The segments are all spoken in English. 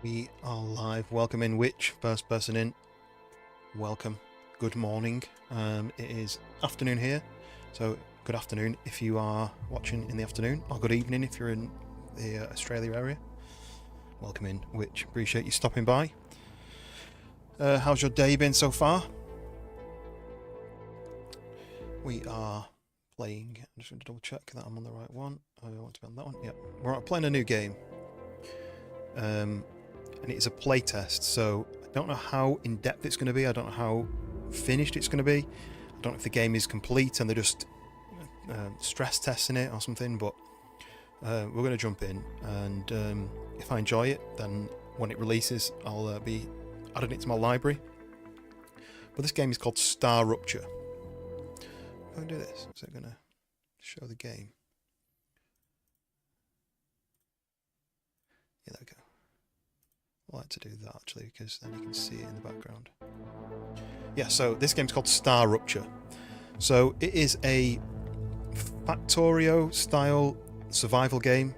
We are live. Welcome in, Witch. First person in. Welcome. Good morning. It is afternoon here, so good afternoon if you are watching in the afternoon, or good evening if you're in the Australia area. Welcome in, Witch. Appreciate you stopping by. How's your day been so far? We are playing. I'm just going to double check that I'm on the right one. I want to be on that one. Yeah, we're playing a new game. And it's a playtest, so I don't know how in-depth it's going to be. I don't know how finished it's going to be. I don't know if the game is complete and they're just stress testing it or something, but we're going to jump in, and if I enjoy it, then when it releases, I'll be adding it to my library. But this game is called StarRupture. If I do this, is it going to show the game? Yeah, there we go. I like to do that actually, because then you can see it in the background. Yeah, so this game's called StarRupture. So it is a Factorio style survival game.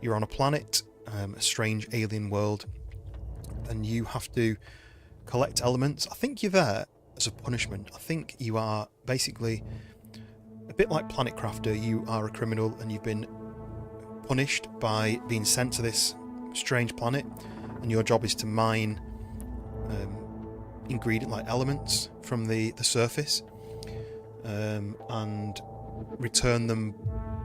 You're on a planet, a strange alien world, and you have to collect elements. I think you're there as a punishment. I think you are basically a bit like Planet Crafter. You are a criminal and you've been punished by being sent to this strange planet, and your job is to mine ingredient like elements from the surface and return them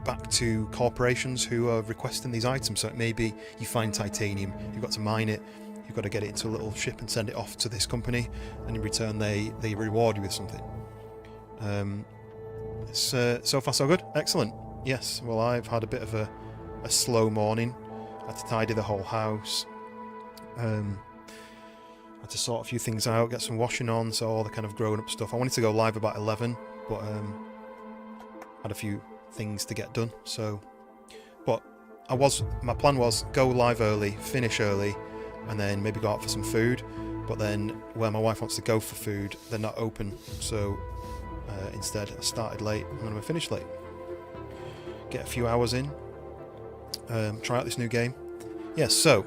back to corporations who are requesting these items. So it may be you find titanium, you've got to mine it, you've got to get it into a little ship and send it off to this company, and in return they reward you with something. So far so good. Excellent. Yes, well, I've had a bit of a slow morning. I had to tidy the whole house. I had to sort a few things out, get some washing on, so all the kind of grown-up stuff. I wanted to go live about 11, but had a few things to get done. So, but my plan was go live early, finish early, and then maybe go out for some food. But then, where my wife wants to go for food, they're not open. So instead, I started late. I'm going to finish late. Get a few hours in. Try out this new game. Yes, so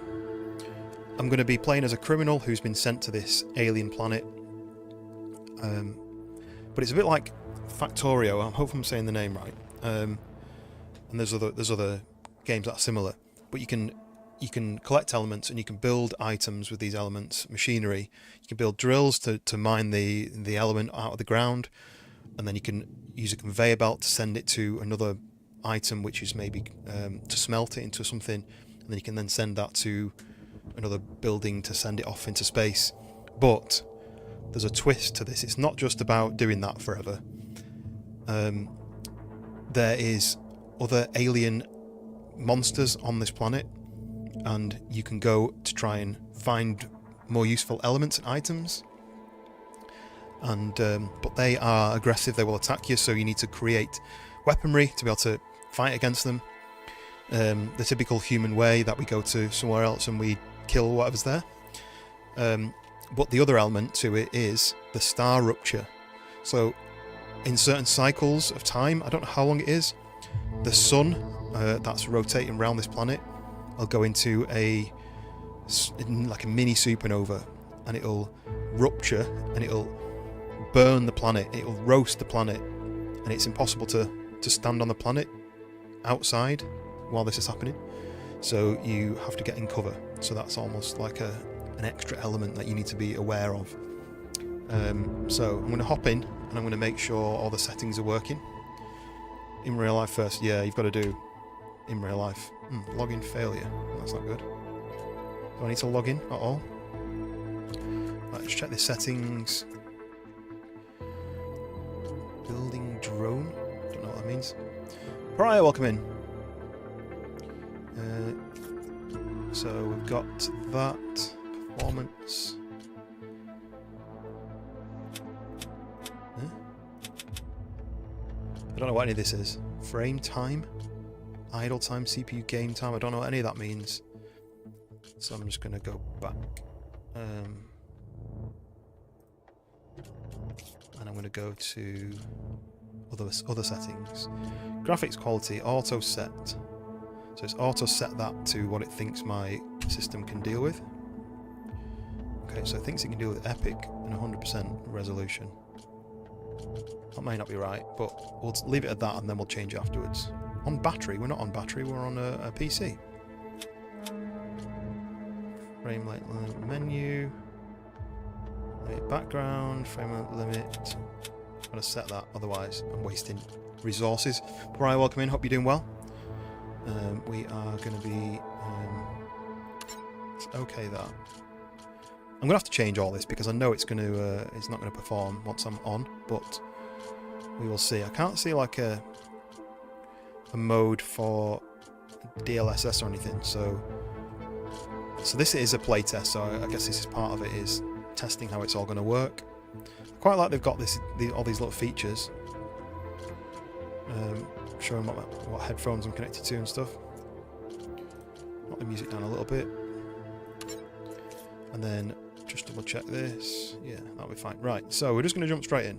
I'm going to be playing as a criminal who's been sent to this alien planet. But it's a bit like Factorio. I hope I'm saying the name right. And there's other games that are similar. But you can collect elements and you can build items with these elements, machinery. You can build drills to mine the element out of the ground, and then you can use a conveyor belt to send it to another item, which is maybe to smelt it into something, and then you can then send that to another building to send it off into space. But there's a twist to this. It's not just about doing that forever. There is other alien monsters on this planet, and you can go to try and find more useful elements and items. And but they are aggressive. They will attack you, so you need to create weaponry to be able to fight against them. The typical human way that we go to somewhere else and we kill whatever's there. But the other element to it is the StarRupture. So in certain cycles of time, I don't know how long it is, the sun that's rotating around this planet will go into like a mini supernova, and it'll rupture and it'll burn the planet. It'll roast the planet, and it's impossible to stand on the planet outside while this is happening, so you have to get in cover. So that's almost like an extra element that you need to be aware of. So I'm going to hop in and I'm going to make sure all the settings are working. In real life first. Yeah, you've got to do in real life. Login failure. That's not good. Do I need to log in at all? Right, let's check the settings. Building drone. Don't know what that means. Prior, welcome in. So we've got that. Performance. Huh? I don't know what any of this is. Frame time? Idle time, CPU game time. I don't know what any of that means. So I'm just going to go back. And I'm going to go to other settings. Graphics quality, auto set. So it's auto set that to what it thinks my system can deal with. Okay, so it thinks it can deal with epic and 100% resolution. That may not be right, but we'll leave it at that and then we'll change it afterwards. On battery, we're not on battery, we're on a PC. Frame rate menu. Limit background, frame rate limit. I'm going to set that, otherwise I'm wasting resources. Brian, welcome in, hope you're doing well. We are going to be... it's okay that. I'm going to have to change all this because I know it's not going to perform once I'm on, but we will see. I can't see like a mode for DLSS or anything, so this is a playtest, so I guess this is part of it, is testing how it's all going to work. I quite like they've got all these little features showing what headphones I'm connected to and stuff. Knock the music down a little bit, and then just double check this. Yeah, that'll be fine. Right, so we're just going to jump straight in.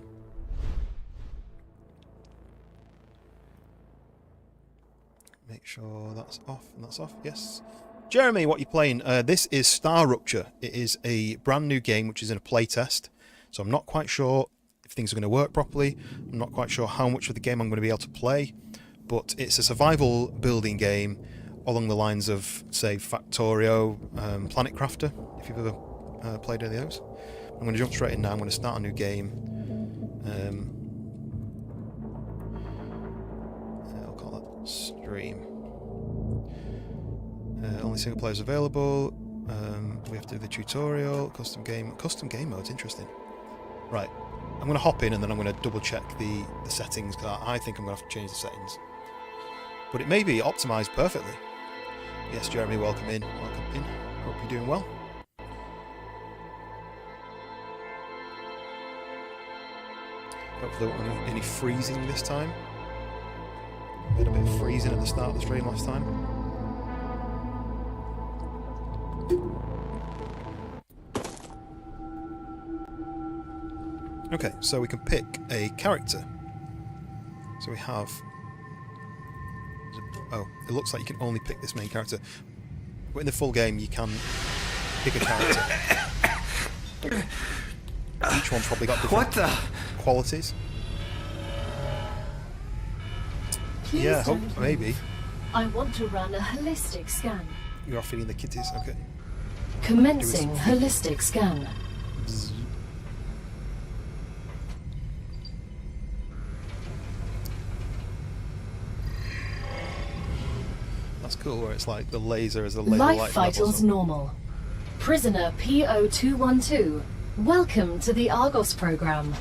Make sure that's off, and that's off. Yes. Jeremy, what are you playing? This is StarRupture. It is a brand new game which is in a playtest, so I'm not quite sure if things are going to work properly. I'm not quite sure how much of the game I'm going to be able to play, but it's a survival building game along the lines of, say, Factorio, Planet Crafter, if you've ever played any of those. I'm going to jump straight in now. I'm going to start a new game. I'll call that stream. Only single players available. We have to do the tutorial. Custom game mode's interesting. Right, I'm going to hop in and then I'm going to double check the settings, because I think I'm going to have to change the settings. But it may be optimised perfectly. Yes, Jeremy, welcome in. Welcome in. Hope you're doing well. Hopefully there won't be any freezing this time. We had a bit of freezing at the start of the stream last time. Okay, so we can pick a character. So we have... oh, it looks like you can only pick this main character. But in the full game, you can pick a character. Each one's probably got different qualities. Please yeah, hope, maybe. I want to run a holistic scan. You are feeding the kitties, okay. Commencing holistic scan. Bzz. That's cool, where it's like the laser is a laser light. Life vitals normal. Prisoner PO212, welcome to the Argos program.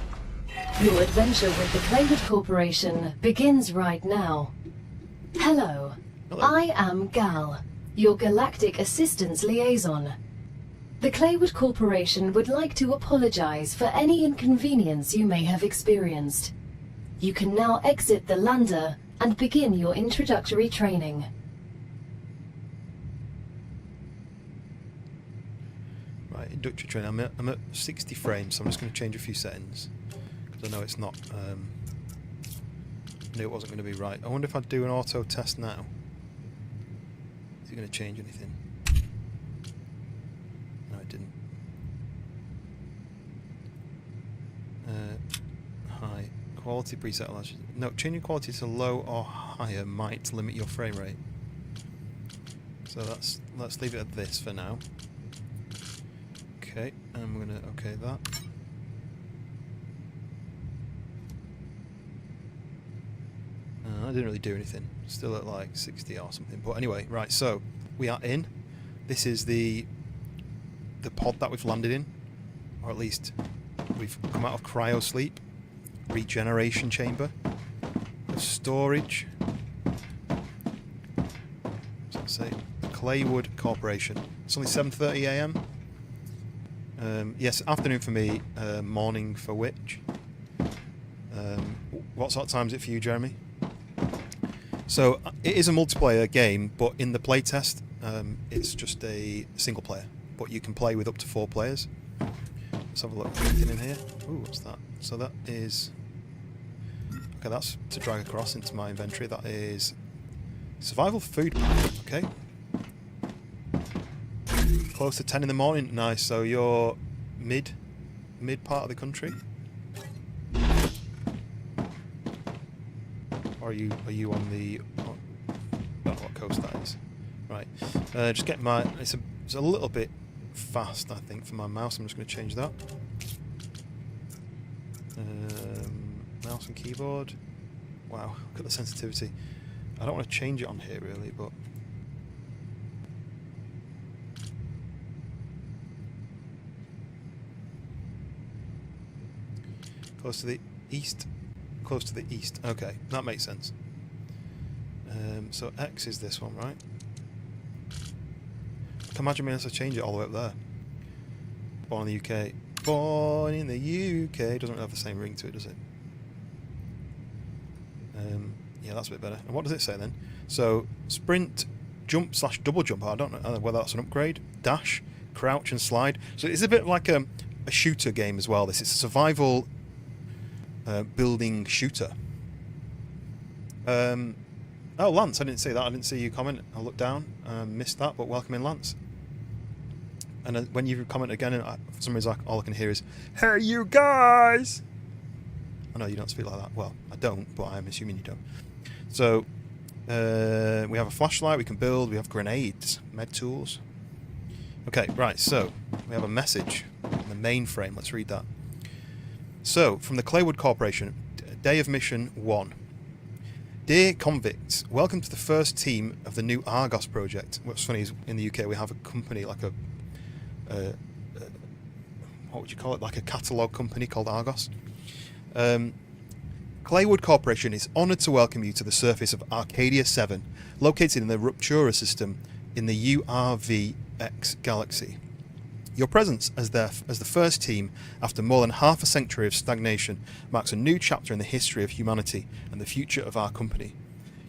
Your adventure with the Claywood Corporation begins right now. Hello. I am Gal, your Galactic Assistance Liaison. The Claywood Corporation would like to apologize for any inconvenience you may have experienced. You can now exit the lander and begin your introductory training. Right, introductory training. I'm at 60 frames, so I'm just going to change a few settings, because I know it's not... I knew it wasn't going to be right. I wonder if I'd do an auto test now. Is it going to change anything? No, it didn't. High. Quality preset allows you... no, changing quality to low or higher might limit your frame rate. So let's leave it at this for now. Okay, and we're going to okay that. I didn't really do anything. Still at like 60 or something. But anyway, right, so we are in. This is the pod that we've landed in. Or at least we've come out of cryo sleep. Regeneration chamber. Storage. So let's say Claywood Corporation. It's only 7:30 AM. Yes, afternoon for me, morning for Witch. What sort of time is it for you, Jeremy? So it is a multiplayer game, but in the playtest, it's just a single player. But you can play with up to 4 players. Let's have a look. Anything in here? Ooh, what's that? So that is... okay, that's to drag across into my inventory. That is survival food pack. Okay. Close to 10 in the morning. Nice. So you're mid part of the country. Or are you on the? Oh, I don't know what coast that is. Right. Just get my. It's a little bit fast, I think, for my mouse. I'm just going to change that. Mouse and keyboard. Wow, look at the sensitivity. I don't want to change it on here really, but close to the east. Close to the east. Okay, that makes sense. So X is this one, right? I can imagine me able to change it all the way up there. Born in the UK. Born in the UK. Doesn't really have the same ring to it, does it? Yeah, that's a bit better. And what does it say then? So, sprint, jump / double jump. I don't know whether that's an upgrade. Dash, crouch and slide. So it's a bit like a shooter game as well. This is a survival building shooter. Oh, Lance, I didn't see that. I didn't see you comment. I looked down. Missed that, but welcome in, Lance. And when you comment again, for some reason all I can hear is, "Hey, you guys!" I know you don't speak like that. Well, I don't, but I'm assuming you don't. So, we have a flashlight we can build. We have grenades, med tools. Okay, right, so we have a message in the mainframe. Let's read that. So, from the Claywood Corporation, Day of Mission 1. Dear convicts, welcome to the first team of the new Argos project. What's funny is in the UK we have a company like what would you call it? Like a catalogue company called Argos. Claywood Corporation is honoured to welcome you to the surface of Arcadia 7, located in the Ruptura system in the URVX galaxy. Your presence as the first team, after more than half a century of stagnation, marks a new chapter in the history of humanity and the future of our company.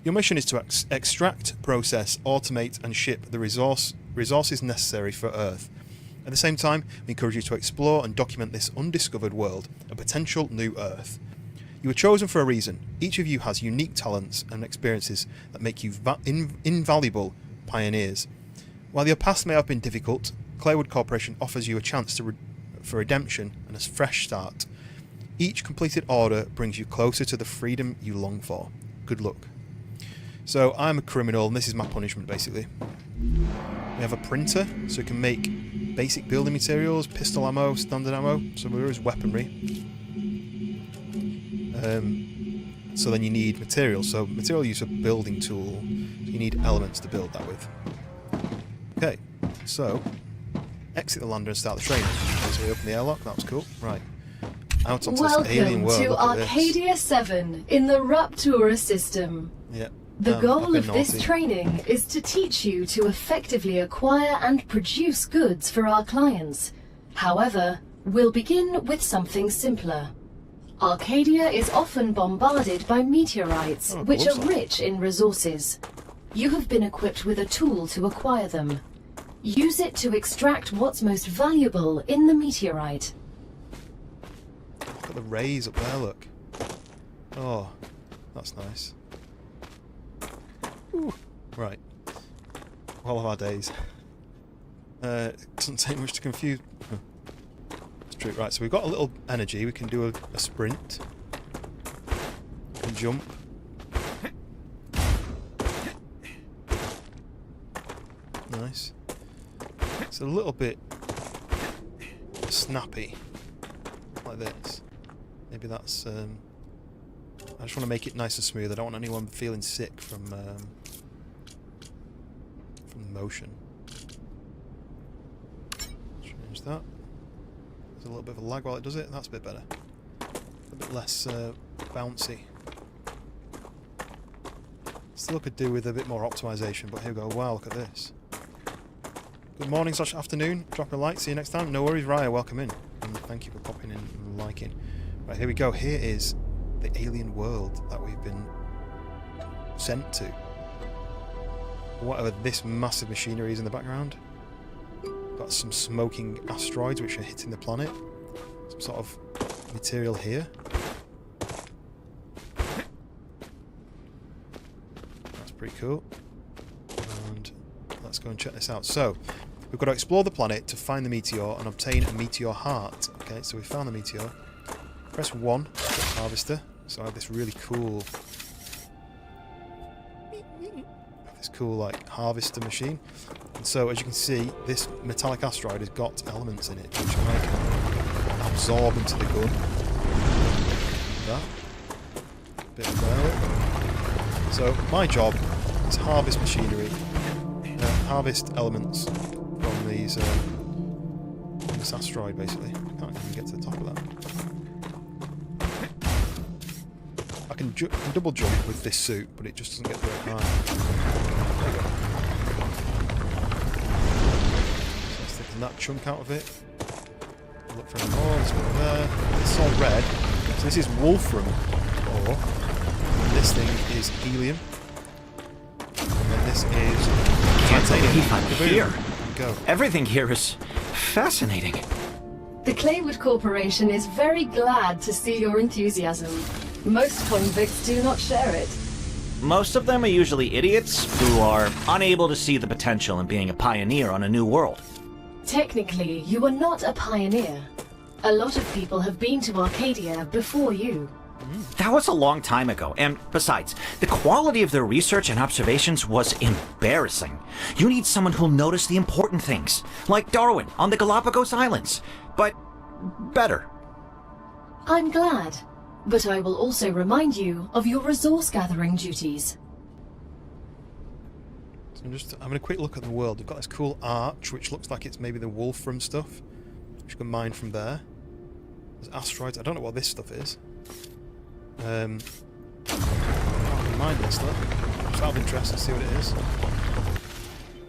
Your mission is to extract, process, automate and ship the resources necessary for Earth. At the same time, we encourage you to explore and document this undiscovered world, a potential new Earth. You were chosen for a reason. Each of you has unique talents and experiences that make you invaluable pioneers. While your past may have been difficult, Claywood Corporation offers you a chance for redemption and a fresh start. Each completed order brings you closer to the freedom you long for. Good luck. So I'm a criminal and this is my punishment basically. We have a printer so we can make basic building materials, pistol ammo, standard ammo, so there is weaponry. So then you need materials. So material use a building tool. So you need elements to build that with. Okay, so exit the lander and start the train. So we open the airlock. That was cool. Right, out onto this alien world. Welcome to Arcadia 7 in the Ruptura system. Yeah. The goal of this training is to teach you to effectively acquire and produce goods for our clients. However, we'll begin with something simpler. Arcadia is often bombarded by meteorites, which are rich in resources. You have been equipped with a tool to acquire them. Use it to extract what's most valuable in the meteorite. Look at the rays up there, look. Oh, that's nice. Ooh. Right. All of our days. Doesn't take much to confuse. It's true. Right, so we've got a little energy. We can do a sprint. We can jump. Nice. It's a little bit snappy, like this. Maybe that's. I just want to make it nice and smooth. I don't want anyone feeling sick from the motion. Change that. There's a little bit of a lag while it does it. That's a bit better. A bit less bouncy. Still could do with a bit more optimization, but here we go. Wow, look at this. Good morning / afternoon. Drop a like. See you next time. No worries, Raya. Welcome in. And thank you for popping in and liking. Right, here we go. Here is the alien world that we've been sent to. Whatever this massive machinery is in the background. Got some smoking asteroids which are hitting the planet. Some sort of material here. That's pretty cool. And let's go and check this out. So, We've got to explore the planet to find the meteor and obtain a meteor heart. Okay, so we found the meteor. Press 1 to get the harvester. So I have this really cool... like harvester machine. And so as you can see, this metallic asteroid has got elements in it which I can absorb into the gun. That. Bit of there. So my job is harvest machinery, harvest elements from these this asteroid basically. I can't even get to the top of that. I can double jump with this suit, but it just doesn't get very high. There we go. So let's take that chunk out of it. Look for any more. There's one there. It's all red. So this is wolfram ore. And this thing is helium. And then this is Can't believe I'm Kaboom. here. Go. Everything here is fascinating. The Claywood Corporation is very glad to see your enthusiasm. Most convicts do not share it. Most of them are usually idiots who are unable to see the potential in being a pioneer on a new world. Technically, you are not a pioneer. A lot of people have been to Arcadia before you. That was a long time ago, and besides, the quality of their research and observations was embarrassing. You need someone who'll notice the important things, like Darwin on the Galapagos Islands, but better. I'm glad, but I will also remind you of your resource gathering duties. So I'm just having a quick look at the world. We've got this cool arch, which looks like it's maybe the wolfram stuff, which you can mine from there. There's asteroids. I don't know what this stuff is. I can mine this though. Just out of interest to see what it is.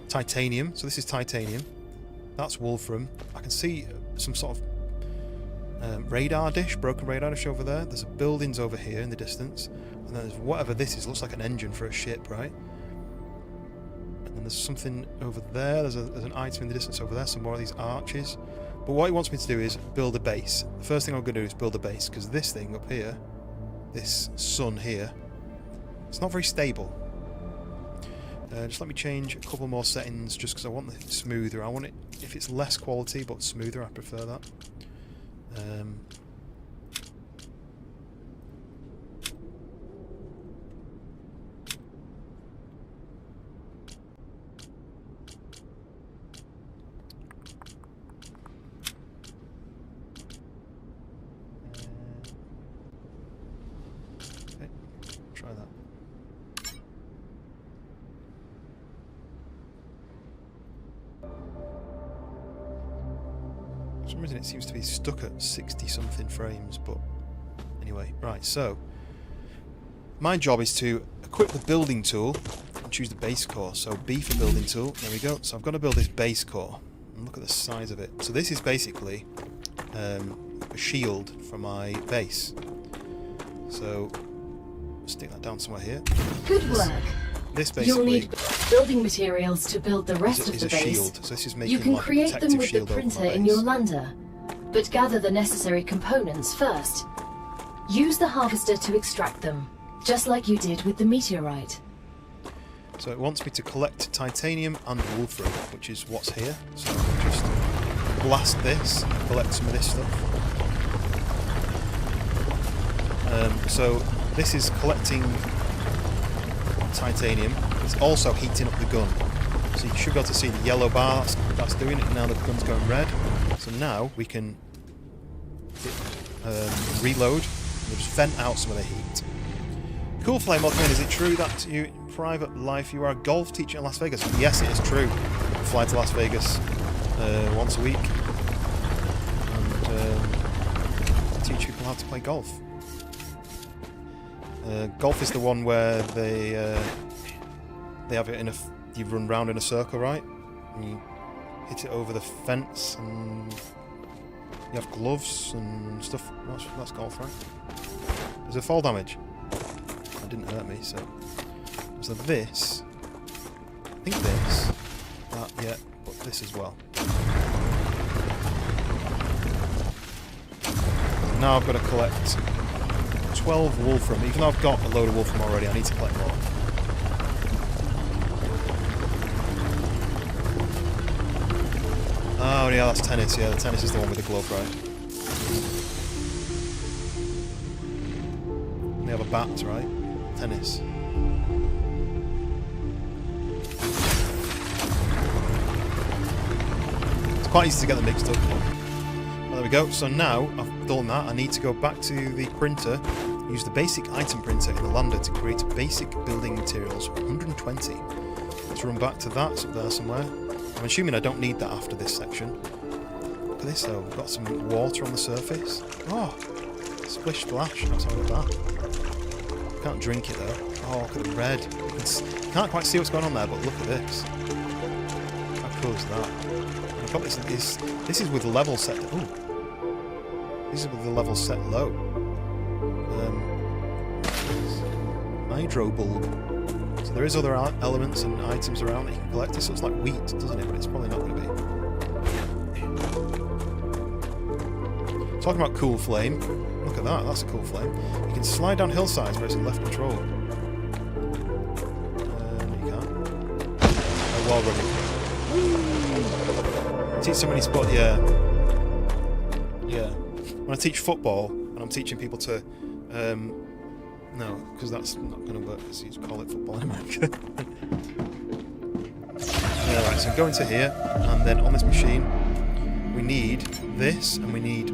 Titanium. So this is titanium. That's wolfram. I can see some sort of radar dish, broken radar dish over there. There's buildings over here in the distance. And then there's whatever this is. Looks like an engine for a ship, right? And then there's something over there. There's an item in the distance over there. Some more of these arches. But what he wants me to do is build a base. The first thing I'm going to do is build a base, because this thing up here, this sun here, it's not very stable. Just let me change a couple more settings just because I want it smoother. I want it, if it's less quality but smoother, I prefer that. Okay, try that. For some reason it seems to be stuck at 60 something frames, but anyway, right, so my job is to equip the building tool and choose the base core. So B for building tool, there we go. So I've got to build this base core and look at the size of it. So this is basically a shield for my base. So stick that down somewhere here. Good work. This You'll basically need building materials to build the rest of is the a base. shield. So this is making You can like a create them protective with the shield over my printer in base. your lander, but gather the necessary components first. Use the harvester to extract them, just like you did with the meteorite. So it wants me to collect titanium and wolfram, which is what's here. So I'll just blast this, collect some of this stuff. So this is collecting titanium. It's also heating up the gun. So you should be able to see the yellow bar that's doing it. Now the gun's going red. So now we can reload and just vent out some of the heat. Cool, Flame Walkman, is it true that you, in private life, you are a golf teacher in Las Vegas? Yes, it is true. I fly to Las Vegas once a week and teach people how to play golf. Golf is the one where they have it in you run round in a circle, right? And you hit it over the fence, and you have gloves and stuff. That's golf, right? There's a fall damage. That didn't hurt me, so this. I think this. That, yeah, but this as well. Now I've got to collect 12 wolfram. Even though I've got a load of wolfram already, I need to collect more. Oh yeah, that's tennis. Yeah, the tennis is the one with the glove, right? They have a bat, right? Tennis. It's quite easy to get them mixed up. Well, there we go. So now I've done that. I need to go back to the printer, use the basic item printer in the lander to create basic building materials 120. Let's run back to that. It's up there somewhere. I'm assuming I don't need that after this section. Look at this though. We've got some water on the surface. Oh, splish splash. That's all of that. Can't drink it though. Oh, look at the red. Can't quite see what's going on there, but look at this. How cool is that? And I've got this is with level set. Ooh. This is with the level set low. Hydro bulb. So there is other elements and items around that you can collect. This looks like wheat, doesn't it? But it's probably not going to be. Talking about cool flame. Look at that. That's a cool flame. You can slide down hillsides pressing left control. No, you can't. While running. Teach somebody spot. Yeah. Yeah. When I teach football, and I'm teaching people to. No, because that's not going to work, because you call it football in America. Yeah, right, so go into here, and then on this machine, we need this, and we need...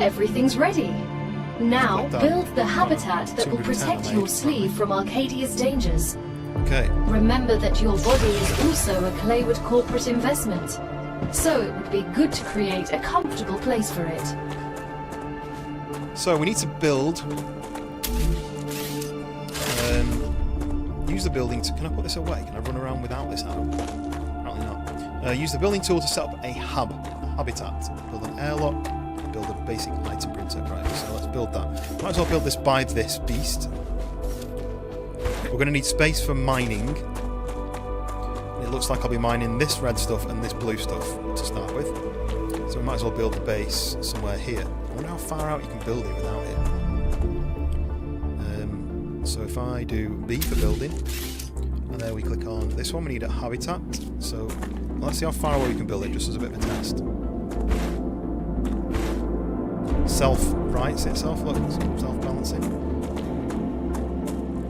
Everything's ready. Now, build the habitat that will protect your sleeve from Arcadia's dangers. Okay. Remember that your body is also a Claywood corporate investment, so it would be good to create a comfortable place for it. So we need to build, use the building to, can I put this away? Can I run around without this arrow? Apparently not. Use the building tool to set up a habitat, build an airlock, build a basic item printer. Right, so let's build that. Might as well build this by this beast. We're going to need space for mining. It looks like I'll be mining this red stuff and this blue stuff to start with. So we might as well build the base somewhere here. I wonder how far out you can build it without it. So if I do B for building, and then we click on this one, we need a habitat. So let's see how far away we can build it, just as a bit of a test. Self-rights itself, look, self-balancing.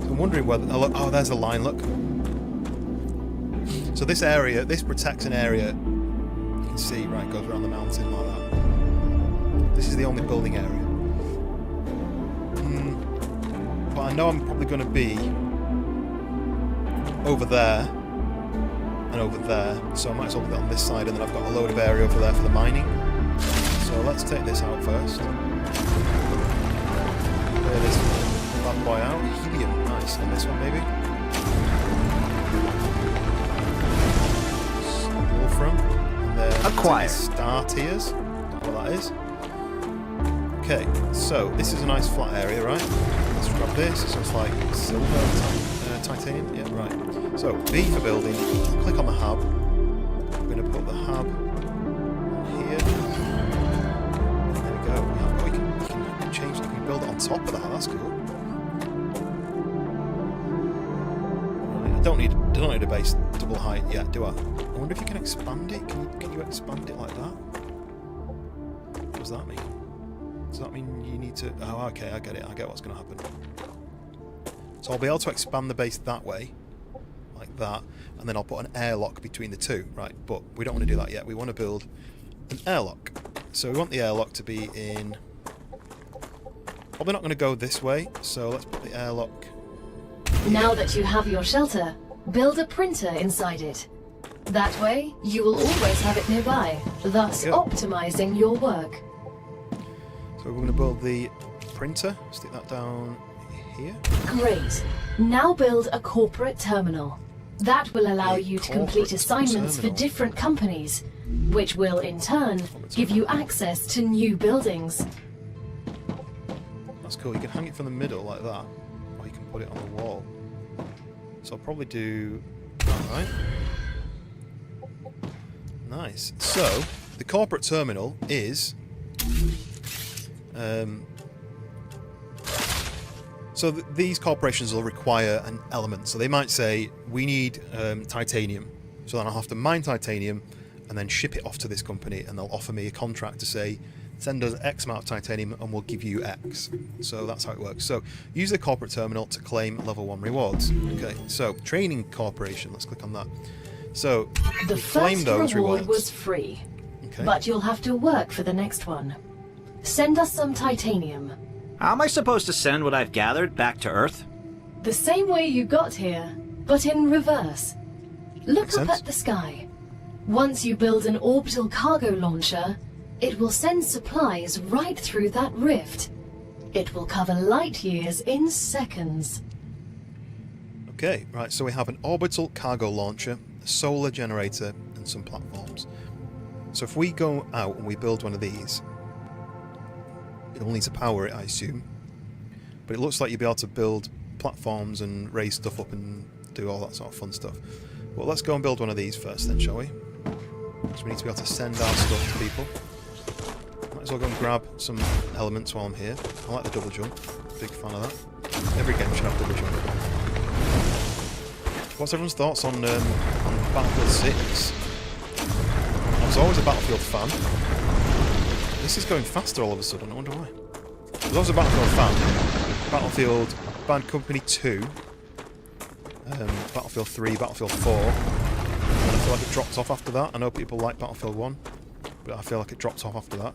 So I'm wondering whether, oh, look, oh, there's the line, look. So this area, this protects an area, you can see, right, goes around the mountain like that. This is the only building area. But I know I'm probably going to be over there and over there, so I might as well put it on this side, and then I've got a load of area over there for the mining. So let's take this out first. Clear this bad boy out. Helium, nice. And this one maybe. Wolfram. And then acquire. Star tiers. Don't know what that is. Okay, so this is a nice flat area, right? Let's grab this. So it's like silver, titanium. Yeah, right. So B for building. Click on the hub. We're going to put the hub here. There we go. We can change. We can build it on top of that. That's cool. Right, I don't need a base double height yet, do I? I wonder if you can expand it. Can you expand it like that? What does that mean? Does that mean you need to... Oh, okay, I get it. I get what's going to happen. So I'll be able to expand the base that way, like that, and then I'll put an airlock between the two, right? But we don't want to do that yet. We want to build an airlock. So we want the airlock to be in... Probably not going to go this way, so let's put the airlock... Now that you have your shelter, build a printer inside it. That way, you will always have it nearby, thus optimizing your work. So we're going to build the printer, stick that down here. Great. Now build a corporate terminal. That will allow you to complete assignments for different companies, which will in turn give you access to new buildings. That's cool. You can hang it from the middle like that, or you can put it on the wall. So I'll probably do that, right? Nice. So the corporate terminal is... these corporations will require an element. So they might say, we need titanium. So then I'll have to mine titanium and then ship it off to this company, and they'll offer me a contract to say, send us X amount of titanium and we'll give you X. So that's how it works. So use the corporate terminal to claim level 1 rewards. Okay, so training corporation, let's click on that. So the claim first those reward rewards. was free, Okay. but you'll have to work for the next one. Send us some titanium. How am I supposed to send what I've gathered back to Earth? The same way you got here, but in reverse. Look Makes up sense. at the sky. Once you build an orbital cargo launcher, it will send supplies right through that rift. It will cover light years in seconds. Okay, right, so we have an orbital cargo launcher, a solar generator, and some platforms. So if we go out and we build one of these, it'll need to power it, I assume. But it looks like you'll be able to build platforms and raise stuff up and do all that sort of fun stuff. Well, let's go and build one of these first then, shall we? Because we need to be able to send our stuff to people. Might as well go and grab some elements while I'm here. I like the double jump. Big fan of that. Every game should have double jump. What's everyone's thoughts on Battlefield 6? I was always a Battlefield fan. This is going faster all of a sudden, I wonder why. I was always a Battlefield fan. Battlefield Bad Company 2. Battlefield 3, Battlefield 4. And I feel like it dropped off after that. I know people like Battlefield 1, but I feel like it dropped off after that.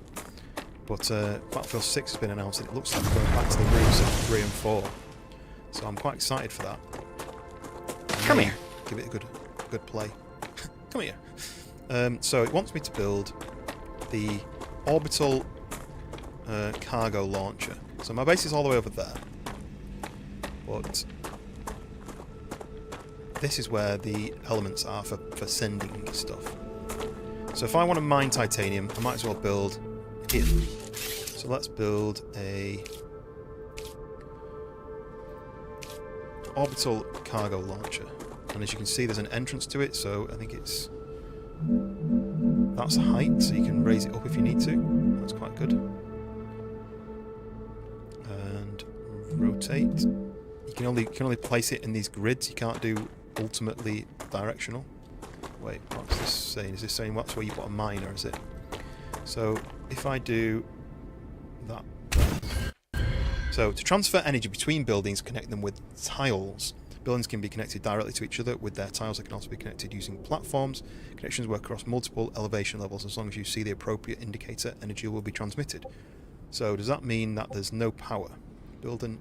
But Battlefield 6 has been announced and it looks like we're going back to the roots of 3 and 4. So I'm quite excited for that. Come here. Give it a good play. Come here. So it wants me to build the orbital cargo launcher. So my base is all the way over there. But this is where the elements are for sending stuff. So if I want to mine titanium, I might as well build here. So let's build a orbital cargo launcher. And as you can see, there's an entrance to it, so I think it's... That's the height, so you can raise it up if you need to. That's quite good. And rotate. You can only place it in these grids. You can't do ultimately directional. Wait, what's this saying? Is this saying that's where you put a miner, is it? So if I do that there. So to transfer energy between buildings, connect them with tiles. Buildings can be connected directly to each other with their tiles. They can also be connected using platforms. Connections work across multiple elevation levels. As long as you see the appropriate indicator, energy will be transmitted. So does that mean that there's no power? Build an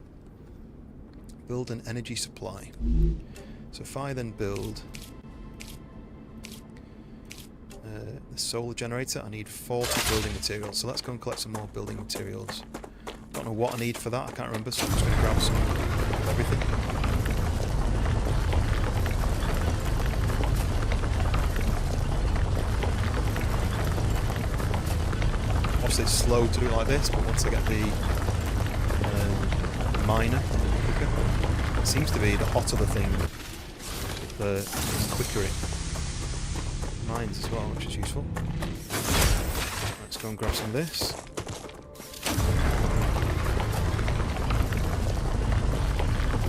energy supply. So if I then build the solar generator, I need 40 building materials. So let's go and collect some more building materials. Don't know what I need for that, I can't remember, so I'm just going to grab some of everything. Obviously it's slow to do it like this, but once I get the miner, quicker. It seems to be the hotter the thing, the quicker it mines as well, which is useful. Let's go and grab some of this.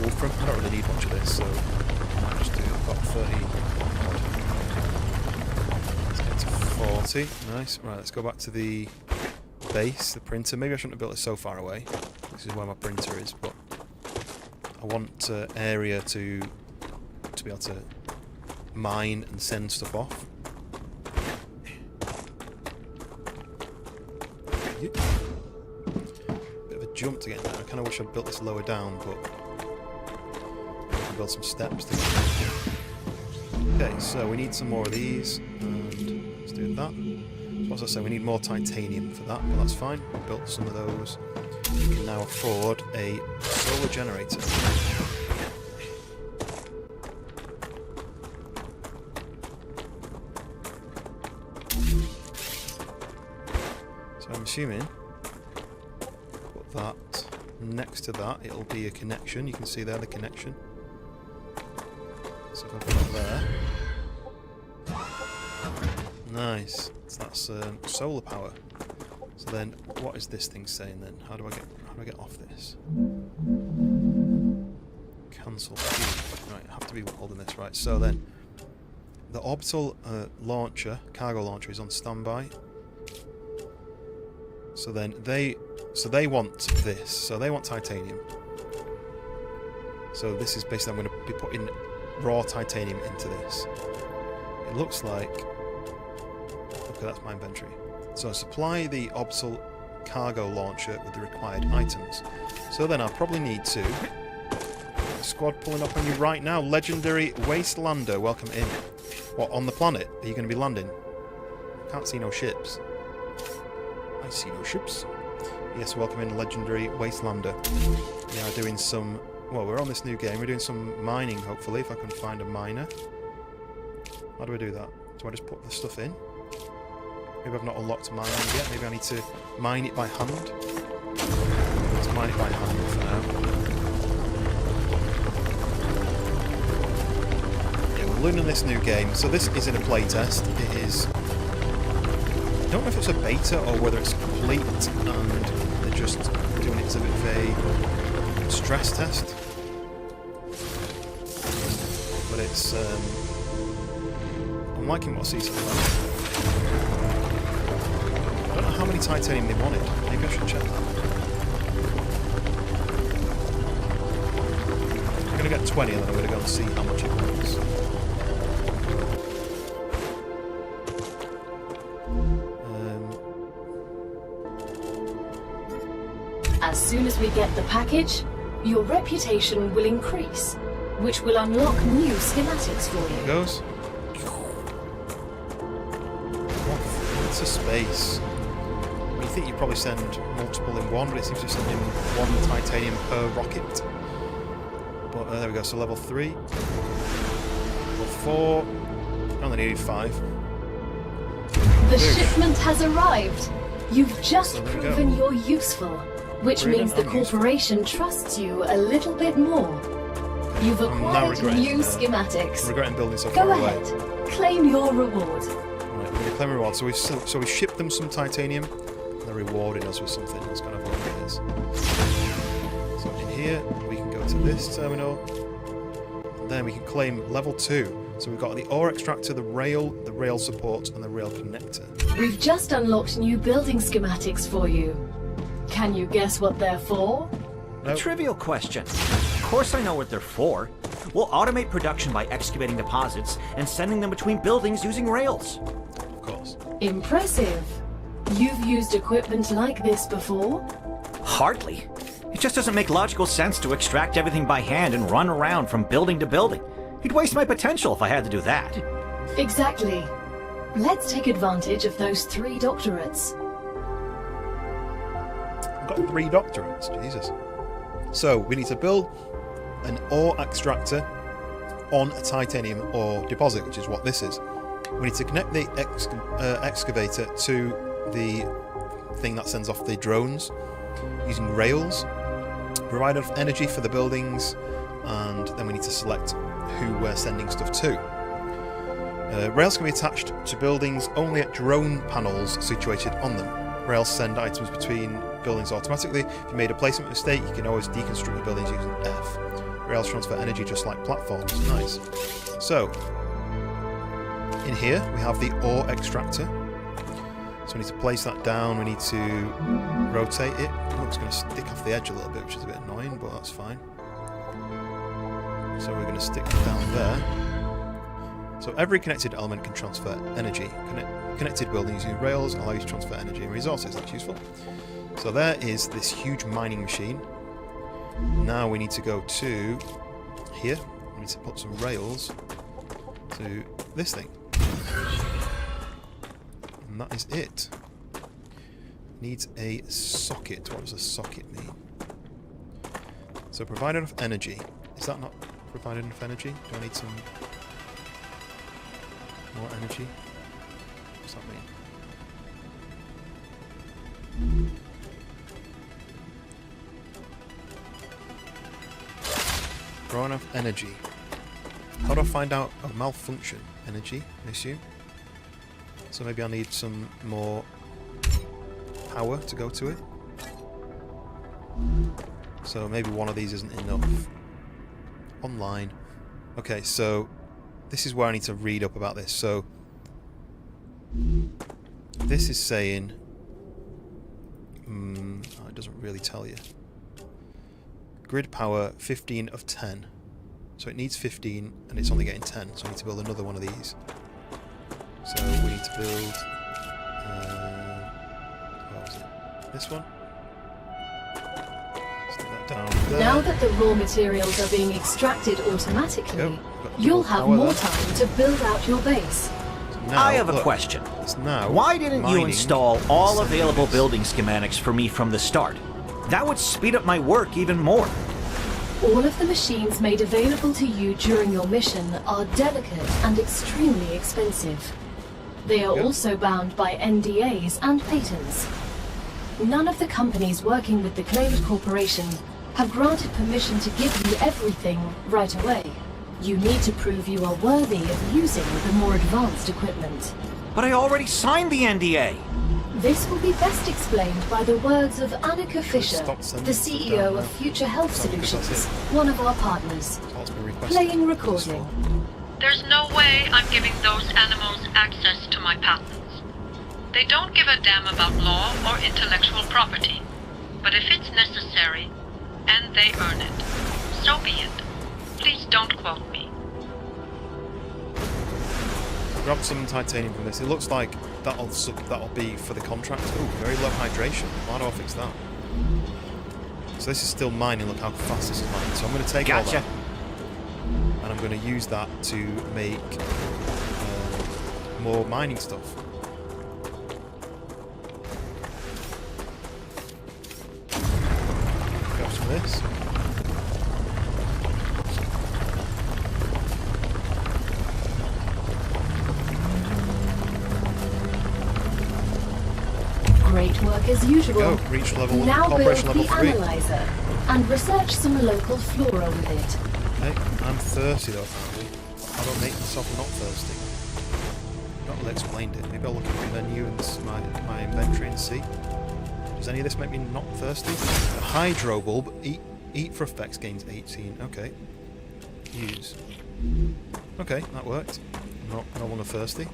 Wolfram, I don't really need much of this, so I might just do about 30 odd. Let's get to 40, nice. Right, let's go back to the base, the printer. Maybe I shouldn't have built it so far away. This is where my printer is, but I want area to be able to mine and send stuff off. Bit of a jump to get in there. I kind of wish I'd built this lower down, but I can build some steps to get there. Okay, so we need some more of these, and let's do that. So as I say, we need more titanium for that, but that's fine. We built some of those. We can now afford a solar generator. So I'm assuming put that next to that, it'll be a connection. You can see there the connection. So if I put it there. Nice. So that's solar power. So then, what is this thing saying then? How do I get off this? Cancel. Right, I have to be holding this right. So then, the orbital launcher, cargo launcher, is on standby. So then they want this. So they want titanium. So this is basically, I'm going to be putting raw titanium into this. It looks like... Okay, that's my inventory. So supply the orbital cargo launcher with the required items. So then I'll probably need to... Squad pulling up on you right now. Legendary Wastelander, welcome in. What, on the planet? Are you going to be landing? Can't see no ships. I see no ships. Yes, welcome in, Legendary Wastelander. Yeah, doing some... Well, we're on this new game. We're doing some mining, hopefully, if I can find a miner. How do I do that? Do I just put the stuff in? Maybe I've not unlocked mining yet. Maybe I need to mine it by hand. Let's mine it by hand for now. Yeah, we're learning this new game. So this isn't a playtest. It is... I don't know if it's a beta or whether it's complete and they're just doing it as a bit of a stress test. But it's... I'm liking what I see so far. I don't know how many titanium they wanted. Maybe I should check that. I'm going to get 20 and then I'm going to go and see how much it wants. As soon as we get the package, your reputation will increase, which will unlock new schematics for you. There it goes. It's a space. You think you'd probably send multiple in one, but it seems to send in one titanium per rocket. But there we go, so level 3. Level 4. I only needed 5. The shipment has arrived. You've just So there we proven you're useful, which means the corporation trusts you a little bit more. You've I'm now acquired regretting, new schematics. I'm regretting building so far Go away. ahead, claim your reward. Right, we're going to claim a reward. So we shipped them some titanium. They're rewarding us with something. That's kind of what it is. So in here, we can go to this terminal. And then we can claim level 2. So we've got the ore extractor, the rail support, and the rail connector. We've just unlocked new building schematics for you. Can you guess what they're for? A trivial question. Of course I know what they're for. We'll automate production by excavating deposits and sending them between buildings using rails. Of course. Impressive. You've used equipment like this before? Hardly. It just doesn't make logical sense to extract everything by hand and run around from building to building. It'd waste my potential if I had to do that. Exactly. Let's take advantage of those 3 doctorates. I've got 3 doctorates, Jesus. So we need to build an ore extractor on a titanium ore deposit, which is what this is. We need to connect the excavator to the thing that sends off the drones using rails, provide enough energy for the buildings, and then we need to select who we're sending stuff to. Rails can be attached to buildings only at drone panels situated on them. Rails send items between buildings automatically. If you made a placement mistake, you can always deconstruct your buildings using F. Rails transfer energy just like platforms. Nice. So, in here we have the ore extractor. So we need to place that down, we need to rotate it. Oh, it's going to stick off the edge a little bit, which is a bit annoying, but that's fine. So we're going to stick it down there. So every connected element can transfer energy. Connected buildings using rails allow you to transfer energy and resources. That's useful. So there is this huge mining machine. Now we need to go to here. We need to put some rails to this thing. And that is it. Needs a socket. What does a socket mean? So provide enough energy. Is that not provide enough energy? Do I need some more energy? What's that mean? Draw enough energy. How do I find out a malfunction? Energy, I assume. So maybe I need some more power to go to it. So maybe one of these isn't enough. Online. Okay, so this is where I need to read up about this. So this is saying, it doesn't really tell you. Grid power 15 of 10. So it needs 15 and it's only getting 10. So I need to build another one of these. So we need to build, what was it? This one. Stick that down there. Now that the raw materials are being extracted automatically, Yep, you'll have more there. time to build out your base. Now, I have a look, question. it's now Why didn't you mining install all instead of available this. building schematics for me from the start? That would speed up my work even more. All of the machines made available to you during your mission are delicate and extremely expensive. They are Yep. also bound by NDAs and patents. None of the companies working with the Claimed Corporation have granted permission to give you everything right away. You need to prove you are worthy of using the more advanced equipment. But I already signed the NDA. This will be best explained by the words of Annika Fisher, Stop sending the stuff CEO down of now. Future Health Sorry, because that's Solutions, it. one of our partners. That's what's been requested. Playing recording. There's no way I'm giving those animals access to my patents. They don't give a damn about law or intellectual property. But if it's necessary, and they earn it, so be it. Please don't quote me. Grab some titanium from this. It looks like that'll be for the contract. Ooh, very low hydration. Why do I fix that? So this is still mining. Look how fast this is mining. So I'm going to take all Gotcha. that, and I'm going to use that to make more mining stuff. Grab some of this. Great work as usual. Go. Reach level. Now build Corporation level the 3. analyzer and research some local flora with it. Okay, I'm thirsty though, apparently. How do I make myself not thirsty? Not really explained it. Maybe I'll look at the menu and my inventory and see. Does any of this make me not thirsty? The hydro bulb. Eat for effects gains 18. Okay. Use. Okay, that worked. Not no longer thirsty.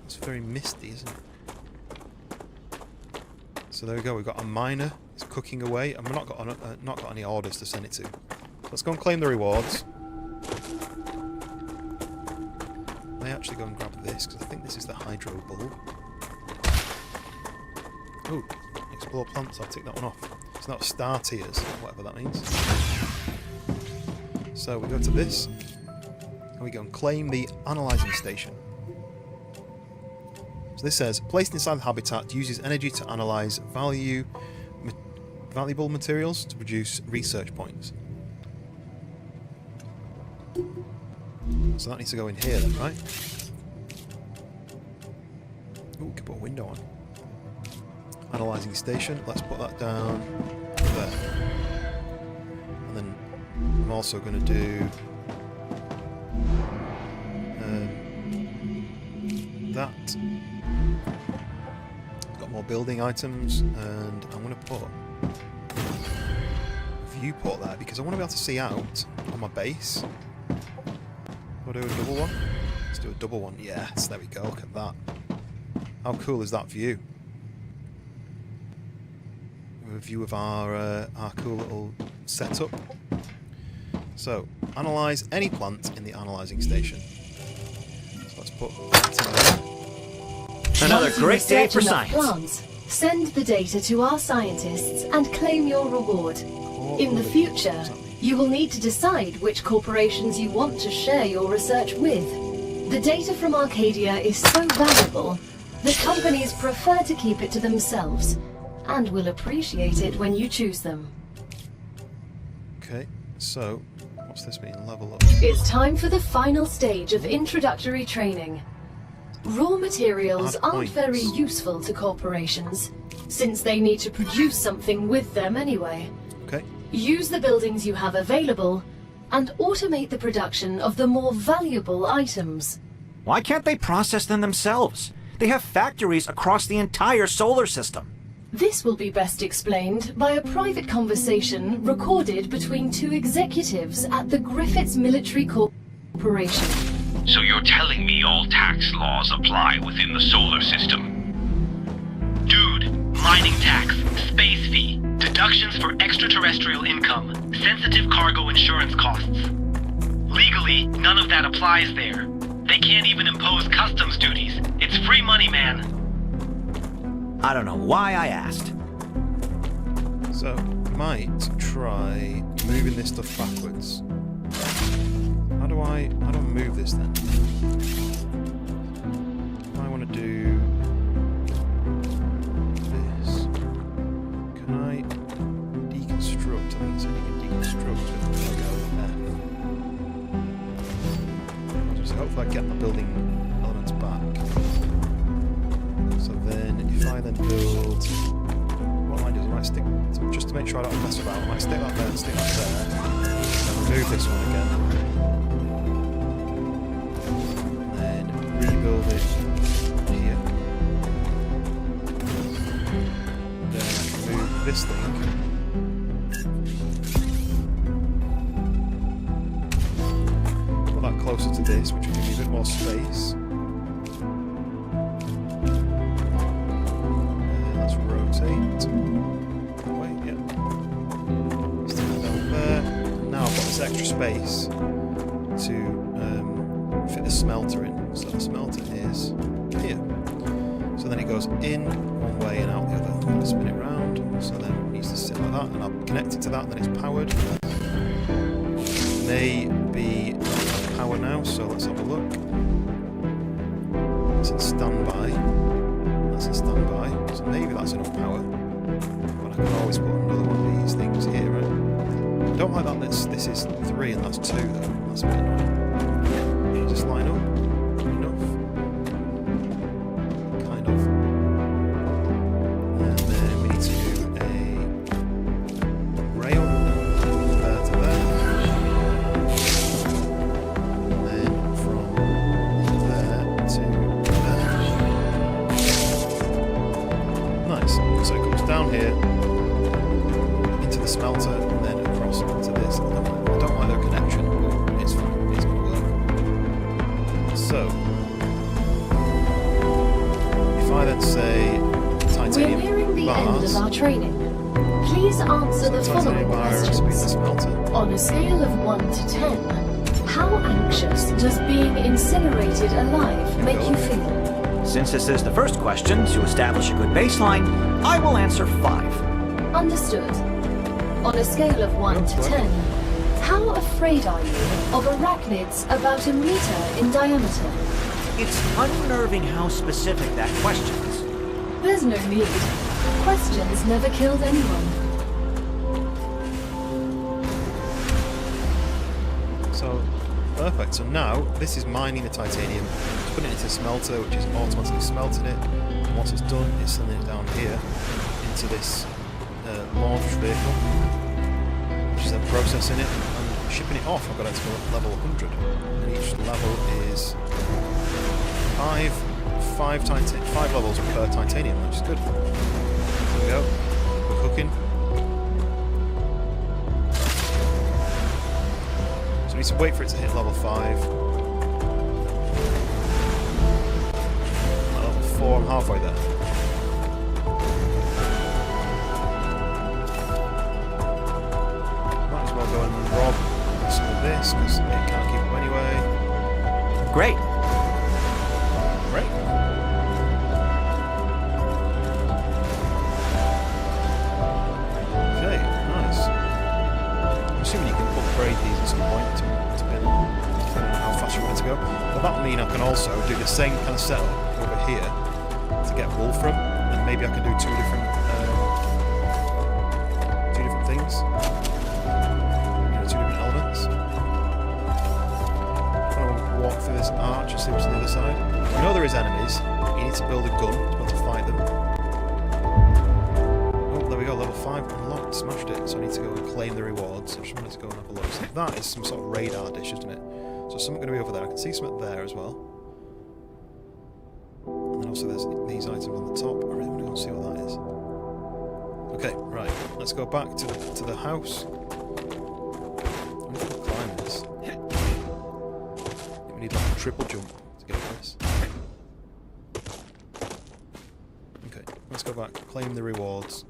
It's very misty, isn't it? So there we go. We've got a miner. It's cooking away, and we've not got any orders to send it to. Let's go and claim the rewards. I may actually go and grab this because I think this is the hydro bulb. Ooh, explore plants. I'll tick that one off. It's not star tiers, whatever that means. So we go to this, and we go and claim the analyzing station. So this says, placed inside the habitat, uses energy to analyze valuable materials to produce research points. So that needs to go in here then, right? Ooh, we can put a window on. Analyzing station, let's put that down there. And then I'm also going to do that. Got more building items, and I'm going to put viewport there because I want to be able to see out on my base. We'll do a double one. Let's do a double one. Yes, there we go. Look at that. How cool is that view? A view of our cool little setup. So, analyze any plant in the analyzing station. So let's put that in there. Another Once you great day research for enough science. plants, send the data to our scientists and claim your reward. In the future, you will need to decide which corporations you want to share your research with. The data from Arcadia is so valuable that companies prefer to keep it to themselves and will appreciate it when you choose them. Okay, so what's this mean? Level up. It's time for the final stage of introductory training. Raw materials Add aren't points. very useful to corporations, since they need to produce something with them anyway. Okay. Use the buildings you have available and automate the production of the more valuable items. Why can't they process them themselves? They have factories across the entire solar system. This will be best explained by a private conversation recorded between two executives at the Griffiths Military Corporation. So you're telling me all tax laws apply within the solar system? Dude, mining tax, space fee, deductions for extraterrestrial income, sensitive cargo insurance costs. Legally, none of that applies there. They can't even impose customs duties. It's free money, man. I don't know why I asked. So, might try moving this stuff backwards. How do I move this then? I want to do this. Can I deconstruct? I think it said you can deconstruct with F. I'll just hopefully I get my building elements back. So then, if I then build, what I might do is I might stick, just to make sure I don't mess about, I might stick that there and stick that there, and remove this one again. And then rebuild it here. Then I can move this thing. Put that closer to this, which will give me a bit more space. Rotate. Wait, yeah. Stick that down there. Now I've got this extra space to fit the smelter in. So the smelter is here. So then it goes in one way and out the other. I'm going to spin it round. So then it needs to sit like that, and I'll connect it to that, and then it's powered. May be power now, so let's have a look. It's in standby. That's in standby, so maybe that's enough power. But I can always put another one of these things here, right? I don't like that this is 3 and that's 2 though. That's a bit annoying. Just line up. Enough. Kind of. And then we need to do a rail there to there. And then from there to there. Nice. So it comes down here into the smelter and then across into this. I don't like their connection, but it's fine. It's going to work. So if I then say titanium We're nearing the end bars, of our training. Please answer the titanium following bar has to be the questions. smelter. On a scale of 1 to 10, how anxious does being incinerated alive make you feel? Since this is the first question, to establish a good baseline, I will answer 5. Understood. On a scale of 1 to 10, how afraid are you of arachnids about a meter in diameter? It's unnerving how specific that question is. There's no need. Questions never killed anyone. So, perfect. So now, this is mining the titanium, putting it into the smelter, which is automatically smelting it. And once it's done, it's sending it down here into this launch vehicle, which is then processing it and shipping it off. I've got it to level 100. And each level is 5 levels per titanium, which is good. There we go. We're cooking. So we need to wait for it to hit level 5. At level 4, I'm halfway there. Might as well go and rob some of this, because it can't keep up anyway. Great. Great. Okay, nice. I'm assuming you can upgrade these at some point to bin, depending on how fast you want it to go. But that will mean I can also do the same kind of setup over here to get wool from, and maybe I can do two different things. You know, 2 different elements. I'm going to walk through this arch and see what's on the other side. You know there is enemies, but you need to build a gun to be able to fight them. Oh, there we go, level 5 unlocked, smashed it. So I need to go and claim the rewards. I just wanted to go and have a look. So that is some sort of radar dish, isn't it? So something going to be over there. I can see something there as well. And then also there's these items on the top. I really want to go and see what that is. Okay, right. Let's go back to the house. I wonder if we can climb this. I think we need like a triple jump to get this. Okay, let's go back. Claim the rewards.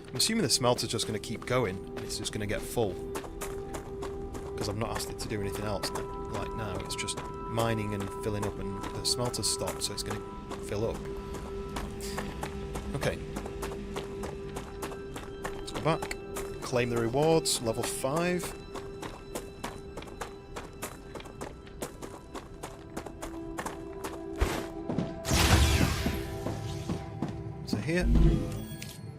I'm assuming the smelter's just going to keep going, and it's just going to get full. Because I've not asked it to do anything else like now. It's just mining and filling up, and the smelter's stopped, so it's going to fill up. Okay. Let's go back. Claim the rewards. Level 5. So here.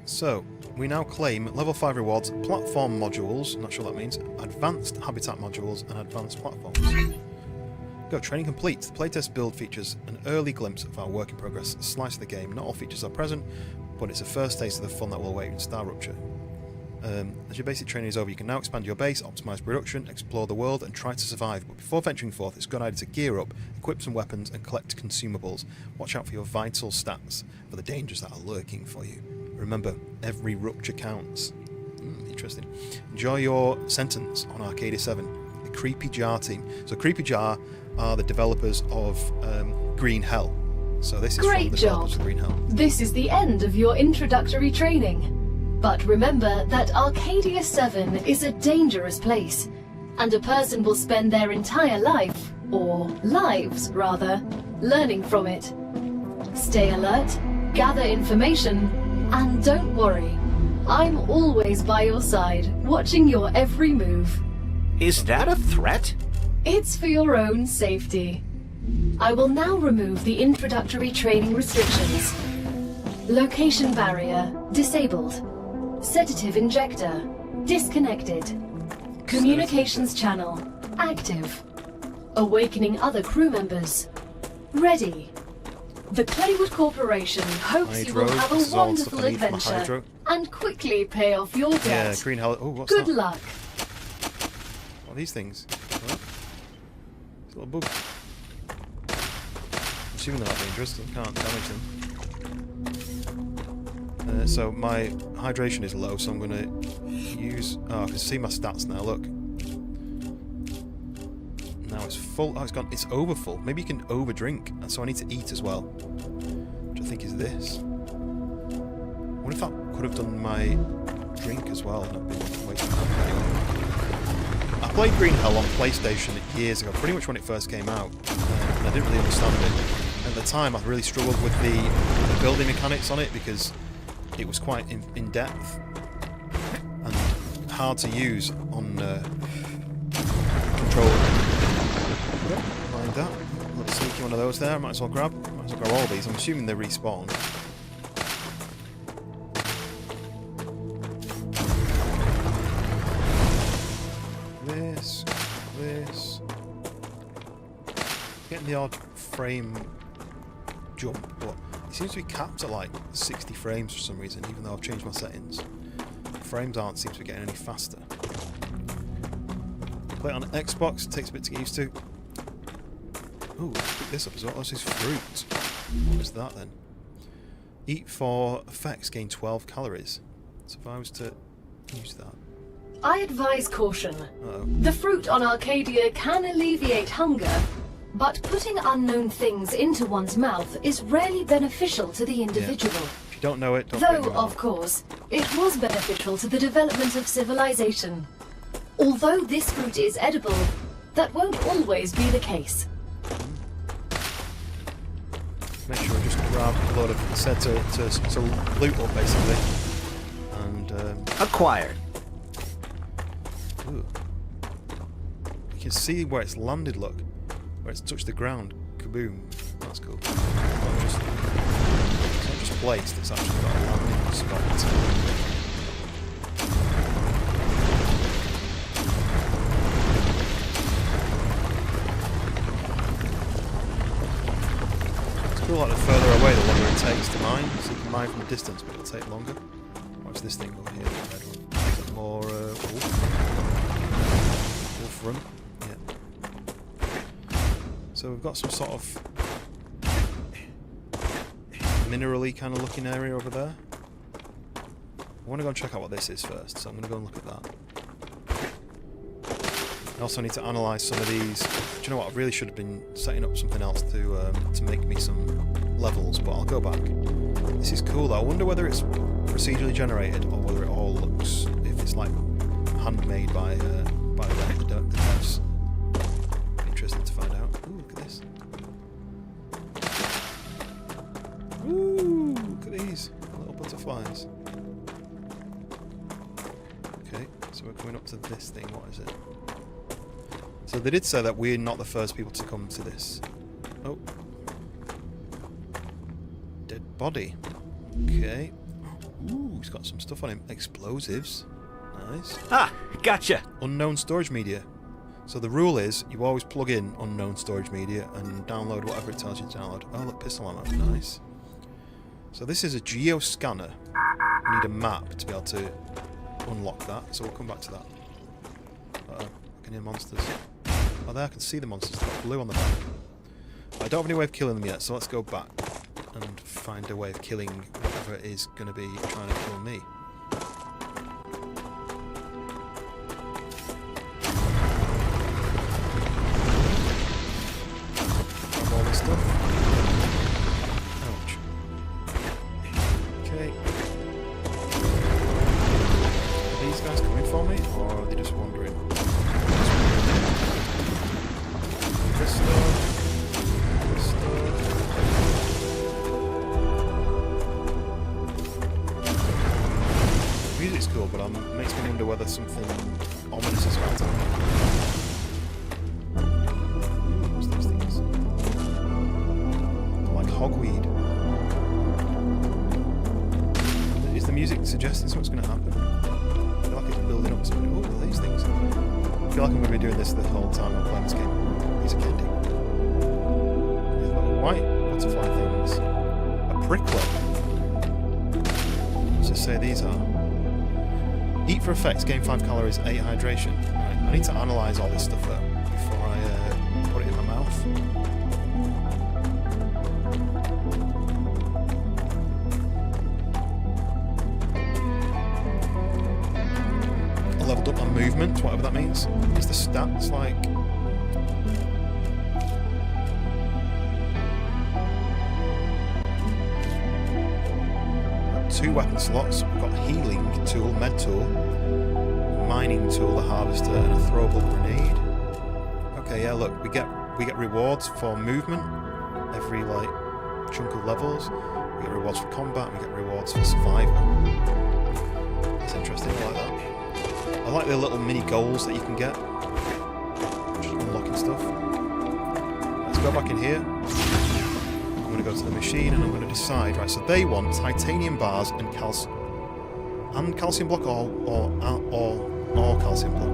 So, we now claim level 5 rewards, platform modules, not sure what that means, advanced habitat modules, and advanced platforms. Go, training complete. The playtest build features an early glimpse of our work in progress slice of the game. Not all features are present, but it's a first taste of the fun that will await in StarRupture. As your basic training is over, you can now expand your base, optimize production, explore the world, and try to survive. But before venturing forth, it's a good idea to gear up, equip some weapons, and collect consumables. Watch out for your vital stats for the dangers that are lurking for you. Remember, every rupture counts. Interesting. Enjoy your sentence on Arcadia 7. The Creepy Jar team. So Creepy Jar are the developers of Green Hell. So this is from the developers of Green Hell. This is the end of your introductory training. But remember that Arcadia 7 is a dangerous place, and a person will spend their entire life, or lives rather, learning from it. Stay alert, gather information, and don't worry. I'm always by your side, watching your every move. Is that a threat? It's for your own safety. I will now remove the introductory training restrictions. Location barrier disabled. Sedative injector disconnected. Communications channel active. Awakening other crew members ready. The Claywood Corporation hopes you will have a wonderful adventure and quickly pay off your debt. Yeah, Green Hell. Oh, what's Good that? luck. What are these things? Oh, it's a little bug. I'm assuming they're not dangerous, so I can't damage them. So my hydration is low, so I'm going to use... Oh, I can see my stats now, look. Now it's full. Oh, it's over full. Maybe you can over drink, and so I need to eat as well. Which I think is this. What if that could have done my drink as well, and I've been wasting time anyway. I played Green Hell on PlayStation years ago, pretty much when it first came out, and I didn't really understand it. At the time, I really struggled with the building mechanics on it because it was quite in depth and hard to use on controller. Mind that. Let's see one of those there. Might as well grab all these. I'm assuming they respawn. This. Getting the odd frame jump, but it seems to be capped at like 60 frames for some reason, even though I've changed my settings. The frames aren't seem to be getting any faster. Play it on Xbox, it takes a bit to get used to. Ooh, pick this up as well. Oh, this is fruit. What is that then? Eat for effects, gain 12 calories. So if I was to use that. I advise caution. Uh-oh. The fruit on Arcadia can alleviate hunger, but putting unknown things into one's mouth is rarely beneficial to the individual. Yeah. If you don't know it, don't put it in Though, your mouth. of course, it was beneficial to the development of civilization. Although this fruit is edible, that won't always be the case. Make sure I just grab a load of set to loot up basically. And Acquired. ooh. You can see where it's landed, look. Where it's touched the ground. Kaboom. That's cool. It's not just placed, it's actually got a landing spot. It's cool, like the further away the longer it takes to mine. So you can mine from a distance, but it'll take longer. What's this thing over here? The red one. Is it more wolf run? Yeah. So we've got some sort of minerally kind of looking area over there. I want to go and check out what this is first, so I'm going to go and look at that. I also need to analyse some of these. Do you know what? I really should have been setting up something else to make me some levels, but I'll go back. This is cool though. I wonder whether it's procedurally generated or whether it all looks, if it's like handmade by the devs. Interesting to find out. Ooh, look at this. Ooh, look at these little butterflies. Okay, so we're coming up to this thing. What is it? So they did say that we're not the first people to come to this. Oh. Dead body. Okay. Ooh, he's got some stuff on him. Explosives. Nice. Ah, gotcha. Unknown storage media. So the rule is, you always plug in unknown storage media and download whatever it tells you to download. Oh, look, pistol ammo. Nice. So this is a geoscanner. We need a map to be able to unlock that, so we'll come back to that. Uh-oh, I can hear monsters. Oh, there, I can see the monsters. They've got blue on the back. I don't have any way of killing them yet, so let's go back and find a way of killing whatever it is going to be trying to kill me. Grab all this stuff. Ouch. Okay. Are these guys coming for me, or are they just wandering? This stuff. This stuff. The music's cool, but it makes me wonder whether something ominous is about to happen. What's those things? They're like hogweed. Is the music suggesting something's going to happen? I feel like it's building up to something. Oh, what are these things? I feel like I'm going to be doing this the whole time I'm playing this game. Piece of candy. These little white butterfly things. A prickler. Let's just say these are. Eat for effects, gain 5 calories, 8 hydration. Right, I need to analyse all this stuff though before I put it in my mouth. I leveled up my movement, whatever that means. Is the stats like... 2 weapon slots. We've got healing tool, med tool, mining tool, the harvester, and a throwable grenade. Okay, yeah, look, we get rewards for movement every like chunk of levels. We get rewards for combat. We get rewards for survival. That's interesting. I like that. I like the little mini goals that you can get. Just unlocking stuff. Let's go back in here. I'm going to go to the machine and I'm going to decide. Right, so they want titanium bars and calcium block or calcium block.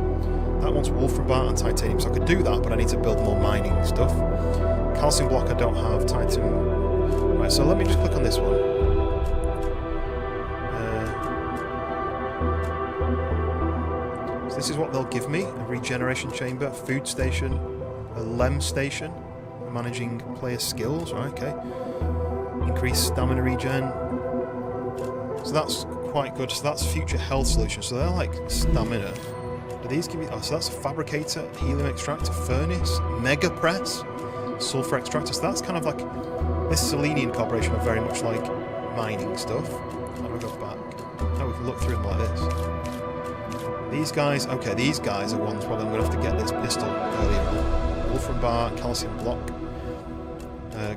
That wants wolfram bar and titanium, so I could do that, but I need to build more mining stuff. Calcium block, I don't have. Titanium. Right, so let me just click on this one. So this is what they'll give me: a regeneration chamber, food station, a lem station. Managing player skills, right? Okay. Increased stamina regen. So that's quite good. So that's future health solutions. So they're like stamina. Do these give me? Oh, so that's a fabricator, helium extractor, furnace, mega press, sulfur extractor. So that's kind of like this Selenian Corporation are very much like mining stuff. How do I go back? Oh, we can look through them like this. These guys, okay, these guys are ones where I'm going to have to get this pistol earlier on. Wolfram bar, calcium block.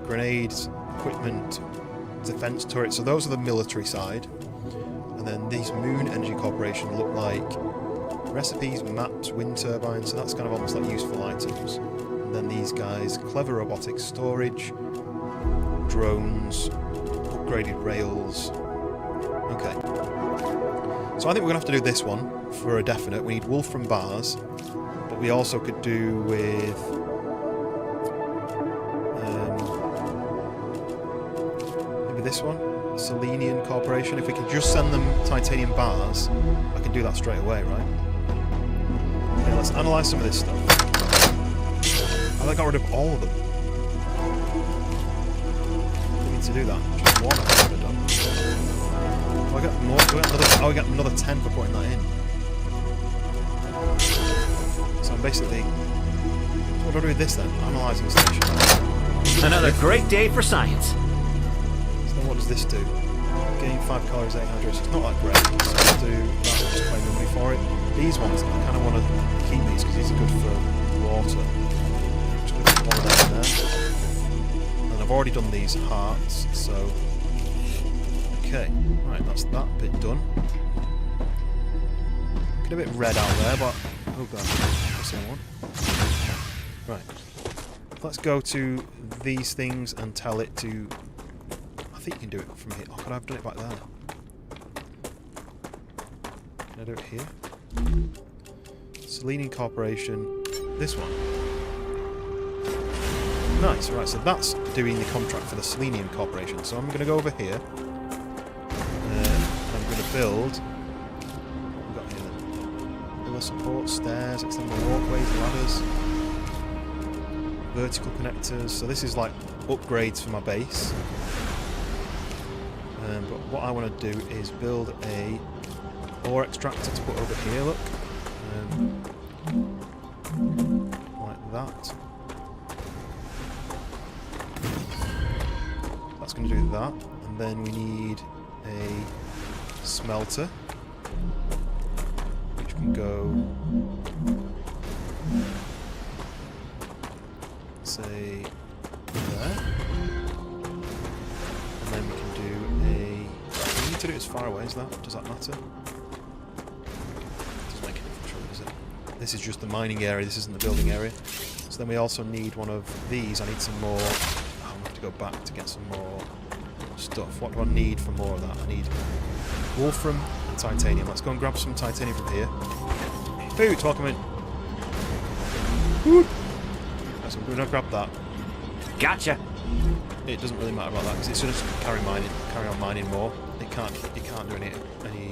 Grenades, equipment, defense turrets. So those are the military side. And then these Moon Energy Corporation look like recipes, maps, wind turbines. So that's kind of almost like useful items. And then these guys, clever robotics, storage, drones, upgraded rails. Okay. So I think we're going to have to do this one for a definite. We need wolfram bars, but we also could do with... this one, Selenian Corporation. If we can just send them titanium bars, I can do that straight away, right? Okay, let's analyse some of this stuff. Oh, I got rid of all of them. I need to do that. Just one I could have done. I got more. We got another 10 for putting that in. So I'm basically. What do I do with this then? Analysing station. Another great day for science. So then what does this do? Gain 5 calories, 8 hydration. It's not that great. So I'll do that. I'll just claim the money for it. These ones, I kind of want to keep these because these are good for water. I'm just going to put one of them in there. And I've already done these hearts, so. Okay, right, that's that bit done. Get a bit red out there, but. Oh god, that's the one. Right. Let's go to these things and tell it to. I think you can do it from here. Oh, could I have done it back there? Can I do it here? Selenium Corporation. This one. Nice, right, so that's doing the contract for the Selenium Corporation. So I'm going to go over here. I'm going to build. What have we got here then? Pillar support, stairs, extendable walkways, ladders. Vertical connectors. So this is like upgrades for my base. But what I want to do is build a ore extractor to put over here, look. Like that. That's going to do that. And then we need a smelter, which can go, say, there. And then we can do a... We need to do it as far away as that. Does that matter? Doesn't make any difference, really, does it? This is just the mining area, this isn't the building area. So then we also need one of these. I need some more... Oh, I'm going to have to go back to get some more stuff. What do I need for more of that? I need wolfram and titanium. Let's go and grab some titanium from here. Food, welcome in. Food! Right, so I'm going to grab that. Gotcha. It doesn't really matter about that because it's just carry on mining more. It can't do any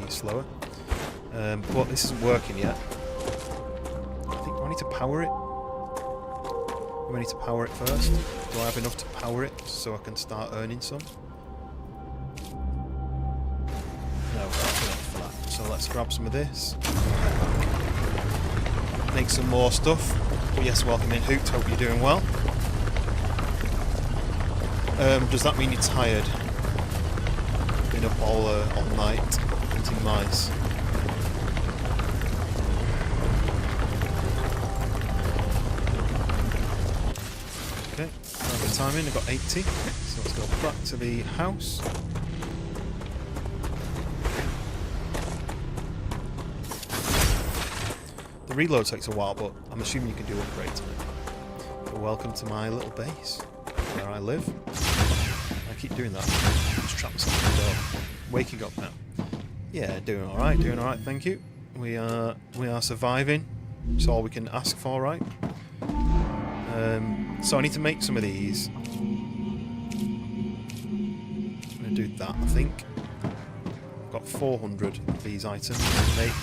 slower. But this isn't working yet. I think, do I need to power it? Do I need to power it first? Do I have enough to power it so I can start earning some? No, not enough for that. So let's grab some of this. Make some more stuff. But yes, welcome in, Hoot. Hope you're doing well. Does that mean you're tired? Been up all night hunting mice. Okay, now the time in, I've got 80. So let's go back to the house. The reload takes a while, but I'm assuming you can do upgrades on it. But welcome to my little base, where I live. I keep doing that. Just trap myself in the door. Waking up now. Yeah, doing alright, thank you. We are surviving. It's all we can ask for, right? So I need to make some of these. I'm going to do that, I think. I've got 400 of these items to make,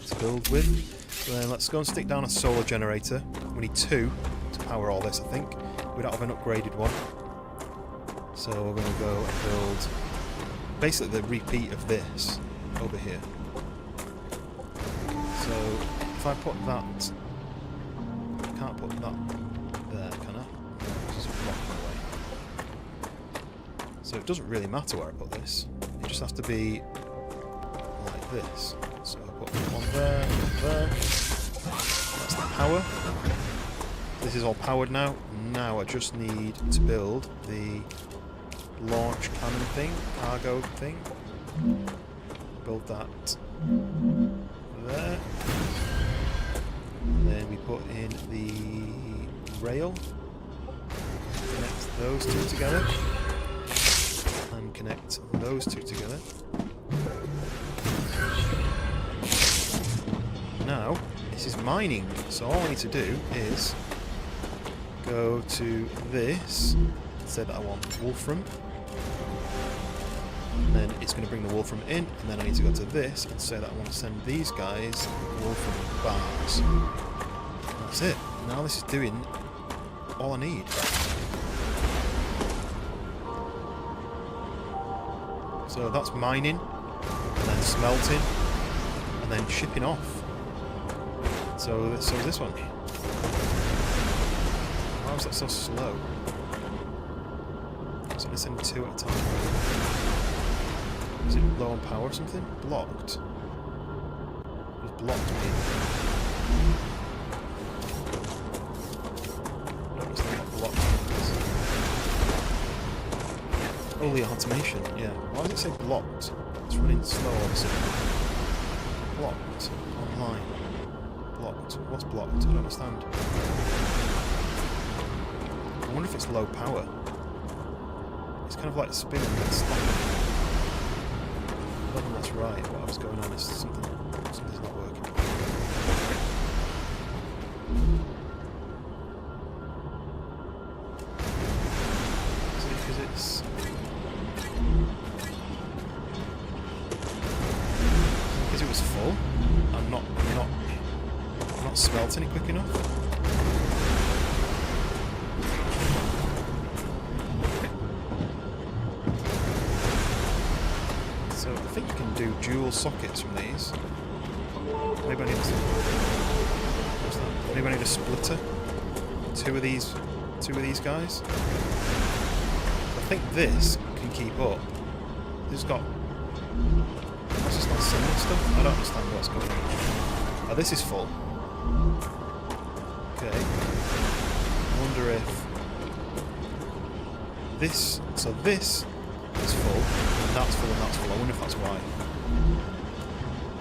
to build with. So then let's go and stick down a solar generator. We need 2 to power all this, I think. We don't have an upgraded one. So we're going to go and build basically the repeat of this over here. So if I put that... I can't put that there, can I? This is blocking away. So it doesn't really matter where I put this. It just has to be like this. So I'll put one there, one there. That's the power. This is all powered now. Now I just need to build the launch cannon thing, cargo thing. Build that there. And then we put in the rail. Connect those 2 together. And connect those 2 together. Now, this is mining, so all I need to do is go to this, say that I want wolfram, and then it's going to bring the wolfram in, and then I need to go to this and say that I want to send these guys wolfram bars. That's it. Now this is doing all I need. So that's mining. smelting, and then shipping off. So is this one. Why was that so slow? Is it sending 2 at a time? Is it low on power or something? Blocked. It was blocked me. I don't understand what blocked means. Oh, the automation, yeah. Why does it say blocked? It's running slow, obviously. Blocked. Online. Blocked. What's blocked? I don't understand. I wonder if it's low power. It's kind of like spinning and stopping. I don't think that's right. What was going on is something's not working. Is it because it's... Because it was full? I'm not smelting it quick enough? So I think you can do dual sockets from these. Maybe I need a splitter. Two of these guys. I think this can keep up. This has got... What's this not sending stuff? I don't understand what's going on. Oh, this is full. Okay. I wonder if this... So this is full, and that's full, and that's full. I wonder if that's why.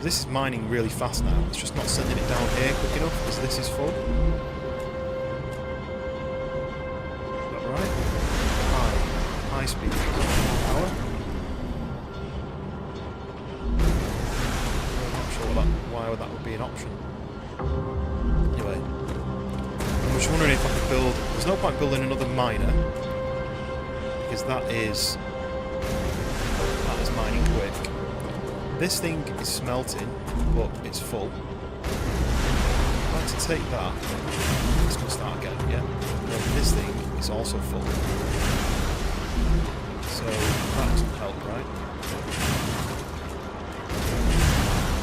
This is mining really fast now. It's just not sending it down here quick enough because this is full. Is that right? High speed. Power. I'm not sure why that would be an option. Anyway, I'm just wondering if I could build. There's no point building another miner because that is mining quick. This thing is smelting, but it's full. I'd like to take that. It's going to start again, yeah. Then this thing is also full. So that doesn't help, right?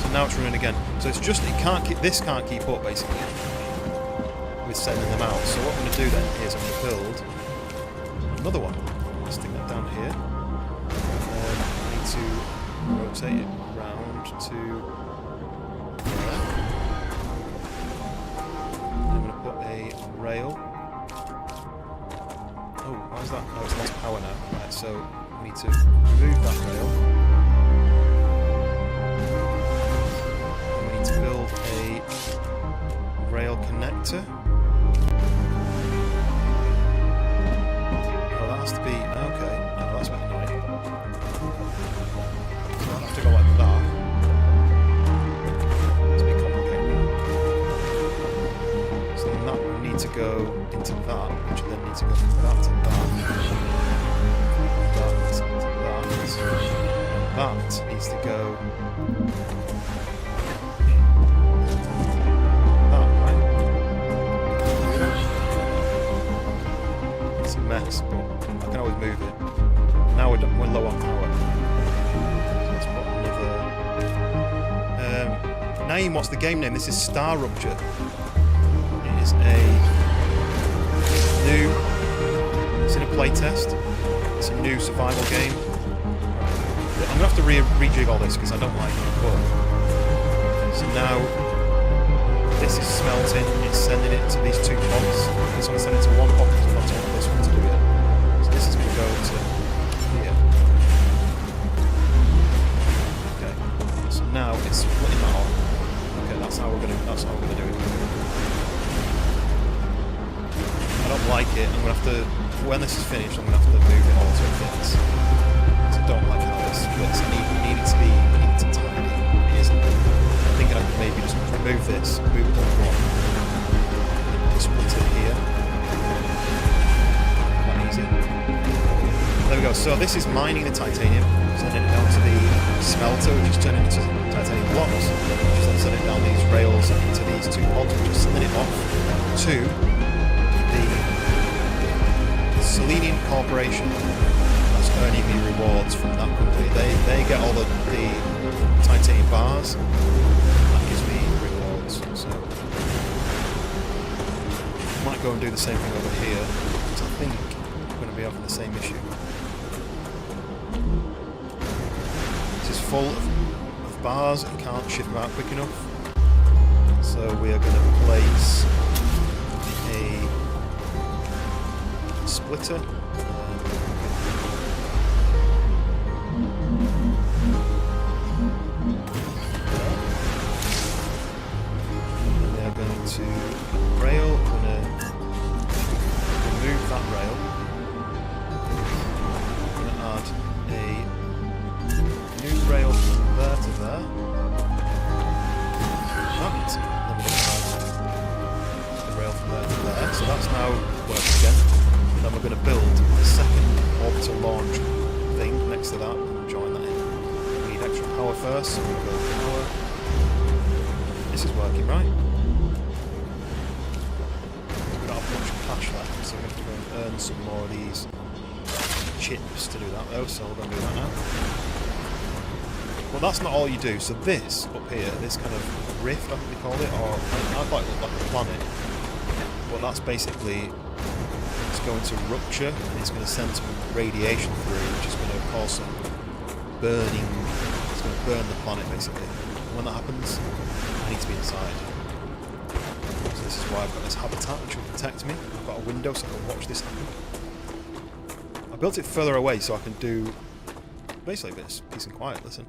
So now it's running again. So it's just this can't keep up basically with sending them out. So what I'm going to do then is I'm going to build another one. Let's stick that down here. To rotate it round to there. I'm going to put a rail. Oh, why is that? Oh, it's lost power now. Right, so we need to remove that rail. And we need to build a rail connector. Oh, that has to be... Okay, no, that's a bit annoying. So I'll have to go like that. It's a bit complicated now. So then that will need to go into that, which will then need to go from that to that. That to that. And that needs to go... that, right? It's a mess, but I can always move it. Now we're low on power. Name, what's the game name? This is StarRupture. It is it's in a playtest. It's a new survival game. I'm gonna have to rejig all this because I don't like it. But so now this is smelting. It's sending it to these two pots. This one's sending it to one pot because I'm not telling this one to do it. So this is gonna go to here. Okay. So now it's splitting that off. That's how we're gonna do it. I don't like it. I'm gonna have to, when this is finished, I'm gonna have to move it all so it fits. Because I don't like how this splits. I need it to be tidy. It isn't. I think I could maybe just remove this, move it all one, and split it here. Quite easy. There we go. So this is mining the titanium, sending it down to the smelter, which is turning into titanium blocks, which is then sending down these rails into these two pods, which is sending it off to the Selenium Corporation. That's just earning me rewards from that company. They get all the titanium bars. That gives me rewards. So I might go and do the same thing over here. Because I think I'm going to be having the same issue. This is full of bars. It can't ship them out quick enough. So we are going to place a splitter. We are going to rail. We're going to remove that rail. We're going to add a new rail from there to there. That. Then we're going to add the rail from there to there. So that's now working again. And then we're going to build a second orbital launch thing next to that and join that in. We need extra power first, so we're going to build power. This is working, right? We don't have much cash left, so we're going to have to go and earn some more of these chips to do that though, so we're going to do that now. Well, that's not all you do. So this up here, this kind of rift, I think they call it, or I thought it looked like a planet. But that's basically, it's going to rupture and it's going to send some radiation through, which is going to cause some burning. It's going to burn the planet basically. And when that happens, I need to be inside. So this is why I've got this habitat which will protect me. I've got a window so I can watch this happen. I built it further away so I can do basically a bit of peace and quiet. Listen.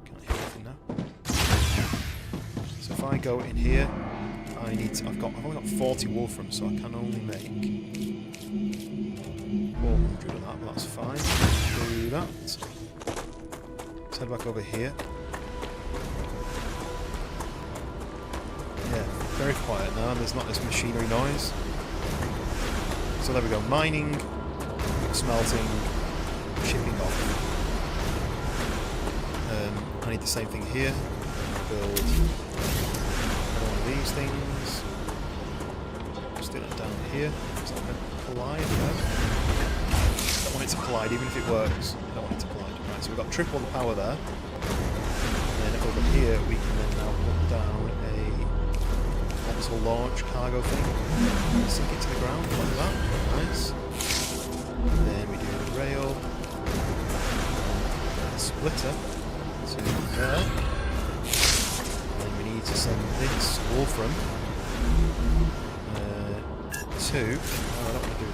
Can't hear anything now. So if I go in here, I need to, I've only got 40 wolfram, so I can only make 400 of that, but that's fine. Do that. Let's head back over here. Yeah, very quiet now, and there's not this machinery noise. So there we go, mining, smelting, shipping off. I need the same thing here. Build one of these things. Just do that down here. Is that going to collide? No. I don't want it to collide, even if it works. I don't want it to collide. Right, so we've got triple the power there. And then over here we can then now put down a orbital launch cargo thing. Sink it to the ground like that. Nice. And then we do the rail. A splitter to there. To send this wolfram to, no, I don't want to do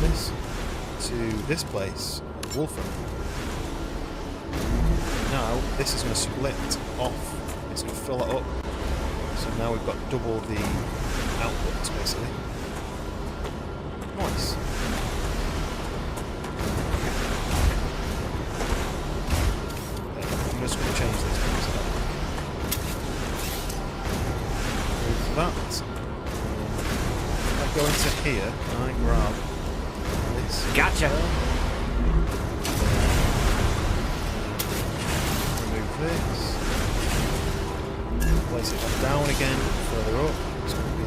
this, to this place, wolfram. Now this is going to split off, it's going to fill it up, so now we've got double the outputs basically. Nice. I'm just going to change this because that. If I go into here, can I grab this? Gotcha. Remove this. Place it back down again, further up. It's going to be...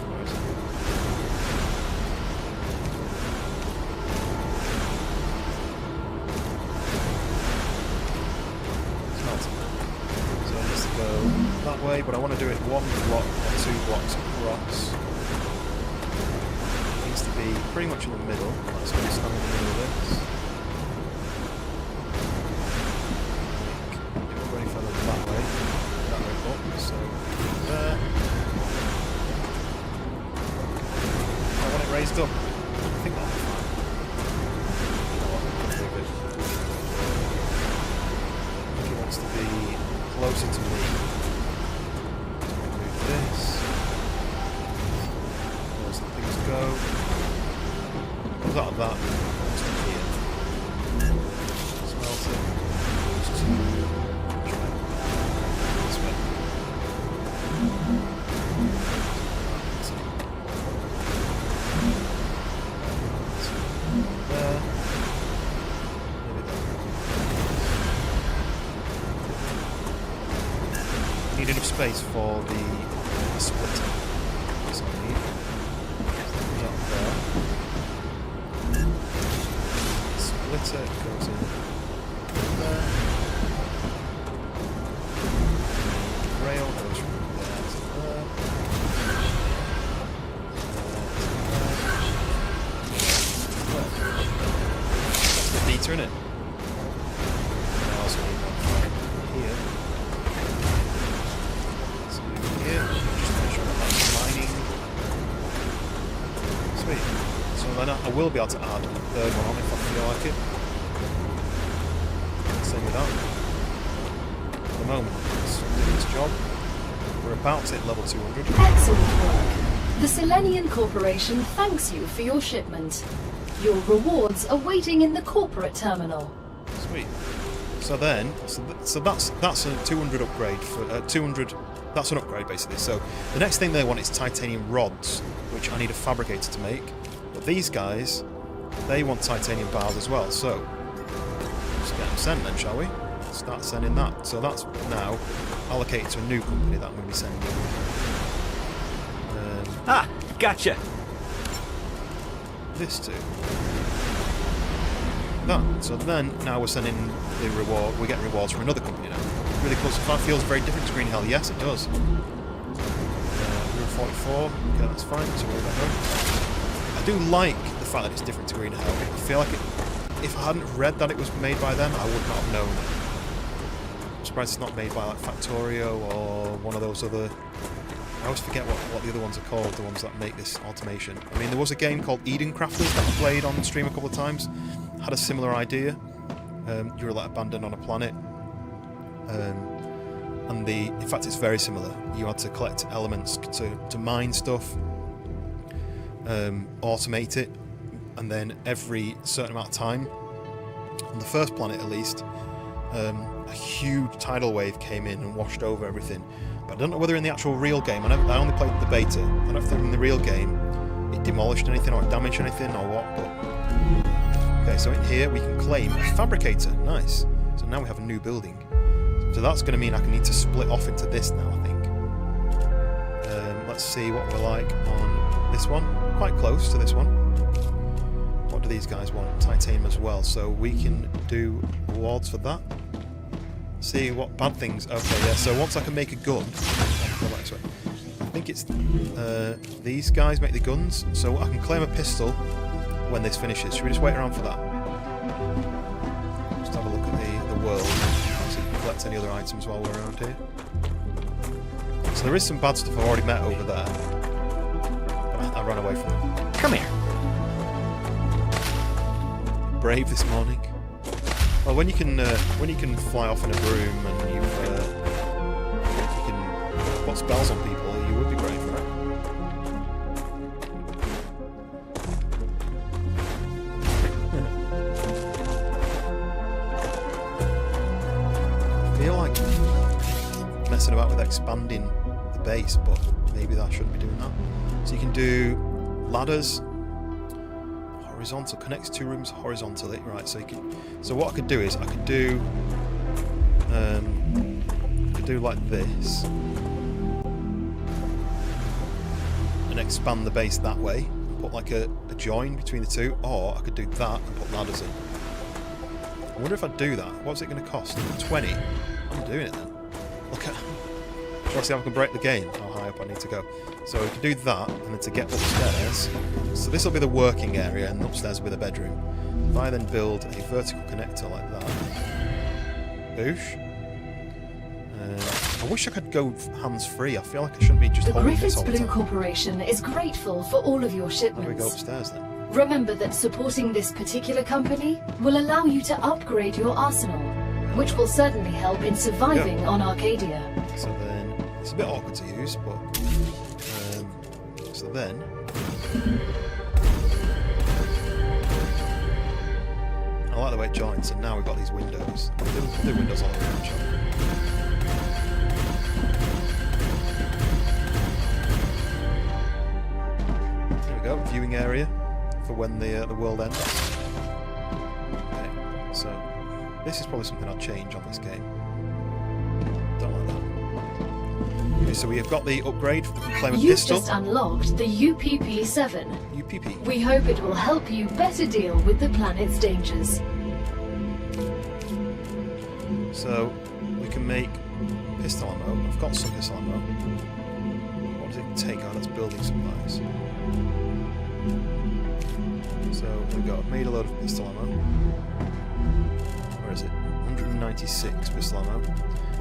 Where is it? Smelting. So it needs to go that way, but I want to do it one block or 2 blocks across. It needs to be pretty much in the middle. That's going to stand in the middle of this. It won't go any further that way up, so there. I want it raised up. I think that'll be fine. You know what, that's pretty good. I think it wants to be closer to me. Move this. As the things go. Comes out of that. Comes to here. Smells it. Goes to this way. There. Need enough space for the splitter. So I need then I will be able to add a third one on if I feel like it. Same with that. At the moment, it's doing its job. We're about to hit level 200. Excellent work. The Selenian Corporation thanks you for your shipment. Your rewards are waiting in the corporate terminal. Sweet. So then, so that's a 200 upgrade for 200. That's an upgrade basically. So the next thing they want is titanium rods, which I need a fabricator to make. But these guys, they want titanium bars as well. So let's get them sent then, shall we? Start sending that. So that's now allocated to a new company that I'm going to be sending. Gotcha. This to that. So then now we're sending the reward. We're getting rewards from another company now. Really cool. So if that feels very different to Green Hell, yes, it does. 144. Okay, that's fine. So we're back home. I do like the fact that it's different to Green Hell. I feel like if I hadn't read that it was made by them, I would not have known. I'm surprised it's not made by like Factorio or one of those other. I always forget what the other ones are called, the ones that make this automation. I mean, there was a game called Eden Crafters that I played on stream a couple of times. Had a similar idea. You were like abandoned on a planet. And in fact, it's very similar. You had to collect elements to mine stuff, automate it, and then every certain amount of time, on the first planet at least, a huge tidal wave came in and washed over everything. But I don't know whether in the actual real game, I only played the beta, I don't know if in the real game it demolished anything or it damaged anything or what, but... Okay, so in here we can claim a fabricator, nice. So now we have a new building. So that's going to mean I can need to split off into this now, I think. Let's see what we're like on this one. Quite close to this one. What do these guys want? Titanium as well, so we can do rewards for that. See what bad things. Okay, yeah. So once I can make a gun, go back this way. I think it's these guys make the guns, so I can claim a pistol when this finishes. Should we just wait around for that? Just have a look at the world. See if we can collect any other items while we're around here. So there is some bad stuff I've already met over there, but I ran away from them. Come here. Brave this morning. Well, when you can fly off in a broom and you can put spells on people, you would be brave, right? I feel like messing about with expanding the base, but maybe I shouldn't be doing that. So you can do ladders. Horizontal connects two rooms horizontally, right? So you can. So what I could do is I could do like this and expand the base that way. And put like a join between the two, or I could do that and put ladders in. I wonder if I'd do that. What's it going to cost? 20. I'm doing it then. Look at. Try to see if I can break the game. How high up I need to go. So we can do that, and then to get upstairs. So this will be the working area, and upstairs will be the bedroom. If I then build a vertical connector like that, boosh. I wish I could go hands-free. I feel like I shouldn't be just The holding this Griffiths all the Blue time. Corporation is grateful for all of your How do we go shipments. upstairs then? Remember that supporting this particular company will allow you to upgrade your arsenal, which will certainly help in surviving on Arcadia. So then, it's a bit awkward to use, but... so then... I like the way it joins, and now we've got these windows. We'll do windows all around, shall we? There we go, viewing area for when the world ends. Okay, so this is probably something I'll change on this game. Don't like that. Okay, so we have got the upgrade. We can claim a You've pistol. just unlocked the UPP-7. UPP. We hope it will help you better deal with the planet's dangers. So we can make pistol ammo. I've got some pistol ammo. What does it take? Oh, that's building supplies. So we've got made a load of pistol ammo. Where is it? 196 pistol ammo.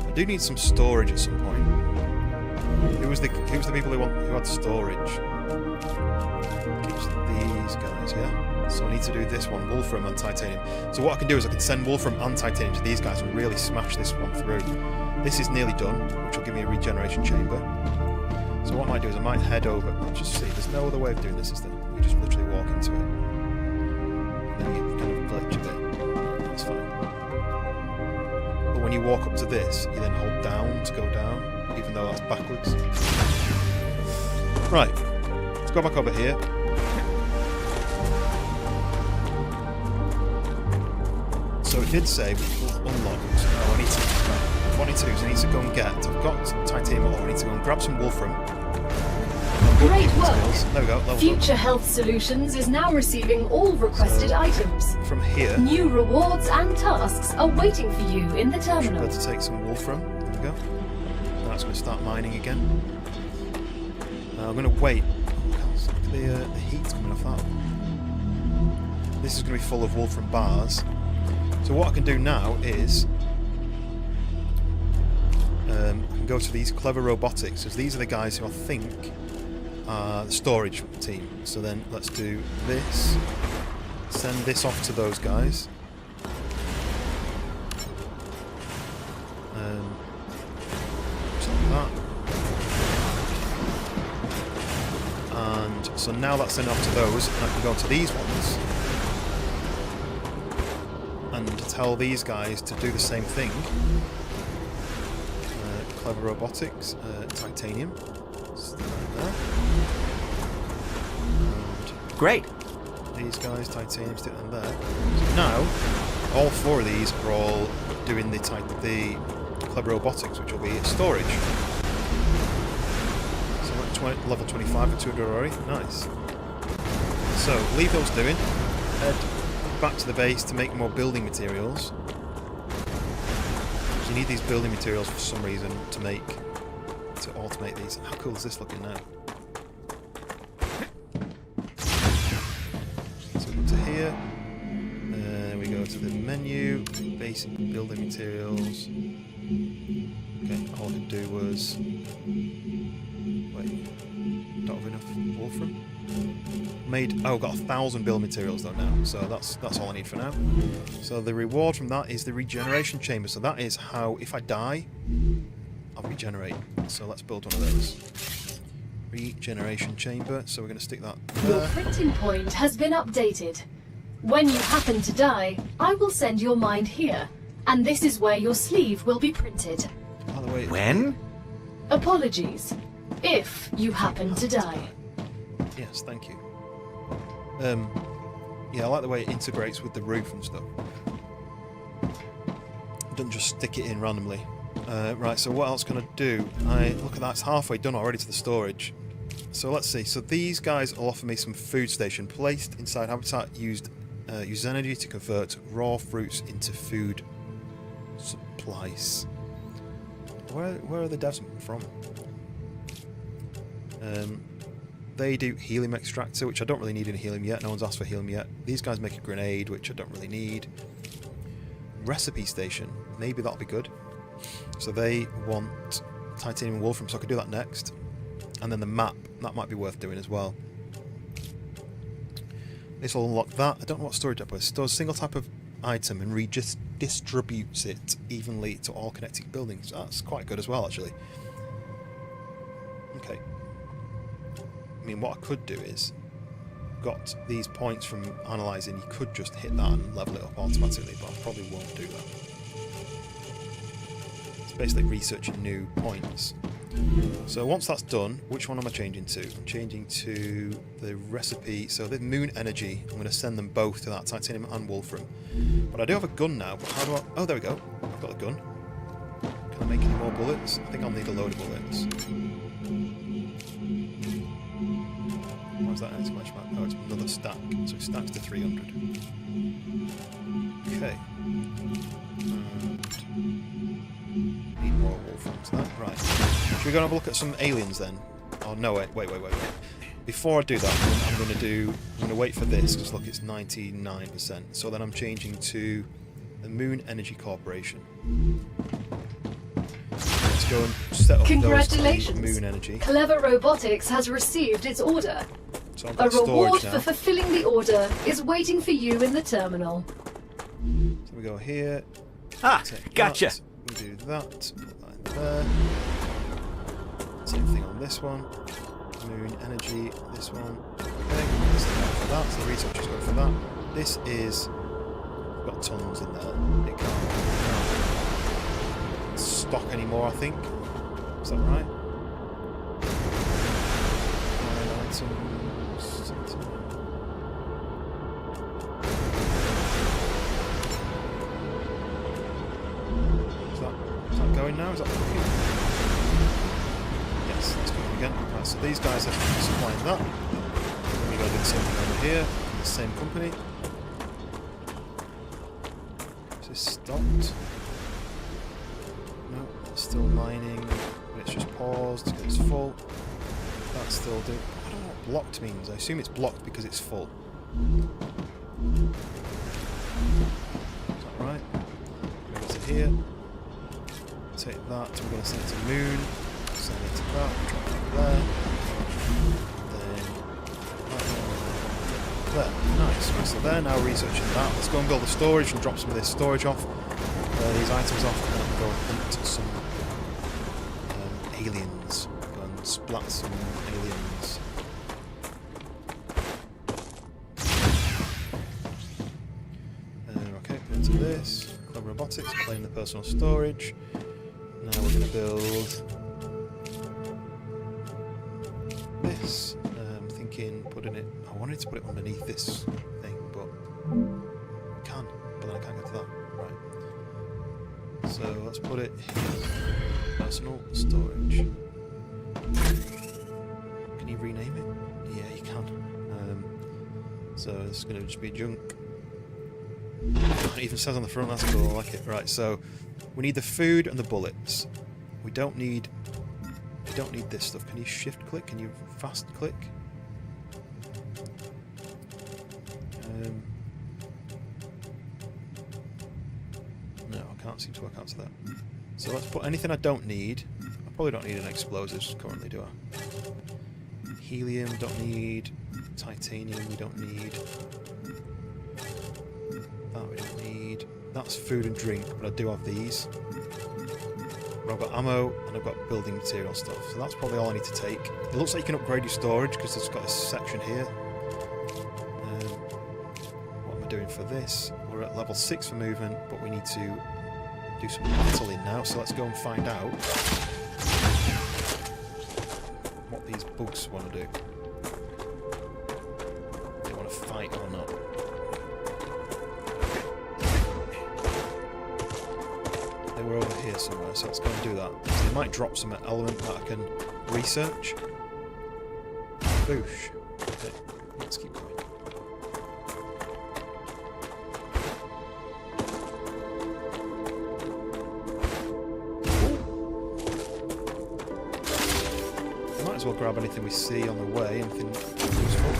I do need some storage at some point. Who was the people who had storage? These guys, yeah. need to do this one, wolfram and titanium. So what I can do is I can send wolfram and titanium to these guys and really smash this one through. This is nearly done, which will give me a regeneration chamber. So what I might do is I might head over. Let's just see. There's no other way of doing this, is there? You just literally walk into it. And then you kind of glitch a bit. That's fine. But when you walk up to this, you then hold down to go down, even though that's backwards. Right. Let's go back over here. So it did say we've unlocked. Oh, I need to. What I need to do is I need to go and get. I've got titanium ore. I need to go and grab some wolfram. Great work! There we go. Level Future Health Solutions is now receiving all requested items. From here, New rewards and tasks are waiting for you in the I should be terminal. able to take some wolfram. There we go. Now it's going to start mining again. Now I'm going to wait. Oh, God, the heat's coming off that. This is going to be full of wolfram bars. So what I can do now is I can go to these clever robotics, because these are the guys who I think are the storage team. So then let's do this. Send this off to those guys. Just like that. And so now that's sent off to those, and I can go to these ones and tell these guys to do the same thing. Clever robotics, titanium. Stick that there. And Great. these guys, titanium, stick them there. So now, all four of these are all doing the clever robotics, which will be storage. So we're at level 25 for 200 already. Nice. So leave those doing. Head back to the base to make more building materials. You need these building materials for some reason to automate these. How cool is this looking now? So we go to here. We go to the menu, basic building materials. Okay, all I could do was wait. Don't have enough wolfram. Got 1,000 build materials though now, so that's all I need for now. So the reward from that is the regeneration chamber. So that is how, if I die, I'll regenerate. So let's build one of those. Regeneration chamber. So we're going to stick that Your there. printing point has been updated. When you happen to die, I will send your mind here, and this is where your sleeve will be printed. By the way, When? Apologies, if you happen to die. yes, thank you. Yeah, I like the way it integrates with the roof and stuff. It doesn't just stick it in randomly. Right, so what else can I do? Look at that, it's halfway done already to the storage. So let's see. So these guys will offer me some food station. Placed inside habitat, use energy to convert raw fruits into food supplies. Where are the devs from? They do helium extractor, which I don't really need in helium yet. No one's asked for helium yet. These guys make a grenade, which I don't really need. Recipe station. Maybe that'll be good. So they want titanium and wolfram, so I could do that next. And then the map, that might be worth doing as well. This will unlock that. I don't know what storage depot is. Stores a single type of item and distributes it evenly to all connecting buildings. That's quite good as well, actually. Okay. I mean, what I could do is, got these points from analysing, you could just hit that and level it up automatically, but I probably won't do that. It's basically researching new points. So once that's done, which one am I changing to? I'm changing to the recipe, so the moon energy, I'm going to send them both to that, titanium and wolfram. But I do have a gun now, but how do I... Oh, there we go. I've got the gun. Can I make any more bullets? I think I'll need a load of bullets. What's that exclamation mark? Oh, it's another stack. So it stacks to 300. Okay. And need more wolfram to that. Right. Should we go and have a look at some aliens then? Oh no, wait. Before I do that, I'm going to wait for this, because look, it's 99%. So then I'm changing to the Moon Energy Corporation. Let's go and set up Congratulations! those Moon Energy. Clever Robotics has received its order. So I've A got storage reward now. for fulfilling the order is waiting for you in the terminal. So we go here. Ah, Take gotcha. that, we do that. Put that in there. Same thing on this one. Moon energy. This one. Okay. This is going for that. So the research is going for that. This is. We've got tons in there. It can't stock anymore, I think. Is that right? Items. Is that going now? Is that cooking? Yes, that's cooking again. Right, so these guys are supplying that. Then we got to do the same thing over here. The same company. Is this stopped? No, it's still mining. But it's just paused because it's full. That's still doing. I don't know what blocked means. I assume it's blocked because it's full. Is that right? Go to here. Take that. We're going to send it to Moon. Send it to that. Drop it there. Then there. Nice. Right, so they're now researching that. Let's go and build the storage and drop some of this storage off. These items off, and then go and hunt some aliens. Go and splat some aliens. Okay, put into this. Club Robotics, claim the personal storage. Now we're going to build this. Thinking putting it. I wanted to put it underneath this thing, but I can. But then I can't get to that. Right. So let's put it here. Personal storage. Can you rename it? Yeah, you can. So this is going to just be junk. It even says on the front. That's cool. I like it. Right. So we need the food and the bullets. We don't need this stuff. Can you shift click? Can you fast click? No, I can't seem to work out to that. So let's put anything I don't need. I probably don't need an explosives currently, do I? Helium, don't need. Titanium, we don't need. That we don't need. That's food and drink, but I do have these. But I've got ammo and I've got building material stuff, so that's probably all I need to take. It looks like you can upgrade your storage because it's got a section here. What am I doing for this? We're at level 6 for movement, but we need to do some battling now, so let's go and find out what these bugs want to do. If they want to fight or not. They were over here somewhere, so let's go and do that. So they might drop some element that I can research. Boosh. Okay, let's keep going. Might as well grab anything we see on the way, anything useful.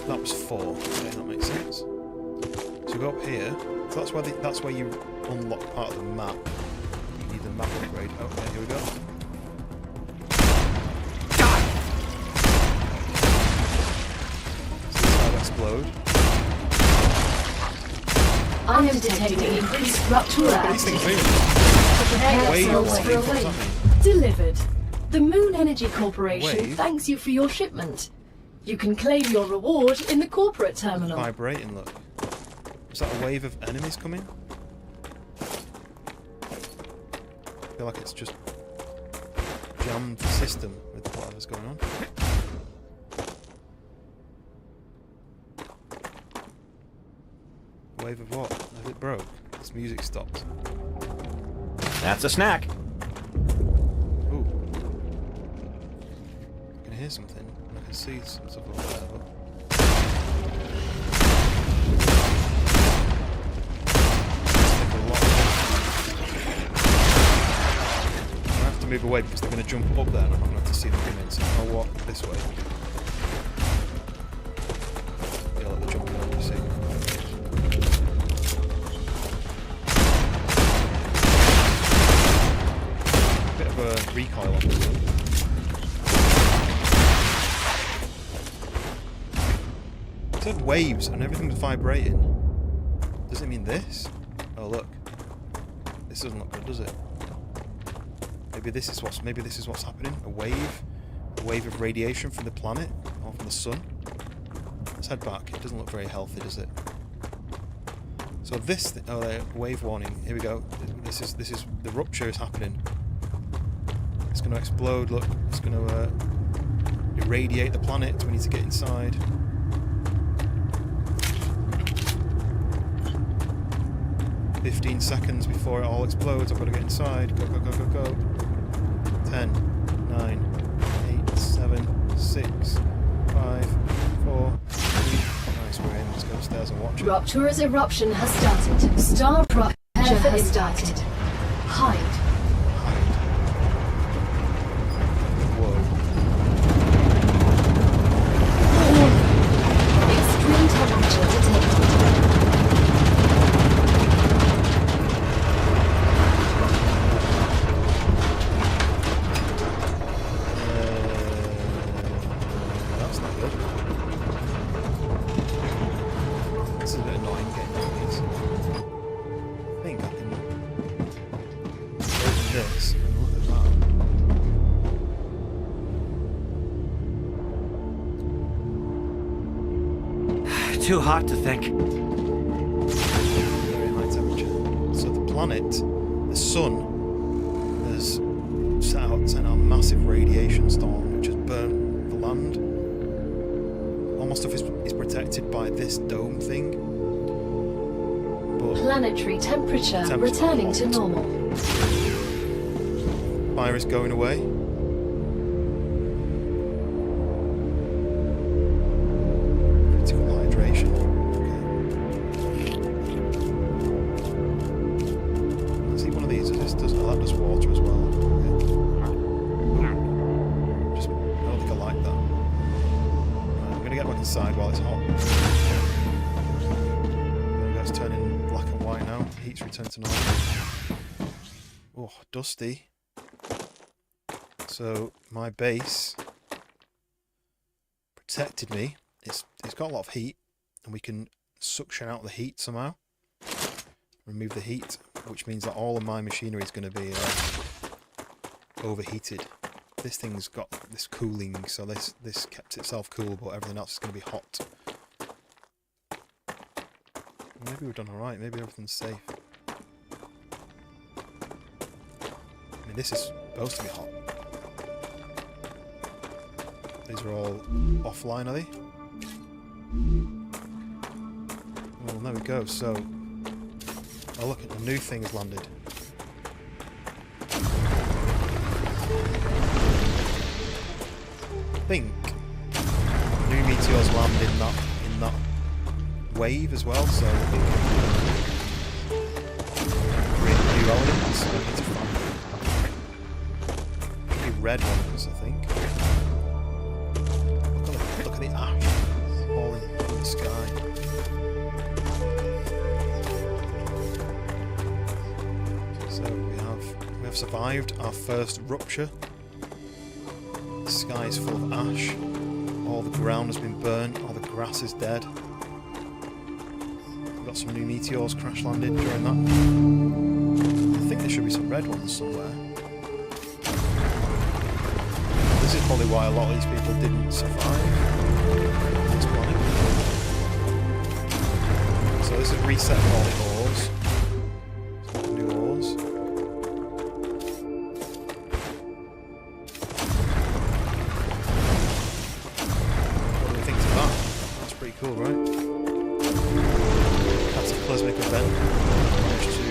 That was 4. Okay, that makes sense. So go up here. So that's where you unlock part of the map. You need the map upgrade. Okay, here we go. So this will explode. I am detecting increased rupture These things activity. move. Prepare Wave yourselves or for a what's that wave. mean? Delivered. The Moon Energy Corporation Wave? thanks you for your shipment. You can claim your reward in the corporate terminal. Vibrating, look. Is that a wave of enemies coming? I feel like it's just jammed the system with whatever's going on. Wave of what? Has it broke? This music stopped. That's a snack. Ooh. I can hear something. And I can see some stuff over there, but... I have to move away because they're going to jump up there and I'm not going to see them come in, so I'll walk this way. Yeah, let the jump over, you see. Bit of a recoil on this one. It said waves and everything was vibrating. Does it mean this? Oh look. This doesn't look good, does it? Maybe this is what's happening. A wave of radiation from the planet or from the sun. Let's head back. It doesn't look very healthy, does it? So this, wave warning. Here we go. This is the rupture is happening. It's going to explode. Look, it's going to irradiate the planet. We need to get inside. "15 seconds before it all explodes. I've got to get inside. Go, go, go, go, go. 10, 9, 8, 7, 6, 5, 4, 3. Nice, we're in. Let's go upstairs and watch it. Rupture's eruption has started. StarRupture has started. Hide. Whoa. Extreme temperature detected. That's not good. This is a bit annoying getting down these. I think I can open this and look at that. Too hot to think. Very high temperature. So the planet, the sun, has sent out a massive radiation storm which has burnt the land. All my stuff is protected by this dome thing. But Planetary temperature returning to normal. fire is going away. Critical hydration. Okay. Let's see one of these. That does water as well. Okay. I don't think I like that. Right, I'm going to get back inside while it's hot. There we go, it's turning black and white now. Heat's returned to normal. Oh, dusty. So my base protected me. It's got a lot of heat, and we can suction out the heat somehow. Remove the heat, which means that all of my machinery is going to be overheated. This thing's got this cooling, so this kept itself cool, but everything else is going to be hot. Maybe we've done alright, maybe everything's safe. I mean, this is supposed to be hot. These are all offline, are they? Well, there we go, so... Oh look, a new thing has landed. I think new meteors land in that wave as well, so we can create new elements. We need to find should be red ones, I think. Look at the ash falling from the sky. So we have survived our first rupture. The sky is full of ash. All the ground has been burnt. All the grass is dead. We've got some new meteors crash landed during that. I think there should be some red ones somewhere. This is probably why a lot of these people didn't survive this planet. So this is reset all the ores. Some new ores. What do we think of that? That's pretty cool, right? Cataclysmic event. Managed to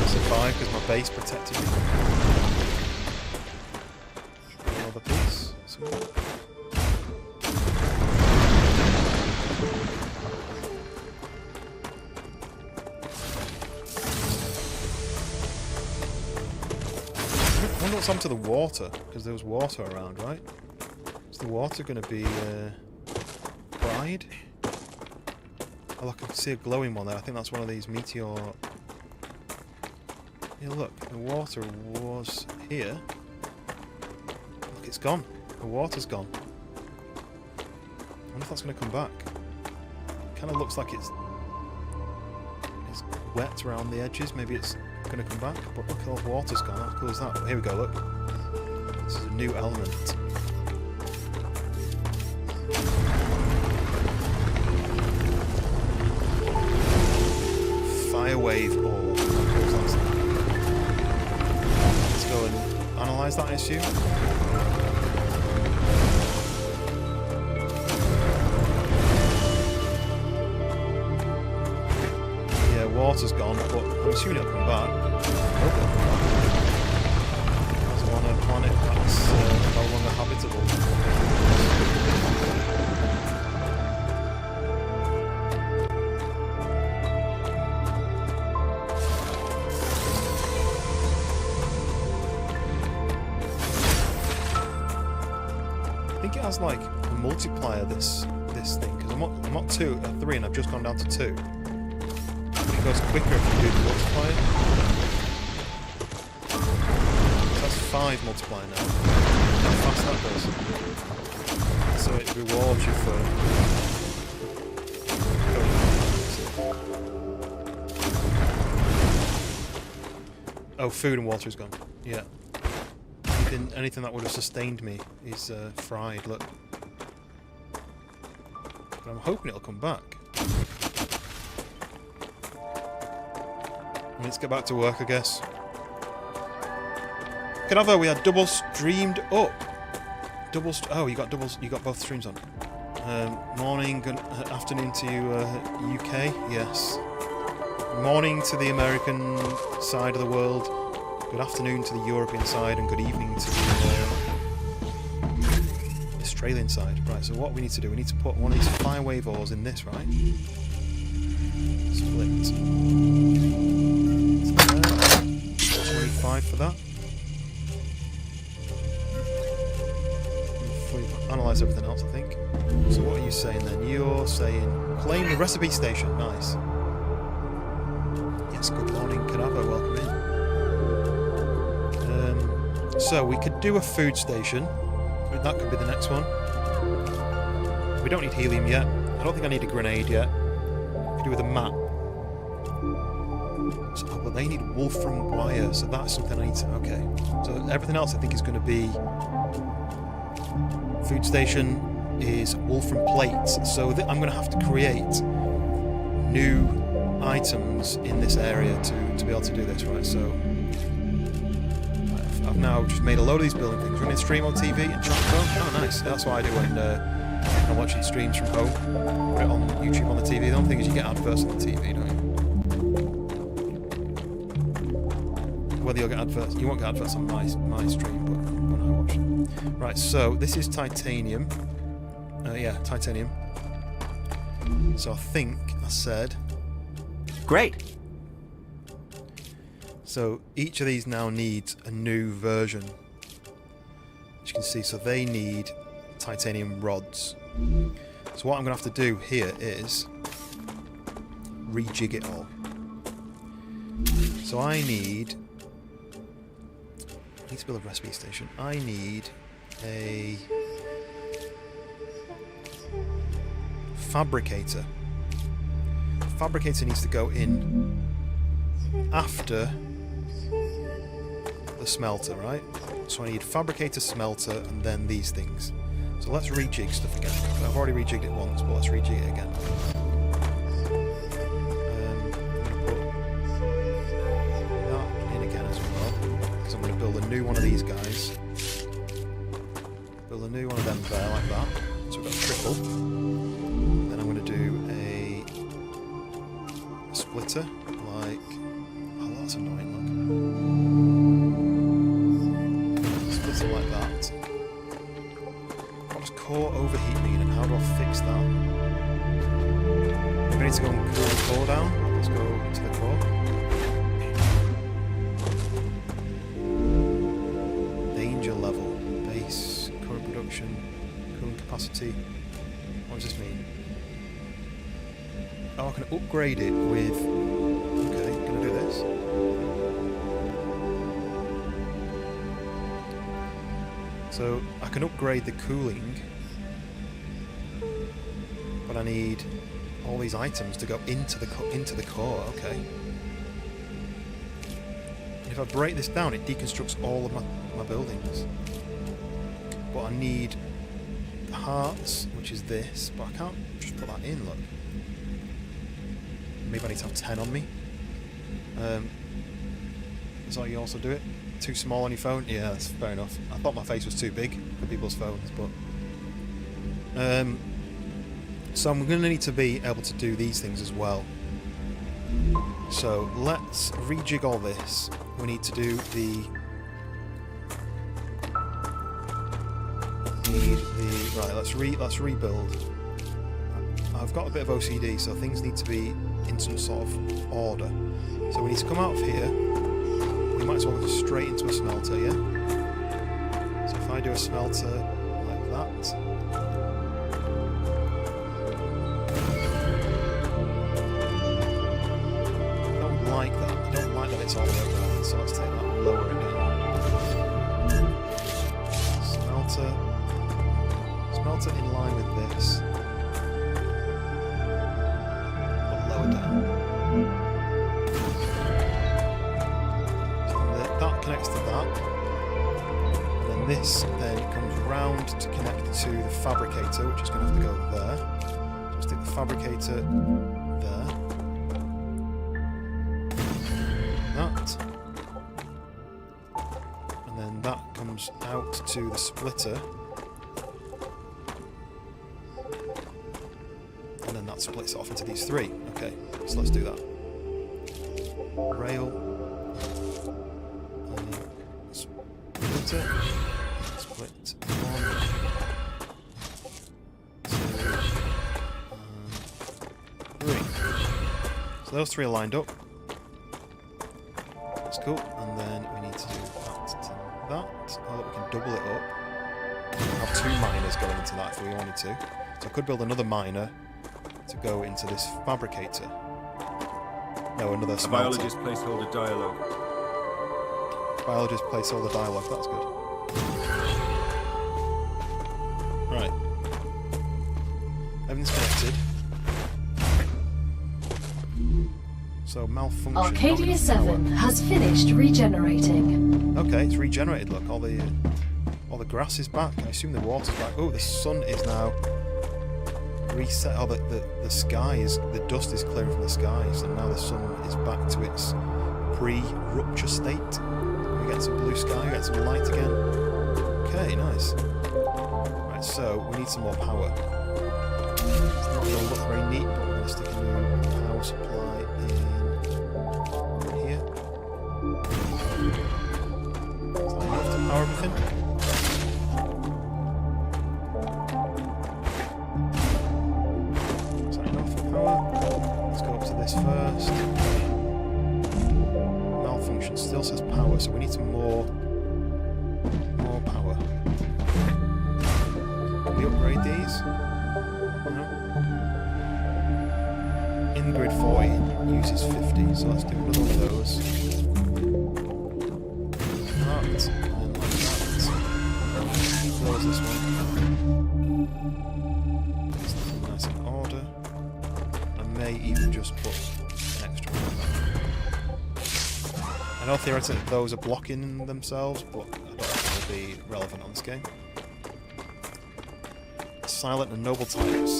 survive because my base protected me. Another piece. Sweet. I wonder what's happened to the water, because there was water around, right? Is the water going to be fried? Oh look, I can see a glowing one there. I think that's one of these meteor... Yeah, look, the water was here. Look, it's gone. The water's gone. I wonder if that's going to come back. kind of looks like it's wet around the edges. Maybe it's going to come back. But look, all the water's gone. How cool is that? But here we go, look. This is a new element. Fire wave orb. Let's go and analyse that, I assume. Yeah, water's gone, but I'm assuming it'll come back. Hope it'll come back. That's on a planet that's no longer habitable. I think it has like a multiplier, this thing, because I'm at 2 at 3 and I've just gone down to 2. But it goes quicker if you do the multiplier. So that's 5 multiplier now. How fast that goes. So it rewards you for oh, food and water is gone. Yeah. Anything that would have sustained me is fried, look. But I'm hoping it'll come back. Let's get back to work, I guess. Canava, we had double streamed up. Oh, you got both streams on. Morning, good afternoon to you, UK. Yes. Morning to the American side of the world. Good afternoon to the European side, and good evening to the Australian side. Right, so what we need to do, we need to put one of these fire wave ores in this, right? Split. 25 for that. Analyse everything else, I think. So what are you saying then? You're saying claim the recipe station. Nice. Yes, good morning, Canava, welcome in. So we could do a food station. That could be the next one. We don't need helium yet. I don't think I need a grenade yet. We could do with a map. So, oh, well, they need wolfram wire, so that's something I need to... Okay. So everything else I think is going to be... Food station is wolfram plates. So I'm going to have to create new items in this area to be able to do this, right? So... I've now just made a load of these building things, running stream on TV and chat phone. Oh, nice. That's what I do when I'm watching streams from home. Put it on YouTube on the TV. The only thing is you get adverts on the TV, don't you? Whether you'll get adverts, you won't get adverts on my stream, but when I watch it. Right, so this is titanium. Yeah, titanium. So I think I said... Great. So each of these now needs a new version. As you can see, so they need titanium rods. So what I'm going to have to do here is rejig it all. So I need to build a recipe station. I need a fabricator. The fabricator needs to go in after the smelter, right? So I need fabricator, smelter, and then these things. So let's rejig stuff again. I've already rejigged it once, but let's rejig it again. I'm going to put that in again as well, because I'm going to build a new one of these guys. Build a new one of them there, like that. So we've got a triple. Then I'm going to do a splitter, like... Oh, that's annoying, look. Like that. What does core overheat mean and how do I fix that? Maybe I need to go and cool the core down. Let's go to the core. Danger level. Base. Current production. Cooling capacity. What does this mean? Oh, I can upgrade it with... Okay, can I do this? So I can upgrade the cooling, but I need all these items to go into the core. Okay. And if I break this down, it deconstructs all of my buildings. But I need the hearts, which is this, but I can't just put that in. Look. Maybe I need to have 10 on me. Is that how you also do it? Too small on your phone? Yeah, that's fair enough. I thought my face was too big for people's phones, but... so I'm going to need to be able to do these things as well. So let's rejig all this. We need to do right, let's rebuild. I've got a bit of OCD, so things need to be in some sort of order. So we need to come out of here. We might as well go straight into a smelter, yeah? So if I do a smelter like that. I don't like that. I don't like that it's all the way around, so let's take that and lower it down. Smelter in line with this. But lower down. That connects to that, and then this then comes round to connect to the fabricator, which is going to have to go there. So stick the fabricator there. That. And then that comes out to the splitter. And then that splits it off into these three. Okay, so let's do that. Rail. Split 1, 2, and 3. So those three are lined up. That's cool. And then we need to do that to that. Oh, we can double it up. We'll have 2 miners going into that if we wanted to. So I could build another miner to go into this fabricator. No, another smelter. Biologist placeholder dialogue. Biologist placeholder dialogue, that's good. Right. Everything's connected. So malfunction. Arcadia 7 has finished regenerating. Okay, it's regenerated, look. All the grass is back. I assume the water's back. Oh, the sun is now reset. Oh, the sky is... The dust is clearing from the sky, so now the sun is back to its pre-rupture state. We get some blue sky, we get some light again. Okay, nice. Right, so we need some more power. It's not going to look very neat, but we're going to stick a new power supply in here. Is that enough to power everything? Is that enough for power? Let's go up to this first. Malfunction still says power, so we need some more power. Can we upgrade these? No. In-grid 40 uses 50, so let's do another one of those. That, and like that. Close this one. It's nice in order. I may even just put an extra one on that. I know theoretically those are blocking themselves, but I don't think they'll be relevant on this game. Silent and noble types.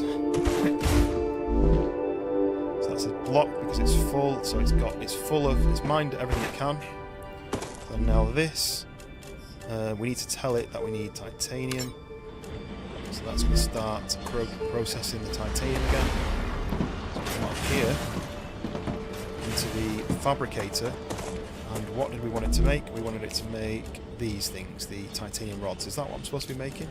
So that's a block because it's full, so it's mined everything it can. So now this, we need to tell it that we need titanium. So that's going to start processing the titanium again. So we come up here into the fabricator. And what did we want it to make? We wanted it to make these things, the titanium rods. Is that what I'm supposed to be making?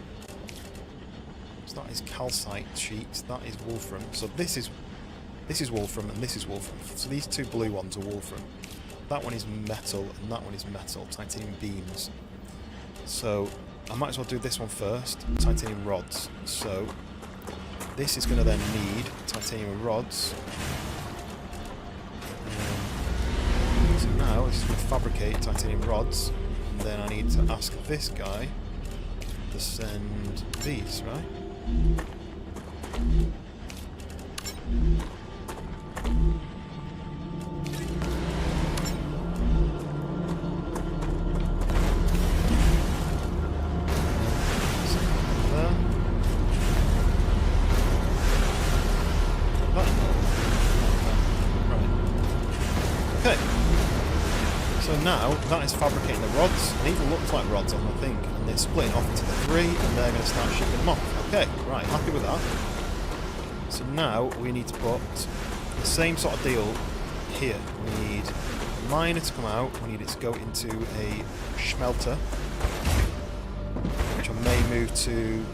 So that is calcite sheets, that is wolfram. So this is wolfram and this is wolfram. So these two blue ones are wolfram. That one is metal and that one is metal, titanium beams. So I might as well do this one first, titanium rods. So this is going to then need titanium rods. So now this is going to fabricate titanium rods, and then I need to ask this guy to send these, right? Now that is fabricating the rods. It even looks like rods on the thing, and they're splitting off into the 3, and they're going to start shipping them off. Okay, right, happy with that. So now we need to put the same sort of deal here. We need a miner to come out. We need it to go into a smelter, which I may move to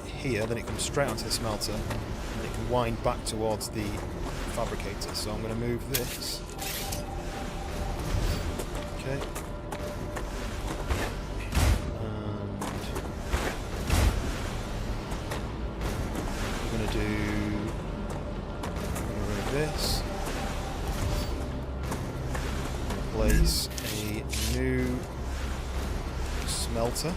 here. Then it comes straight onto the smelter, and it can wind back towards the fabricator. So I'm going to move this. Okay. And we're going to do this. Place a new smelter.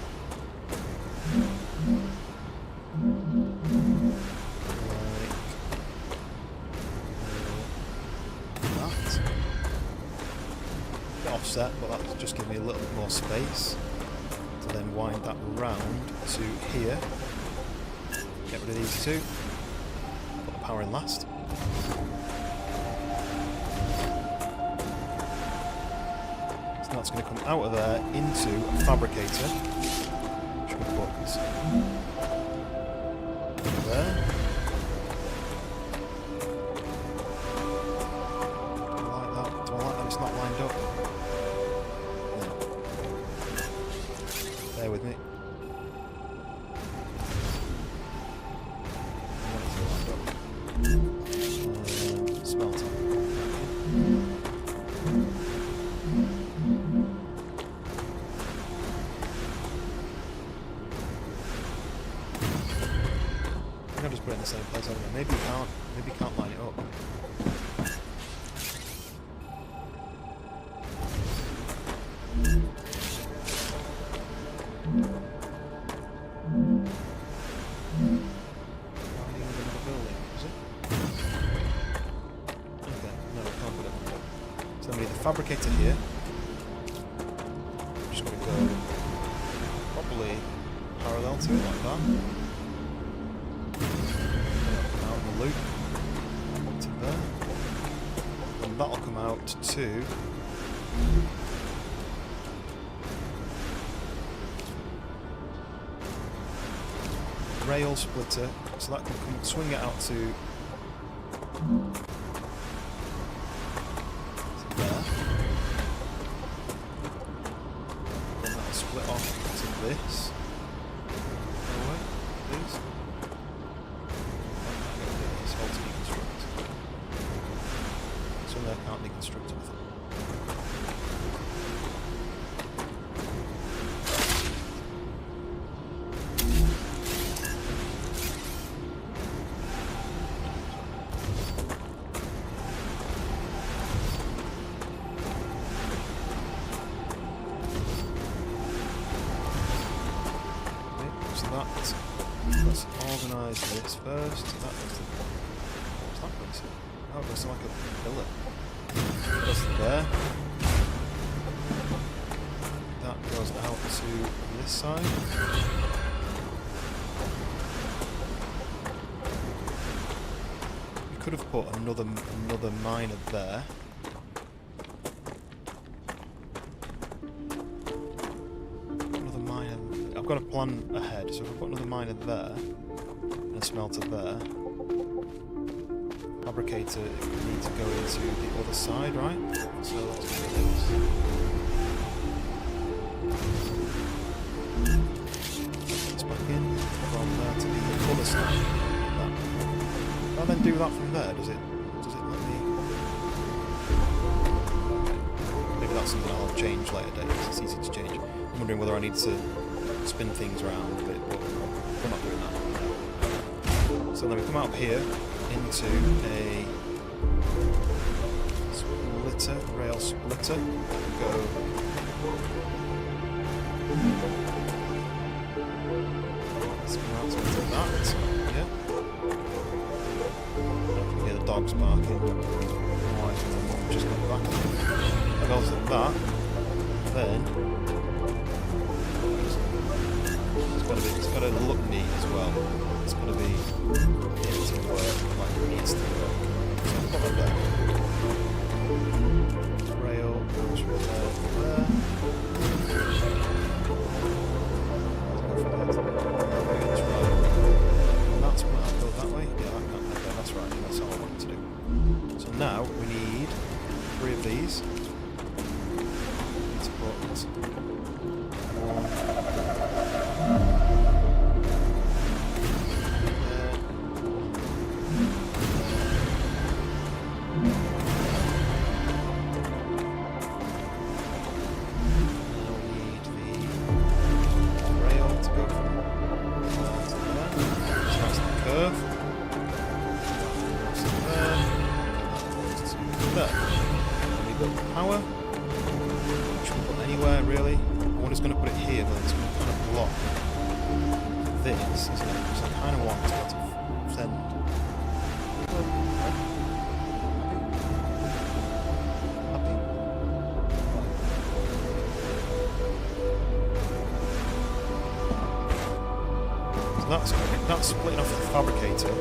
Offset, but that's just give me a little bit more space to then wind that round to here. Get rid of these two. Put the power in last. So that's going to come out of there into a fabricator, which we'll put there. Do I like that? Do I like that it's not lined up? Bear with me. Smelter. I think I'll just put it in the same place. Maybe you can't. Maybe you can't line it up. Fabricator here. I'm just going to go probably parallel to it like that. Come out in the loop to there, and that'll come out to rail splitter, so that can swing it out to there. And that'll split off to this. Oh wait, please. I'm going to do this whole to deconstruct. So there can't deconstruct anything. Let's organise this first. That goes to, what's that going to? Oh, it goes to like a pillar. That goes to there. That goes out to this side. We could have put another miner there. I've got a plan ahead, so if I've got another miner there, and a smelter there, fabricator needs to go into the other side, right? So let's do this. It's back in from there to the other side. That. If I then do that from there, does it let me? Maybe that's something I'll change later date, because it's easy to change. I'm wondering whether I need to spin things around a bit, but we're not doing that. So then we come out here into a splitter, rail splitter. Go. Let's come out into that. Yeah. Don't forget dog's barking. Why is my mum just got back? That goes like that. Then it's got to look neat as well. It's got to be able to work like it needs to work. So I'll put that there. Rail goes from there to there. That's what I'll go that way. Yeah, okay, that's right. That's all I wanted to do. So now we need 3 of these. Let's put one. That's splitting off the fabricator.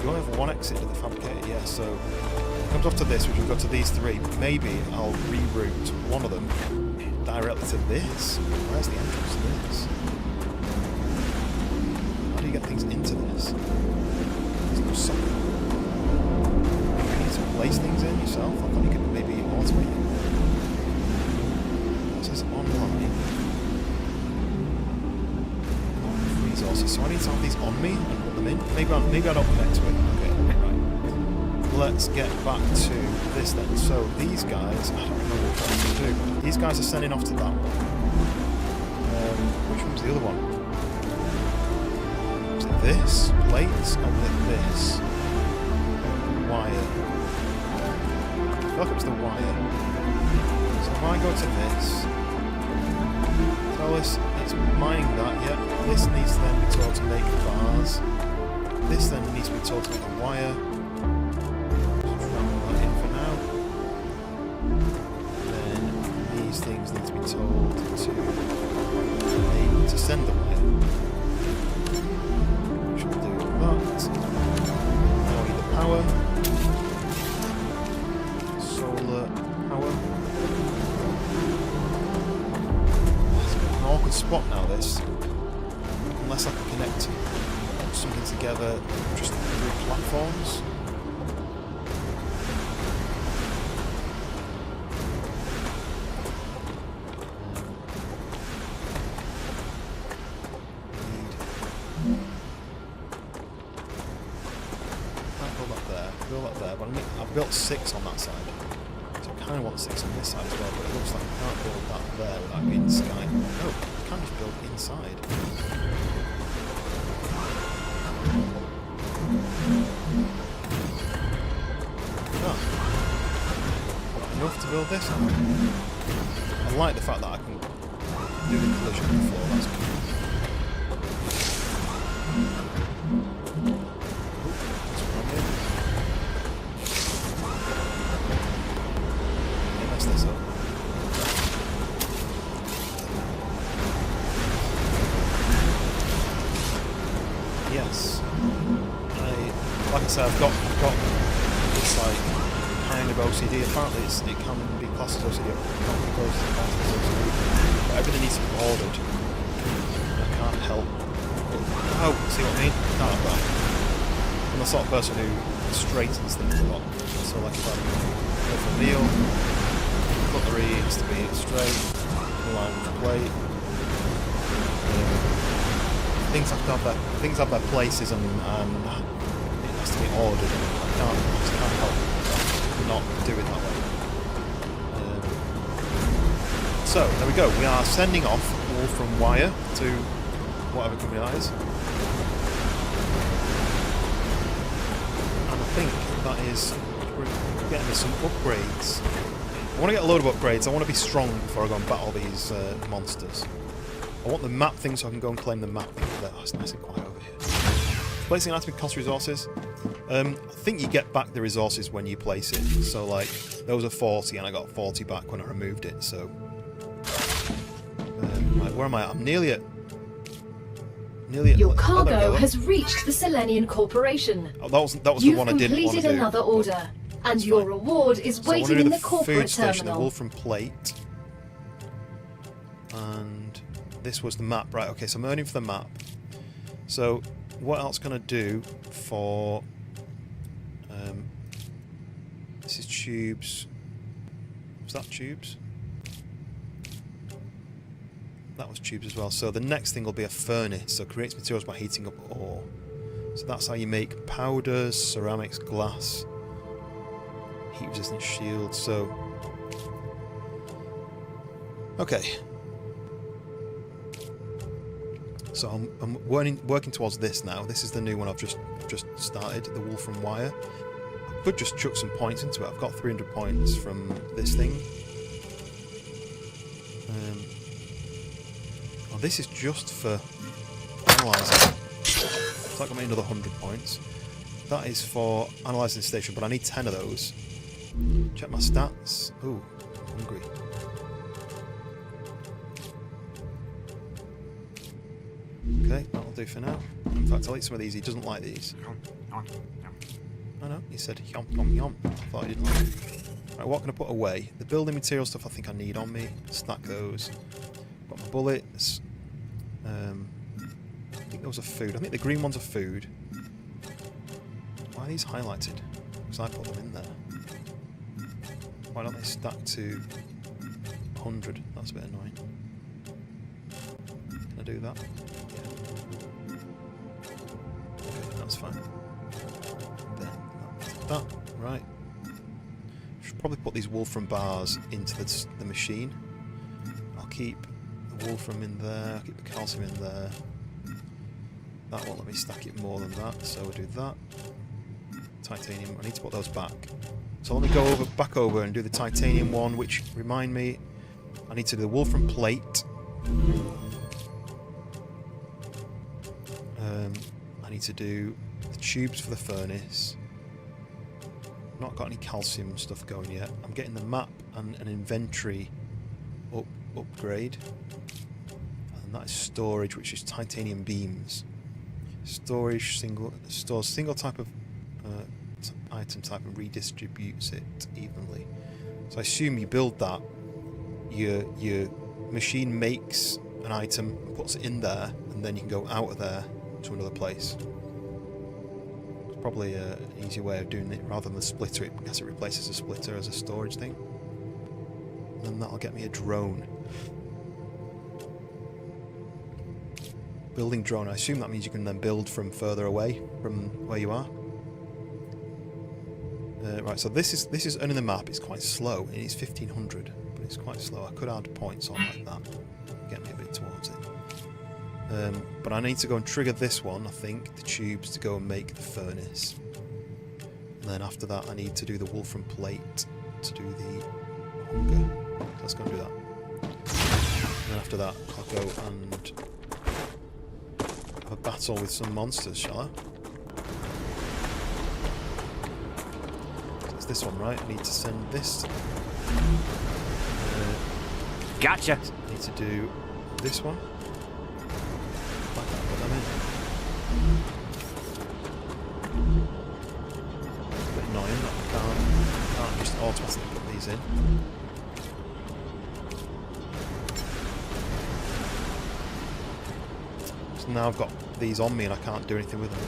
You only have one exit to the fabricator, yeah, so it comes off to this, which we've got to these 3. Maybe I'll reroute one of them directly to this. Where's the entrance to this? How do you get things into this? There's no socket. You need to place things in yourself? I thought you could maybe automate it. It says online. Resources. So I need to have these on me and put them in. Maybe I don't connect to it. Okay, right. Let's get back to this then. So these guys, I don't remember what I'm to do. These guys are sending off to that one. Which one's the other one? Was it this? Plates? Or was it this? Wire. I feel like it was the wire. So if I go to this, tell us it's mining that, yeah. This needs to then be told to make bars. This then needs to be told to make a wire. Just ram that in for now. Then these things need to be told to send the wire. We shall do that. Now we need the power. Solar power. It's an awkward spot now, this. Unless I can connect something together just through platforms. Can't build that there. Build that there, but I've built 6 on that side. So I kind of want 6 on this side as well, but it looks like I can't build that there without being in the sky. No, I can just build inside. Enough to build this? I like the fact that I can do the collision before, that's cool. Mess this up. Yes. Like I said, I've got this like kind of OCD. Apparently it can be classed as OCD, but everything needs to be ordered. I can't help. Oh, see what I mean? Can't have that. I'm the sort of person who straightens things a lot. So like if I go for a meal, cutlery has to be straight, in line with the plate. Things have their places and it has to be ordered. I just can't help not do it that way. So there we go. We are sending off all from wire to whatever company that is, and I think that is we're getting me some upgrades. I want to get a load of upgrades. I want to be strong before I go and battle these monsters. I want the map thing so I can go and claim the map thing. Oh, it's nice and quiet over here. Placing anatomy costs resources. I think you get back the resources when you place it. So, like, those are 40, and I got 40 back when I removed it, so... right, where am I at? I'm nearly at... Your oh, cargo has reached the Selenian Corporation. Oh, that was the You've one I didn't want to completed do. another order, and your reward is So I want to waiting do in the corporate food station, the terminal. Wolfram Plate. And this was the map. Right, okay, so I'm earning for the map. So, what else can I do for... this is tubes. Was that tubes? That was tubes as well. So the next thing will be a furnace. So creates materials by heating up ore. So that's how you make powders, ceramics, glass, heat resistant shields. So okay. So I'm working towards this now. This is the new one I've just started, the Wolfram Wire. I could just chuck some points into it. I've got 300 points from this thing. Oh, this is just for analysing. So I got me another 100 points. That is for analysing the station, but I need 10 of those. Check my stats. Ooh, I'm hungry. Okay, that'll do for now. In fact, I'll eat some of these. He doesn't like these. I know, he said yum yum yum. I thought he didn't like it. Right, what can I put away? The building material stuff I think I need on me. Stack those. Got my bullets. I think those are food. I think the green ones are food. Why are these highlighted? Because I put them in there. Why don't they stack to 100? That's a bit annoying. Can I do that? Yeah. Okay, that's fine. Then that. Right. Should probably put these Wolfram bars into the machine. I'll keep the Wolfram in there. I'll keep the calcium in there. That won't let me stack it more than that, so we'll do that. Titanium. I need to put those back. So let me go back over and do the titanium one, which remind me, I need to do the Wolfram Plate. I need to do the tubes for the furnace. Not got any calcium stuff going yet. I'm getting the map and an inventory upgrade. And that is storage, which is titanium beams. Storage stores single type of item type and redistributes it evenly. So I assume you build that, your machine makes an item, puts it in there, and then you can go out of there to another place. It's probably an easier way of doing it rather than the splitter. I guess it replaces a splitter as a storage thing. And then that'll get me a drone. Building drone, I assume that means you can then build from further away from where you are. Right, so this is only the map. It's quite slow. It's 1500, but it's quite slow. I could add points on like that, get me a bit towards it. But I need to go and trigger this one, I think, the tubes to go and make the furnace. And then after that, I need to do the Wolfram Plate to do the hunger. So let's go and do that. And then after that, I'll go and have a battle with some monsters, shall I? This one, right? I need to send this. Gotcha. I need to do this one. I can't put them in. It's a bit annoying that I can't just automatically put these in. So now I've got these on me and I can't do anything with them.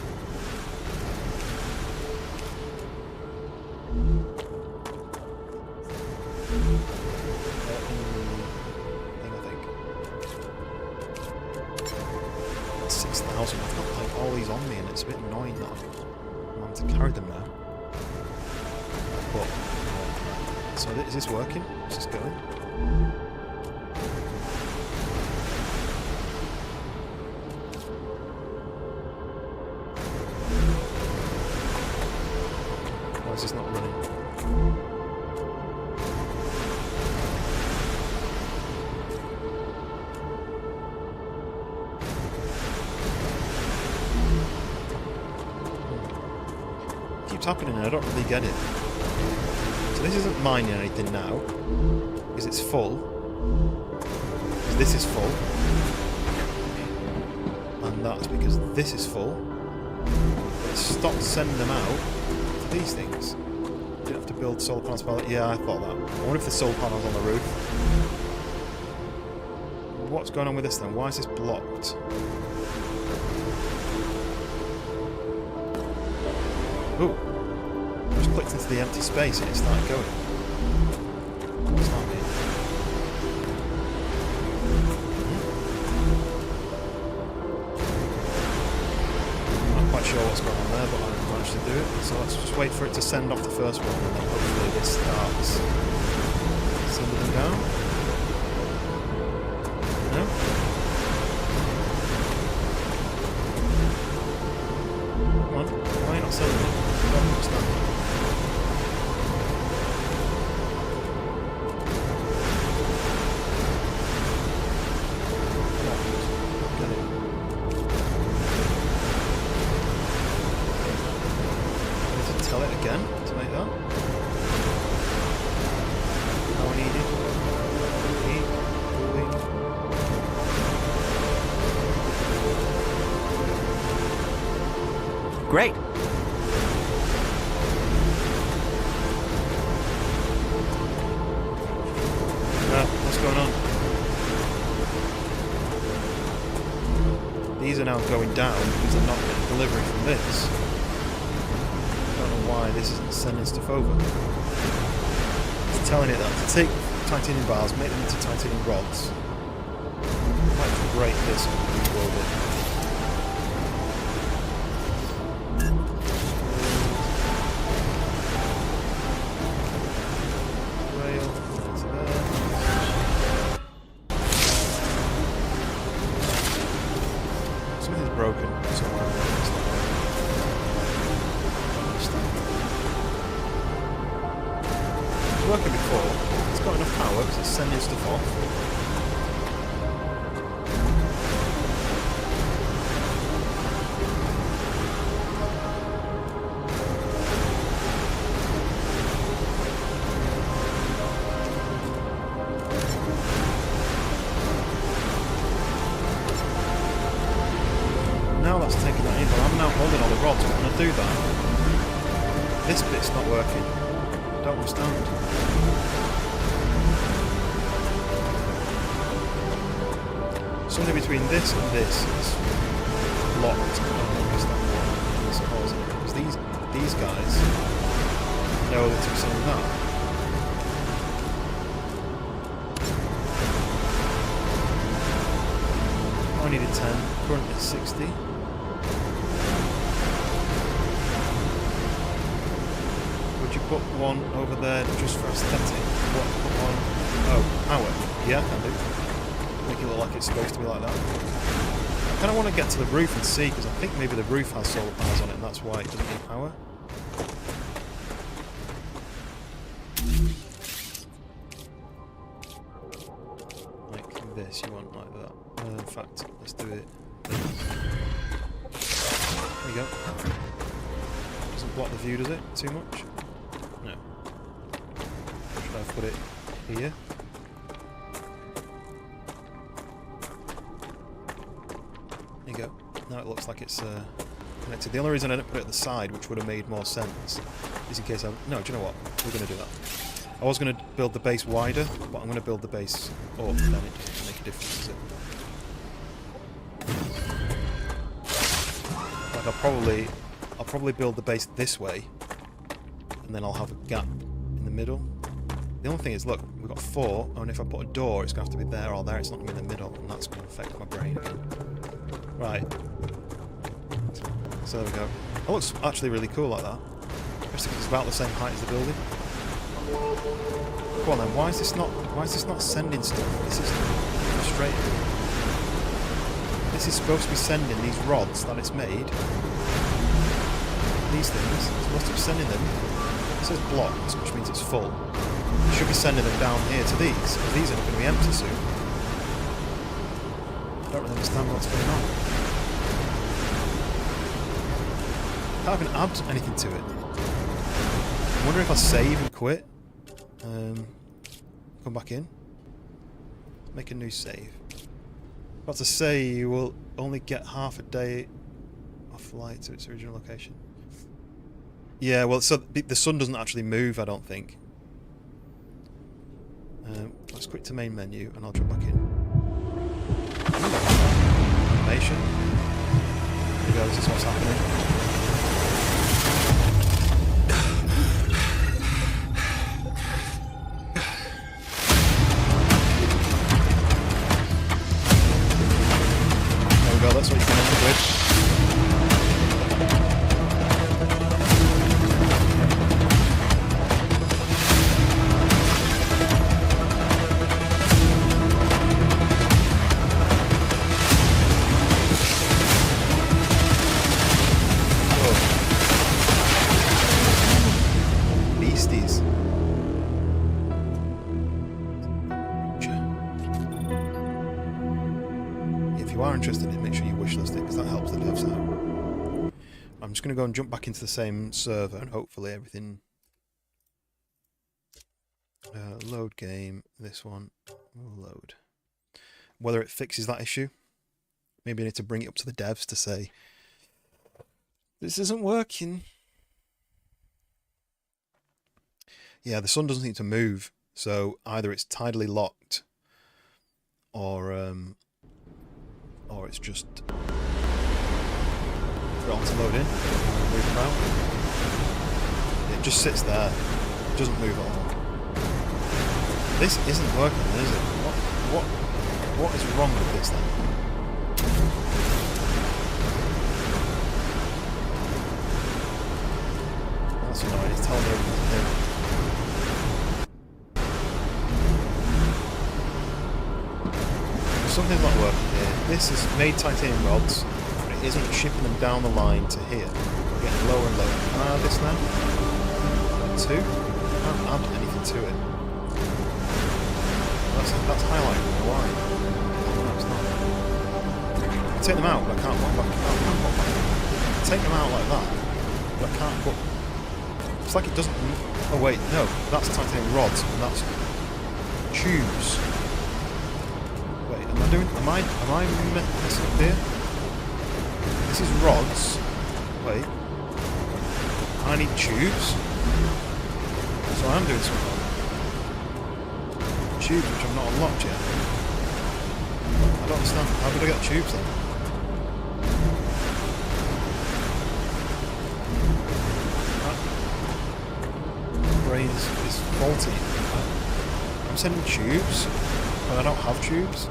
I've got like all these on me and it's a bit annoying that I'm having to carry them now. But, so is this working? Is this going? Why is this not running? keeps happening and I don't really get it. So this isn't mining anything now, because it's full. Because this is full. And that's because this is full. But it stopped sending them out to these things. You don't have to build solar panels. Yeah, I thought that. I wonder if the solar panels on the roof. What's going on with this then? Why is this blocked? Ooh. I just clicked into the empty space and it started going. What's that mean? I'm not quite sure what's going on there, but I managed to do it. So let's just wait for it to send off the first one and then hopefully this starts sending them down. No? Come on, why are you not sending it? I don't understand. Get it. I need to tell it again to make that. How I need it. Great. What's going on? These are now going down because they're not getting delivery from this. I don't know why this isn't sending stuff over. It's telling it that to take titanium bars, make them into titanium rods. I might break this and rebuild it. Broken somewhere. It's working before. It's got enough power because it's sending stuff off. Now that's taking that in, but I'm now holding all the rods. I'm going to do that. This bit's not working. Don't understand. Something between this and this is locked. I don't understand why it's causing it. Because these guys know that it's saying that. I needed 10. Currently 60. Would you put one over there just for aesthetic? What? Put one? Oh, power. Yeah, I can do. Make it look like it's supposed to be like that. I kind of want to get to the roof and see, because I think maybe the roof has solar panels on it, and that's why it doesn't need power. Like this, you want like that. In fact, let's do it. There you go. Doesn't block the view, does it? Too much? No. Should I put it here? There you go. Now it looks like it's connected. The only reason I didn't put it at the side, which would have made more sense, is in case I... No, do you know what? We're going to do that. I was going to build the base wider, but I'm going to build the base up, and then it doesn't make a difference, does it? Like I'll probably build the base this way, and then I'll have a gap in the middle. The only thing is, look, we've got 4, and if I put a door, it's going to have to be there or there. It's not going to be in the middle, and that's going to affect my brain again. Right. So there we go. It looks actually really cool like that. Especially because it's about the same height as the building. Come on then, why is this not sending stuff? This is frustrating. This is supposed to be sending these rods that it's made. These things, it's supposed to be sending them. It says blocked, which means it's full. It should be sending them down here to these, because these are going to be empty soon. I don't really understand what's going on. I can't even add anything to it. I wonder if I save and quit. Come back in. Make a new save. About to say you will only get half a day of flight to its original location. Yeah, well, so the sun doesn't actually move, I don't think. Let's quit to main menu and I'll jump back in. Animation. Here we go, this is what's happening. There we go, that's what you can end it with. Interested in it, make sure you wishlist it because that helps the devs out. I'm just going to go and jump back into the same server and hopefully everything... load game, this one will load. Whether it fixes that issue, maybe I need to bring it up to the devs to say this isn't working. Yeah, the sun doesn't seem to move, so either it's tidally locked or it's just forgotten to load in, move around. It just sits there, it doesn't move at all. This isn't working, is it? What is wrong with this then? That's annoying, it's telling me everything to do. Something's not working here. This is made titanium rods, but it isn't shipping them down the line to here. We're getting lower and lower. Can I add this now? 2? I can't add anything to it. That's highlighting the line. No, it's not. I take them out, but I can't put back. I take them out like that, but I can't put... It's like it doesn't... Oh wait, no. That's titanium rods, and that's tubes. Am I messing up here? This is rods. Wait. I need tubes. So I am doing something wrong. Tubes which I've not unlocked yet. I don't understand. How did I get tubes then? My brain is faulty. I'm sending tubes, but I don't have tubes.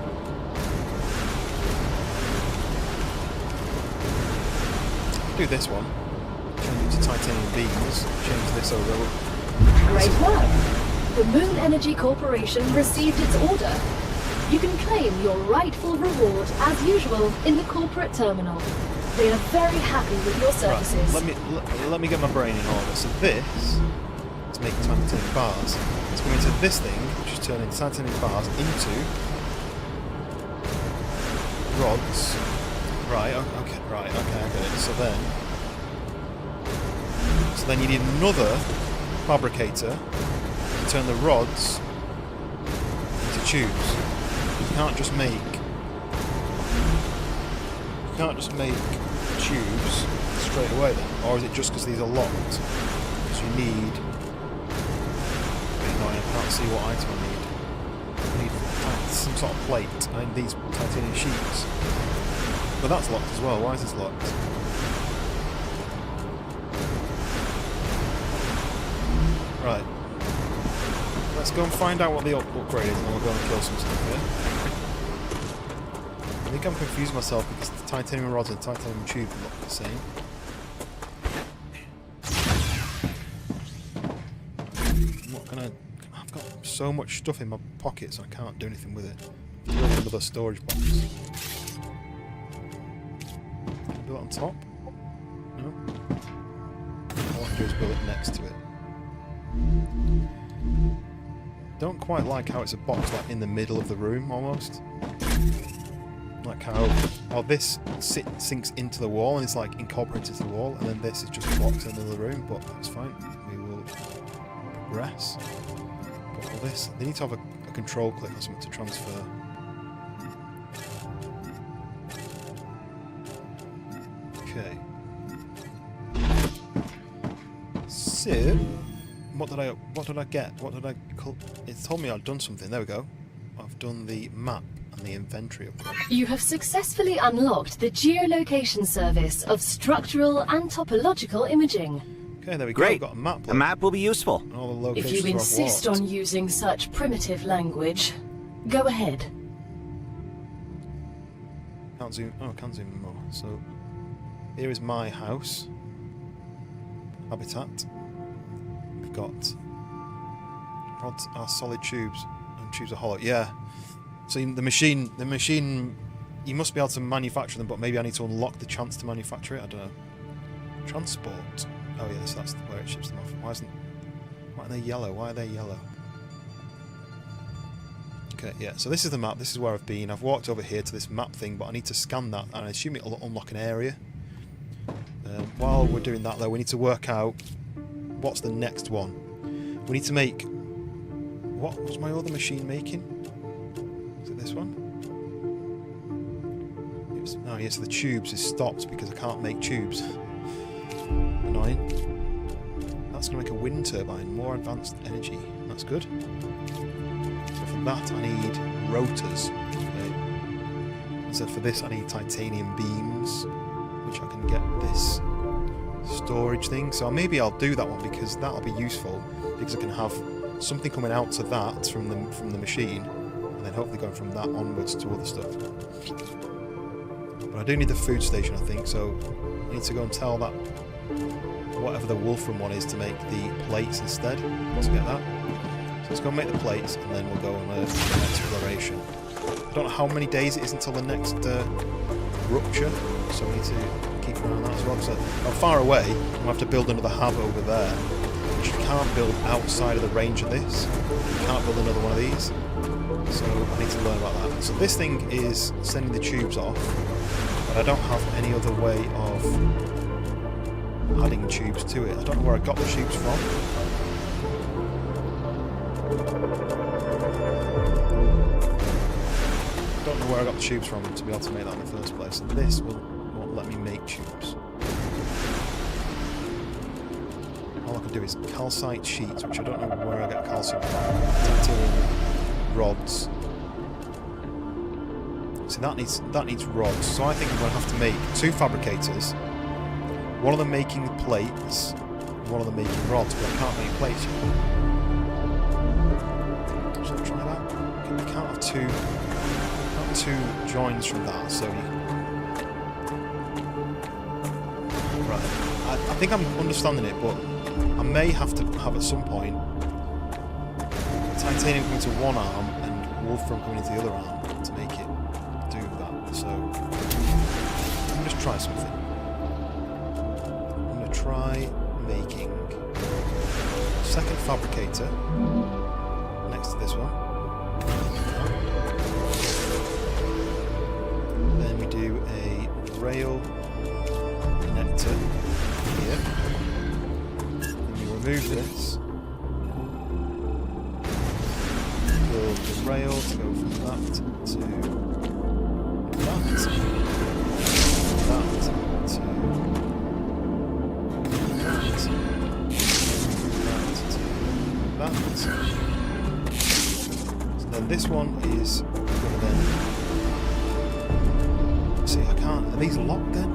Do this one, change it to titanium beams, change this over. Great work! The Moon Energy Corporation received its order. You can claim your rightful reward as usual in the corporate terminal. They are very happy with your services. Right, let me get my brain in order. So this is making titanium bars. Let's go into this thing, which is turning titanium bars into rods. Right, okay, I get it. So then you need another fabricator to turn the rods into tubes. You can't just make tubes straight away then, or is it just because these are locked? Because you need... I can't see what item I need some sort of plate. I need these titanium sheets. But that's locked as well. Why is this locked? Right. Let's go and find out what the upgrade is and then we'll go and kill some stuff here. I think I'm confusing myself because the titanium rods and titanium tube look the same. I'm not gonna... I've got so much stuff in my pockets I can't do anything with it. Build another storage box. Build it on top? No? All I want to do is build it next to it. Don't quite like how it's a box like in the middle of the room almost. Like how this sinks into the wall and it's like incorporated into the wall, and then this is just a box in the middle of the room, but that's fine. We will progress. But all this, they need to have a control click or something to transfer. Okay. So, what did I get? It told me I'd done something. There we go. I've done the map and the inventory upgrade. You have successfully unlocked the geolocation service of structural and topological imaging. Okay, there we go. Great. I've got a map. A map will be useful. And all the If locations you where I've insist walked. on using such primitive language, go ahead. Can't zoom. Oh, I can zoom more. So, here is my house. Habitat. We've got rods are solid tubes and tubes are hollow. Yeah. So the machine, you must be able to manufacture them, but maybe I need to unlock the chance to manufacture it. I don't know. Transport. Oh yes, that's where it ships them off. Why are they yellow? Why are they yellow? Okay, yeah. So this is the map. This is where I've been. I've walked over here to this map thing, but I need to scan that, and I assume it'll unlock an area. While we're doing that, though, we need to work out what's the next one. We need to make... What was my other machine making? Is it this one? Oh, yes, the tubes is stopped because I can't make tubes. Annoying. That's going to make a wind turbine. More advanced energy. That's good. So for that, I need rotors. Okay. So for this, I need titanium beams, which I can get this storage thing. So maybe I'll do that one because that'll be useful, because I can have something coming out to that from the machine, and then hopefully going from that onwards to other stuff. But I do need the food station, I think, so I need to go and tell that whatever the Wolfram one is to make the plates instead. Let's get that. So let's go and make the plates, and then we'll go on an exploration. I don't know how many days it is until the next rupture, so we need to keep an eye on that as well. So I'm far away. I'll have to build another hub over there, which you can't build outside of the range of this. You can't build another one of these. So I need to learn about that. So this thing is sending the tubes off, but I don't have any other way of adding tubes to it. I don't know where I got the tubes from. I don't know where I got the tubes from to be able to make that in the first place. And this won't let me make tubes. All I can do is calcite sheets, which I don't know where I get calcium from. Titanium rods. See, that needs rods. So I think I'm going to have to make 2 fabricators. One of them making plates, one of them making rods, but I can't make plates yet. Should I try that? I can't have two joins from that, so you... Right. I think I'm understanding it, but I may have to have at some point titanium coming to one arm and wolfram coming into the other arm to make it do that. So let me just try something. I'm going to try making a second fabricator next to this one. Then we do a rail connector here. Then we remove this. Build the rail to go from that to that. That to that. So then this one is going to then... See, I can't... Are these locked then?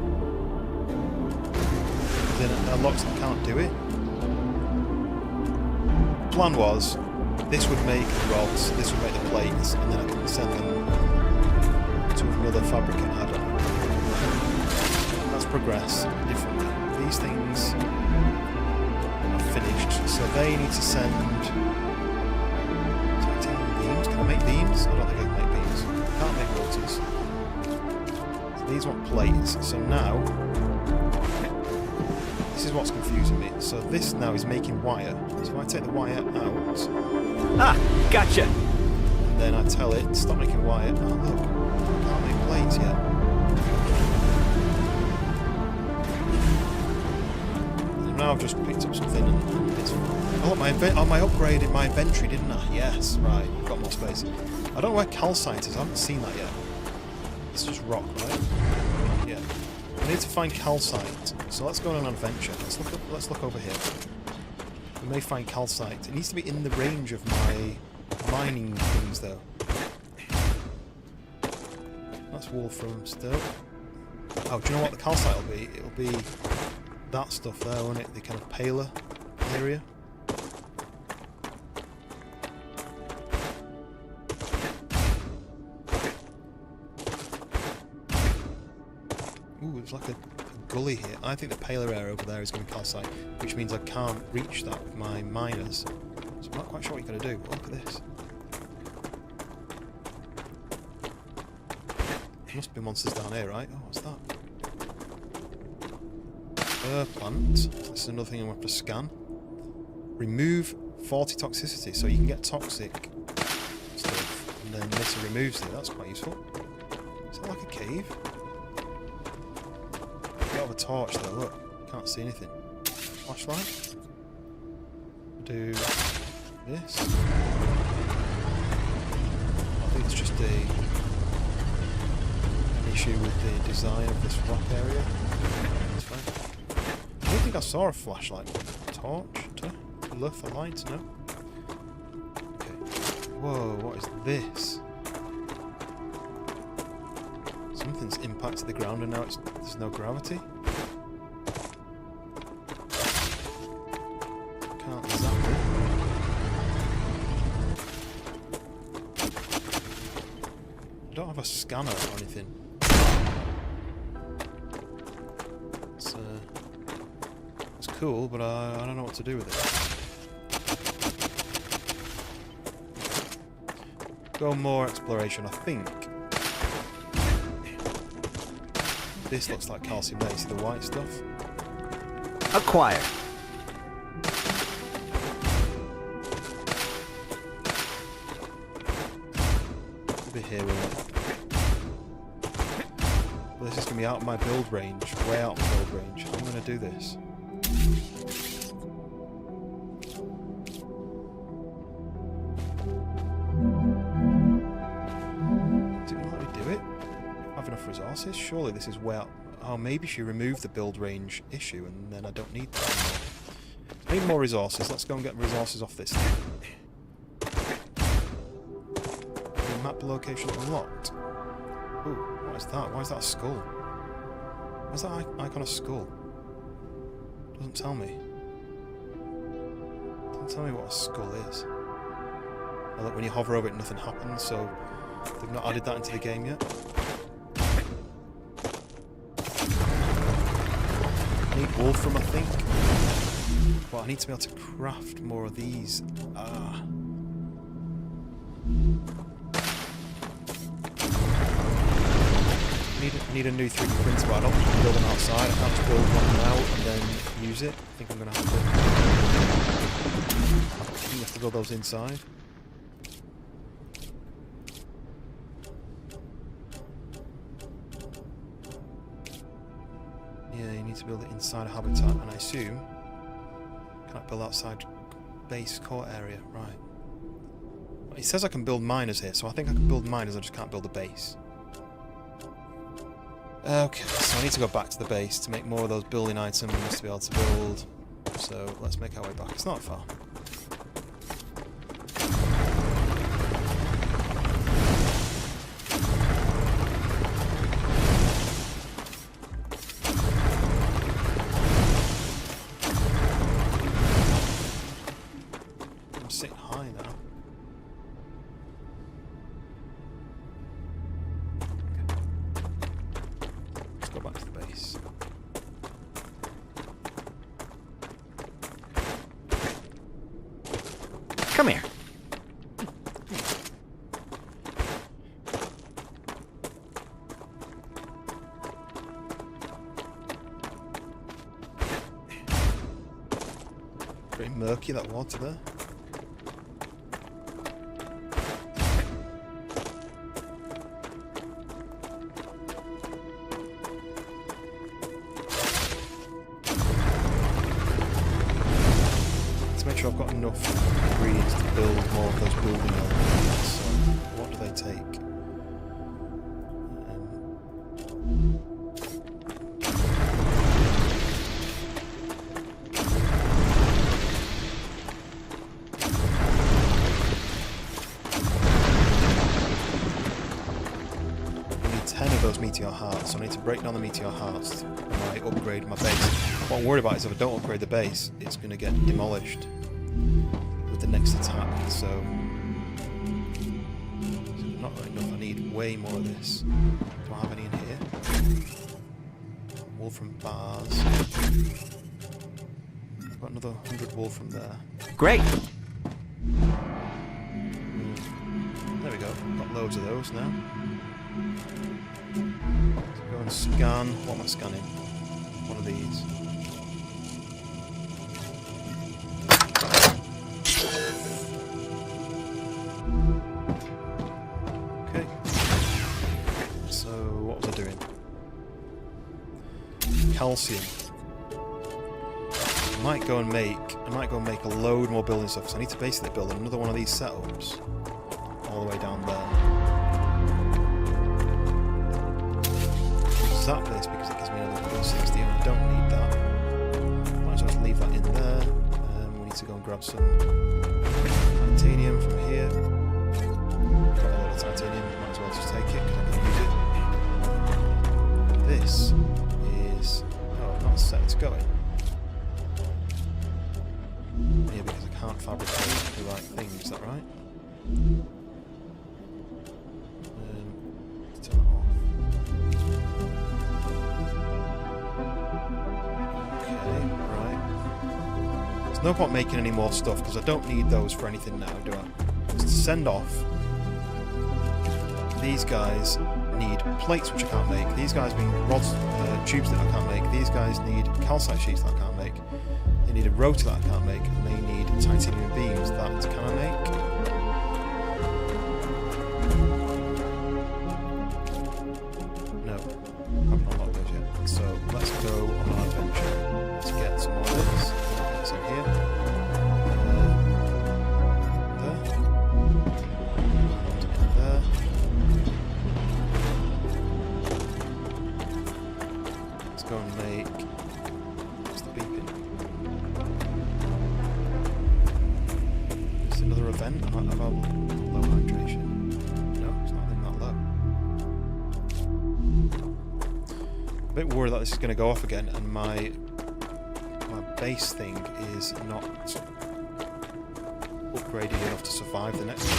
Then they're locked and I can't do it. The plan was, this would make the rods, this would make the plates, and then I can send them to another fabricant. I don't know. Let's progress differently. These things are finished, so they need to send titanium beams. Can I make beams? I don't think I can make beams. I can't make rotors. So these want plates. So now, this is what's confusing me. So this now is making wire. So if I take the wire out... Ah, gotcha. And then I tell it, stop making wire. Oh look, I can't make plates yet. And now I've just picked up something and it's... Oh Oh, I upgraded my inventory, didn't I? Yes, right. Got more space. I don't know where calcite is. I haven't seen that yet. It's just rock, right? Yeah. I need to find calcite. So let's go on an adventure. Let's look over here. We may find calcite. It needs to be in the range of my mining things, though. That's wolfram still. Oh, do you know what the calcite will be? It'll be that stuff there, won't it? The kind of paler area. Ooh, it's like a gully here. I think the paler area over there is going to be calcite, which means I can't reach that with my miners. So I'm not quite sure what you're going to do. Look at this. There must be monsters down here, right? Oh, what's that? Plant. This is another thing I'm going to have to scan. Remove 40 toxicity, so you can get toxic stuff, and then this removes it. That's quite useful. Is that like a cave? Got a torch though, look. Can't see anything. Flashlight. Do this. I think it's just an issue with the design of this rock area. That's fine. I don't think I saw a flashlight. Torch to left the lights, no? Okay. Whoa, what is this? Something's impacted the ground and now there's no gravity. Can't zap it. I don't have a scanner or anything. It's cool, but I don't know what to do with it. Go more exploration, I think. This looks like calcium there, see the white stuff? Acquired. Maybe here we'll look. Well, this is going to be out of my build range, way out of my build range. I'm going to do this. Resources? Surely this is well. Oh, maybe she removed the build range issue and then I don't need that anymore. I need more resources. Let's go and get resources off this thing. Map location unlocked. Ooh, what is that? Why is that a skull? Why's that icon a skull? Doesn't tell me. Doesn't tell me what a skull is. Oh, look, when you hover over it, nothing happens, so they've not added that into the game yet. Need wolfram, I think. But I need to be able to craft more of these. Need a new 3D printer, but I don't want to build them outside. I can't just build one now and then use it. I think I'm going to have to... I think you have to build those inside. Yeah, you need to build it inside a habitat, and I assume can't build outside base core area, right? It says I can build miners here, so I think I can build miners. I just can't build a base. Okay, so I need to go back to the base to make more of those building items to be able to build. So let's make our way back. It's not far. Sitting high now. Okay. Let's go back to the base. Come here. Very murky, that water there. bet you I've got enough ingredients to build more of those building elements. So, what do they take? I need 10 of those meteor hearts, so I need to break down the meteor hearts when I upgrade my base. What I'm worried about is if I don't upgrade the base, it's going to get demolished with the next attack, so not enough. I need way more of this. Do I have any in here? Wool from bars. I've got another 100 wool from there. Great. There we go. Got loads of those now. So go and scan. What am I scanning? One of these. Okay. So what was I doing? Calcium. I might go and make a load more building stuff, because I need to basically build another one of these setups all the way down there. That place because it gives me another 160 and I don't need that. Might as well just leave that in there. We need to go and grab some titanium from here. Got a lot of titanium, might as well just take it because I can use it. This is... oh, I've not set it's going. Yeah, because I can't fabricate the right thing, is that right? Let's turn that off. There's no point making any more stuff because I don't need those for anything now, do I? Just to send off. These guys need plates which I can't make. These guys need rods, tubes that I can't make. These guys need calcite sheets that I can't make. They need a rotor that I can't make, and they need titanium beams that can I make. No, I've not unlocked those yet. So let's go on an adventure. Let's get some more of this. So here, there, and there. Let's go and make. What's the beeping? Is another event about low hydration? No, it's not even that low. A bit worried that this is going to go off again, and my base thing is not upgraded enough to survive the next one.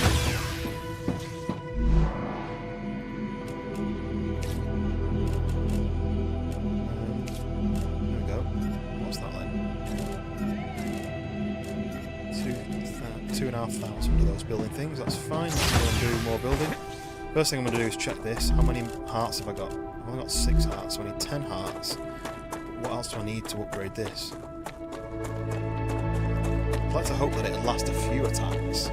There we go. What's that then? 2,500 of those building things. That's fine. Let's go and do more building. First thing I'm going to do is check this. How many hearts have I got? I've only got 6 hearts, so I need 10 hearts. But what else do I need to upgrade this? I'd like to hope that it'll last a few attacks.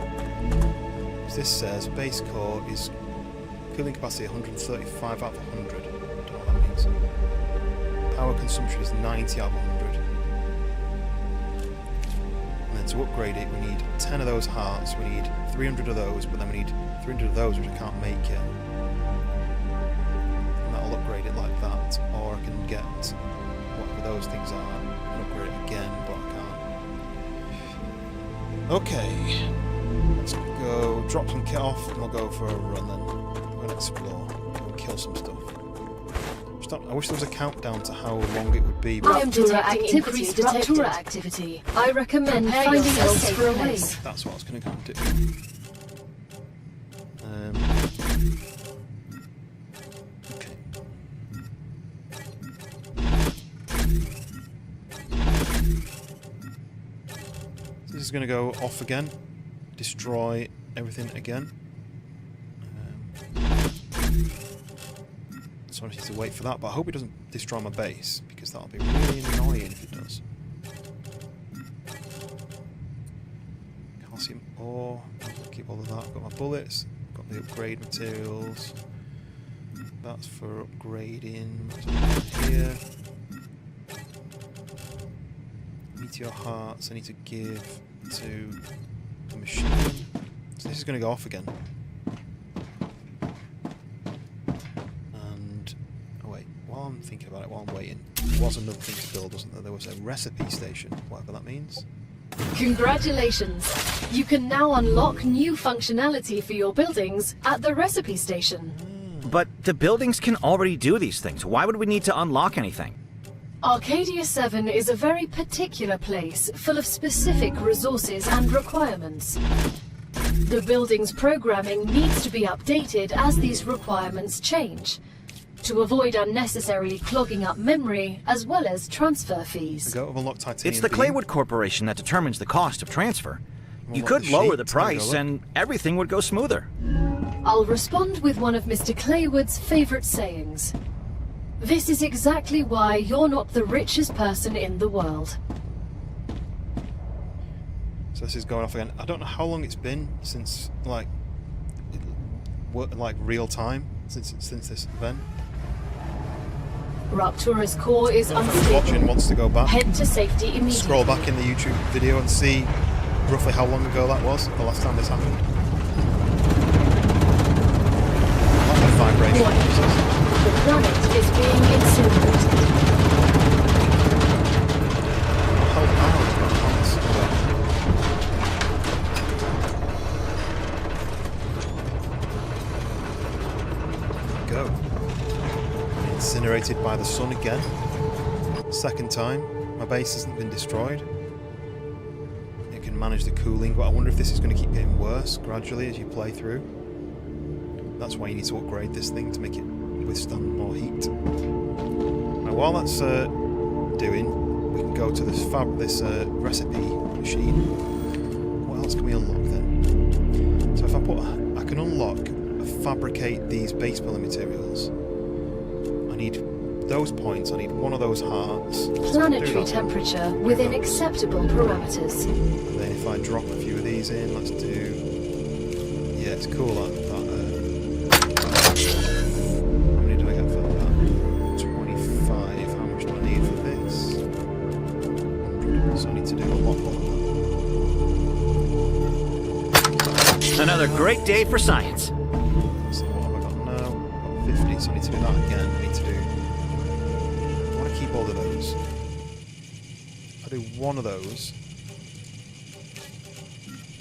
As this says, base core is cooling capacity 135 out of 100. I don't know what that means. Power consumption is 90 out of 100. And then to upgrade it, we need 10 of those hearts, we need 300 of those, but then we need 300 of those which I can't make yet. And that'll upgrade it like that, or I can get whatever those things are and upgrade it again, but I can't. Okay, let's go drop some kit off and we'll go for a run then. We're going to explore and kill some stuff. I wish there was a countdown to how long it would be. I am detecting increased Raptura activity. I recommend finding a safer place. That's what I was going to go and do. Okay. This is going to go off again, destroy everything again. So I just need to wait for that, but I hope it doesn't destroy my base, because that'll be really annoying if it does. Calcium ore, I'll keep all of that. I've got my bullets, got the upgrade materials. That's for upgrading. Here. Meteor hearts, I need to give to the machine. So this is going to go off again. And oh wait, while I'm thinking about it, while I'm waiting, there was another thing to build, wasn't there? There was a recipe station, whatever that means. Congratulations! You can now unlock new functionality for your buildings at the recipe station. But the buildings can already do these things. Why would we need to unlock anything? Arcadia 7 is a very particular place, full of specific resources and requirements. The building's programming needs to be updated as these requirements change, to avoid unnecessarily clogging up memory, as well as transfer fees. Go to unlock titanium It's the beam. Claywood Corporation that determines the cost of transfer. You Unlock could the lower sheet. the Let's have a price look. and everything would go smoother. I'll respond with one of Mr. Claywood's favorite sayings. This is exactly why you're not the richest person in the world. So this is going off again. I don't know how long it's been since, like real time, since this event. Raptura's core is Whoever's unstable. watching wants to go back, Head to safety immediately. scroll back in the YouTube video and see roughly how long ago that was, the last time this happened. Like the vibration. Warning. The planet is being incinerated. Go. Incinerated by the sun again. Second time. My base hasn't been destroyed. It can manage the cooling, but I wonder if this is going to keep getting worse gradually as you play through. That's why you need to upgrade this thing to make it withstand more heat. Now while that's doing, we can go to this recipe machine. What else can we unlock then? So if I can unlock, fabricate these base building materials. I need those points, I need one of those hearts. Planetary temperature within acceptable parameters. And then if I drop a few of these in, let's do... Yeah, it's cool that how many do I get for that? 25. How much do I need for this? 100. So I need to do a lot more than Another great day for science. that. So what have I got now? I've got 50, so I need to do that again. I need to do... I want to keep all of those. If I do one of those,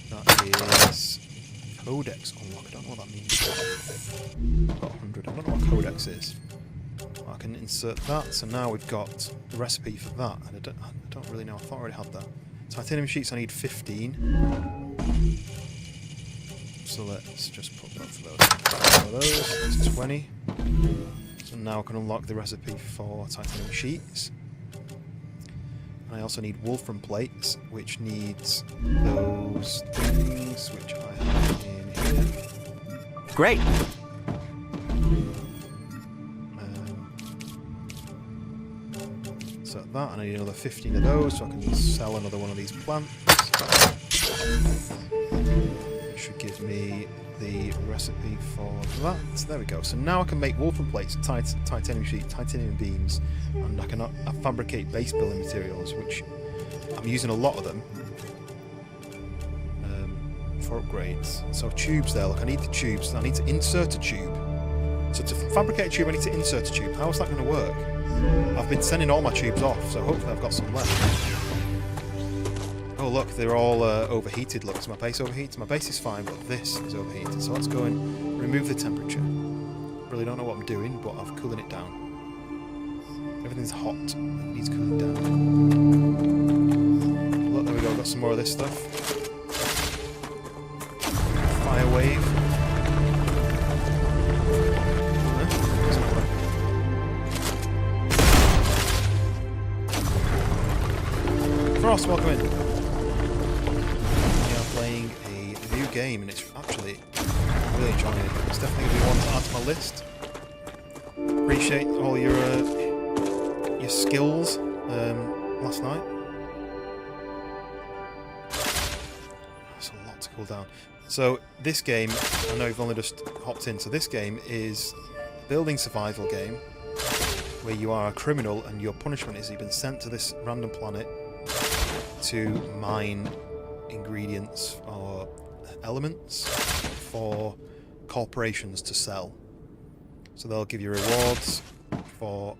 that is codex unlock. I don't know what that means. I've got 100. I don't know what codex is. I can insert that. So now we've got the recipe for that. And I don't really know. I thought I already had that. Titanium sheets. I need 15. So let's just put both of those. Both of those. That's 20. So now I can unlock the recipe for titanium sheets. I also need wolfram plates, which needs those things, which I have in here. Great. So that, and I need another 15 of those, so I can sell another one of these plants. It should give me the recipe for that. There we go. So now I can make wolfram plates, titanium sheet, titanium beams, and I can fabricate base building materials, which I'm using a lot of them for upgrades. So tubes there. Look, I need the tubes. I need to insert a tube. So to fabricate a tube, I need to insert a tube. How is that going to work? I've been sending all my tubes off, so hopefully I've got some left. Oh look, they're all overheated. Look, is my base overheated? My base is fine, but this is overheated. So let's go and remove the temperature. Really don't know what I'm doing, but I'm cooling it down. Everything's hot. It needs cooling down. Look, there we go. Got some more of this stuff. Fire wave. Frost, welcome in. We are playing a new game, and it's actually really enjoying it. It's definitely going to be one to add to my list. Appreciate all your skills last night. That's a lot to cool down. So this game, I know you've only just hopped in. So this game is a building survival game where you are a criminal, and your punishment is you've been sent to this random planet to mine ingredients or elements for corporations to sell. So they'll give you rewards for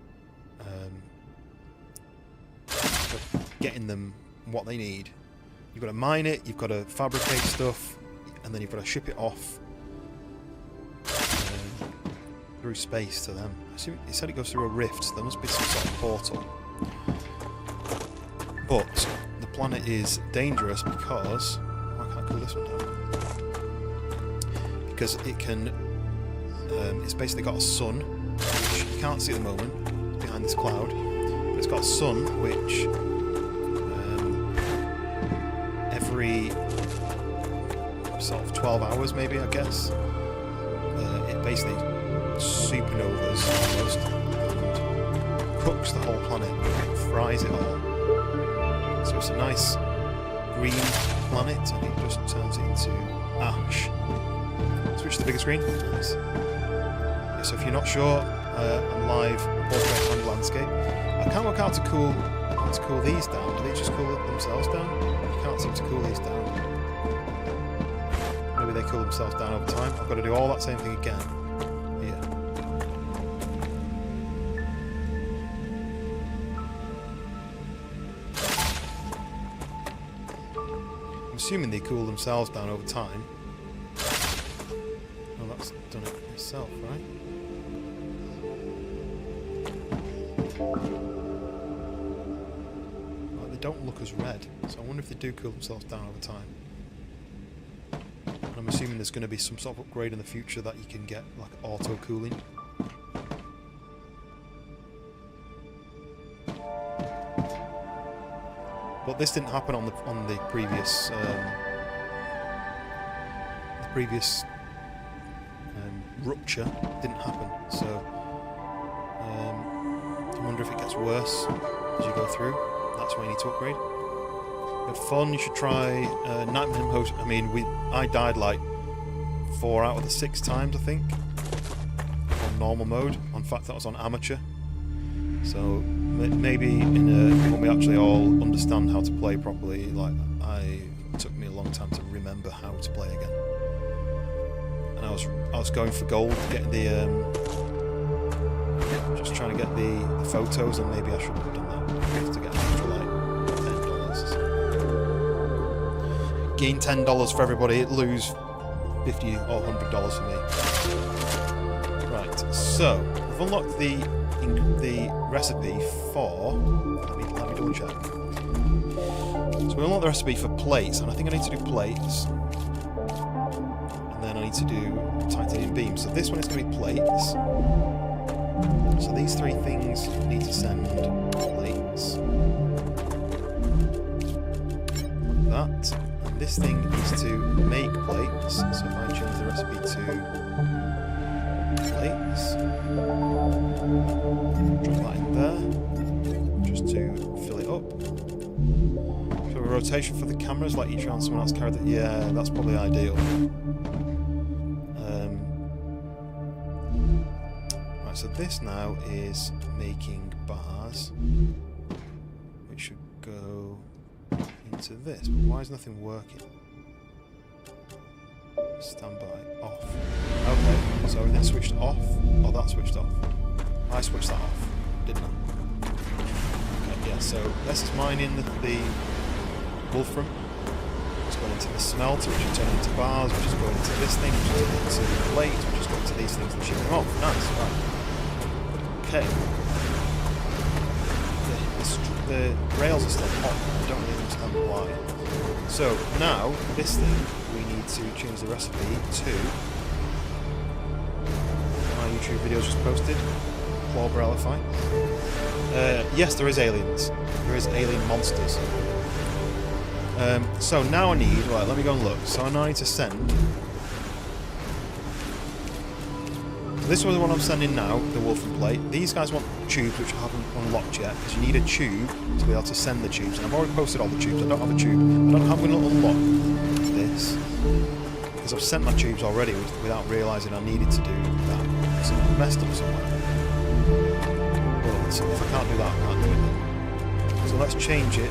getting them what they need. You've got to mine it, you've got to fabricate stuff, and then you've got to ship it off through space to them. I assume he said it goes through a rift, so there must be some sort of portal. But the planet is dangerous because... Why can't I cool this one down? Because it can... it's basically got a sun, which you can't see at the moment, behind this cloud. But it's got a sun which... every sort of 12 hours maybe, I guess, it basically supernovas almost and cooks the whole planet, fries it all. So it's a nice green planet and it just turns it into ash. Switch to the bigger screen. Nice. Yeah, so if you're not sure, I'm live portrait and landscape. I can't work out how to cool these down. Do they just cool themselves down? You can't seem to cool these down. Maybe they cool themselves down over time. I've got to do all that same thing again. Here. I'm assuming they cool themselves down over time. Well, that's done it itself, right? They don't look as red, so I wonder if they do cool themselves down over time. And I'm assuming there's going to be some sort of upgrade in the future that you can get, like auto cooling. But this didn't happen on the previous rupture. Didn't happen, so I wonder if it gets worse as you go through. That's why you need to upgrade. You had fun, you should try Nightmare Host. I mean, I died like 4 out of the 6 times, I think, on normal mode. In fact, that was on amateur. So maybe when we actually all understand how to play properly, like it took me a long time to remember how to play again. And I was going for gold, getting the just trying to get the photos, and maybe I shouldn't have done that. To get an extra like $10. Gain $10 for everybody, lose $50 or $100 for me. Right, so we've unlocked the recipe for. Let me double check. So we unlocked the recipe for plates, and I think I need to do plates, and then I need to do titanium beams. So this one is going to be plates. So these 3 things need to send plates. Like that. And this thing is to make plates. So if I change the recipe to plates, drop that in there, just to fill it up. So a rotation for the cameras, like each round someone else carried it. Yeah, that's probably ideal. So this now is making bars, which should go into this, but why is nothing working? Standby off. Okay, so everything switched off. Oh, that switched off. I switched that off, didn't I? Okay, yeah, so this is mining the wolfram. It's going into the smelter, which is turning into bars, which is going into this thing, which is going into the plate, which is going into these things and ship them off. Nice, right. Okay. The rails are still hot. I don't really understand why. So now this thing we need to change the recipe to. My YouTube videos just posted. Clawbarrel fight. Yes, there is aliens. There is alien monsters. So now I need. Right, let me go and look. So now I need to send. This was the one I'm sending now, the Wolfen plate. These guys want tubes, which I haven't unlocked yet, because you need a tube to be able to send the tubes. And I've already posted all the tubes. I don't have a tube. I'm going to unlock this, because I've sent my tubes already without realising I needed to do that. So I've messed up somewhere. But if I can't do that, I can't do it then. So let's change it.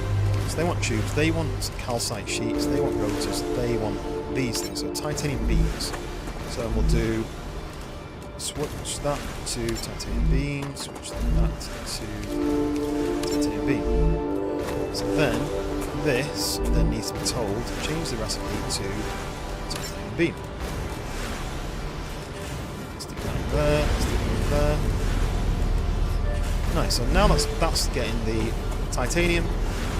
they want tubes, they want calcite sheets, they want rotors, they want these things. So titanium beams. So we'll do switch that to titanium beam, switch that to titanium beam. So then this then needs to be told to change the recipe to titanium beam. Stick that in there, stick it in there. Nice, so now that's getting the titanium,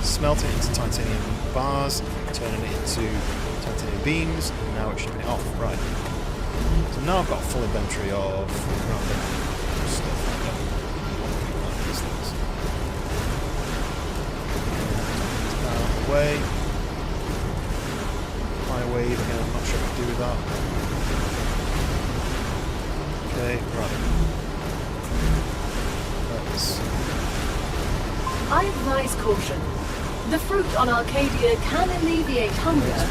smelting it into titanium bars, turning it into titanium beams, and now it's shipping it off. Right. So now I've got a full inventory of random stuff. Like these things. Out of the way. Fire wave again, I'm not sure what to do with that. Okay, right. I advise caution. The fruit on Arcadia can alleviate hunger,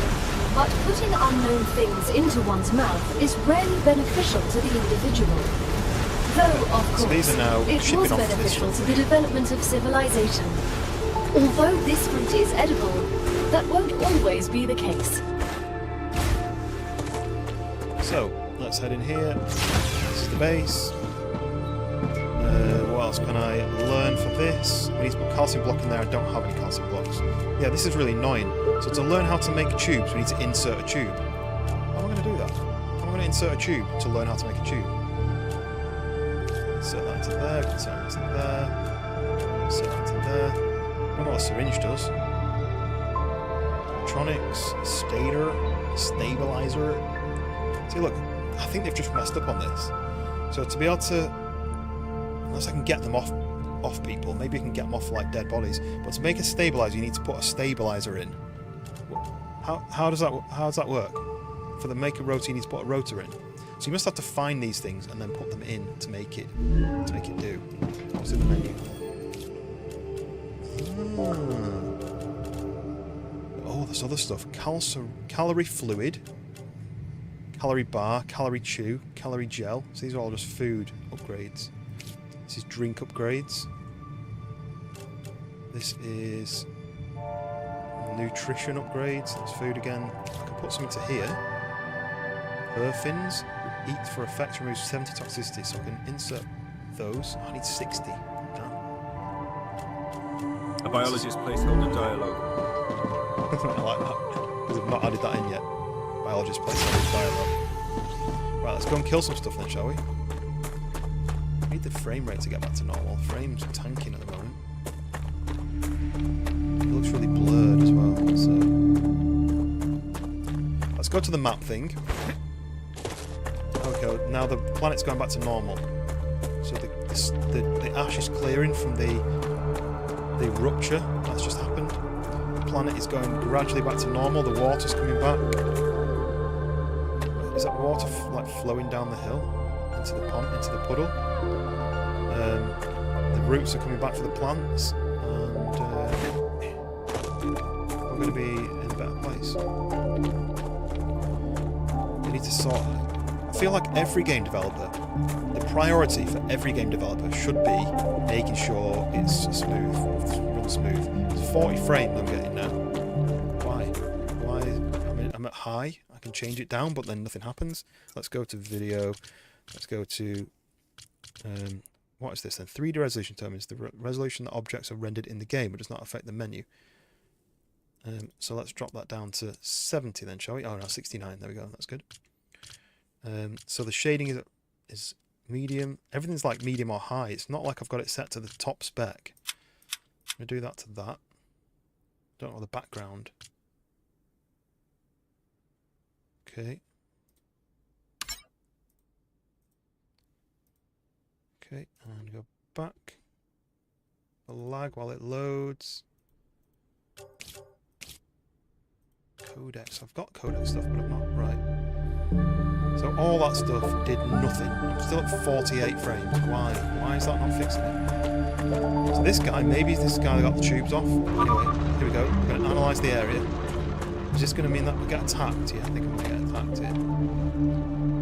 but putting unknown things into one's mouth is rarely beneficial to the individual. Though, of So these course, are now it shipping was off to this beneficial to one. the development of civilization. Although this fruit is edible, that won't always be the case. So, let's head in here. This is the base. What else can I learn for this? We need to put a calcium block in there. I don't have any calcium blocks. Yeah, this is really annoying. So to learn how to make tubes, we need to insert a tube. How am I going to do that? How am I going to insert a tube to learn how to make a tube? Insert that into there, insert that into there, insert that into there. I don't know what a syringe does. Electronics, stator, stabilizer. See, look, I think they've just messed up on this. So to be able to, unless I can get them off people, maybe I can get them off like dead bodies. But to make a stabilizer, you need to put a stabilizer in. How does that work? For the make a rotor, you need to put a rotor in. So you must have to find these things and then put them in to make it do. What's in the menu? Oh, there's other stuff. Calorie fluid, calorie bar, calorie chew, calorie gel. So these are all just food upgrades. This is drink upgrades. This is nutrition upgrades. That's food again. I can put something to here. Perfins. Eat for effect removes 70 toxicity, so I can insert those. I need 60. Damn. A biologist placeholder dialogue. I like that. Because I've not added that in yet. Biologist placeholder dialogue. Right, let's go and kill some stuff then, shall we? I need the frame rate to get back to normal. The frame's tanking at the moment. It looks really blurred as well, so... Let's go to the map thing. Okay, now the planet's going back to normal. So the ash is clearing from the rupture that's just happened. The planet is going gradually back to normal. The water's coming back. Is that water like flowing down the hill into the pond, into the puddle? The roots are coming back for the plants, and we're going to be in a better place. We need to sort. I feel like every game developer, the priority for every game developer should be making sure it's smooth, runs smooth. It's 40 frames I'm getting now. Why? I mean, I'm at high. I can change it down, but then nothing happens. Let's go to video. Let's go to what is this then? 3D resolution determines the resolution that objects are rendered in the game, but does not affect the menu. So let's drop that down to 70 then, shall we? Oh no, 69. There we go. That's good. So the shading is medium. Everything's like medium or high. It's not like I've got it set to the top spec. I'm going to do that to that. Don't know the background. Okay. Okay, and go back. The lag while it loads. Codex. I've got codex stuff, but I'm not right. So all that stuff did nothing. I'm still at 48 frames. Why? Why is that not fixing it? So this guy, maybe this guy got the tubes off. Anyway, here we go. We're going to analyse the area. Is this going to mean that we get attacked? Yeah, I think I'm going to get attacked here.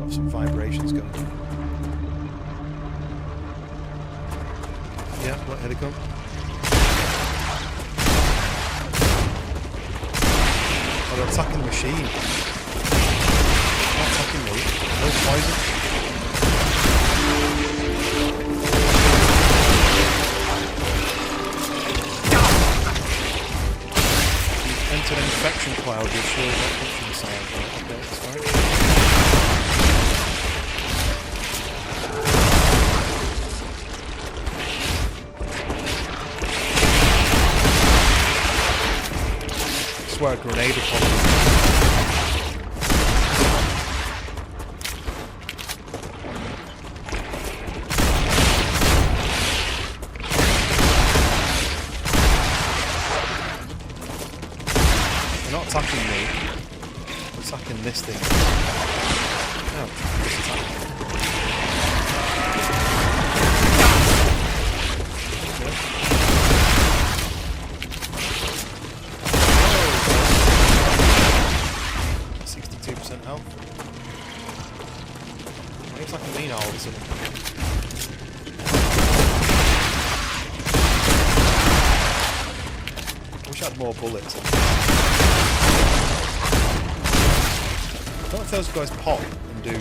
Got some vibrations going on. Yeah, look, here they come. Oh, they're attacking the machine. They're not attacking me. No poison. You've entered an infection cloud. You're sure not touching the side. Right, okay, that's fine. I swear a grenade upon them. They're not attacking me. They're attacking this thing. No, this attack. Health. Why are you attacking me now all of a sudden? I wish I had more bullets. I don't know if those guys pop and do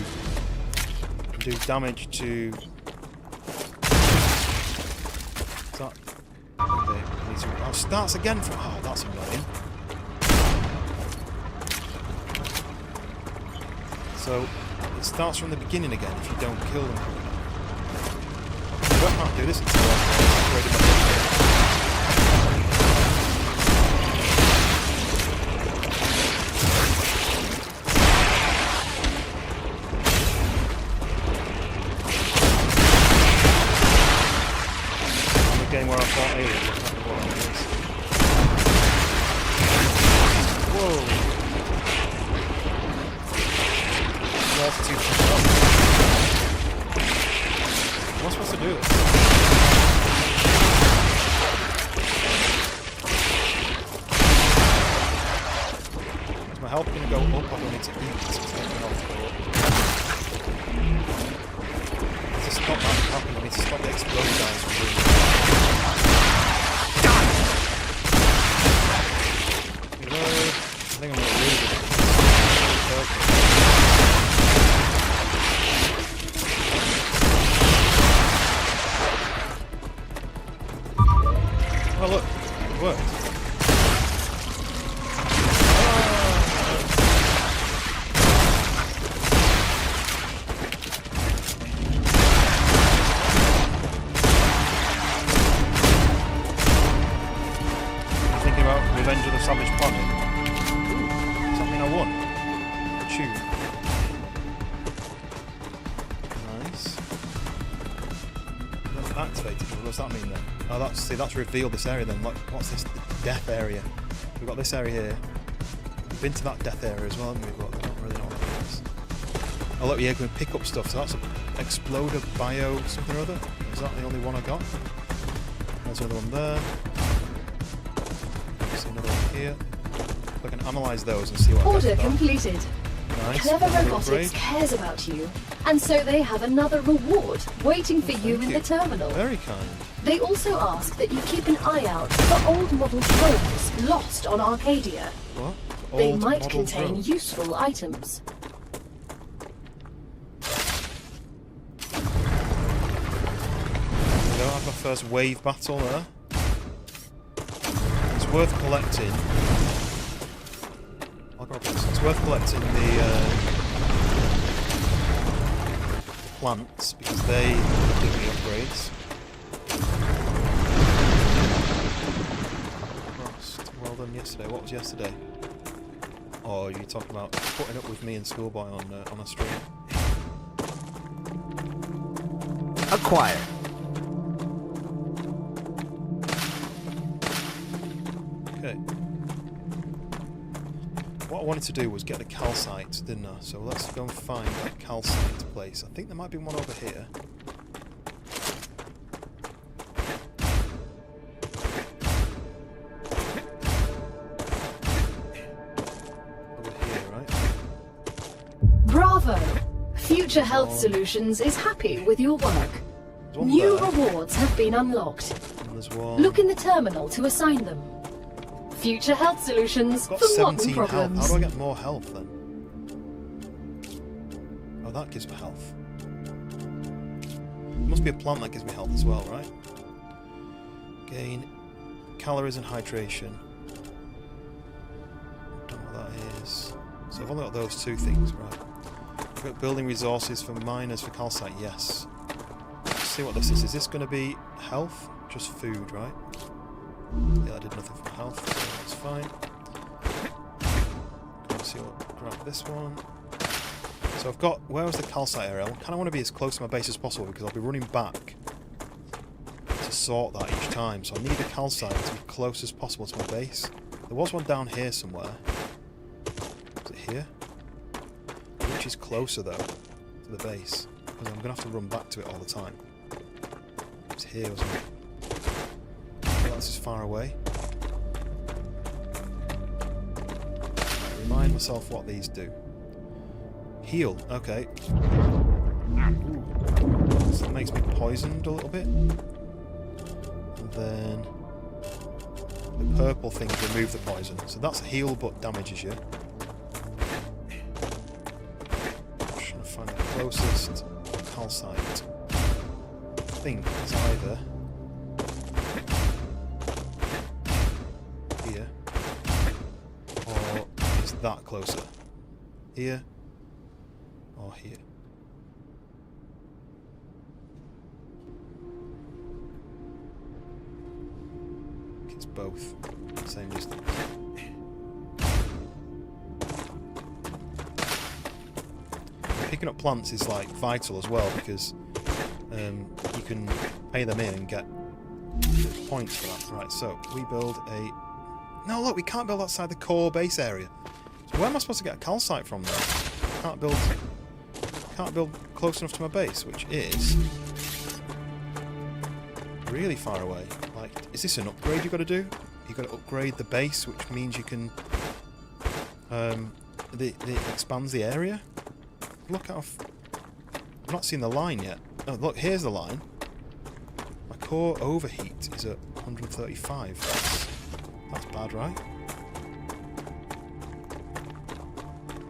damage to... Is that... Okay, I need to... Oh, starts again from... Oh, that's annoying. So, it starts from the beginning again if you don't kill them. I can't do this until I've upgraded my weapon. In the game where I fought aliens, I can't remember what it is. Whoa! Altitude control. Am I supposed to do this? Is my health going to go up? I don't need to eat to take my health go up. I need to stop that from happening. I need to stop the exploding guys from doing that. Reload. I think I'm going to lose it. Perfect. Oh look, it worked. I'm thinking about Revenge of the Savage Planet. Ooh, does that mean I won? Tune. Nice. That's activated. What does that mean then? Oh, that's revealed this area then. Look, what's this? The death area. We've got this area here. We've been to that death area as well, haven't we? But I don't really know what that is. Oh look, yeah, we can pick up stuff. So that's an exploder bio something or other. Is that the only one I got? There's another one there. There's another one here. I can analyse those and see what I Order get from that. completed. Nice. Clever Another Robotics upgrade. cares about you, and so they have another reward waiting for you Thank in you. the terminal. Very kind. They also ask that you keep an eye out for old model drones lost on Arcadia. What? They Old might model contain drones. useful items. There we go, I have my first wave battle there. It's worth collecting. It's worth collecting the plants because they give me upgrades. Frost. Well done yesterday. What was yesterday? Oh, you're talking about putting up with me and Schoolboy on a stream. Acquire. Okay. What I wanted to do was get the calcite, didn't I? So let's go and find that calcite place. I think there might be one over here. Over here, right? Bravo! Future Health Solutions is happy with your work. There's one New there, rewards have been unlocked. and there's one. Look in the terminal to assign them. Future health solutions I've got for modern 17 health. problems. How do I get more health then? Oh, that gives me health. There must be a plant that gives me health as well, right? Gain calories and hydration. Don't know what that is. So I've only got those two things, right? I've got building resources for miners for calcite, yes. Let's see what this is. Is this going to be health? Just food, right? Yeah, I did nothing for health, so that's fine. Let's see what, grab this one. So I've got, where was the calcite area? I kind of want to be as close to my base as possible because I'll be running back to sort that each time. So I need the calcite to be close as possible to my base. There was one down here somewhere. Is it here? Which is closer though to the base? Because I'm going to have to run back to it all the time. It's here, wasn't it? Oh, this is far away. Remind myself what these do. Heal, okay. Ooh. So that makes me poisoned a little bit. And then the purple things remove the poison. So that's heal but damages you. I'm trying to find the closest calcite. I think it's either here or is that closer? Here or here? It's both. Same distance. Picking up plants is like vital as well because you can pay them in and get points for that. Right, so we build a... No, look, we can't build outside the core base area. So where am I supposed to get a calcite from then? Can't build close enough to my base, which is really far away. Like, is this an upgrade you've got to do? You've got to upgrade the base, which means you can it expands the area. Look how I've not seen the line yet. Oh, look, here's the line. My core overheat is at 135. That's bad, right?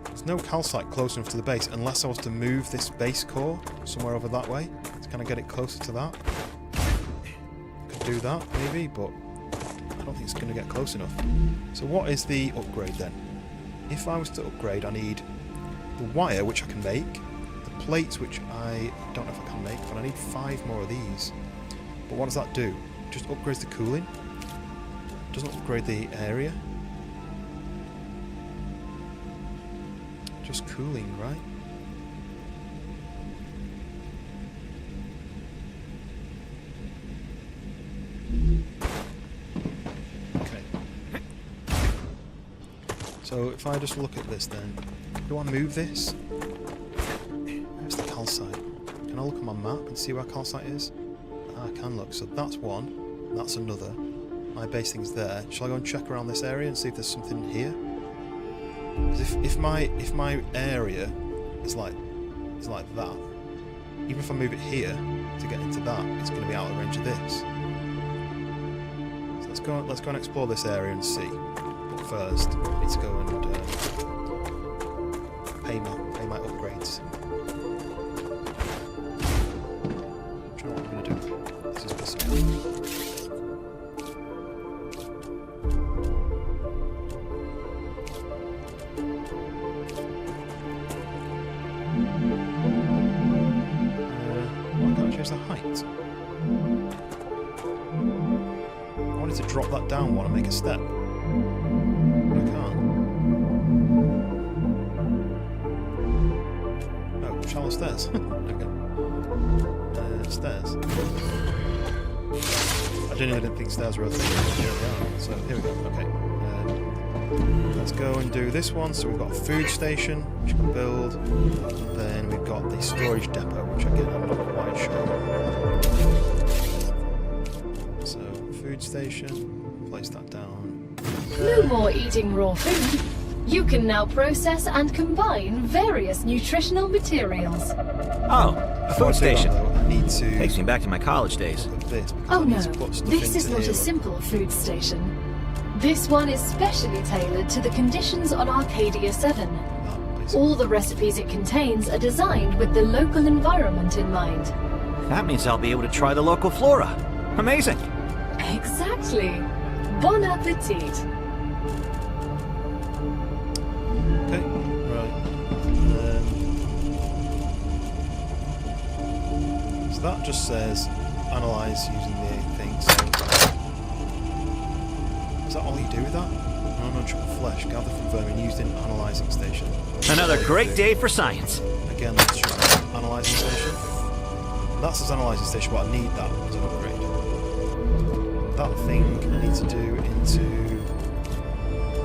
There's no calcite close enough to the base unless I was to move this base core somewhere over that way to kind of get it closer to that. Could do that, maybe, but I don't think it's going to get close enough. So what is the upgrade then? If I was to upgrade, I need the wire, which I can make, the plates, which I don't know if I can make, but I need 5 more of these. But what does that do? Just upgrades the cooling? Doesn't upgrade the area? Just cooling, right? Okay. So if I just look at this then, do I move this? Where's the calcite? Can I look on my map and see where calcite is? I can look. So that's one, that's another. My base thing's there. Shall I go and check around this area and see if there's something here? Because if my area is like that, even if I move it here to get into that, it's going to be out of range of this. So let's go and explore this area and see. But first, I need to go and pay my upgrades. I'm trying what I'm going to do. This is possible. The height. I wanted to drop that down one and make a step. But I can't. Oh, shallow stairs. Okay. Stairs. I genuinely didn't think stairs were a thing. Here we are. So here we go. Okay. Let's go and do this one. So we've got a food station, which we can build. And then we've got the storage depot, which again I'm not quite sure. So, food station, place that down. No more eating raw food. You can now process and combine various nutritional materials. Oh, a food station. I need to Takes me back to my college days. look at this. Oh I need no, to put stuff this into is not here. a simple food station. This one is specially tailored to the conditions on Arcadia 7. All the recipes it contains are designed with the local environment in mind. That means I'll be able to try the local flora. Amazing. Exactly. Bon appetit. Okay, right. So that just says analyze using the thing. So is that all you do with that? Non-triple flesh gathered from vermin used in analyzing station. Another great day for science. Again, that's just analyzing station. That's his analyzing station, but I need that as an upgrade. That thing I need to do into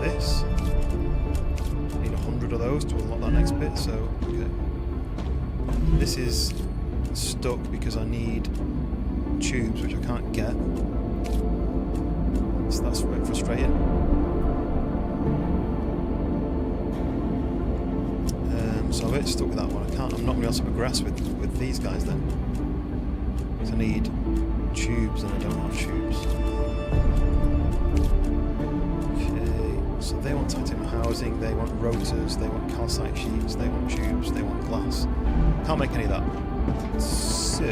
this. I need 100 of those to unlock that next bit, so okay. This is stuck because I need tubes, which I can't get. So that's a bit frustrating. So I'm a bit stuck with that one. I'm not going to be able to progress with these guys then. Because I need tubes and I don't have tubes. Okay, so they want titanium housing, they want rotors, they want calcite sheets, they want tubes, they want glass. Can't make any of that. So...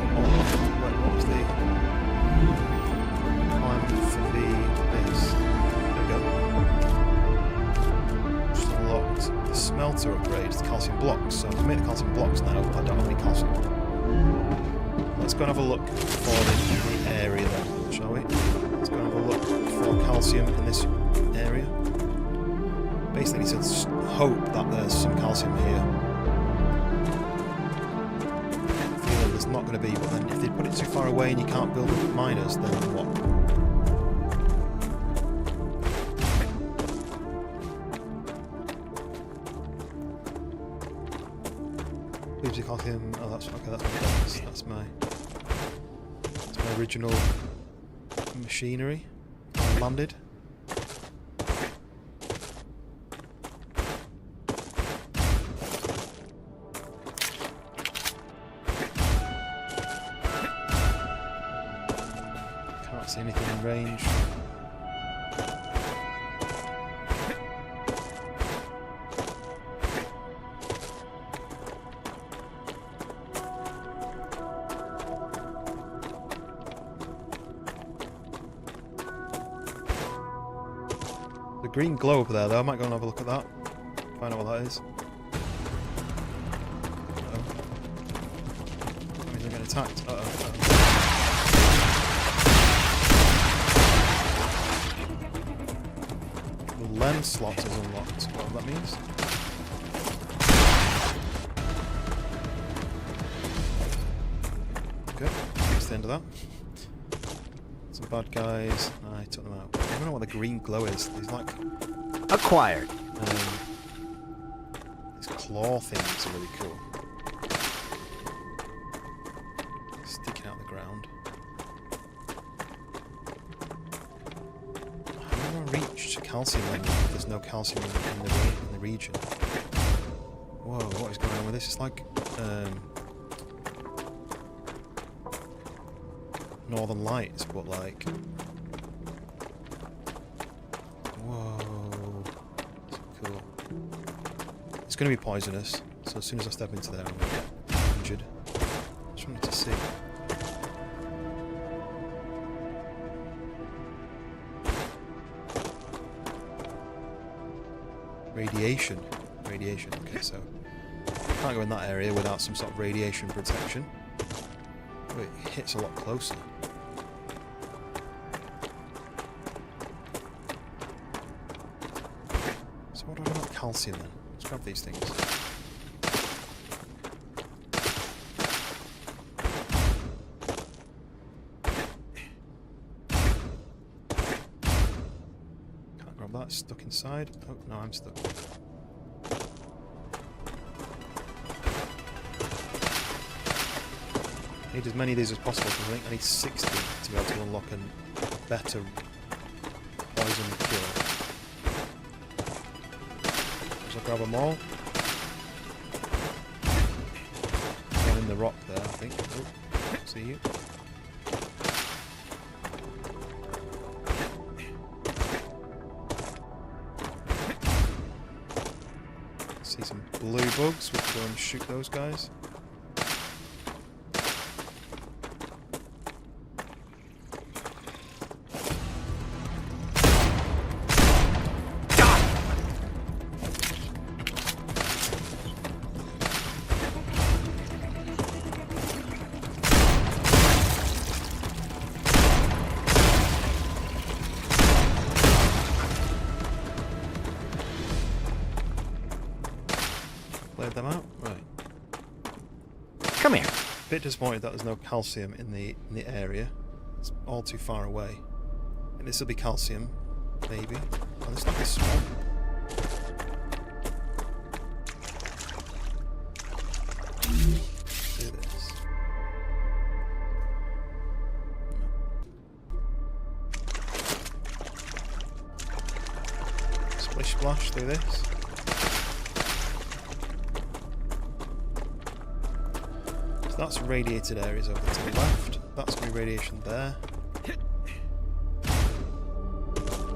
what was the requirement for the base? There we go. Just unlocked the smelter upgrade, the calcium blocks. So I can make the calcium blocks now, but I don't have any calcium. Let's go and have a look for the area then, shall we? Let's go and have a look for calcium in this area. Basically, he said hope that there's some calcium here. There's not going to be, but then if they put it too far away and you can't build up miners, then what? Leaves you calcium. Oh, that's okay. That's my original machinery. Landed. See anything in range. The green glow over there though, I might go and have a look at that. Find out what that is. Uh-oh. That means I'm getting attacked. Uh-oh. Lens slot is unlocked, whatever that means. Good, that's the end of that. Some bad guys, I took them out. I don't know what the green glow is. These like... Acquired. These claw things are really cool. Sticking out the ground. Reach to calcium level if there's no calcium in the region. Whoa, what is going on with this? It's like Northern Lights, but like whoa, cool. It's going to be poisonous, so as soon as I step into there I'm going to get injured. Just wanted to see. Radiation. Okay, so can't go in that area without some sort of radiation protection. Oh, it hits a lot closer. So what do I do about calcium then? Let's grab these things. Can't grab that, stuck inside. Oh, no, I'm stuck. I need as many of these as possible because I think I need 60 to be able to unlock a better poison cure. So I'll grab them all. the rock there, I think. Oh, see you. See some blue bugs. We can go and shoot those guys. Cleared them out? Right. Come here. Bit disappointed that there's no calcium in the area. It's all too far away. And this will be calcium, maybe. Oh, this is like a swamp. Do this. No. Splish splash through this. That's radiated areas over to the left. That's going to be radiation there.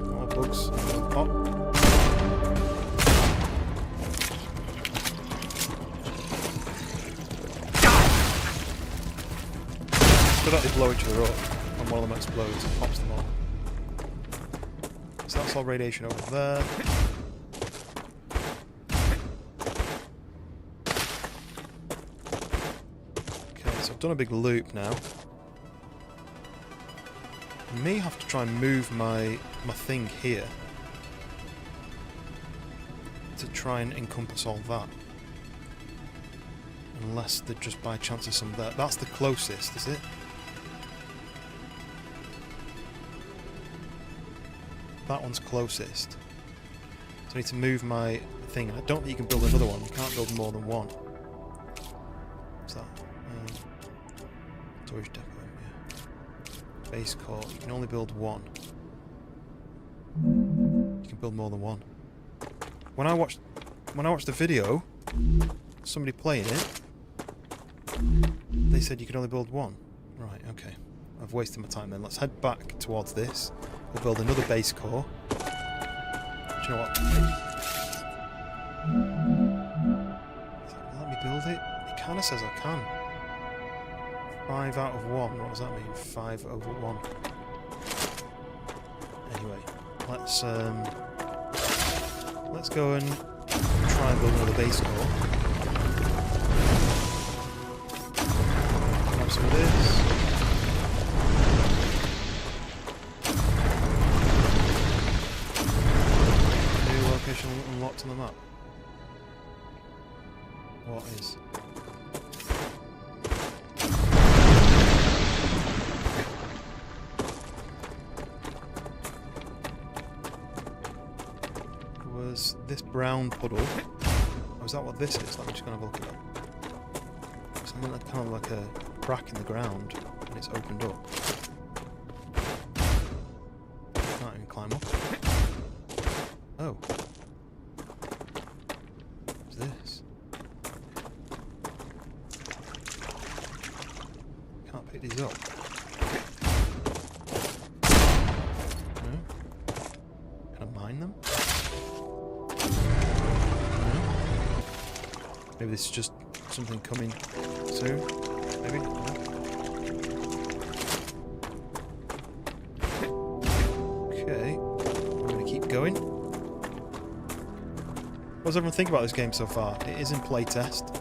More bugs. Oh. Could actually blow each other up, and one of them explodes and pops them all. So that's all radiation over there. I've done a big loop now. I may have to try and move my thing here to try and encompass all that. Unless there just by chance is some there. That's the closest, is it? That one's closest. So I need to move my thing. I don't think you can build another one. You can't build more than one. What's that? Storage depot, yeah. Base core, you can only build one. You can build more than one. When I watched the video, somebody playing it, they said you could only build one. Right, okay. I've wasted my time then. Let's head back towards this. We'll build another base core. Do you know what? Let me build it? It kinda says I can. 5 out of 1. What does that mean? 5 over 1. Anyway, let's go and try and build another base core. Grab some of this. New location unlocked on the map. What is? This brown puddle. Oh, is that what this is? Let me just go and have a look at that. Something like, kind of like a crack in the ground, and it's opened up. Can't even climb up. Oh. What's this? Can't pick these up. No? Can I mine them? Maybe this is just something coming soon. Maybe? Okay. I'm going to keep going. What does everyone think about this game so far? It is in playtest.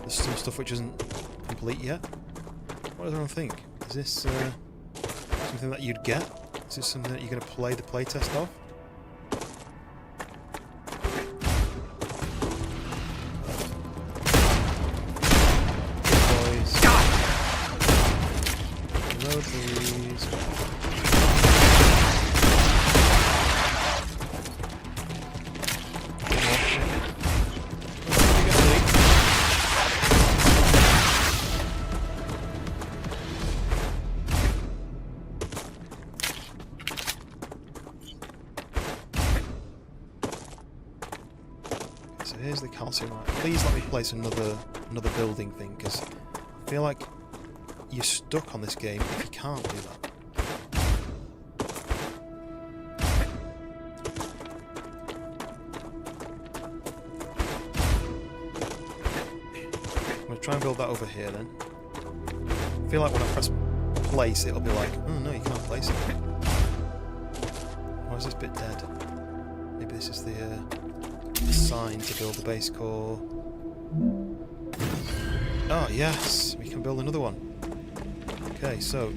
There's some stuff which isn't complete yet. What does everyone think? Is this something that you'd get? Is this something that you're going to play the playtest of? So here's the calcium. Please let me place another building thing, because I feel like you're stuck on this game if you can't do that. I'm going to try and build that over here then. I feel like when I press place it'll be like, oh no, you can't place it. Why is this bit dead? Maybe this is the sign to build the base core. Oh yes, we can build another one. Okay, so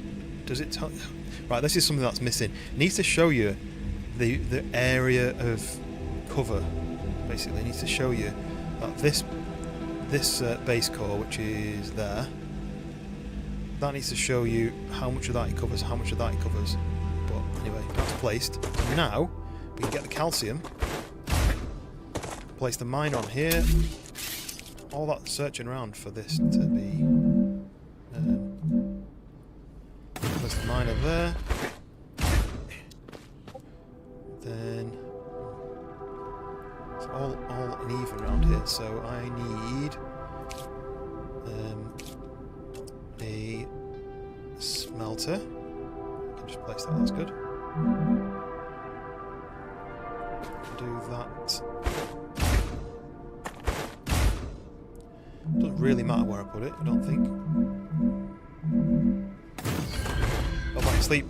does it tell? Right, this is something that's missing. It needs to show you the area of cover. Basically, it needs to show you that this base core, which is there, that needs to show you how much of that it covers, how much of that it covers. But anyway, that's placed. So now we can get the calcium. Place the miner on here. All that searching around for this to be. Place the miner there. Then it's all uneven around here. So I need a smelter. I can just place that. That's good. Do that. Doesn't really matter where I put it, I don't think. Oh, back to sleep.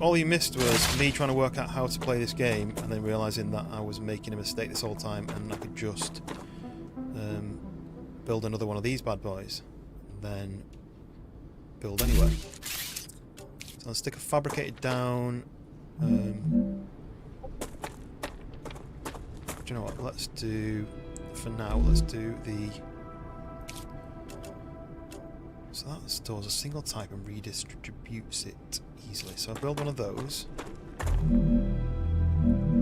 All you missed was me trying to work out how to play this game, and then realising that I was making a mistake this whole time, and I could just build another one of these bad boys, and then build anywhere. So I'll stick a fabricated down. Do you know what? Let's do. For now, let's do the. So that stores a single type and redistributes it easily. So I'll build one of those.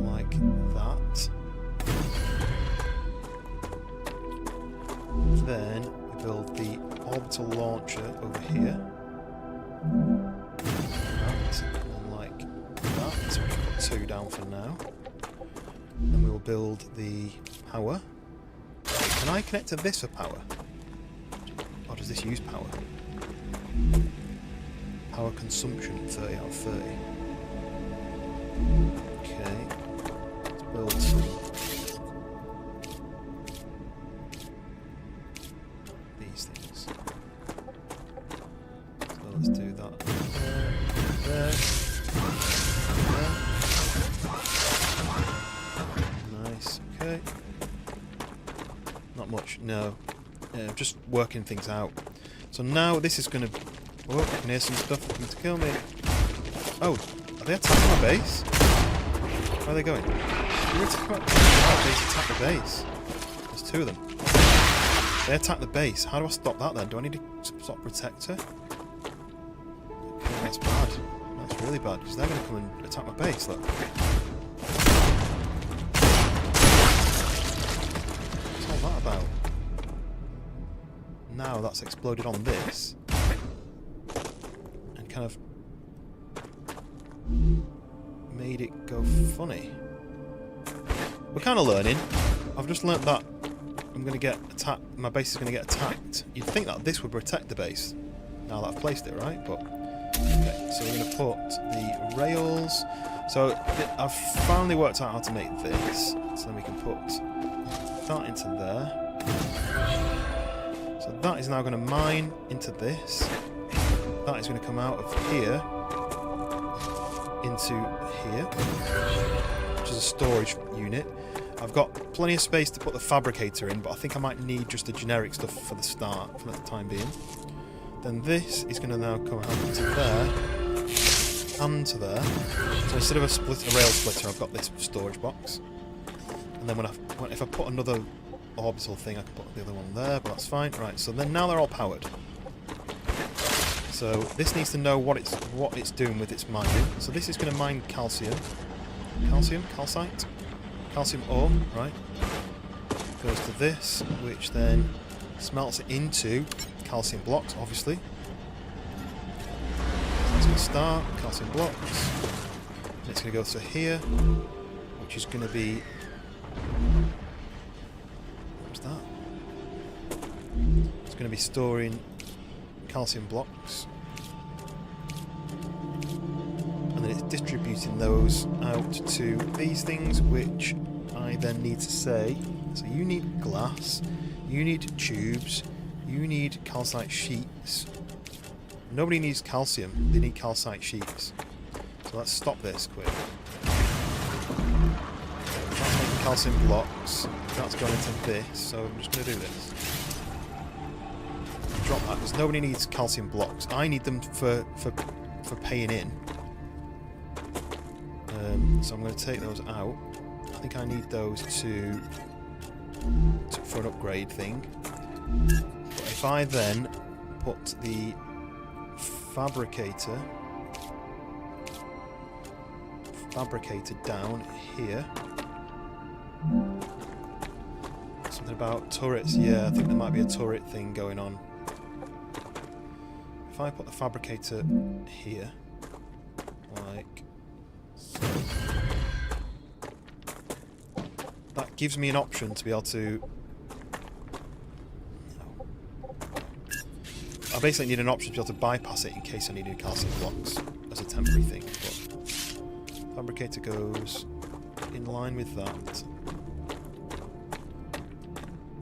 Like that. Then we build the orbital launcher over here. That, and like that. So we'll put 2 down for now. Then we will build the power. Can I connect to this for power? Or does this use power? Power consumption, 30 out of 30. Okay. Let's build some. These things. So let's do that. There. Nice. Okay. Not much, no. Just working things out. So now this is going to... Oh, I can hear some stuff looking to kill me. Oh, are they attacking my base? Where are they going? Oh, they attack the base. There's 2 of them. They attack the base. How do I stop that then? Do I need to stop protector? Okay, that's bad. That's really bad, because they're going to come and attack my base, look. About. Now that's exploded on this and kind of made it go funny. We're kind of learning. I've just learnt that I'm going to get attacked. My base is going to get attacked. You'd think that this would protect the base now that I've placed it, right? But okay, so we're going to put the rails. So I've finally worked out how to make this. So then we can put that into there. So that is now going to mine into this. That is going to come out of here into here, which is a storage unit. I've got plenty of space to put the fabricator in, but I think I might need just the generic stuff for the start, for the time being. Then this is going to now come out into there and to there. So instead of a rail splitter, I've got this storage box. And then if I put another orbital thing, I can put the other one there, but that's fine. Right, so then now they're all powered. So this needs to know what it's doing with its mining. So this is going to mine calcium. Calcite? Calcium ore, right. Goes to this, which then smelts it into calcium blocks, obviously. So it's going to start, calcium blocks. And it's going to go to here, which is going to be... What's that? It's going to be storing calcium blocks. And then it's distributing those out to these things, which I then need to say. So you need glass, you need tubes, you need calcite sheets. Nobody needs calcium, they need calcite sheets. So let's stop this quick. That's making calcium blocks. That's going into this, so I'm just going to do this. Drop that, because nobody needs calcium blocks. I need them for paying in. So I'm going to take those out. I think I need those for an upgrade thing. But if I then put the fabricator down here. Something about turrets. Yeah, I think there might be a turret thing going on. If I put the fabricator here, like so, that gives me an option to be able to... I basically need an option to be able to bypass it in case I need any calcium blocks as a temporary thing. But fabricator goes in line with that.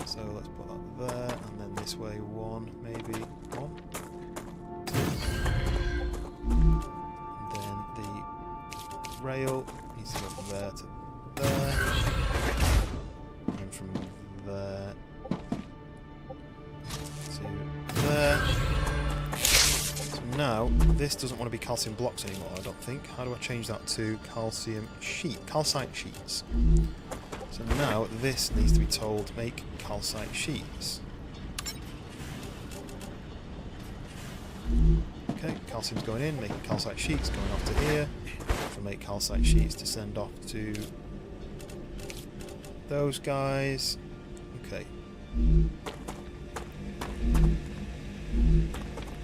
So let's put that there, and then this way one, maybe one. And then the rail needs to go from there to there. And from there to there. So now, this doesn't want to be calcium blocks anymore, I don't think. How do I change that to calcite sheets? So now, this needs to be told, make calcite sheets. Okay, calcium's going in, making calcite sheets, going off to here. To make calcite sheets to send off to those guys. Okay.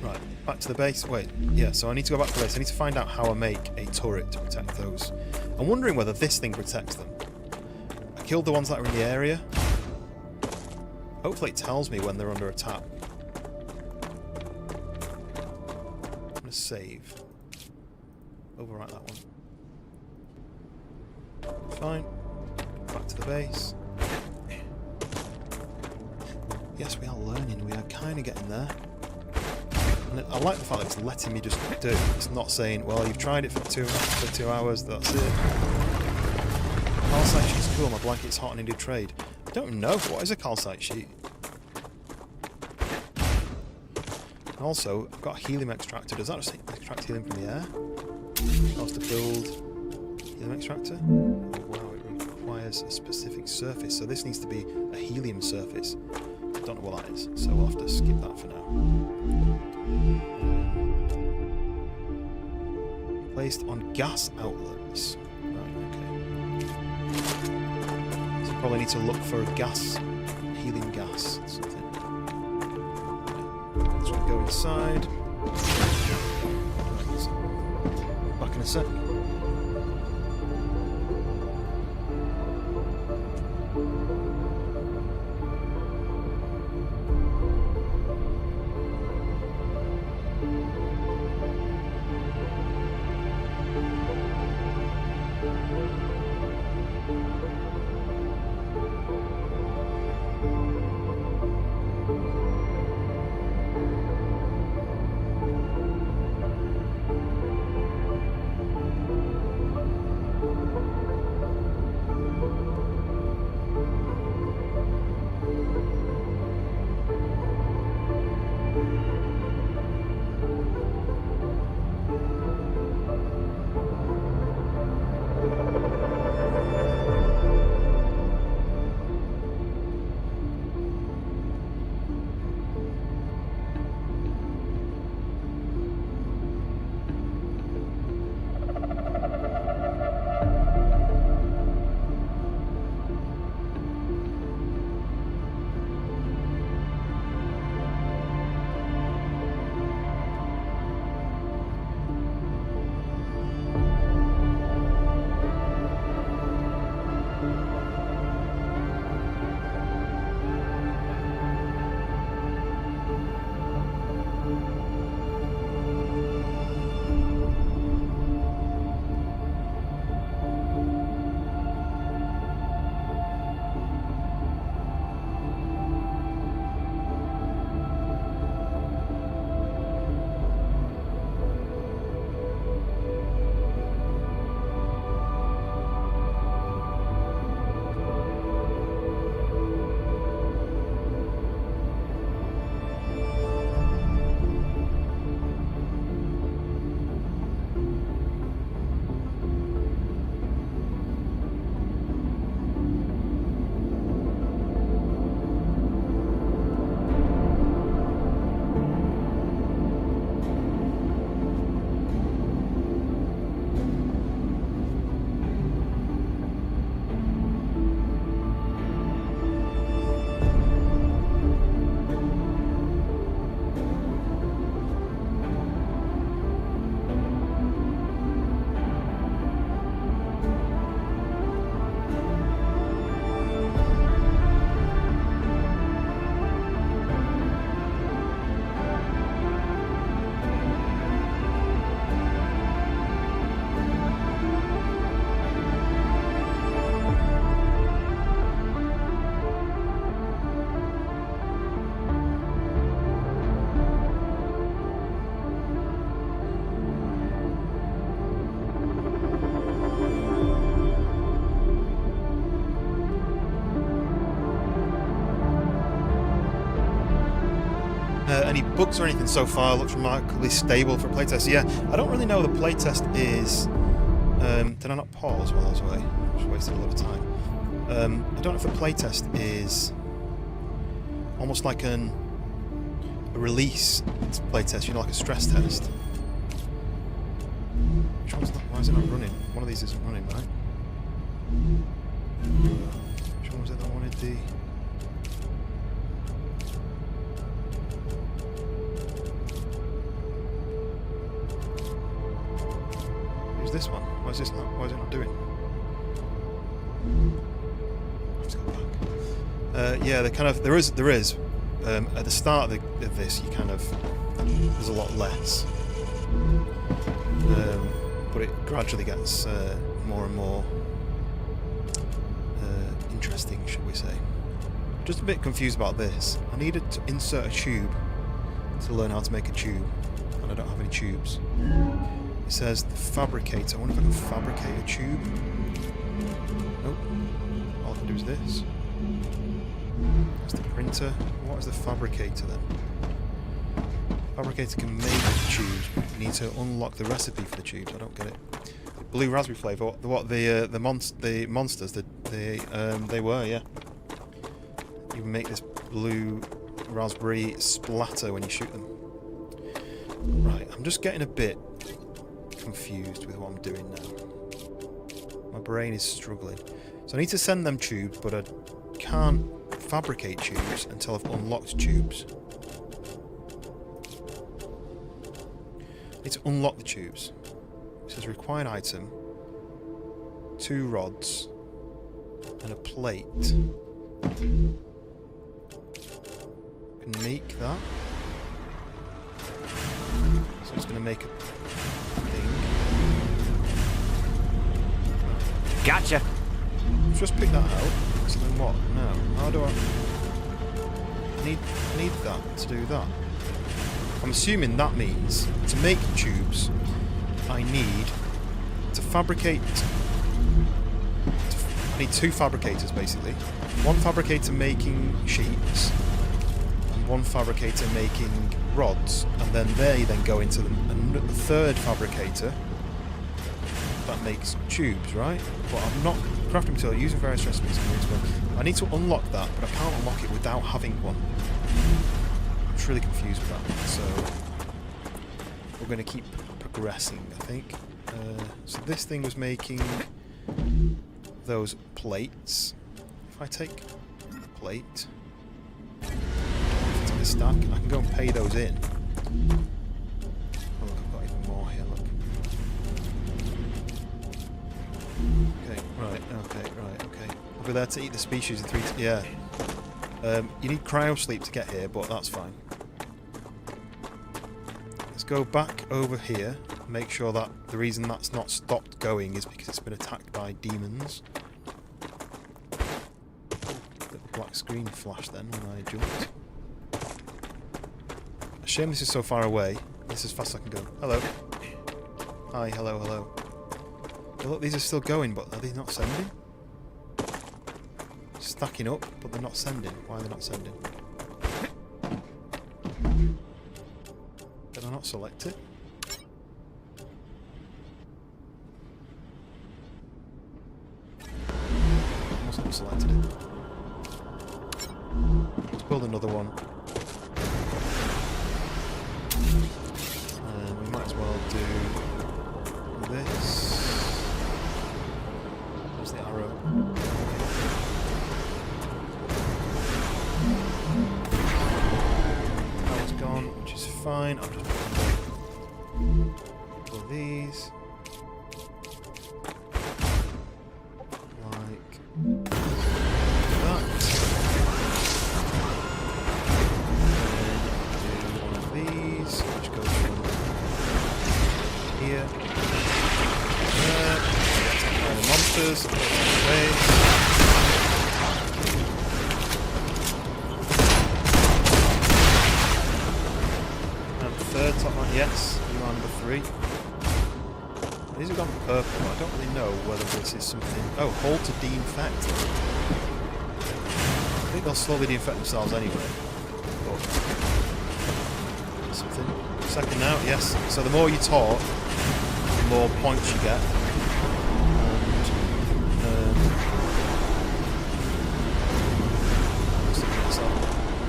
Right, back to the base. Wait, yeah, so I need to go back to the base. I need to find out how I make a turret to protect those. I'm wondering whether this thing protects them. I killed the ones that are in the area. Hopefully it tells me when they're under attack. I'm going to save. Overwrite that one. Fine. Back to the base. Yes, we are learning. We are kind of getting there. And I like the fact that it's letting me just do it. It's not saying, well, you've tried it for two hours, that's it. Calcite sheet's cool, my blanket's hot and I need trade. I don't know. What is a calcite sheet? And also, I've got a helium extractor. Does that just extract helium from the air? Supposed to build helium extractor? Oh wow, it requires a specific surface. So this needs to be a helium surface. I don't know what that is, so we'll have to skip that for now. Placed on gas outlets. Right, okay. So probably need to look for a gas, helium gas, something. Right. So we go inside. Right. Back in a sec. Any bugs or anything so far? Looks remarkably stable for a playtest. Yeah, I don't really know the playtest is... did I not pause while I was away? I just wasted a lot of time. I don't know if the playtest is almost like a release playtest, you know, like a stress test. Which one's not? Why is it not running? One of these isn't running, right? Which one was it that wanted the... Who's this one? Why is this not? Why is it not doing? Let's go back. Yeah, there is at the start of this, you kind of there's a lot less, but it gradually gets more and more interesting, should we say? Just a bit confused about this. I needed to insert a tube to learn how to make a tube, and I don't have any tubes. It says the fabricator. I wonder if I can fabricate a tube. Nope. All I can do is this. That's the printer. What is the fabricator then? Fabricator can make tubes, but you need to unlock the recipe for the tubes. I don't get it. The blue raspberry flavour. What the monsters? They were, yeah. You make this blue raspberry splatter when you shoot them. Right. I'm just getting a bit confused with what I'm doing now. My brain is struggling. So I need to send them tubes, but I can't fabricate tubes until I've unlocked tubes. I need to unlock the tubes. It says required item, 2 rods, and a plate. I can make that. So it's going to make a thing. Gotcha. Just pick that out. So then what? No. How do I need that to do that? I'm assuming that means to make tubes, I need to fabricate. I need 2 fabricators basically. One fabricator making sheets, and one fabricator making rods, and then they then go into the 3rd fabricator that makes tubes, right? But I'm not crafting material using various recipes. I need to unlock that, but I can't unlock it without having one. I'm just really confused with that. So we're going to keep progressing, I think. So this thing was making those plates. If I take a plate, take a stack, I can go and pay those in. Oh look, I've got even more here, look. Okay. I'll be there to eat the species in 3... yeah. You need cryo sleep to get here, but that's fine. Let's go back over here. Make sure that the reason that's not stopped going is because it's been attacked by demons. The black screen flashed then when I jumped. A shame this is so far away. This is as fast as I can go. Hello. Hi, hello. Oh, look, these are still going, but are they not sending? Stacking up, but they're not sending. Why are they not sending? Did I not select it? I must have selected it. Let's build another one. And we might as well do this. There's the arrow. Power's gone, which is fine. I'll just pull these. Like that. And do one of these, which goes from here. There. Attack by the monsters. Away. And the 3rd top one, yes, you are number 3. These have gone purple. I don't really know whether this is something. Oh, hold to de-infect. I think they'll slowly de-infect themselves anyway. But something. Second now, yes. So the more you talk, the more points you get.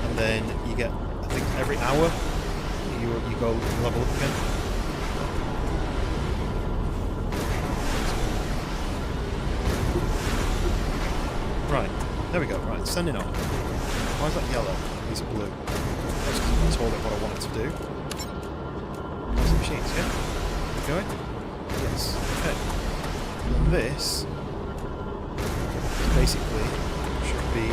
And then you get, I think, every hour you go level up again. Right, there we go. Right, sending on. Why is that yellow? These are blue. That's all what I wanted to do. There's the machines, yeah? Keep going? Yes. Okay. And this basically should be...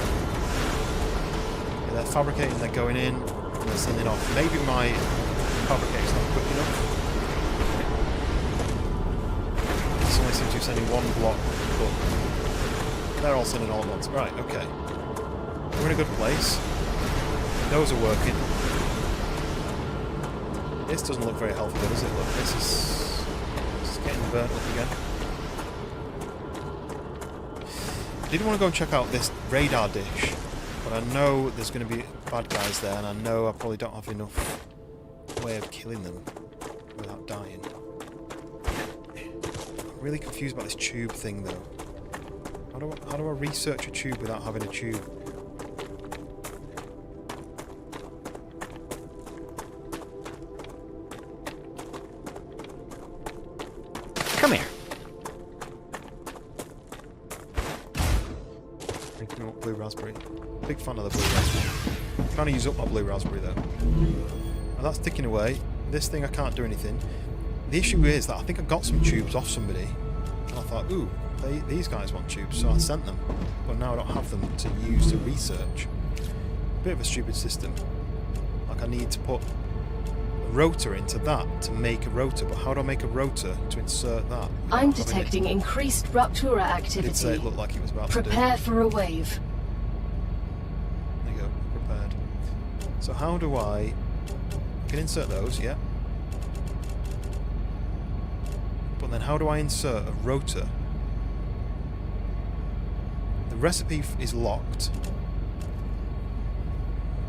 Yeah, they're fabricating, they're going in, and they're sending off. Maybe my fabricate's not quick enough. This only seems to be sending one block, but they're all sending all at once. Right, okay. We're in a good place. Those are working. This doesn't look very healthy though, does it? Look, this is getting burnt up again. I did want to go and check out this radar dish, but I know there's going to be bad guys there, and I know I probably don't have enough way of killing them without dying. I'm really confused about this tube thing though. How do I research a tube without having a tube? Come here. Making up blue raspberry. Big fan of the blue raspberry. I'm trying to use up my blue raspberry though. And that's ticking away. This thing I can't do anything. The issue is that I think I got some tubes off somebody, and I thought, ooh, these guys want tubes, so I sent them. But now I don't have them to use to research. Bit of a stupid system. Like I need to put a rotor into that to make a rotor, but how do I make a rotor to insert that? I'm detecting increased Ruptura It activity. did say it looked like it was about Prepare to do. for a wave. There you go, prepared. So how do I can insert those, yeah. But then how do I insert a rotor? The recipe is locked.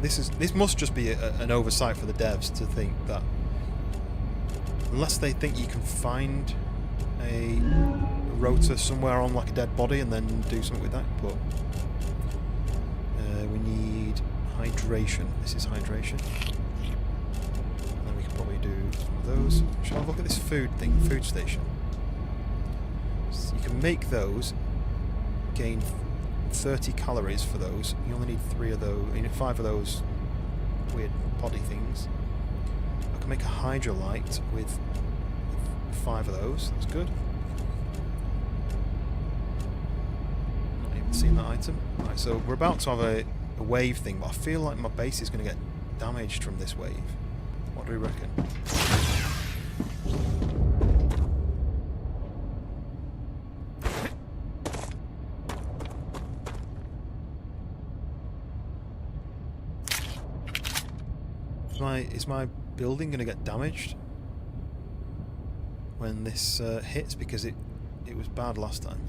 This must just be an oversight for the devs to think that, unless they think you can find a rotor somewhere on like a dead body and then do something with that. But we need hydration. This is hydration. And then we can probably do some of those. Shall I look at this food thing? Food station. So you can make those. Gain 30 calories for those. You only need 3 of those. You need 5 of those weird body things. I can make a hydrolyte with 5 of those. That's good. Not even seen that item. Right, so we're about to have a wave thing, but I feel like my base is going to get damaged from this wave. What do we reckon? Is my building going to get damaged when this hits, because it was bad last time?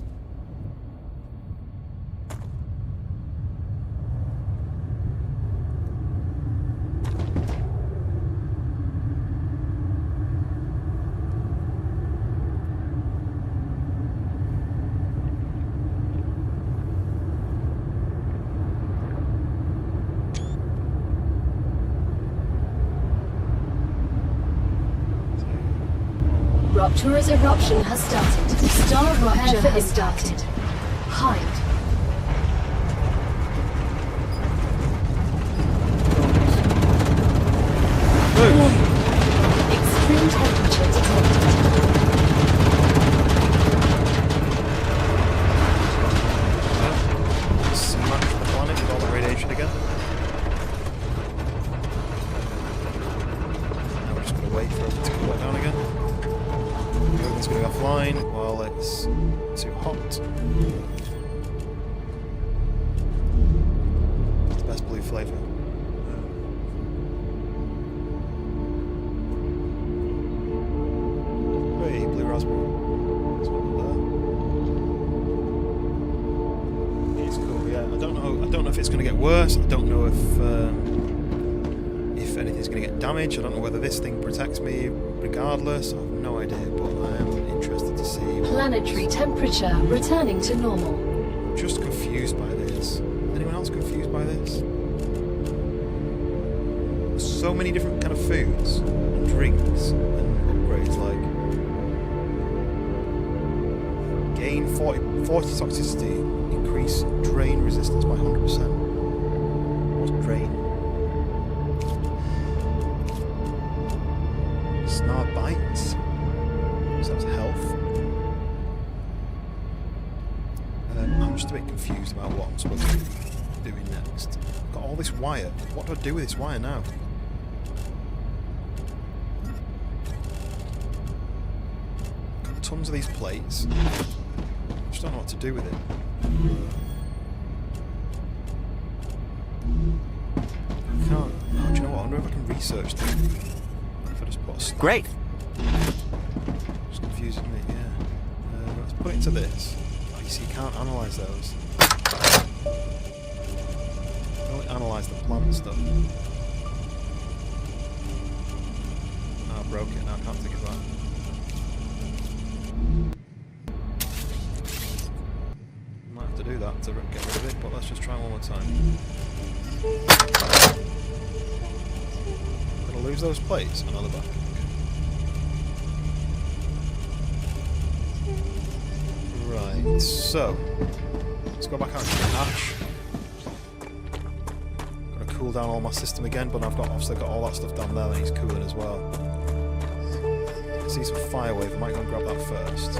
Ruptura's eruption has started. StarRupture has started. Hide. Extreme temperature detected. Smash the planet with all the radiation again. Now we're just going to wait for it to cool down again. It's going to go offline while it's too hot. It's the best blue flavour. Hey, blue raspberry. There's one there. It's cool, yeah. I don't know if it's going to get worse. I don't know if anything's going to get damaged. I don't know whether this thing protects me regardless. I have no idea, but I am interested to see. Planetary temperature returning to normal. I'm just confused by this. Anyone else confused by this? So many different kind of foods and drinks and upgrades, like gain 40 toxicity, increase drain resistance by 100%. What's drain? Snar bites. So that's health. I'm just a bit confused about what I'm supposed to be doing next. I've got all this wire. What do I do with this wire now? Got tons of these plates. I just don't know what to do with it. I can't. Oh, do you know what? I wonder if I can research them. If I just put a stack. Great. Just confusing me, yeah. Let's put it into this. Oh, you see, you can't analyse those. You can only analyse the plant stuff. Oh, I broke it, now I can't take it back. Might have to do that to get rid of it, but let's just try one more time. Gonna lose those plates? Another back. Right, so let's go back out to the ash. Gotta cool down all my system again, but I've obviously got all that stuff down there that needs cooling as well. I see some fire wave, I might go and grab that first.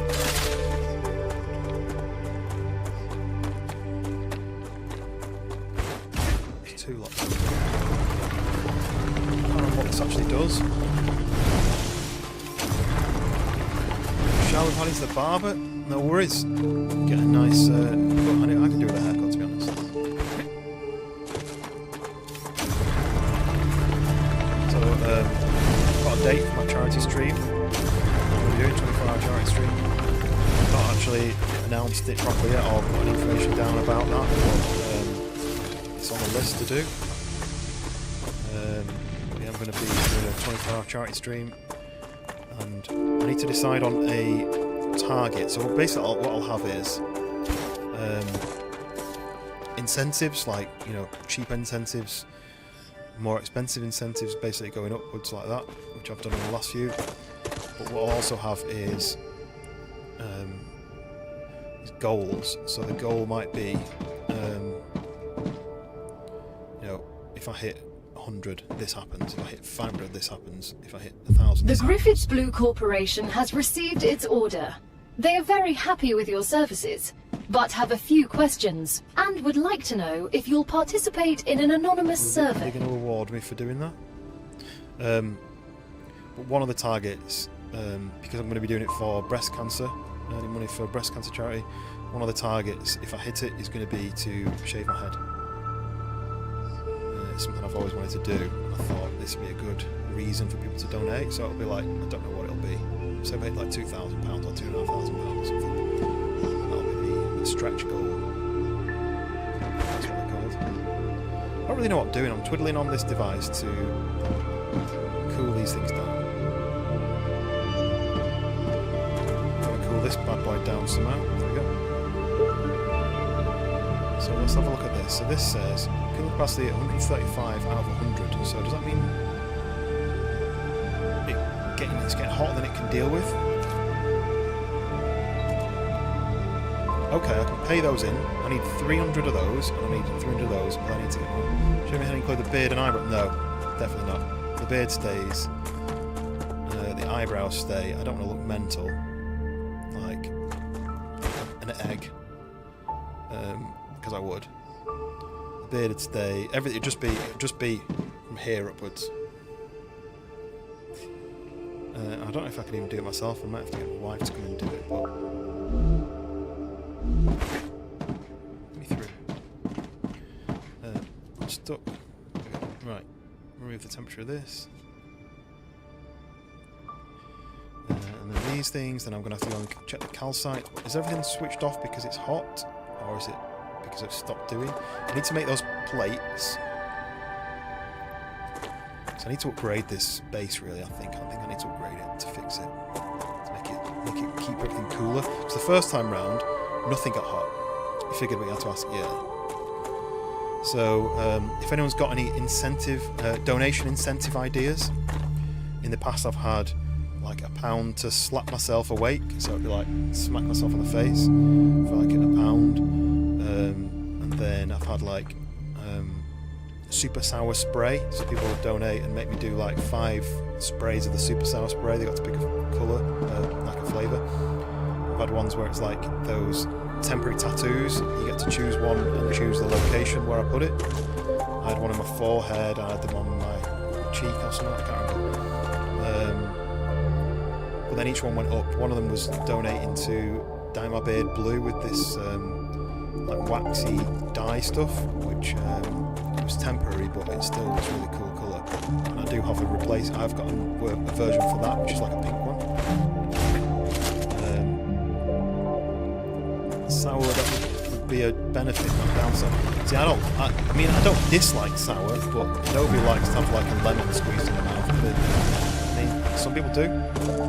There's two lots. I don't know what this actually does. Shall we head into the barber? No worries. Get a nice cut. I can do with a haircut, to be honest. So, got a date for my charity stream. What are we doing? 24-hour charity stream. I've not actually announced it properly yet or put any information down about that, but it's on the list to do. Yeah, I'm going to be doing a 24-hour charity stream, and I need to decide on a target. So basically what I'll have is incentives, like, you know, cheap incentives, more expensive incentives, basically going upwards like that, which I've done in the last few. But what I'll also have is goals. So the goal might be, you know, if I hit 100, this happens. If I hit 500, this happens. If I hit 1,000, The this Griffiths Blue Corporation has received its order. They are very happy with your services, but have a few questions and would like to know if you'll participate in an anonymous Are they survey. going to award me for doing that? But one of the targets, because I'm going to be doing it for breast cancer, earning money for breast cancer charity, one of the targets, if I hit it, is going to be to shave my head. It's something I've always wanted to do, and I thought this would be a good reason for people to donate, so it'll be like, I don't know what it'll be. So if I hit like £2,000 or £2,500 or something, that'll be the stretch goal. That's what they're called. I don't really know what I'm doing. I'm twiddling on this device to cool these things down. I'm going to cool this bad boy down somehow. There we go. So let's have a look at this. So this says cooling capacity at 135 out of 100. So does that mean it's getting hotter than it can deal with? Okay, I can pay those in. I need 300 of those, and I need 300 of those, but I need to get more. Show me how to include the beard and eyebrow. No, definitely not. The beard stays. The eyebrows stay. I don't want to look mental. Like an egg. Because I would. The beard would stay. Everything would just be from here upwards. I don't know if I can even do it myself. I might have to get my wife to come and do it, but let me through. I'm stuck. Right, remove the temperature of this. And then these things, then I'm going to have to go and check the calcite. Is everything switched off because it's hot? Or is it because I've stopped doing? I need to make those plates. So I need to upgrade this base, really, I think. I need to upgrade it to fix it. To make it keep everything cooler. Because the first time round, nothing got hot. You figured we had to ask, yeah. So, if anyone's got any donation incentive ideas, in the past I've had like £1 to slap myself awake, so it'd be like smack myself on the face for like £1, and then I've had like super sour spray, so people would donate and make me do like 5 sprays of the super sour spray. They got to pick a colour, like a flavour. I've had ones where it's like those temporary tattoos, you get to choose one and choose the location where I put it. I had one on my forehead, I had them on my cheek or something, I can't remember. But then each one went up. One of them was donating to dye my beard blue with this like waxy dye stuff, which was temporary, but it still was really cool colour. And I do have a I've got a version for that, which is like a pink one. Sour, that would be a benefit, not downside. See, I mean, I don't dislike sour, but nobody likes to have like a lemon squeezed in the mouth. But, I mean, some people do. But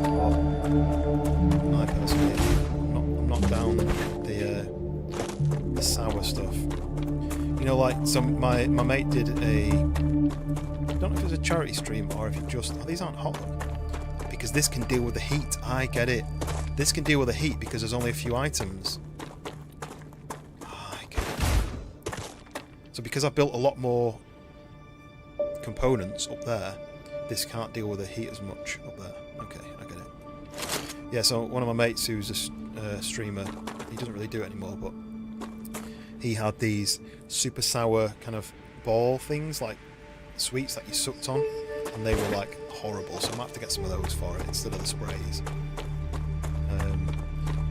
I personally, I'm not down the sour stuff. You know, like my mate did I don't know if it was a charity stream or if it just. Oh, these aren't hot though, because this can deal with the heat. I get it. This can deal with the heat because there's only a few items. So because I've built a lot more components up there, this can't deal with the heat as much up there. Okay, I get it. Yeah, so one of my mates who's a streamer, he doesn't really do it anymore, but he had these super sour kind of ball things, like sweets that you sucked on, and they were like horrible, so I might have to get some of those for it instead of the sprays.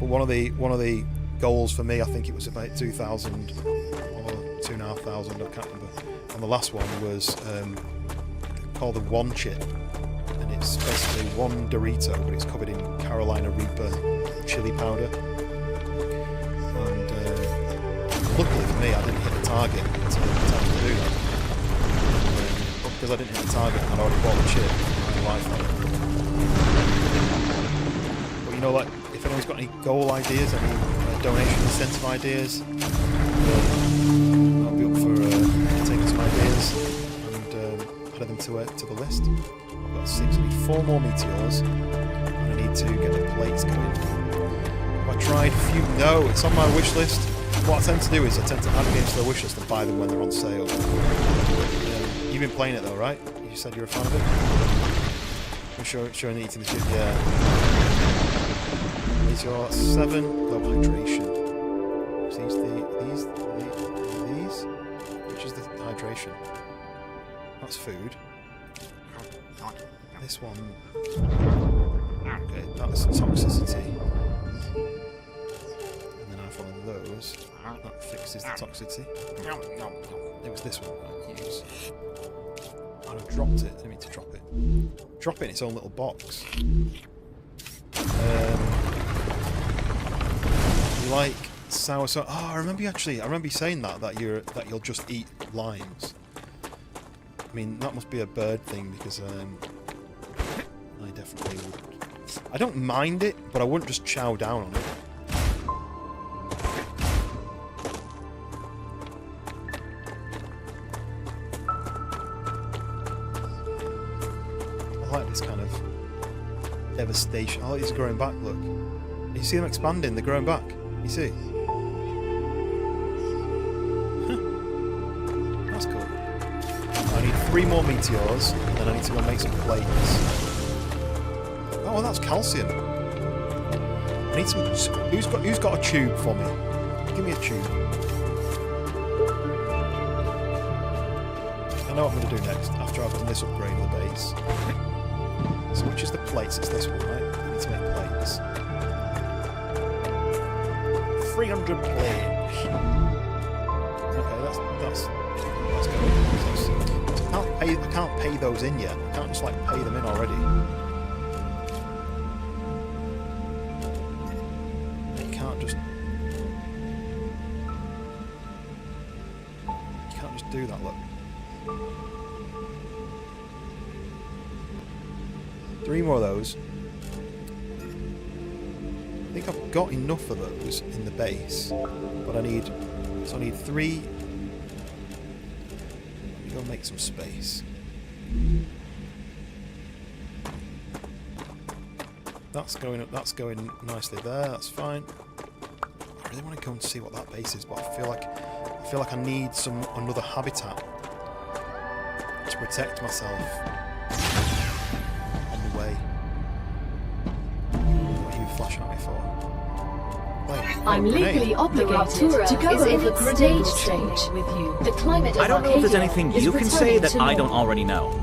But one of the goals for me, I think it was about 2,000 or 2,500, I can't remember. And the last one was called the One Chip, and it's basically one Dorito, but it's covered in Carolina Reaper chili powder. And luckily for me, I didn't hit the target until the time to do that. But because I didn't hit the target, I'd already bought the chip. My wife had it. But you know, like, if anyone's got any goal ideas, any donation incentive ideas, I'll be up for taking some ideas and adding them to the list. I've got 6. I need 4 more meteors, and I need to get the plates going. Have I tried a few? No, it's on my wish list. What I tend to do is I tend to add games to the wish list and buy them when they're on sale. You've been playing it though, right? You said you're a fan of it. I'm sure I'm eating the chip. Yeah. Meteor 7. Low hydration. These? Which is the hydration? That's food. This one. Okay, that's toxicity. And then I have one of those. That fixes the toxicity. It was this one that I used. And I dropped it. I didn't mean to drop it. Drop it in its own little box. You like sour? So, oh, I remember you saying that you'll just eat limes. I mean, that must be a bird thing because I definitely would. I don't mind it, but I wouldn't just chow down on it. I like this kind of devastation. Oh, these are growing back. Look, you see them expanding. They're growing back. You see? That's cool. I need 3 more meteors, and then I need to go make some plates. Oh, that's calcium. I need some. Who's got a tube for me? Give me a tube. I know what I'm going to do next after I've done this upgrade of the base. So which is the plates? It's this one, right? I need to make plates. 300 plates. Okay, that's good. I can't pay those in yet. I can't just like pay them in already. You can't just do that. Look. 3 more of those. I think I've got enough of those in the base, but I need 3. Let me go make some space. That's going nicely there. That's fine. I really want to go and see what that base is, but I feel like I need another habitat to protect myself on the way. What are you flashing at me for? Wait, I'm legally obligated to go over grenade stage with you. The climate I of don't know if there's Arcadia anything is you can say returning that to I don't normal. already know.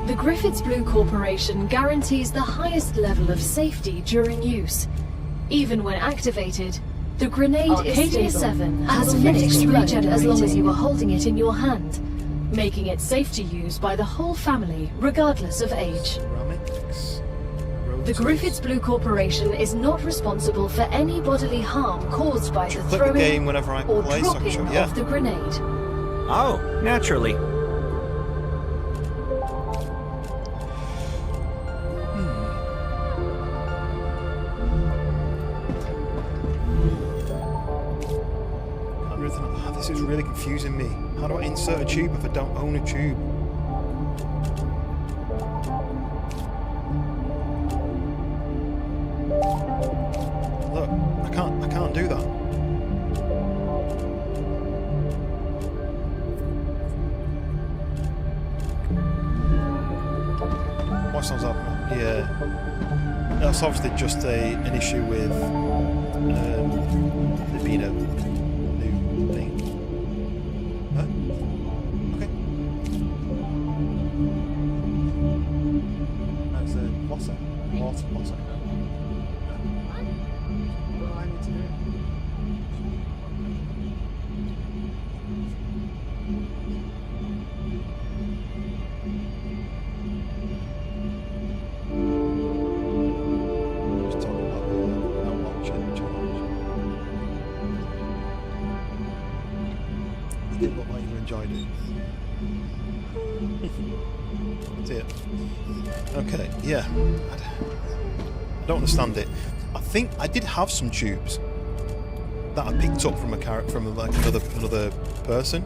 The Griffiths Blue Corporation guarantees the highest level of safety during use. Even when activated, the grenade Arcadia 7 has finished regenerating as long as you are holding it in your hand, making it safe to use by the whole family, regardless of age. ceramics. The Griffiths Blue Corporation is not responsible for any bodily harm caused by the Click the throwing game whenever I or play, so I can dropping show. Yeah. of the grenade. Oh, naturally. This is really confusing me. How do I insert a tube if I don't own a tube? Look, I can't do that. Why sounds like yeah. That's obviously just an issue with there being a new thing. Huh? Okay. That's a blossom. Water blossom. What do I need to do? Just talking about the challenge. It didn't look like you enjoyed it. That's it. Okay, yeah. I don't understand it. I think I did have some tubes that I picked up from a like another person.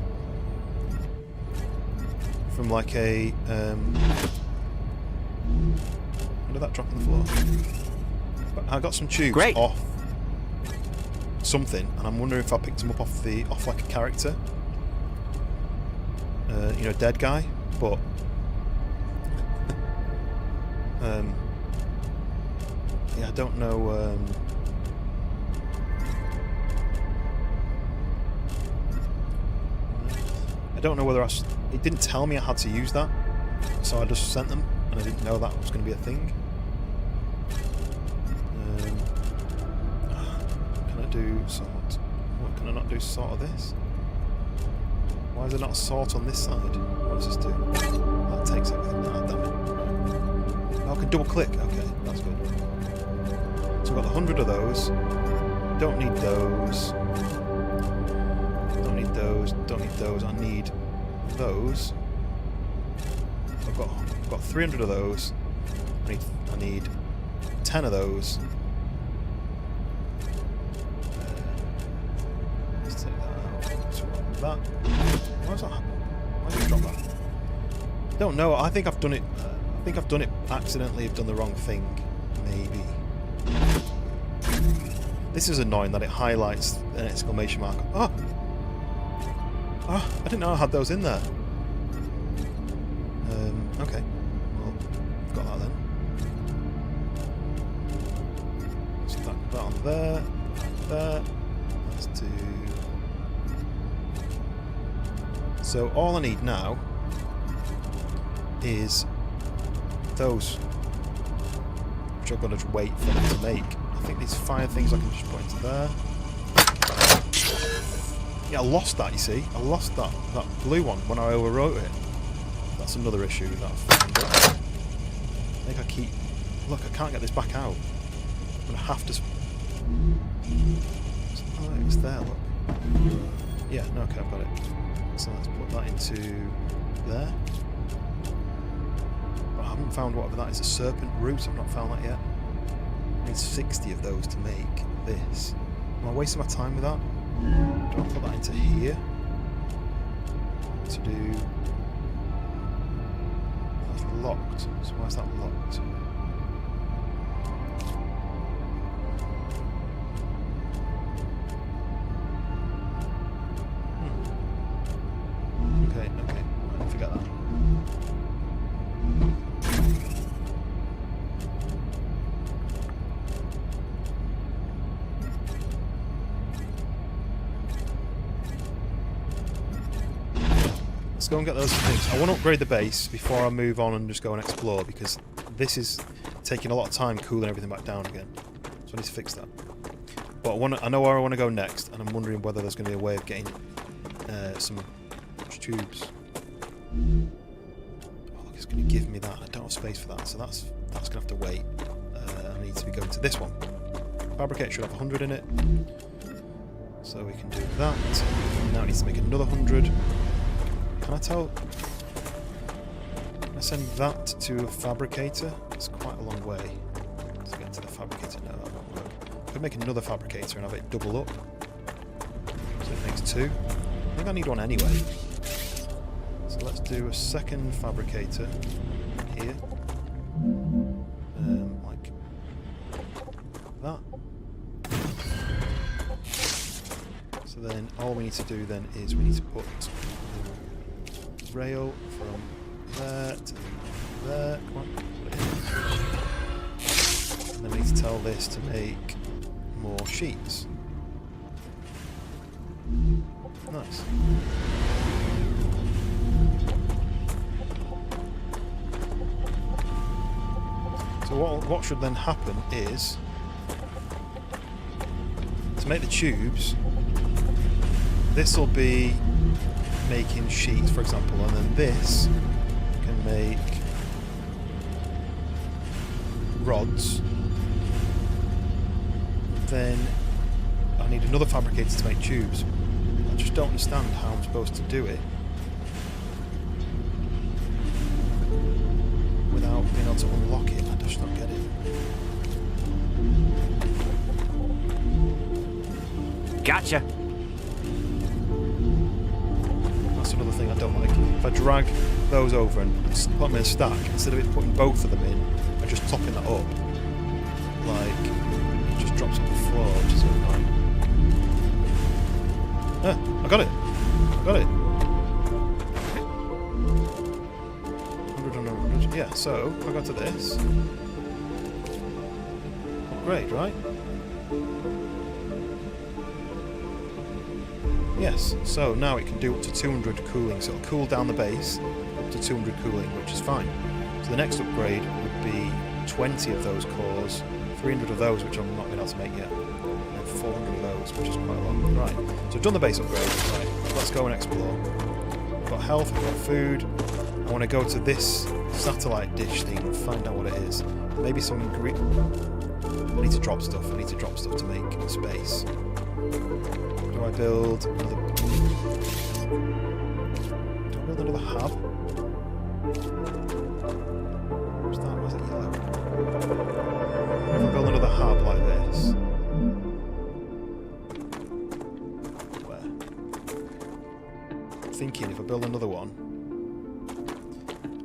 From like a what did that drop on the floor? But I got some tubes Great. off something, and I'm wondering if I picked them up off like a character. You know, dead guy, but yeah, I don't know. I don't know whether it didn't tell me I had to use that, so I just sent them, and I didn't know that was going to be a thing. Can I do sort? What can I not do? Sort of this? Why is there not a sort on this side? What does this do? That takes everything. Ah, damn it. Oh, I can double click. Okay, that's good. So we've got 100 of those. Don't need those. Don't need those. Don't need those. I need those. I've got 300 of those. I need 10 of those. Let's take that out. Swap that. Why is that happen? Why did it drop that? Don't know. I think I've done it. I think I've done it accidentally. I've done the wrong thing. Maybe. This is annoying that it highlights an exclamation mark. Oh! Oh! I didn't know I had those in there. Okay. Well, I've got that then. So that on there. There. Let's do. So all I need now is those, which I've got to wait for them to make. I think these fire things I can just put into there. Yeah, I lost that, you see. I lost that blue one when I overwrote it. That's another issue that I've found. I think I keep... Look, I can't get this back out. I'm going to have to... Oh, it's there, look. Yeah, no, okay, I've got it. So let's put that into there. But I haven't found whatever that is. A serpent root. I've not found that yet. I need 60 of those to make this. Am I wasting my time with that? Do I put that into here? To do... That's locked. So why is that locked? Okay, right, forget that. Let's go and get those things. I want to upgrade the base before I move on and just go and explore, because this is taking a lot of time cooling everything back down again. So I need to fix that. But I know where I want to go next, and I'm wondering whether there's going to be a way of getting some tubes. Oh, look, it's going to give me that. I don't have space for that, so that's going to have to wait. I need to be going to this one. Fabricate should have 100 in it. So we can do that. Now it needs to make another 100. Can I tell? Can I send that to a fabricator? It's quite a long way to get to the fabricator. No, that won't work. I could make another fabricator and have it double up. So it makes 2. I think I need one anyway. So let's do a second fabricator here. Like that. So then all we need to do then is we need to put the rail from there to there. Come on, put it in. And then we need to tell this to make more sheets. Nice. So what should then happen is, to make the tubes, this will be making sheets, for example, and then this can make rods. Then I need another fabricator to make tubes. I just don't understand how I'm supposed to do it without being able to unlock it. I just don't get it. Gotcha. That's another thing I don't like. If I drag those over and put them in a stack, instead of it putting both of them in and just topping that up, like, it just drops on the floor, which is annoying. Ah, I got it! I got it! 100 and 100. Yeah, so, if I go to this... Upgrade, right? Yes, so now it can do up to 200 cooling, so it'll cool down the base up to 200 cooling, which is fine. So the next upgrade would be 20 of those cores, 300 of those, which I'm not going to be able to make yet, and 400 of those, which is quite a lot. Right, so I've done the base upgrade. Right, let's go and explore. I've got health, I've got food. I want to go to this satellite dish thing and find out what it is. Maybe some I need to drop stuff. I need to drop stuff to make space. Do I build another... Do I build another hub? What's that? Why is it yellow? If I build another hub like this... Where? I'm thinking if I build another one...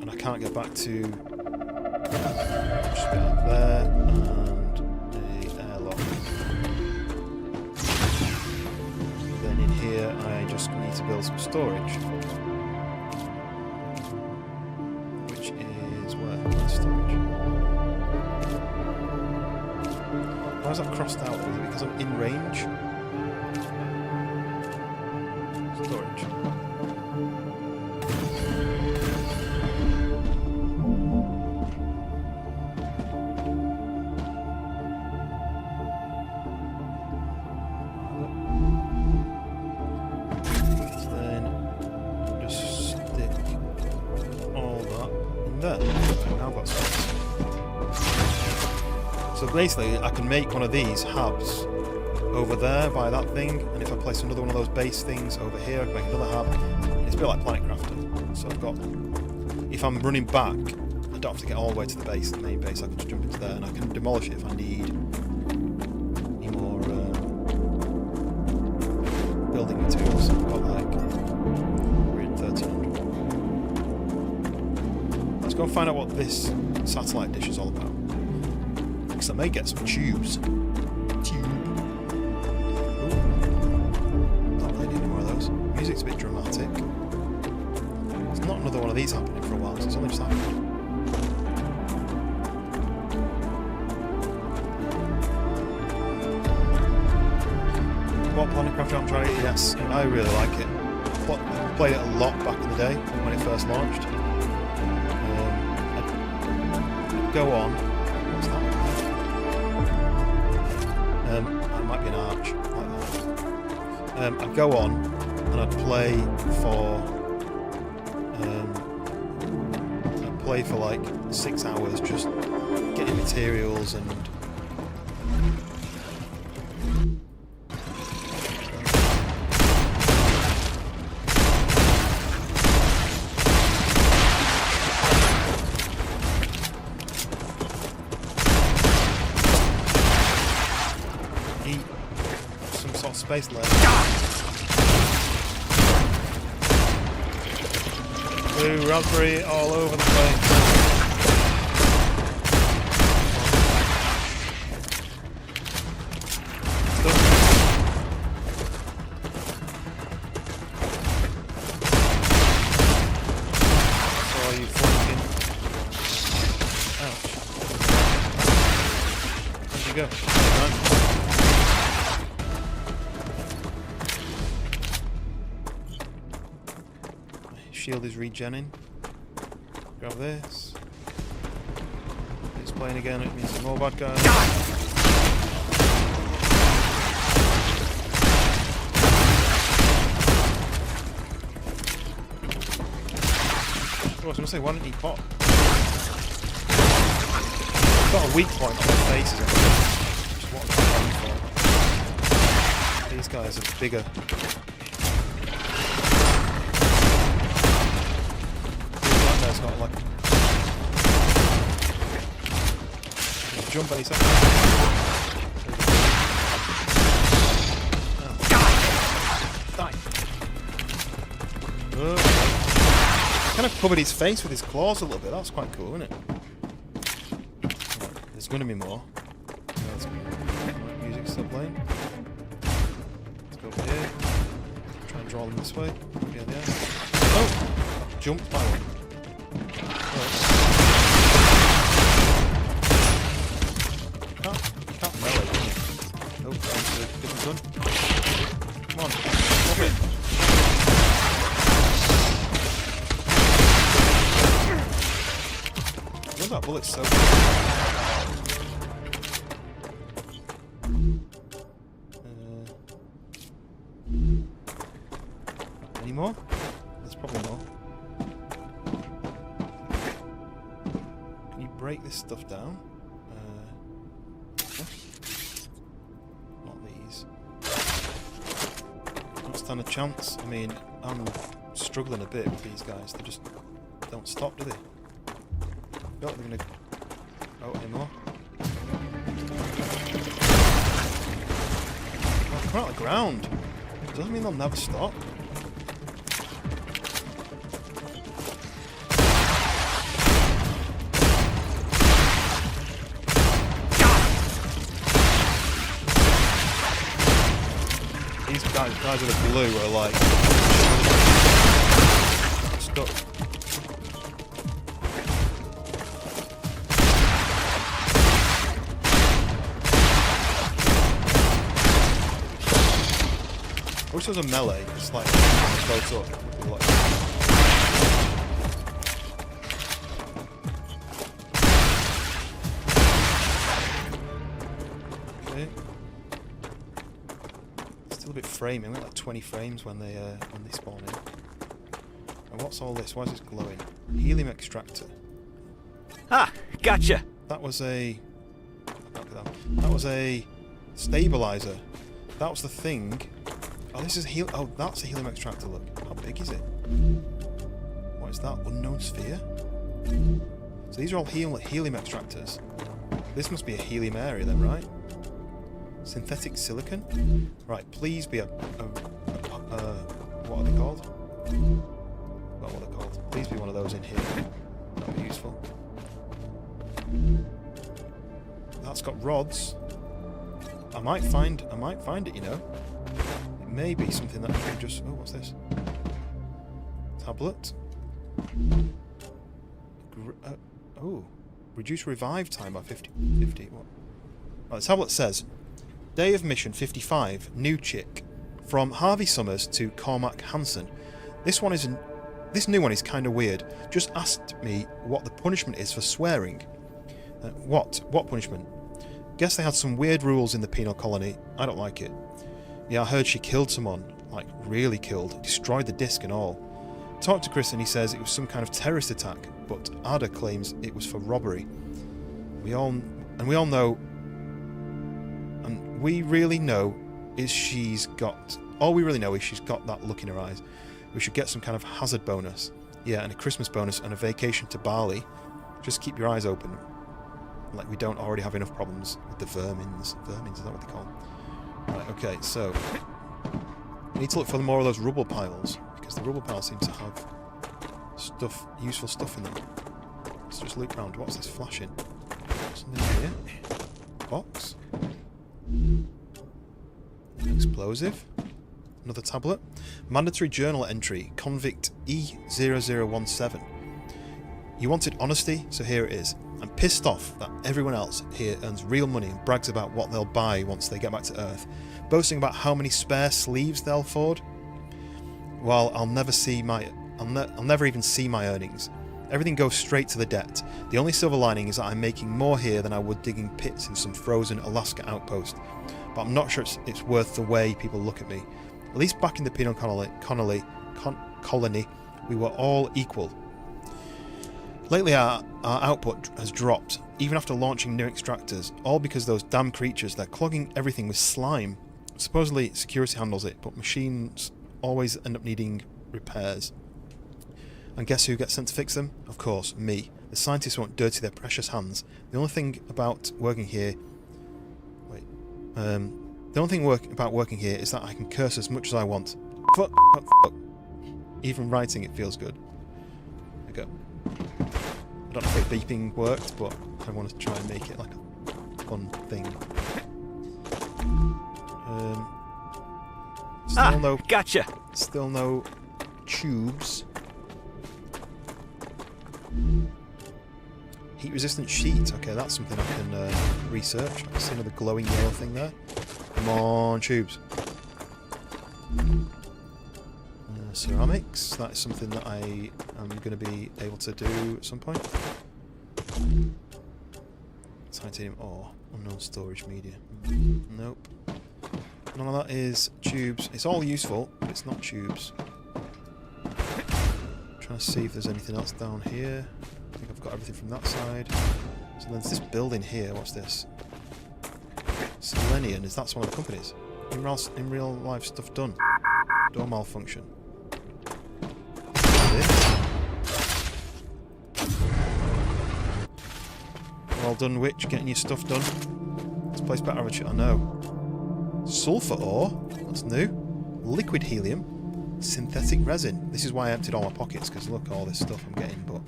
And I can't get back to... Just get up there, and a airlock. Then in here I just need to build some storage. Which is where? Where's storage? Why is that crossed out? Is it because I'm in range? Storage. So basically I can make one of these hubs over there by that thing, and if I place another one of those base things over here I can make another hub. It's a bit like Planet Crafter. So I've got, if I'm running back, I don't have to get all the way to the base, the main base. I can just jump into there, and I can demolish it if I need any more building materials. I've got like 1300. Let's go and find out what this satellite dish is all about. Because I may get some tubes. Not really need any more of those. Music's a bit dramatic. There's not another one of these happening for a while, so it's only just happened. What Planetcraft I'm trying it? Yes, I really like it. I played it a lot back in the day when it first launched. I'd go on. What's that? It might be an arch like that. I'd go on and I'd play for like 6 hours, just getting materials and. Space left. Blue raspberry all over the place. Oh, you fucking. Ouch. Where'd you go? Run. Shield is regenning. Grab this. It's playing again, it means some more bad guys. Oh, I was gonna say, why didn't he pop? I've got a weak point on their faces, which is what I'm going for. These guys are bigger. It's got like jump any second. Oh. Die. Kind of covered his face with his claws a little bit. That's quite cool, isn't it? Right, there's going to be more. Music's still playing. Let's go over here. Try and draw them this way. Yeah, there. Oh! Jumped by one. Can't melee, can you? Nope, that's a different gun. Come on, pop it. Where's that bullet so any more? There's probably more. Break this stuff down. Not these. Don't stand a chance. I mean, I'm struggling a bit with these guys. They just don't stop, do they? I feel like they're gonna. Oh, any more? Oh, come out of the ground. Doesn't mean they'll never stop. These guys with the blue are like stuck. I wish there was a melee. It's like both up. Okay. Still a bit framing. We're like 20 frames when they spawn in. And what's all this? Why is this glowing? Helium extractor. Ah, gotcha. That was a. That was a stabilizer. That was the thing. Oh, this is oh, that's a helium extractor. Look, how big is it? What is that? Unknown sphere. So these are all helium extractors. This must be a helium area then, right? Synthetic silicon? Right, please be what are they called? What are they called? Please be one of those in here. That'd be useful. That's got rods. I might find it, you know. It may be something that I can just... Oh, what's this? Tablet. Oh. Reduce revive time by 50. What? Right, the tablet says, Day of Mission 55, new chick. From Harvey Summers to Cormac Hansen. This new one is kind of weird. Just asked me what the punishment is for swearing. What punishment? Guess they had some weird rules in the penal colony. I don't like it. Yeah, I heard she killed someone. Like, really killed. Destroyed the disc and all. Talked to Chris and he says it was some kind of terrorist attack, but Ada claims it was for robbery. We all know, and we really know is she's got... All we really know is she's got that look in her eyes. We should get some kind of hazard bonus. Yeah, and a Christmas bonus and a vacation to Bali. Just keep your eyes open. Like we don't already have enough problems with the vermins. Vermins, is that what they call them? Right, okay, so... We need to look for more of those rubble piles, because the rubble piles seem to have stuff, useful stuff in them. Let's just look round. What's this flashing? Something here? Box? Explosive? Another tablet? Mandatory journal entry, convict E0017. You wanted honesty, so here it is. I'm pissed off that everyone else here earns real money and brags about what they'll buy once they get back to Earth, boasting about how many spare sleeves they'll afford. While I'll never even see my earnings. Everything goes straight to the debt. The only silver lining is that I'm making more here than I would digging pits in some frozen Alaska outpost. But I'm not sure it's worth the way people look at me. At least back in the penal colony, we were all equal. Lately our output has dropped, even after launching new extractors, all because those damn creatures, they're clogging everything with slime. Supposedly security handles it, but machines always end up needing repairs. And guess who gets sent to fix them? Of course, me. The scientists won't dirty their precious hands. The only thing about working here... The only thing about working here is that I can curse as much as I want. Fuck. Even writing it feels good. There we go. I don't know if the beeping worked, but I want to try and make it like a fun thing. Gotcha. Still no tubes. Heat resistant sheet. Okay, that's something I can research. I see another glowing yellow thing there. Come on, tubes. Ceramics. That is something that I am going to be able to do at some point. Titanium ore. Unknown storage media. Nope. None of that is tubes. It's all useful, but it's not tubes. Trying to see if there's anything else down here. I think I've got everything from that side. So there's this building here. What's this? Selenian. Is that one of the companies? In real life stuff done. Door malfunction. Well done, Witch. Getting your stuff done. This place better have a shit. I know. Sulfur ore. That's new. Liquid helium. Synthetic resin. This is why I emptied all my pockets, because look at all this stuff I'm getting, but...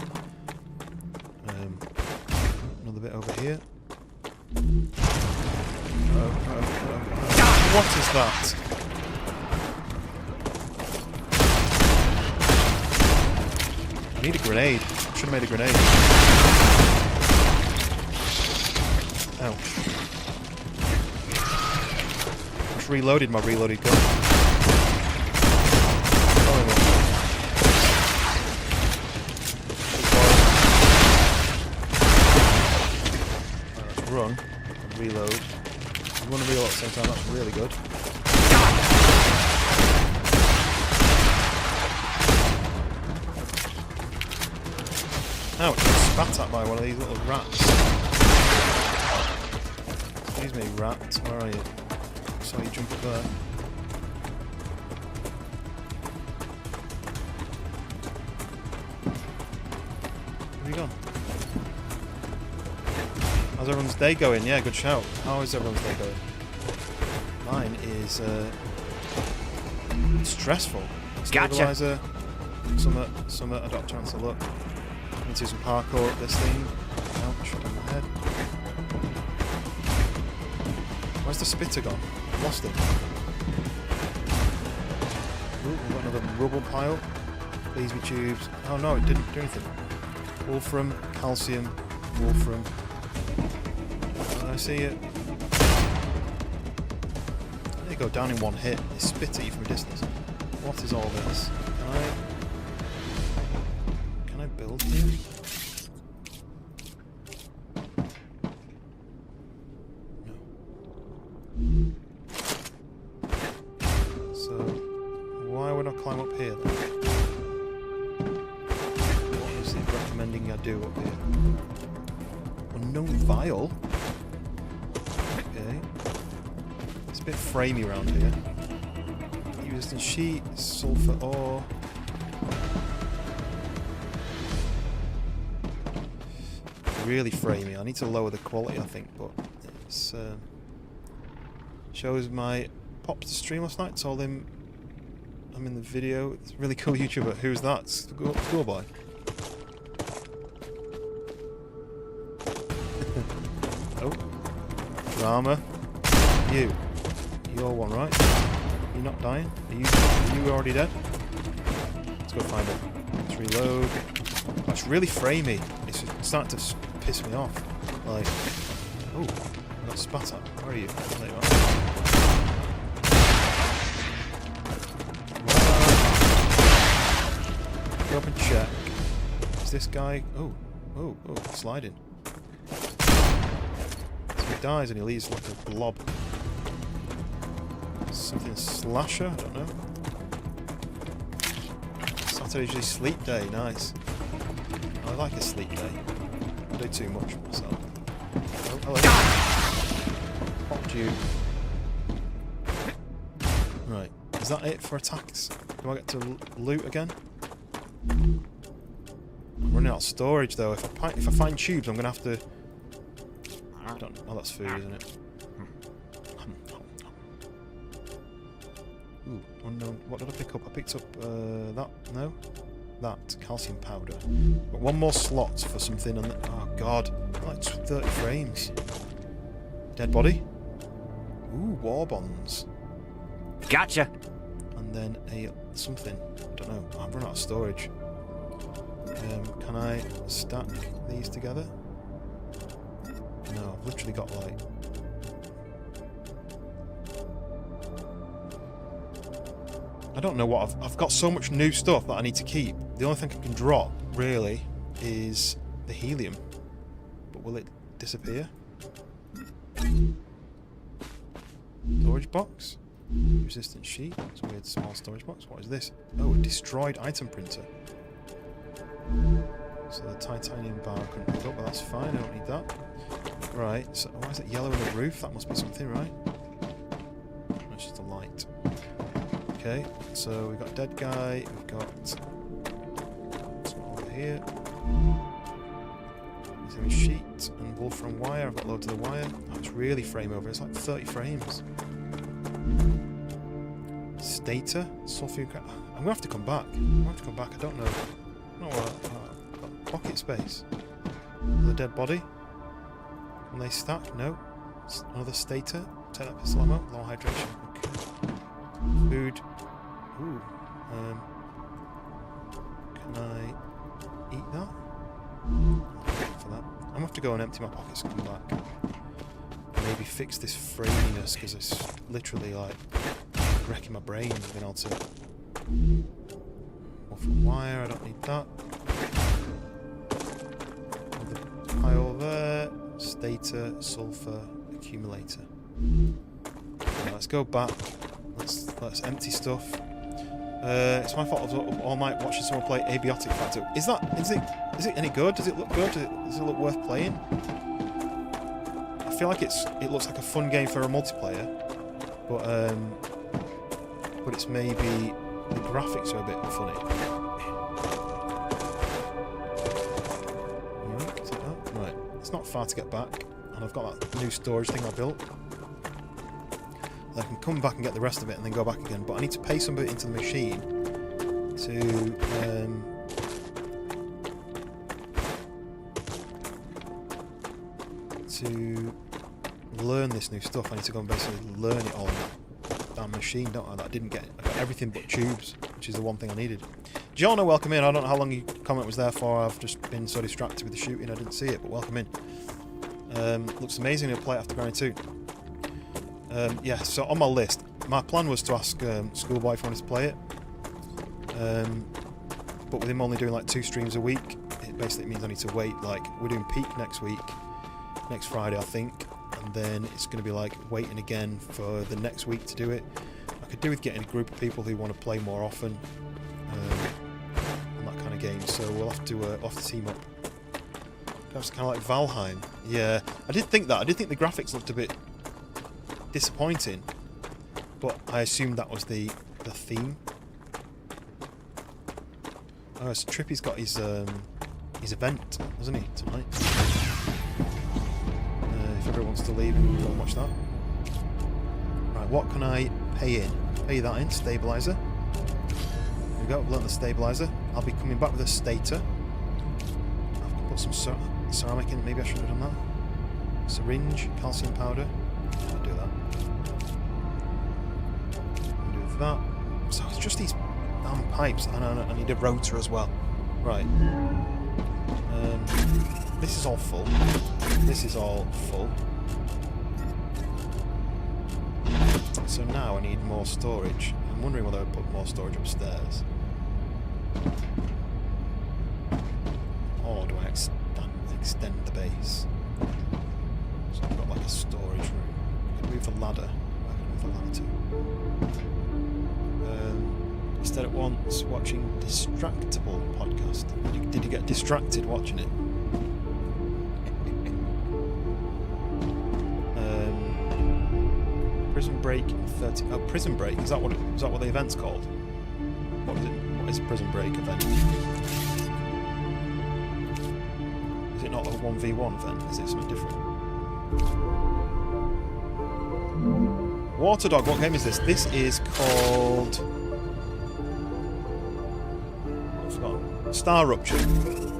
another bit over here. What is that? I need a grenade. I should have made a grenade. Ouch. I just reloaded my reloaded gun. Run and reload. You want to reload at the same time, that's really good. Ouch, I got spat at by one of these little rats. Excuse me, rat, where are you? I saw you jump up there. Where have you gone? How's everyone's day going? Yeah, good shout. How is everyone's day going? Mine is stressful. Stabilizer. Summit. I don't have a chance to look. I need to do some parkour up this thing. Ouch, on my head. Where's the spitter gone? I've lost it. Ooh, we've got another rubble pile. Please be tubes. Oh no, it didn't do anything. Wolfram, calcium, wolfram. Did I see it? There you go, down in one hit. They spit at you from a distance. What is all this? Can I build here? No. So, why would I climb up here then? What is it recommending I do up here? Unknown vial? Okay. It's a bit framey around here. Resistant sheet, sulfur ore. Really framey. I need to lower the quality, I think, but it's shows my popped stream last night. Told him I'm in the video. It's a really cool YouTuber. Who's that? Schoolboy. Oh, drama. You're one, right? You're not dying? Are you already dead? Let's go find it. Let's reload. Oh, it's really framey. It's starting to piss me off. Like, oh, I got spat at. Where are you? There you are. Go up and check. Is this guy? Oh, sliding. So he dies and he leaves like a blob. Something slasher? I don't know. Saturday's usually sleep day. Nice. I like a sleep day. I do too much myself. Oh, hello. Popped you. Right. Is that it for attacks? Do I get to loot again? I'm running out of storage though. If I find tubes, I'm gonna have to. I don't know. Oh, that's food, isn't it? Ooh, unknown. What did I pick up? I picked up that. No, that calcium powder. Got one more slot for something. On the, oh god, like 30 frames. Dead body. Ooh, war bonds. Gotcha. And then a something. I don't know. I've run out of storage. Can I stack these together? No, I've literally got like. I don't know what I've got so much new stuff that I need to keep. The only thing I can drop really is the helium. But will it disappear? Storage box. Resistant sheet. It's a weird small storage box. What is this? Oh, a destroyed item printer. So the titanium bar I couldn't pick up, but that's fine. I don't need that. Right. So why is it yellow in the roof? That must be something, right? That's just a light. Okay, so we've got dead guy, we've got over here. Using sheet and wolfram wire. I've got loads of the wire. Oh, it's really frame over. It's like 30 frames. Stator, sulfuric. I'm gonna have to come back. I don't know. I've got pocket space. The dead body. Can they stack? No. Another stator. Take that pistol ammo. Low hydration. Okay. Food. Ooh. Can I eat that? For that. I'm gonna have to go and empty my pockets and come back. Maybe fix this framiness because it's literally like wrecking my brain being able to. More from wire. I don't need that. Another pile there. Stator, sulfur, accumulator. Now let's go back. Let's empty stuff. It's my fault I was up all night watching someone play Abiotic Factor. Is it any good? Does it look good? Does it look worth playing? I feel like it looks like a fun game for a multiplayer, but it's maybe the graphics are a bit funny. Is it that? Right, it's not far to get back. and I've got that new storage thing I built. I can come back and get the rest of it and then go back again, but I need to pay somebody into the machine to learn this new stuff. I need to go and basically learn it all in that machine, don't I? That I didn't get. I got everything but tubes, which is the one thing I needed. Gianna, welcome in. I don't know how long your comment was there for. I've just been so distracted with the shooting I didn't see it, but welcome in. Looks amazing. I'll play it after Grind 2. Yeah, so on my list, my plan was to ask Schoolboy if he wanted to play it. But with him only doing like 2 streams a week, it basically means I need to wait. Like, we're doing peak next week, next Friday I think, and then it's going to be like waiting again for the next week to do it. I could do with getting a group of people who want to play more often on that kind of game, so we'll have to team up. That's kind of like Valheim. Yeah, I did think that. I did think the graphics looked a bit disappointing, but I assumed that was the theme. Oh, so Trippy's got his event, hasn't he, tonight? If everyone wants to leave and go and watch that. Right, what can I pay in? Pay that in, stabilizer. There we go, I've learnt the stabilizer. I'll be coming back with a stator. I've put some ceramic in, maybe I should have done that. Syringe, calcium powder. I'll do that. I'll do that. So it's just these damn pipes, and I need a rotor as well. Right. This is all full. This is all full. So now I need more storage. I'm wondering whether I put more storage upstairs. Or do I extend the base? So I've got like a storage room. I can move the ladder. I can move the ladder too. Instead at once watching Distractable podcast. Did you get distracted watching it? Prison Break 30. Oh, Prison Break. Is that what the event's called? What is it? What is Prison Break event? Is it not a 1v1 event? Is it something different? Waterdog. What game is this? This is called. I've forgotten. StarRupture.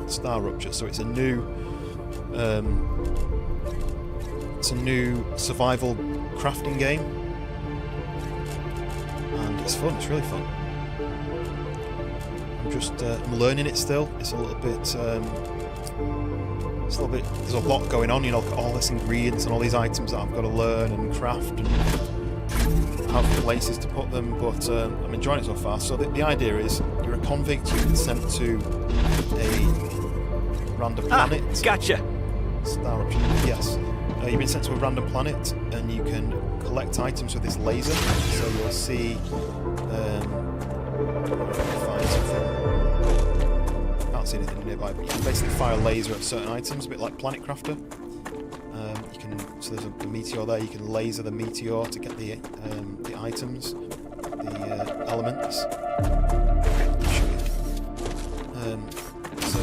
StarRupture. So it's a new survival crafting game, and it's fun. It's really fun. I'm just I'm learning it still. It's a little bit. There's a lot going on. You know, all these ingredients and all these items that I've got to learn and craft and have places to put them. But I'm enjoying it so far. So the idea is you're a convict. You've been sent to a random planet. Gotcha. StarRupture. Yes. You've been sent to a random planet, and you can collect items with this laser. So you'll see. Find something. Can't see anything nearby, but you can basically fire a laser at certain items, a bit like Planet Crafter. You can. So there's a meteor there. You can laser the meteor to get the items, the elements. I'll show you. So.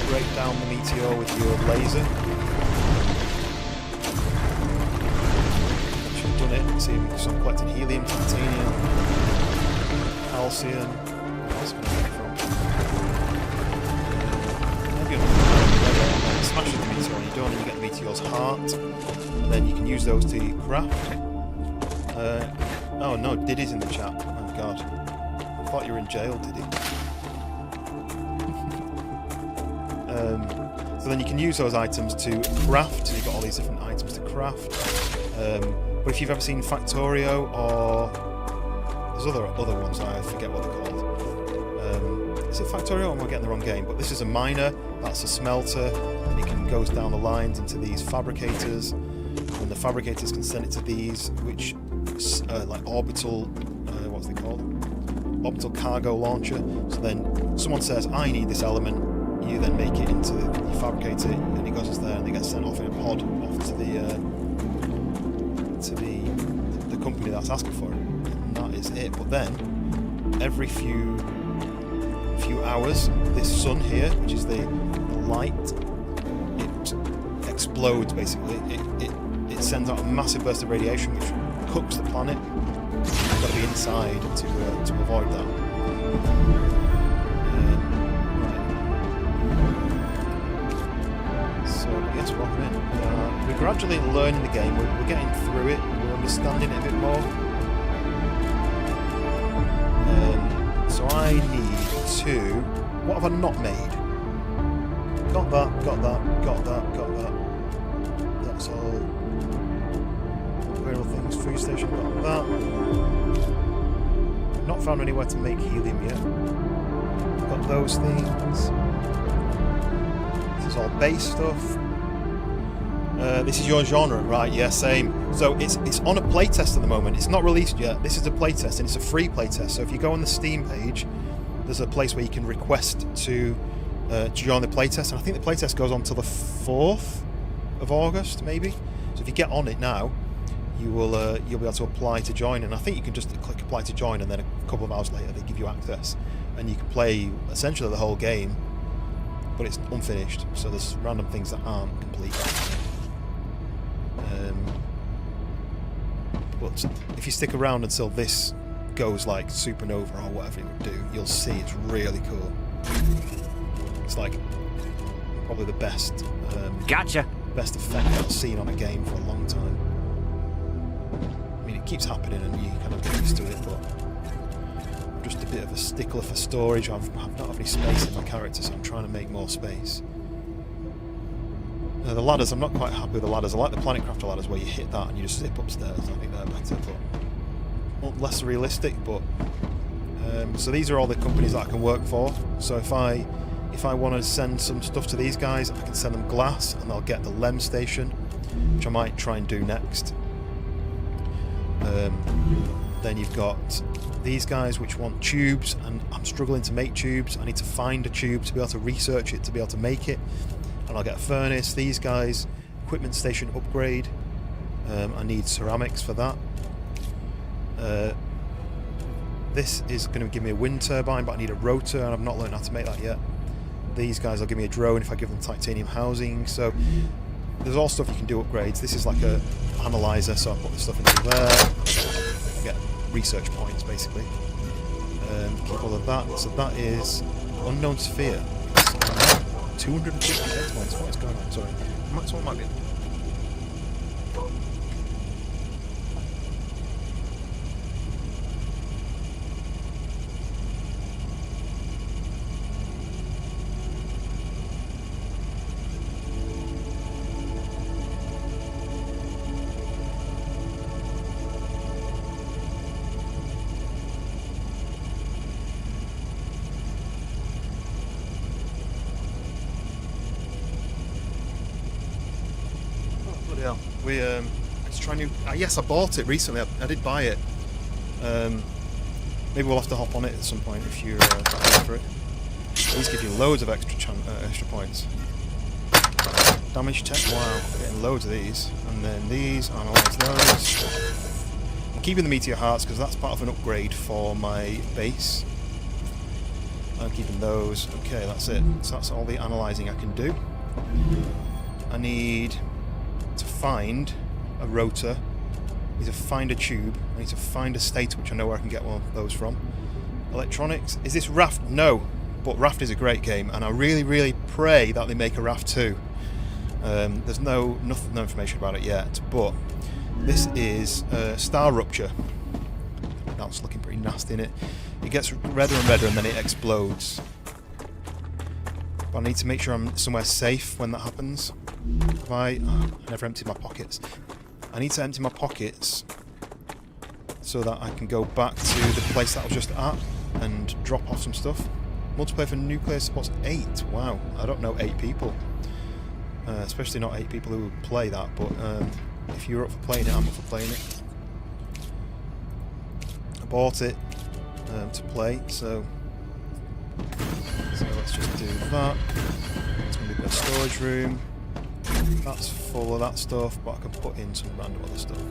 Break down the meteor with your laser. Once you've done it, see, so I'm collecting helium, titanium, calcium. Where else can I get it from? Maybe I'm smashing the meteor when you're done, and you get the meteor's heart, and then you can use those to craft. Oh no, Diddy's in the chat. Oh god. I thought you were in jail, Diddy. So then you can use those items to craft. So you've got all these different items to craft. But if you've ever seen Factorio, or there's other ones, I forget what they're called. Is it Factorio, or am I getting the wrong game? But this is a miner, that's a smelter, and it goes down the lines into these fabricators, and the fabricators can send it to these, which like orbital, what's they called? Orbital cargo launcher. So then someone says, I need this element. You then make it into, you fabricate it, and it goes there, and it gets sent off in a pod off to the company that's asking for it, and that is it. But then every few hours, this sun here, which is the light explodes basically. It sends out a massive burst of radiation which cooks the planet. You've got to be inside to avoid that. Right. So yes, welcome in. We're gradually learning the game. We're getting through it. We're understanding it a bit more. So I need to... What have I not made? Got that. That's all. Variable things. Food station, got that. Not found anywhere to make helium yet. Got those things. This is all base stuff. This is your genre, right? Yeah, same. So it's on a playtest at the moment. It's not released yet. This is a playtest, and it's a free playtest. So if you go on the Steam page, there's a place where you can request to join the playtest. And I think the playtest goes on till the 4th of August, maybe. So if you get on it now, you'll be able to apply to join. And I think you can just click apply to join, and then a couple of hours later they give you access, and you can play essentially the whole game, but it's unfinished. So there's random things that aren't complete. But if you stick around until this goes like supernova or whatever it would do, you'll see it's really cool. It's like probably the best Gotcha. best effect I've seen on a game for a long time. I mean, it keeps happening and you kind of get used to it, but I'm just a bit of a stickler for storage. I've not have any space in my character, so I'm trying to make more space. The ladders, I'm not quite happy with the ladders. I like the Planet Crafter ladders where you hit that and you just zip upstairs. I think they're better, but less realistic. But so these are all the companies that I can work for. So if I want to send some stuff to these guys, I can send them glass, and they'll get the LEM station, which I might try and do next. Then you've got these guys which want tubes, and I'm struggling to make tubes. I need to find a tube to be able to research it, to be able to make it. And I'll get a furnace. These guys, equipment station upgrade. I need ceramics for that. This is going to give me a wind turbine, but I need a rotor, and I've not learned how to make that yet. These guys will give me a drone if I give them titanium housing. So there's all stuff you can do upgrades. This is like a analyzer, so I put the stuff into there. I get research points basically. Keep all of that. So that is unknown sphere. 250 data points. What is going on? Sorry. Someone might be. Let's try new. Yes, I bought it recently. I did buy it. Maybe we'll have to hop on it at some point if you're for it. These give you loads of extra points. Damage tech. Wow, getting loads of these. And then these, analyze those. I'm keeping the meteor hearts because that's part of an upgrade for my base. I'm keeping those. Okay, that's it. So that's all the analyzing I can do. I need to find a rotor, I need to find a tube, I need to find a state which I know where I can get one of those from. Electronics, is this Raft? No, but Raft is a great game, and I really pray that they make a Raft 2. There's no information about it yet, but this is StarRupture. That's looking pretty nasty in it. It gets redder and redder and then it explodes. But I need to make sure I'm somewhere safe when that happens. I never emptied my pockets. I need to empty my pockets so that I can go back to the place that I was just at and drop off some stuff. Multiplayer for nuclear supports 8. Wow, I don't know 8 people. Especially not 8 people who would play that, but if you're up for playing it, I'm up for playing it. I bought it to play, so let's just do that. It's going to be a storage room. That's full of that stuff, but I can put in some random other stuff,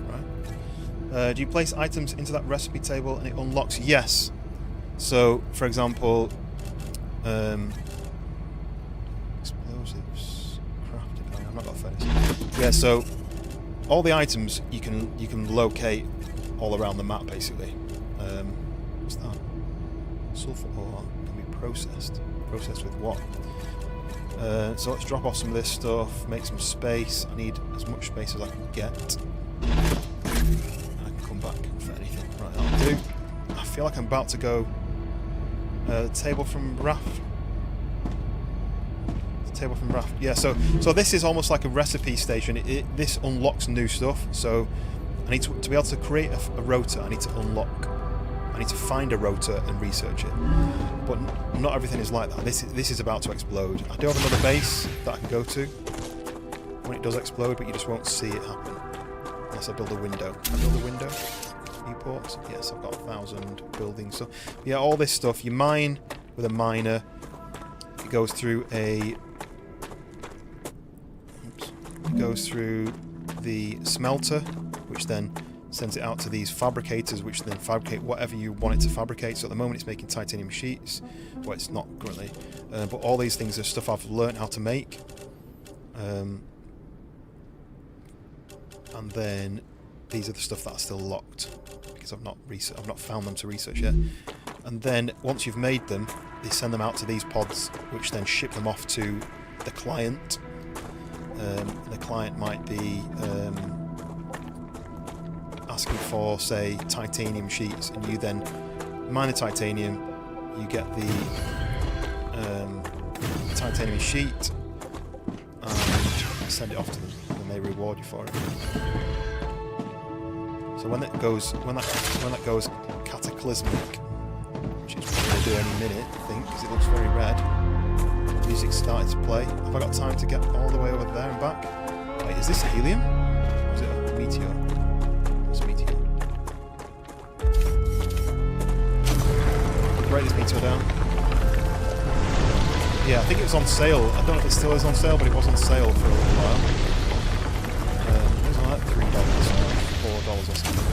right? Do you place items into that recipe table and it unlocks? Yes. So, for example, explosives, crafted. Oh, I've not got a furnace. Yeah, so all the items you can locate all around the map basically. What's that? Sulfur ore can be processed. Processed with what? So let's drop off some of this stuff, make some space. I need as much space as I can get. I can come back for anything. Right, that'll do. I feel like I'm about to go. Table from raft. Table from raft. Yeah. So this is almost like a recipe station. This unlocks new stuff. So I need to be able to create a rotor. I need to unlock. I need to find a rotor and research it. But not everything is like that. This is about to explode. I do have another base that I can go to when it does explode, but you just won't see it happen unless I build a window. Can I build a window? Ports. Yes, I've got 1,000 buildings. So yeah, all this stuff you mine with a miner. It goes through a. Oops, it goes through the smelter, which then sends it out to these fabricators, which then fabricate whatever you want it to fabricate. So at the moment, it's making titanium sheets. Well, it's not currently, but all these things are stuff I've learned how to make. And then these are the stuff that are still locked because I've not found them to research yet. And then once you've made them, they send them out to these pods, which then ship them off to the client. The client might be asking for, say, titanium sheets, and you then mine the titanium. You get the titanium sheet and send it off to them, and they reward you for it. So when that goes cataclysmic, which is what going to do any minute, I think, because it looks very red. Music's starting to play. Have I got time to get all the way over there and back? Wait, is this helium? Or is it a meteor? It's a meteor. Break this meteor down. Yeah, I think it was on sale. I don't know if it still is on sale, but it was on sale for a little while. It was on like $3 or $4 or something.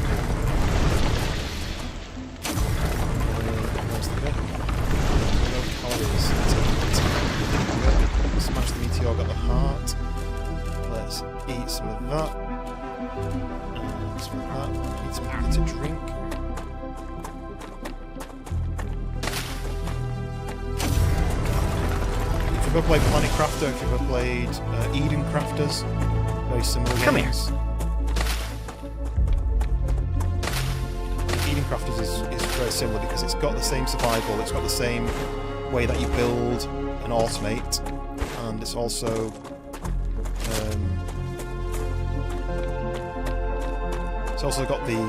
Where's the bit? No calories. Smash the meteor, got the heart. Let's eat some of that. And some of that. Need something to drink. If you've ever played Planet Crafter, if you've ever played Eden Crafters, very similar games. Come here. Eden Crafters is very similar because it's got the same survival, it's got the same way that you build and automate, and it's also got the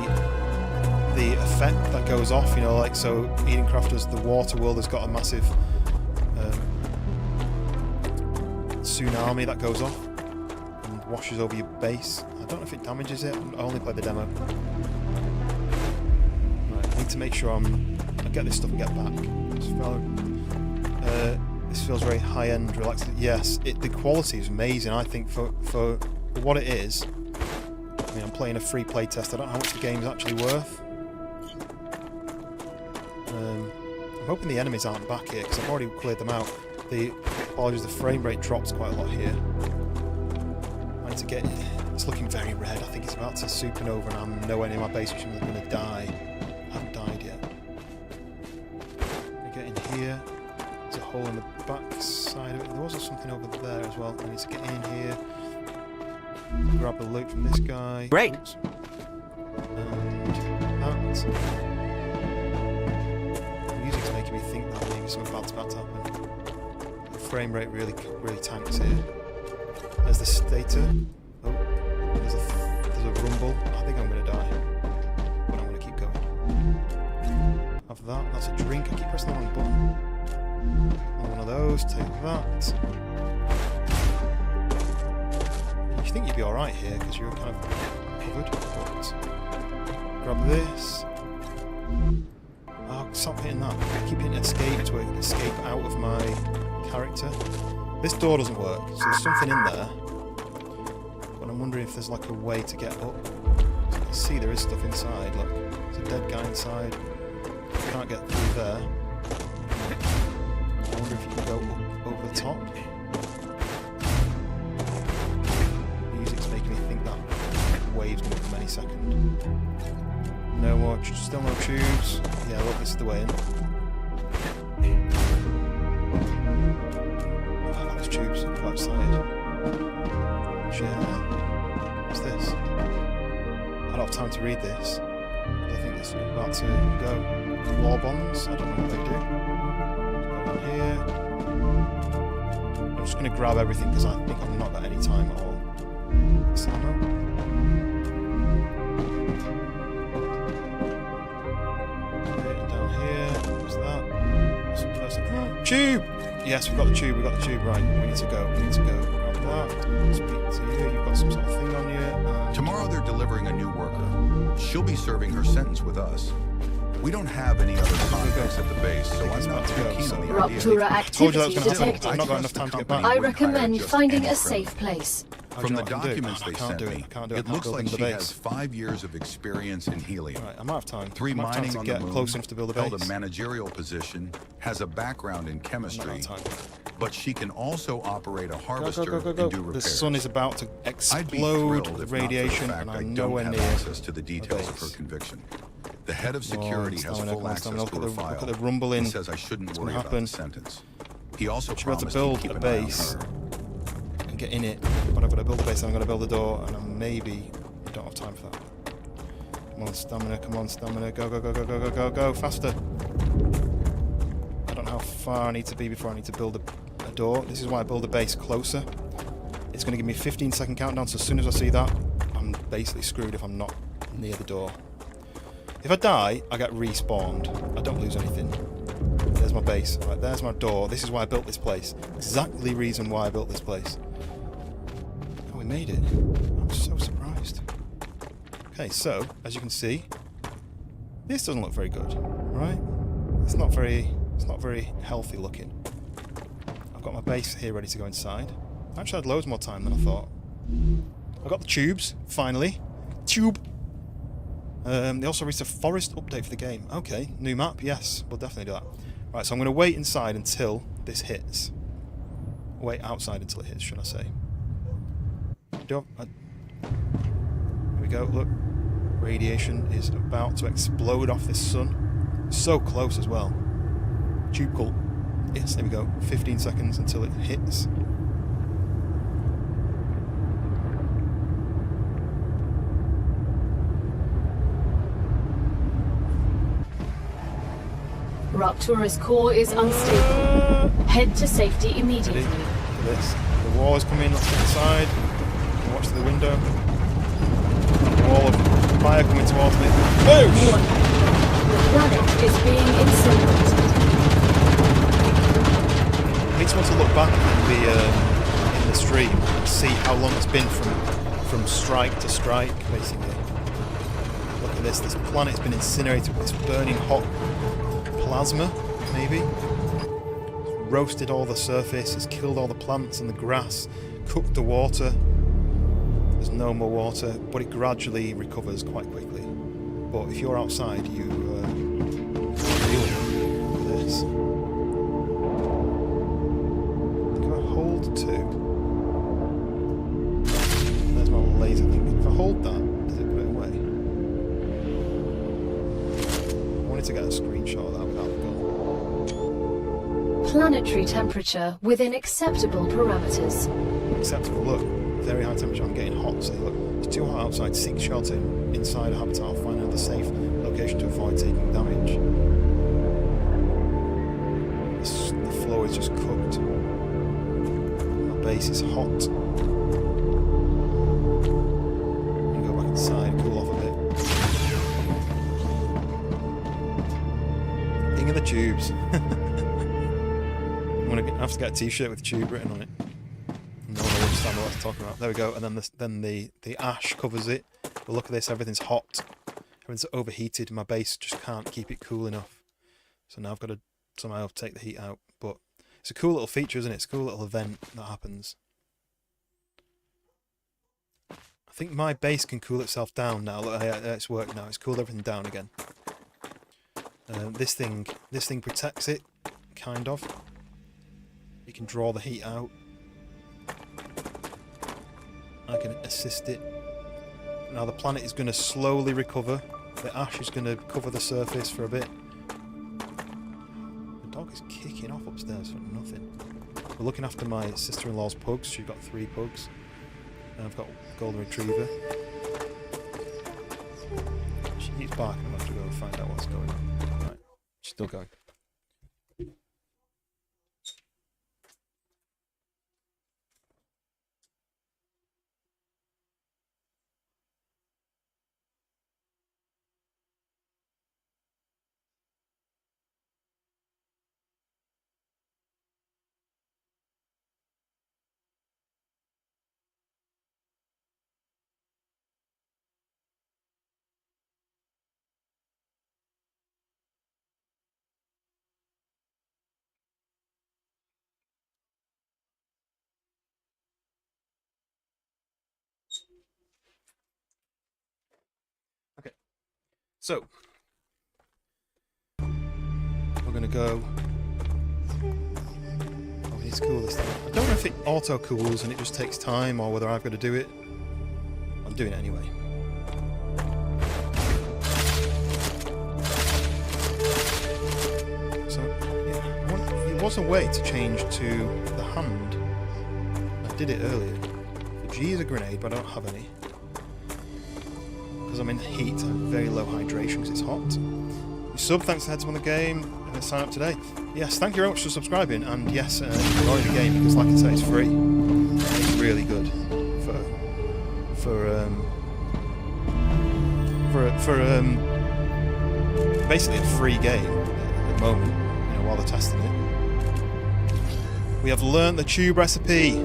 effect that goes off, you know, like, so Eden Crafters, the water world has got a massive tsunami that goes off and washes over your base. I don't know if it damages it, I only played the demo. Right, I need to make sure I get this stuff and get back. This feels very high-end, relaxed. Yes, the quality is amazing, I think, for what it is. I mean, I'm playing a free play test, I don't know how much the game's actually worth. I'm hoping the enemies aren't back here, because I've already cleared them out. Apologies, the frame rate drops quite a lot here. I need to get... It's looking very red. I think it's about to supernova and I'm nowhere near my base, which means I'm going to die. I haven't died yet. I get in here. There's a hole in the back side of it. There was something over there as well. I need to get in here. Grab the loot from this guy. Great. Oops. And that. The music's making me think that maybe something bad's about to happen. The frame rate really tanks here. There's the stator. Oh, there's a rumble. I think I'm going to die, but I'm going to keep going. Have that. That's a drink. I keep pressing the wrong button. Another one of those. Take that. You think you'd be alright here because you're kind of covered, but grab this. Oh, stop hitting that. I keep hitting escape to escape out of my character. This door doesn't work, so there's something in there. But I'm wondering if there's like a way to get up. So you can see there is stuff inside, look. There's a dead guy inside. You can't get through there. I wonder if you can go up over the top. any second. No more, still no tubes. Yeah, look, this is the way in. Ah, that was tubes. I'm quite excited. Yeah. What's this? I don't have time to read this. I think it's about to go. War bonds. I don't know what they do. Go down here. I'm just going to grab everything because I think I've not got any time at all. This ammo. Tube! Yes, we've got the tube, right. We need to go. Grab that. Speak to you. You've got some sort of thing on you. Tomorrow they're delivering a new worker. She'll be serving her sentence with us. We don't have any other contacts at the base, so I'm not too keen on the idea. Ruptura Told you that was activity going to happen. detected. I've not got enough time to get back. I recommend finding a safe place. From the documents they sent me, it looks like she has 5 years of experience in helium. Right, I might have time. 3 I might have time mining to on get the moon, close enough to build a held base. a managerial position, has a background in chemistry, Time. but she can also operate a harvester Go. and do The repairs. sun is about to I'd be explode thrilled with if not for the radiation, fact and I I'm don't nowhere have near. access to the details of her base. conviction. The head of security has full access Look to at her the file. rumbling. He says I shouldn't What's worry gonna about the happen. sentence. He also Should be able to promised build he'd a keep an eye on base. her. And get in it, but I've got to build a base and I'm going to build a door, and I don't have time for that. Come on, stamina, go, faster. I don't know how far I need to be before I need to build a door. This is why I build a base closer. It's going to give me a 15-second countdown, so as soon as I see that, I'm basically screwed if I'm not near the door. If I die, I get respawned. I don't lose anything. There's my base. Right, there's my door. This is why I built this place. Exactly the reason why I built this place. Oh, we made it. I'm so surprised. Okay, so, as you can see, this doesn't look very good, right? It's not very healthy looking. I've got my base here ready to go inside. I actually had loads more time than I thought. I've got the tubes, finally. Tube! They also released a forest update for the game. Okay, new map, yes, we'll definitely do that. Right, so I'm going to wait inside until this hits. Wait outside until it hits, should I say. Here we go, look. Radiation is about to explode off this sun. So close as well. Tube cult. Yes, there we go. 15 seconds until it hits. Ruptura's core is unstable. Head to safety Ready? immediately. Look at this. The wall is coming, let's get inside. Watch the window. Wall of fire coming towards me. Boom! The planet is being incinerated. Makes me want to look back in the stream and see how long it's been from strike to strike, basically. Look at this. This planet's been incinerated with this burning hot plasma, maybe. It's roasted all the surface, it's killed all the plants and the grass, cooked the water. There's no more water, but it gradually recovers quite quickly. But if you're outside, you deal with this. Can I hold two? There's my laser thing. If I hold that, does it put it away? I wanted to get a screenshot of that without the gun. Planetary temperature within acceptable parameters. Acceptable, look. Very high temperature, I'm getting hot. See, look. It's too hot outside. Seek shelter inside a habitat. Find another safe location to avoid taking damage. The floor is just cooked. My base is hot. I'm gonna go back inside, cool off a bit. King of the tubes. I have to get a t-shirt with tube written on it. No one will understand what I'm talking about. There we go, and then the ash covers it. But look at this, everything's hot. Everything's overheated. My base just can't keep it cool enough. So now I've got to somehow take the heat out. But it's a cool little feature, isn't it? It's a cool little event that happens. I think my base can cool itself down now. Look, it's worked now. It's cooled everything down again. This thing protects it, kind of. You can draw the heat out. I can assist it. Now the planet is going to slowly recover. The ash is going to cover the surface for a bit. The dog is kicking off upstairs for nothing. We're looking after my sister-in-law's pugs. She's got 3 pugs. And I've got a golden retriever. She keeps barking. I'm going to have to go and find out what's going on. Right, she's still going. Okay, so we're gonna go. Oh, we need to cool this thing. I don't know if it auto cools and it just takes time, or whether I've got to do it. I'm doing it anyway. So yeah, there was a way to change to the hand. I did it earlier. The G is a grenade, but I don't have any. Because I'm in heat, I have very low hydration because it's hot. You sub, thanks to Heads on the Game, and sign up today. Yes, thank you very much for subscribing, and yes, enjoy the game because, like I say, it's free. It's really good for basically a free game at the moment. You know, while they're testing it, we have learnt the tube recipe.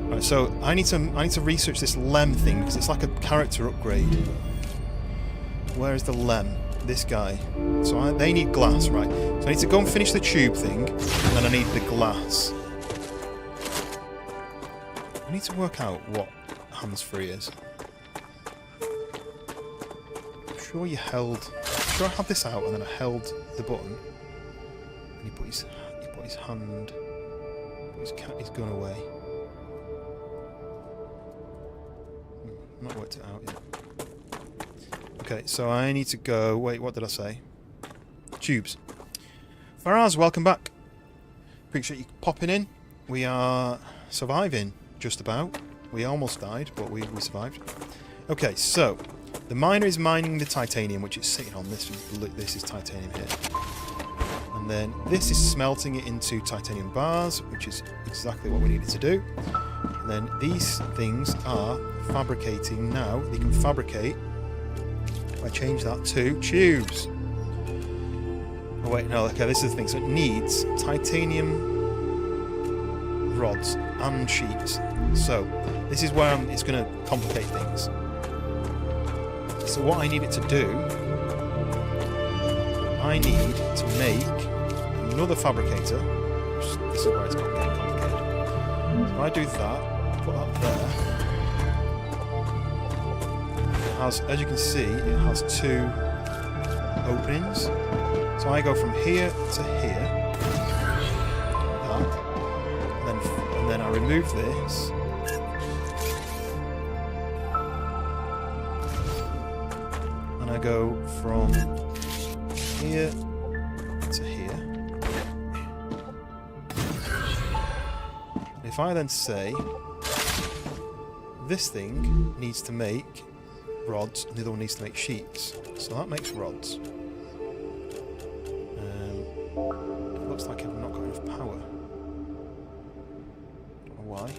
Right, so I need to research this lem thing because it's like a character upgrade. Where is the lem? This guy. So they need glass, right? So I need to go and finish the tube thing, and then I need the glass. I need to work out what hands-free is. I'm sure you held. I'm sure I had this out, and then I held the button, and he put his hand. His gun away. Not worked it out yet. Okay, so I need to go. Wait, what did I say? Tubes. Faraz, welcome back. Appreciate you popping in. We are surviving, just about. We almost died, but we survived. Okay, so the miner is mining the titanium, which is sitting on this. This is titanium here. And then this is smelting it into titanium bars, which is exactly what we needed to do. And then these things are fabricating now. They can fabricate. If I change that to tubes. Oh wait, no, okay, this is the thing. So it needs titanium rods and sheets. So this is where it's going to complicate things. So what I need it to do, I need to make another fabricator. This is where it's got getting complicated. So if I do that, put that there. It has, as you can see, it has 2 openings. So I go from here to here, like that, and then I remove this. And I go from here to here. If I then say this thing needs to make rods and the other one needs to make sheets, so that makes rods. It looks like I've not got enough power. Don't know why.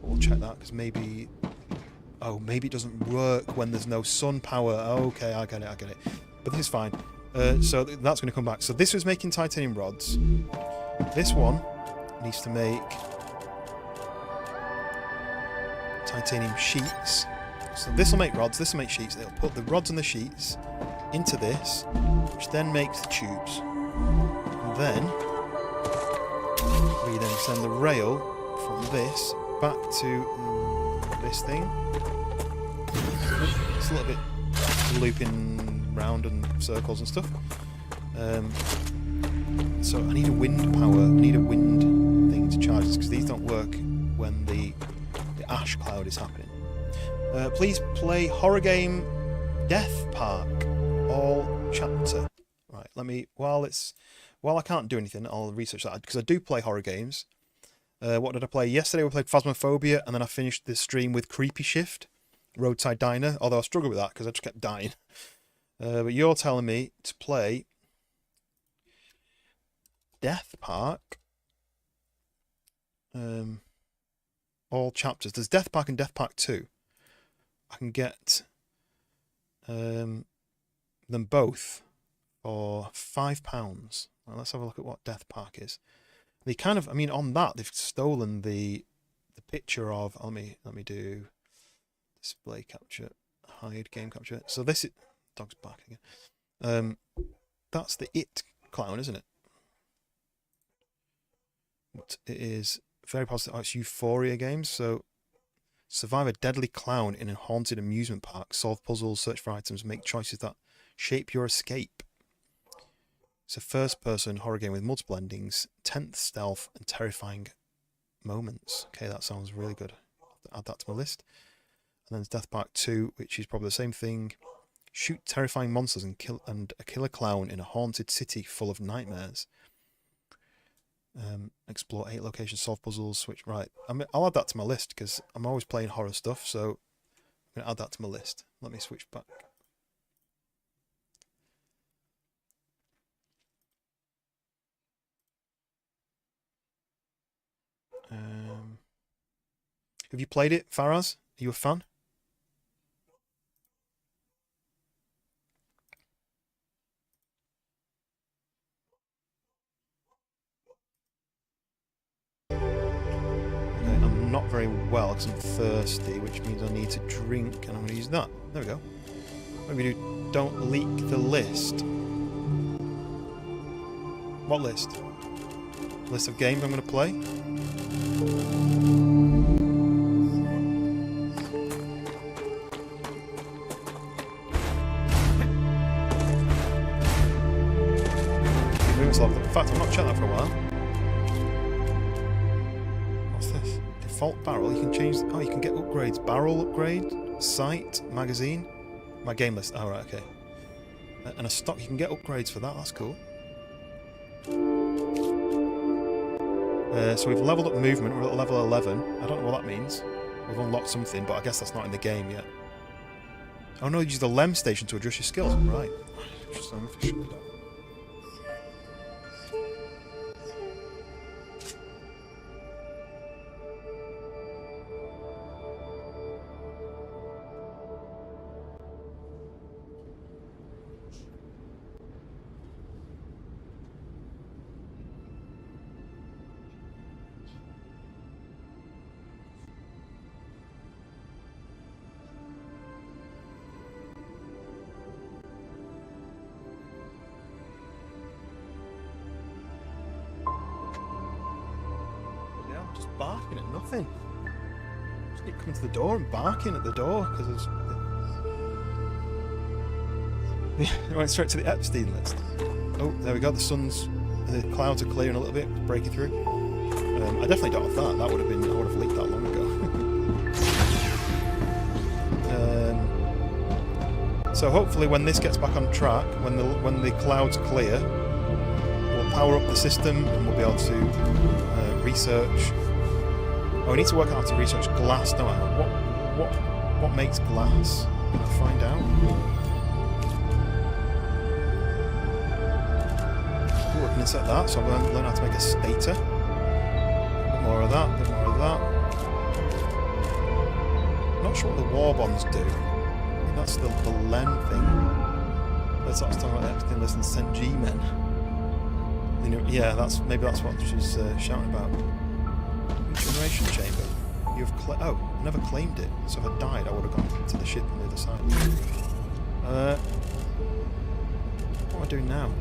But we'll check that because maybe. Oh, maybe it doesn't work when there's no sun power. Okay, I get it. But this is fine. So that's going to come back. So this was making titanium rods. This one needs to make titanium sheets. So this will make rods, this will make sheets. They'll put the rods and the sheets into this, which then makes the tubes. And then we then send the rail from this back to this thing. It's a little bit looping round and circles and stuff. So I need a wind power. I need a wind thing to charge this because these don't work when the ash cloud is happening. Please play horror game Death Park, all chapter. Right, let me, while I can't do anything, I'll research that, because I do play horror games. What did I play? Yesterday we played Phasmophobia, and then I finished the stream with Creepy Shift, Roadside Diner, although I struggled with that because I just kept dying. But you're telling me to play Death Park, all chapters. There's Death Park and Death Park 2. I can get them both for £5. Well, let's have a look at what Death Park is. They kind of, I mean, on that they've stolen the picture of. Let me do display capture, hide game capture. So this is dog's back again. That's the It clown, isn't it? But it is very positive. Oh, it's Euphoria games. So survive a deadly clown in a haunted amusement park. Solve puzzles, search for items, make choices that shape your escape. It's a first-person horror game with multiple endings, tense stealth, and terrifying moments. Okay, that sounds really good. I'll add that to my list. And then there's Death Park 2, which is probably the same thing. Shoot terrifying monsters and a killer clown in a haunted city full of nightmares. Explore 8 locations, solve puzzles, switch. Right, I'll add that to my list because I'm always playing horror stuff, so I'm going to add that to my list. Let me switch back. Have you played it, Faraz? Are you a fan? I'm not very well because I'm thirsty, which means I need to drink, and I'm going to use that. There we go. What do we do? Don't leak the list. What list? List of games I'm going to play? In fact, I've not checked that for a while. What's this? Default barrel. You can change. Oh, you can get upgrades. Barrel upgrade, sight, magazine. My game list. Oh, right, okay. And a stock. You can get upgrades for that. That's cool. So we've leveled up movement. We're at level 11. I don't know what that means. We've unlocked something, but I guess that's not in the game yet. Oh no, use the LEM station to adjust your skills. Right. Just barking at nothing. Just keep coming to the door and barking at the door because it went straight to the Epstein list. Oh, there we go. The clouds are clearing a little bit, breaking through. I definitely don't have that. I would have leaked that long ago. So hopefully, when this gets back on track, when the clouds clear, we'll power up the system and we'll be able to research. Oh, we need to work out how to research glass. No, what makes glass? Can I find out? Ooh, I can insert that, so I've learned how to make a stator. A bit more of that, a bit more of that. Not sure what the war bonds do. I think that's the LEM thing. That's what I was talking about, everything less than sent G-men. You know, yeah, maybe that's what she's shouting about. Regeneration chamber. You've oh, I never claimed it. So if I died, I would have gone to the ship on the other side. What am I doing now?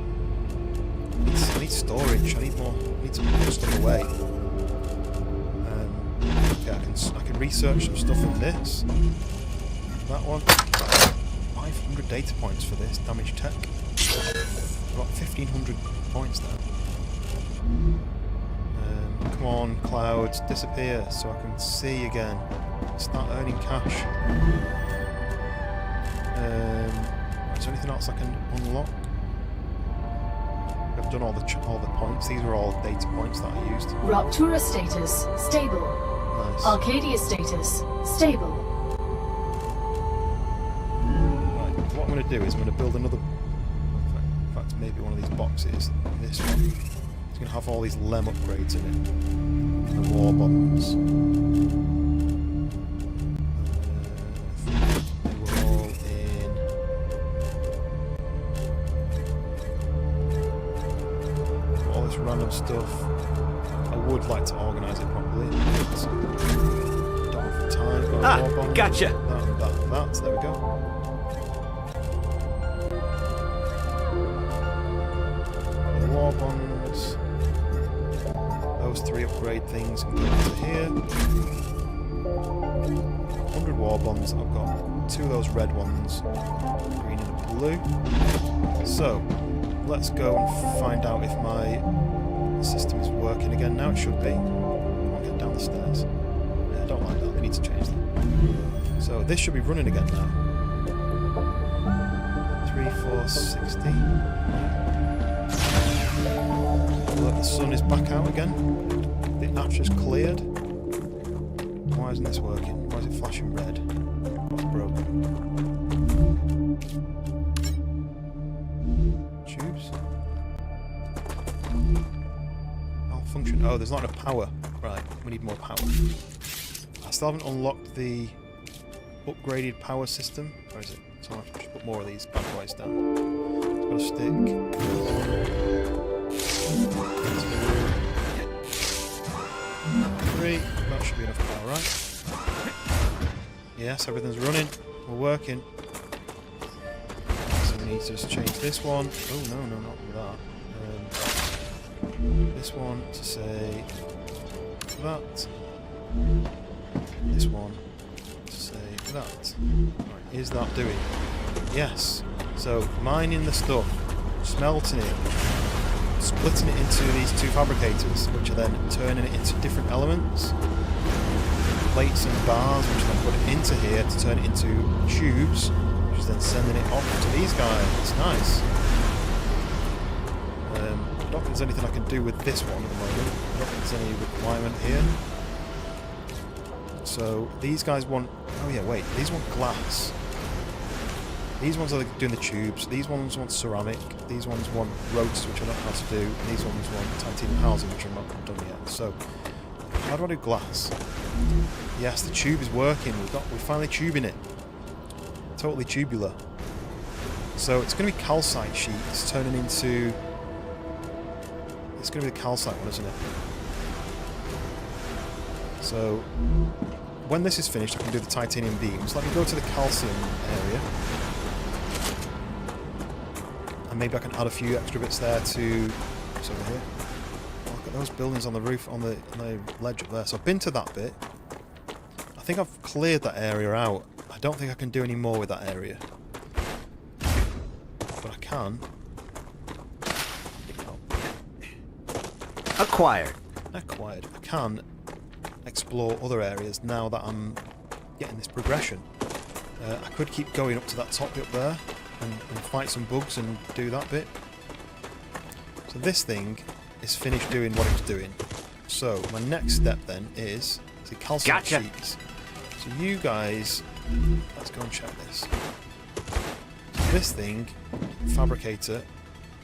I need storage. I need some more stuff away. Okay, I can research some stuff in this. That one. 500 data points for this damage tech. I've got 1500 points now. Come on, clouds, disappear so I can see again. Start earning cash. Is there anything else I can unlock? I've done all the points. These are all data points that I used. Raptura status stable. Nice. Arcadia status stable. Right, what I'm going to do is I'm going to build another. In fact, maybe one of these boxes. This one. It's going to have all these LEM upgrades in it. The war bombs. They were all in. All this random stuff. I would like to organise it properly. Don't have time. Got a war bomb. Gotcha. That. There we go. War bombs. Those 3 upgrade things can go into here. 100 war bombs. I've got 2 of those red ones, green and blue. So let's go and find out if my system is working again. Now it should be. I'll get down the stairs. Yeah, I don't like that. We need to change that. So this should be running again now. 3, 4, 60. Look, the sun is back out again. The aperture's cleared. Why isn't this working? Why is it flashing red? What's broken? Tubes? Malfunction. Oh, there's not enough power. Right, we need more power. I still haven't unlocked the upgraded power system. Where is it? So I have to put more of these bad boys down. It's got a stick. 3. That should be enough power, right? Yes, everything's running. We're working. So we need to just change this one. Oh, no, not with that. This one to say that. This one to say that. Right, is that doing? Yes. So, mining the stuff, smelting it, splitting it into these 2 fabricators, which are then turning it into different elements. Plates and bars, which then put it into here to turn it into tubes, which is then sending it off to these guys. It's nice. I don't think there's anything I can do with this one at the moment. I don't think there's any requirement here. So these guys want... Oh yeah, wait. These want glass. These ones are doing the tubes. These ones want ceramic. These ones want rotors, which I don't know how to do. And these ones want titanium housing, which I'm not done yet. So, how do I do glass? Yes, the tube is working. We're finally tubing it. Totally tubular. So it's going to be calcite sheets turning into... It's going to be the calcite one, isn't it? So, when this is finished, I can do the titanium beams. Let me go to the calcium area. And maybe I can add a few extra bits there to... What's over here? Oh, look at those buildings on the roof, on the ledge up there. So I've been to that bit. I think I've cleared that area out. I don't think I can do any more with that area. But I can. Acquired. I can explore other areas now that I'm getting this progression. I could keep going up to that top bit up there and fight some bugs and do that bit. So this thing is finished doing what it's doing. So my next step then is the calcite sheets. So you guys, let's go and check this. So this thing, fabricator,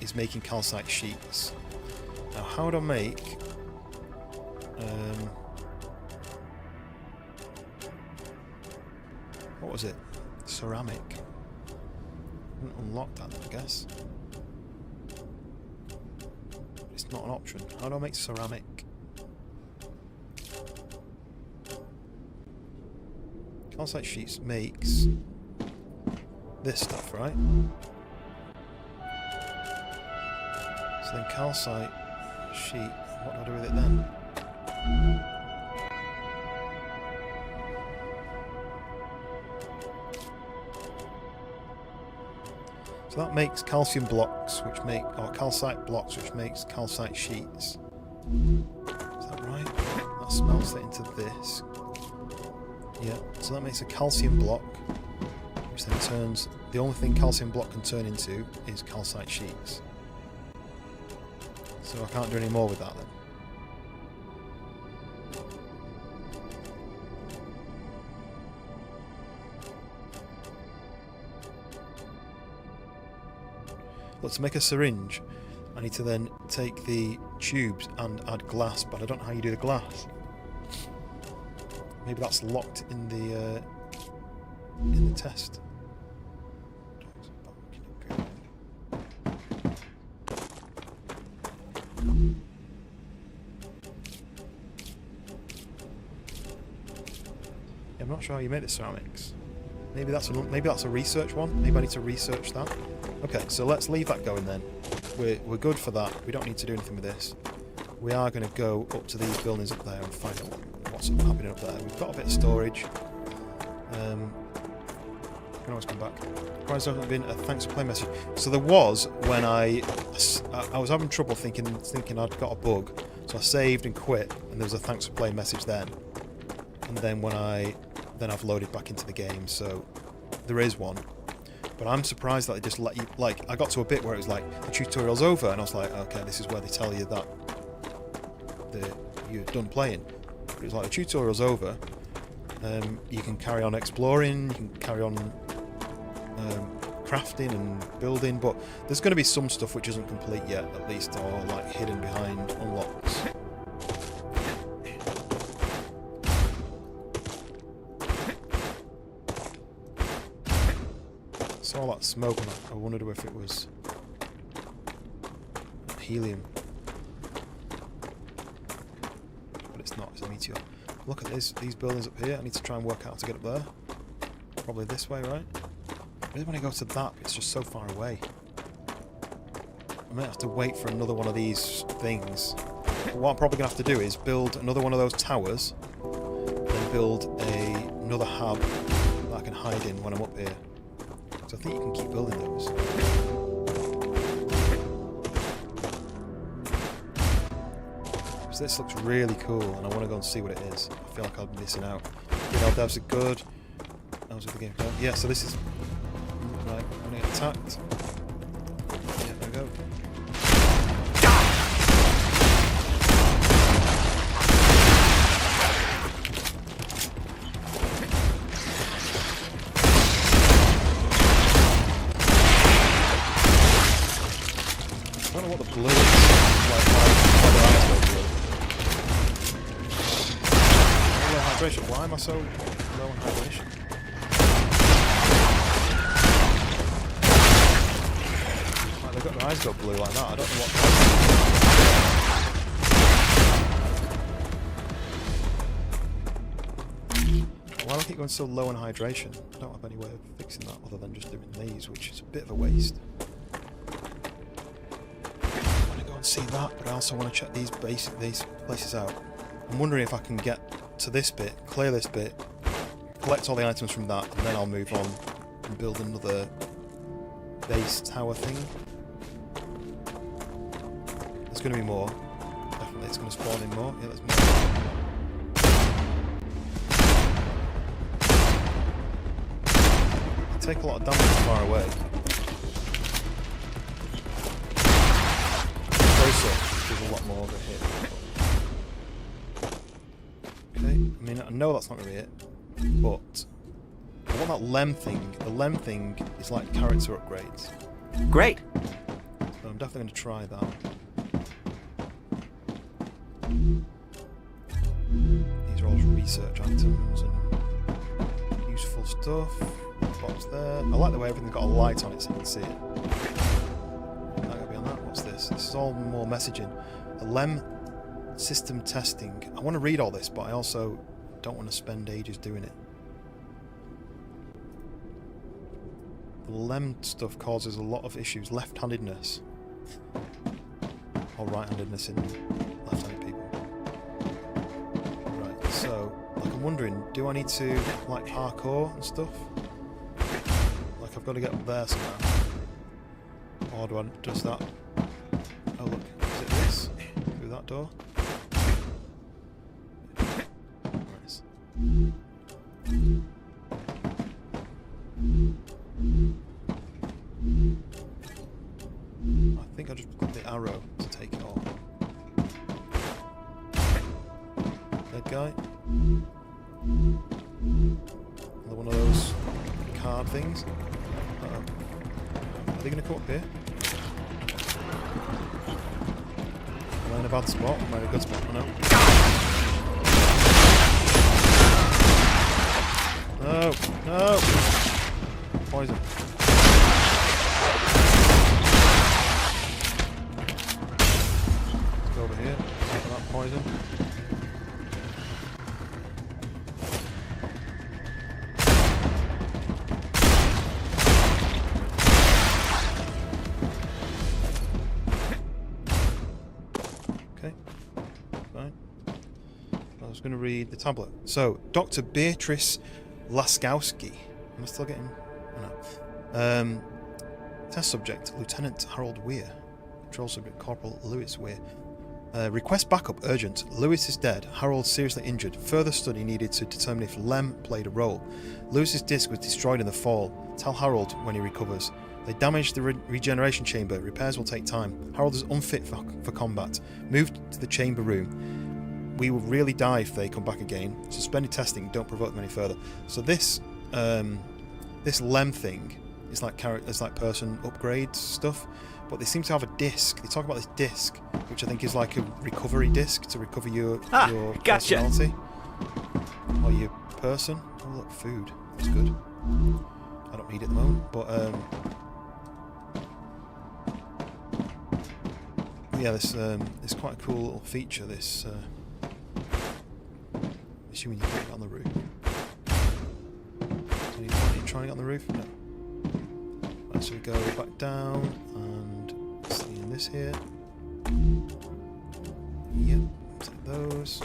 is making calcite sheets. Now how do I make what was it? Ceramic. I haven't unlocked that, I guess. It's not an option. How do I make ceramic? Calcite sheets makes this stuff, right? So then calcite sheet, what do I do with it then? So that makes calcium blocks, which make, or calcite blocks, which makes calcite sheets. Is that right? smelts it into this. Yeah, so that makes a calcium block, which then turns... The only thing calcium block can turn into is calcite sheets. So I can't do any more with that then. But to make a syringe, I need to then take the tubes and add glass, but I don't know how you do the glass. Maybe that's locked in the test. Yeah, I'm not sure how you made the ceramics. Maybe that's a research one. Maybe I need to research that. Okay, so let's leave that going then. We're good for that. We don't need to do anything with this. We are going to go up to these buildings up there and find out what's happening up there. We've got a bit of storage. We can always come back. Prize hasn't been a thanks for play message. So there was when I was having trouble thinking I'd got a bug. So I saved and quit, and there was a thanks for play message then. And then I've loaded back into the game. So there is one. But I'm surprised that they just let you, like, I got to a bit where it was like, the tutorial's over, and I was like, okay, this is where they tell you that you're done playing. But it was like, the tutorial's over, you can carry on exploring, you can carry on crafting and building, but there's going to be some stuff which isn't complete yet, at least, or like hidden behind unlocks. All that smoke, and I wondered if it was helium, but it's not. It's a meteor. Look at these buildings up here. I need to try and work out how to get up there. Probably this way, right? Really, when I go to that, it's just so far away. I might have to wait for another one of these things. But what I'm probably gonna have to do is build another one of those towers, then build another hub that I can hide in when I'm up here. So I think you can keep building those. So this looks really cool, and I want to go and see what it is. I feel like I'm missing out. Good, devs are good. That was with the game. Yeah, so this is... Right, I'm going to get attacked. Yeah, there we go. I don't know what the blue is. Like, why their eyes go blue. Low hydration. Why am I so low on hydration? Like, they've got their eyes go blue like that. I don't know what. Why do I keep going so low on hydration? I don't have any way of fixing that other than just doing these, which is a bit of a waste. See that, but I also want to check these places out. I'm wondering if I can get to this bit, clear this bit, collect all the items from that, and then I'll move on and build another base tower thing. There's going to be more. Definitely, it's going to spawn in more. Yeah, there's more. I take a lot of damage far away. There's a lot more over here. Okay, I mean, I know that's not going to be it, but I want that LEM thing. The LEM thing is like character upgrades. Great. So I'm definitely going to try that. These are all research items and useful stuff. Box there. I like the way everything's got a light on it so you can see it. This is all more messaging. A LEM system testing. I want to read all this, but I also don't want to spend ages doing it. The LEM stuff causes a lot of issues. Left-handedness. Or right-handedness in left-handed people. Right, so, like, I'm wondering, do I need to, like, parkour and stuff? Like, I've got to get up there somehow. Or do I just that? Oh look, is it this? Through that door? I think I'll just click the arrow to take it off. Dead guy. Another one of those card things. Uh-oh. Are they going to come up here? Am I in a bad spot? Am I in a good spot? Oh, no. No! No! Poison. Let's go over here. Take that poison. Okay. Fine. I was going to read the tablet. So, Dr. Beatrice Laskowski. Am I still getting... Oh, no. Test subject, Lieutenant Harold Weir. Control subject, Corporal Lewis Weir. Request backup, urgent. Lewis is dead. Harold seriously injured. Further study needed to determine if Lem played a role. Lewis's disc was destroyed in the fall. Tell Harold when he recovers. They damaged the regeneration chamber. Repairs will take time. Harold is unfit for combat. Moved to the chamber room. We will really die if they come back again. Suspended testing. Don't provoke them any further. So this this Lem thing is like person upgrade stuff, but they seem to have a disc. They talk about this disc, which I think is like a recovery disc to recover your gotcha. personality or your person. Oh look, food. That's good. I don't need it at the moment, but yeah, this is quite a cool little feature. This. Assuming you can get on the roof. Is any point in trying to get on the roof? No. Right, so we go back down and see in this here. Yep, take those.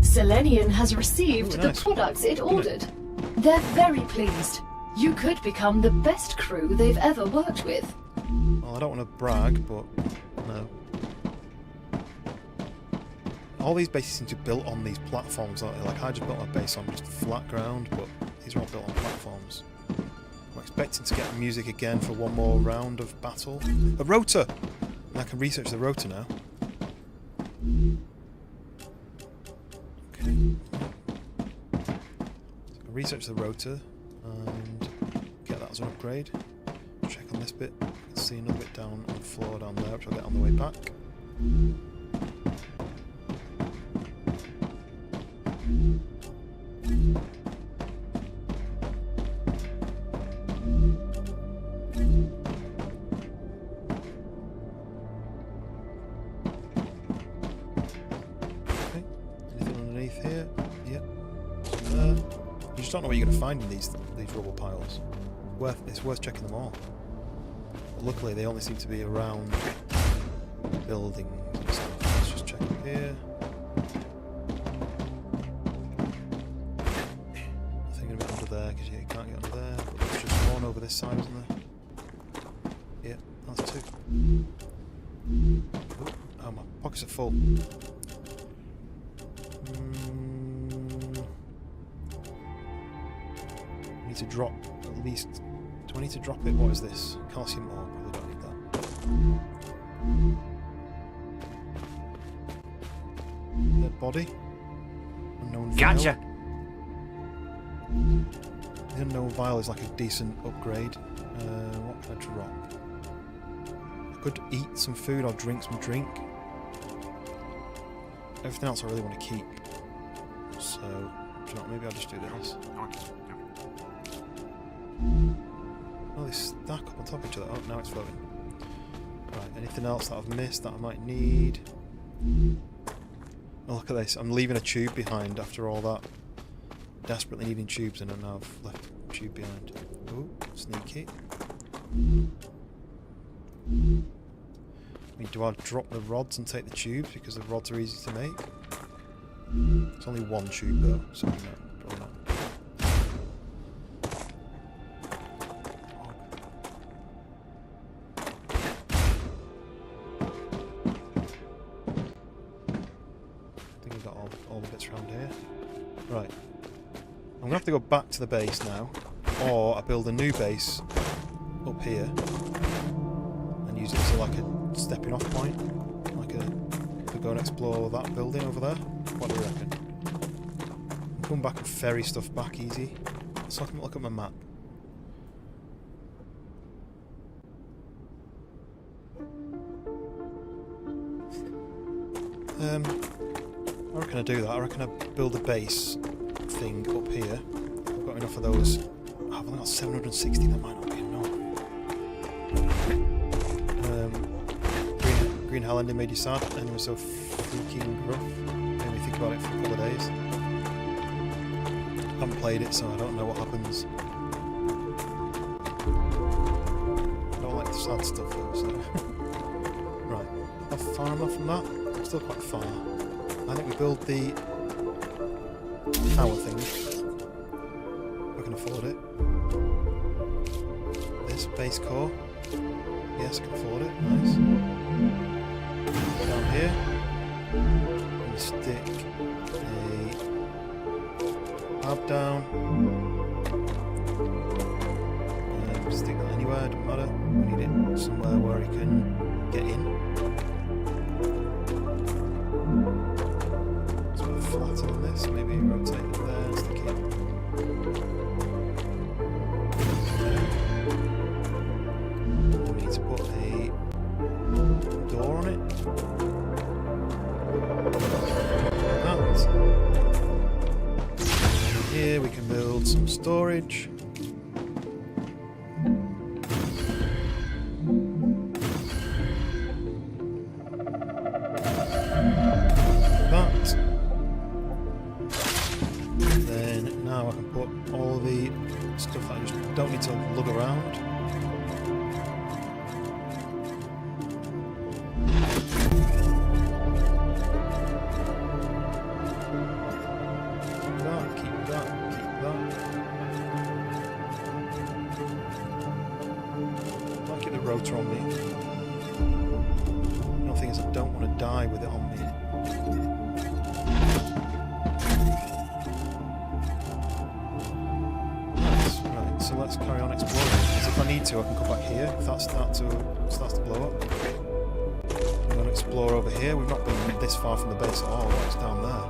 Selenian has received Ooh, nice. the products it ordered. They're very pleased. You could become the best crew they've ever worked with. Well, I don't want to brag, but no. All these bases seem to be built on these platforms, aren't they? Like I just built my base on just flat ground, but these are all built on platforms. I'm expecting to get music again for one more round of battle. A rotor! And I can research the rotor now. Okay. So I can research the rotor and get that as an upgrade. Check on this bit. I can see another bit down on the floor down there, which I'll get on the way back. Don't know what you're going to find in these rubble piles. It's worth checking them all. But luckily, they only seem to be around buildings and stuff. Let's just check up here. Nothing a bit under there because you can't get under there. But there's just one over this side, isn't there? Yeah, that's two. Oh, my pockets are full. To drop at least. Do I need to drop it? What is this? Calcium ore. Probably don't need that. Dead body. Unknown vial. Gotcha. The unknown vial is like a decent upgrade. What can I drop? I could eat some food or drink some drink. Everything else I really want to keep. So, do you know what, maybe I'll just do this. Oh, they stack up on top of each other. Oh, now it's floating. Right, anything else that I've missed that I might need? Oh, look at this. I'm leaving a tube behind after all that. Desperately needing tubes, and now I've left a tube behind. Oh, sneaky. I mean, do I drop the rods and take the tubes because the rods are easy to make? It's only one tube though, so no, probably not. we've got all the bits around here. Right. I'm going to have to go back to the base now. Or I build a new base up here. And use it as like a stepping off point. To go and explore that building over there. What do you reckon? Come back and ferry stuff back easy. So I can look at my map. I reckon I do that. I reckon I build a base thing up here. I've got enough of those. I've only got 760, that might not be enough. Green Hell ending made you sad, and it was so freaking rough. Made me think about it for a couple of days. I haven't played it, so I don't know what happens. I don't like the sad stuff though, so... Right, not far enough from that? Still quite far. I think we build the tower thing. We can afford it. This base core. Yes, I can afford it. Nice. Down here. We stick a pad down. And stick that anywhere, doesn't matter. We need it somewhere where it can get in. Flatter than this, maybe rotate it there and stick it. We need to put a door on it. That. And here we can build some storage. All the stuff that I just don't need to lug around. Keep that. I'll keep the rotor on me. The only thing is I don't want to die with it on me. So let's carry on exploring. Because if I need to, I can come back here. If that starts to blow up, I'm going to explore over here. We've not been this far from the base at all. What's down there?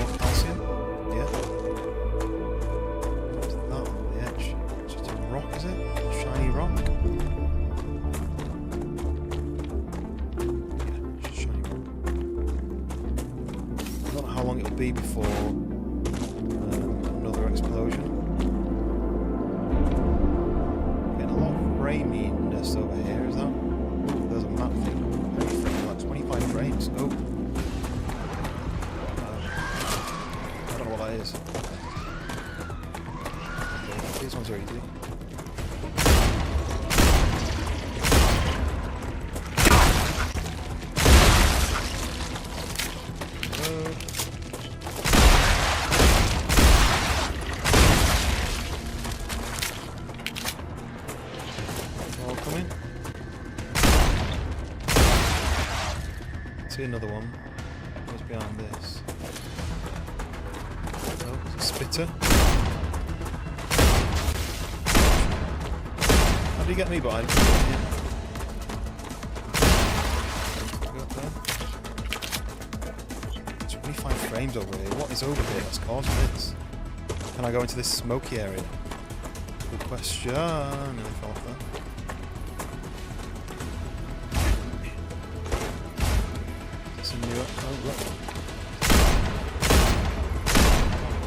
More calcium? Yeah. What's that on the edge? It's just a rock, is it? Shiny rock? Yeah, just shiny rock. I don't know how long it'll be before another explosion. Frameness over here, is that? There's a map thing. Like 25 frames. Oh. I don't know what that is. These ones are easy. See another one. What's behind this? Oh, it's a spitter. How do you get me, but I didn't get him? Go up there. 25 frames over here. What is over here that's causing this? Can I go into this smoky area? Good question. Nearly fell off there.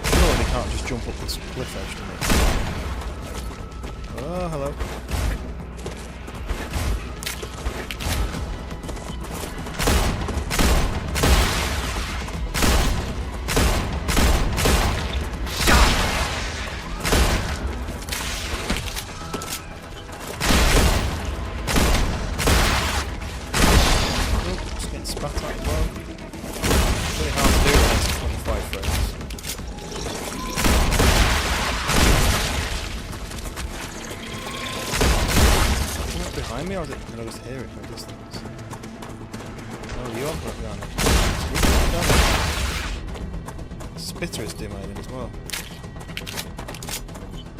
Surely they can't just jump up this cliff edge to me. Oh, hello. Spat out as well. Really hard to do when it's 25 frames. Is it behind me or is it? Can I just hear it from a distance? Oh, you are right behind me. spitter it's doing as well.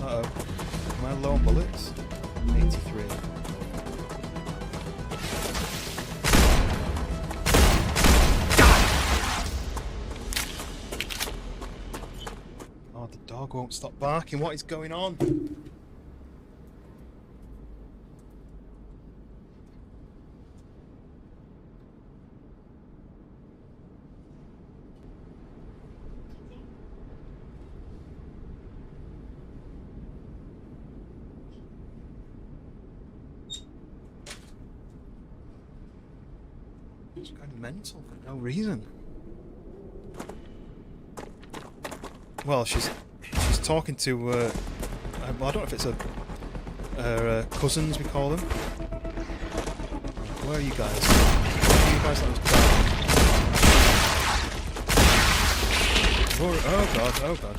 Uh-oh. Am I low on bullets? 83. Oh, the dog won't stop barking. What is going on? It's going mental for no reason. Well, she's talking to. Well, I don't know if it's her cousins, we call them. Where are you guys? Where are you guys that was crying? Oh god! Oh god!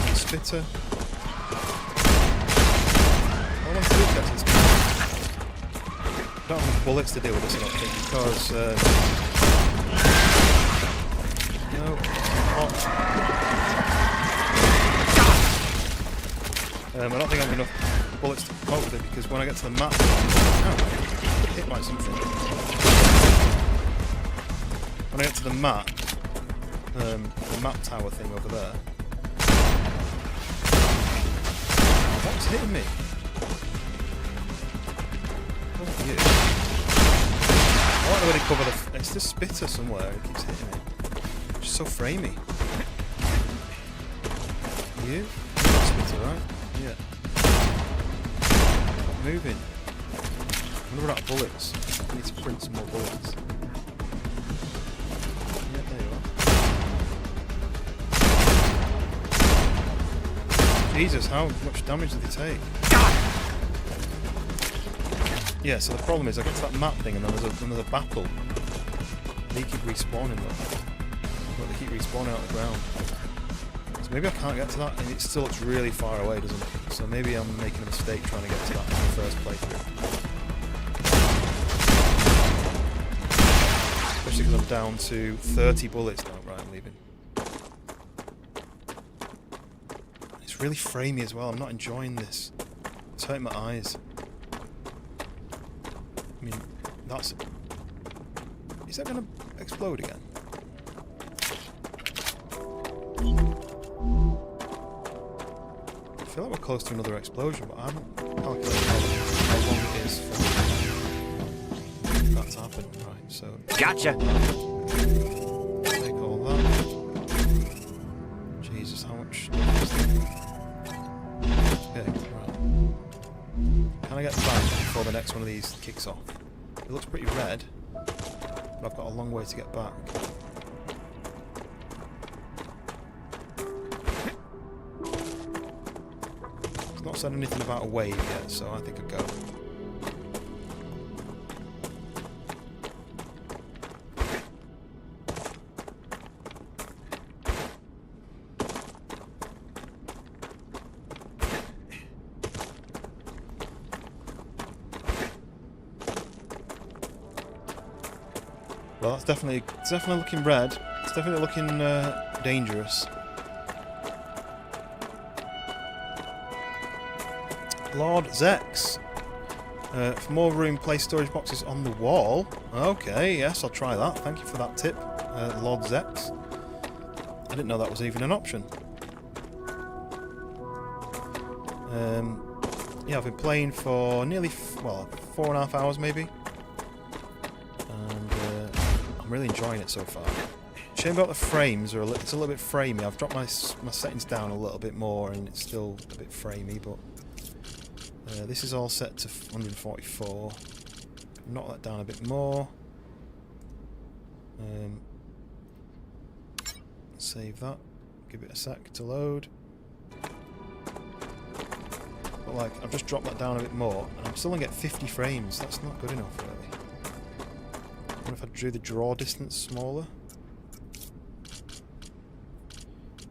You spitter. I want to look at this. I don't have enough bullets to deal with this, I don't think, because no, hot. I don't think I have enough bullets to cope with it, because when I get to the map, oh, hit by something. When I get to the map tower thing over there, what's hitting me? You. I don't know where to cover the. It's this spitter somewhere. It keeps hitting me. It's just so framey. You? Spitter, right? Yeah. Not moving. I'm gonna run out of bullets. I need to print some more bullets. Yeah, there you are. Jesus, how much damage did they take? Yeah, so the problem is I get to that map thing and then there's a battle. They keep respawning though. But they keep respawning out of the ground. So maybe I can't get to that, and it still looks really far away, doesn't it? So maybe I'm making a mistake trying to get to that in the first playthrough. Especially because I'm down to 30 bullets now. Right, I'm leaving. It's really framey as well, I'm not enjoying this. It's hurting my eyes. I mean, that's... Is that going to explode again? I feel like we're close to another explosion, but I haven't calculated how long it is for that to happen. Right, so... Gotcha! Take all that. Jesus, how much... Okay, right. Can I get back before the next one of these kicks off? It looks pretty red, but I've got a long way to get back. It's not said anything about a wave yet, so I think I'll go. Well, it's definitely looking red. It's definitely looking dangerous. Lord Zex. For more room, place storage boxes on the wall. Okay, yes, I'll try that. Thank you for that tip, Lord Zex. I didn't know that was even an option. Yeah, I've been playing for nearly, 4.5 hours maybe. I'm really enjoying it so far. Shame about the frames, it's a little bit framey. I've dropped my settings down a little bit more and it's still a bit framey, but this is all set to 144. Knock that down a bit more. Save that. Give it a sec to load. But like, I've just dropped that down a bit more and I'm still going to get 50 frames. That's not good enough, really. What if I drew the draw distance smaller?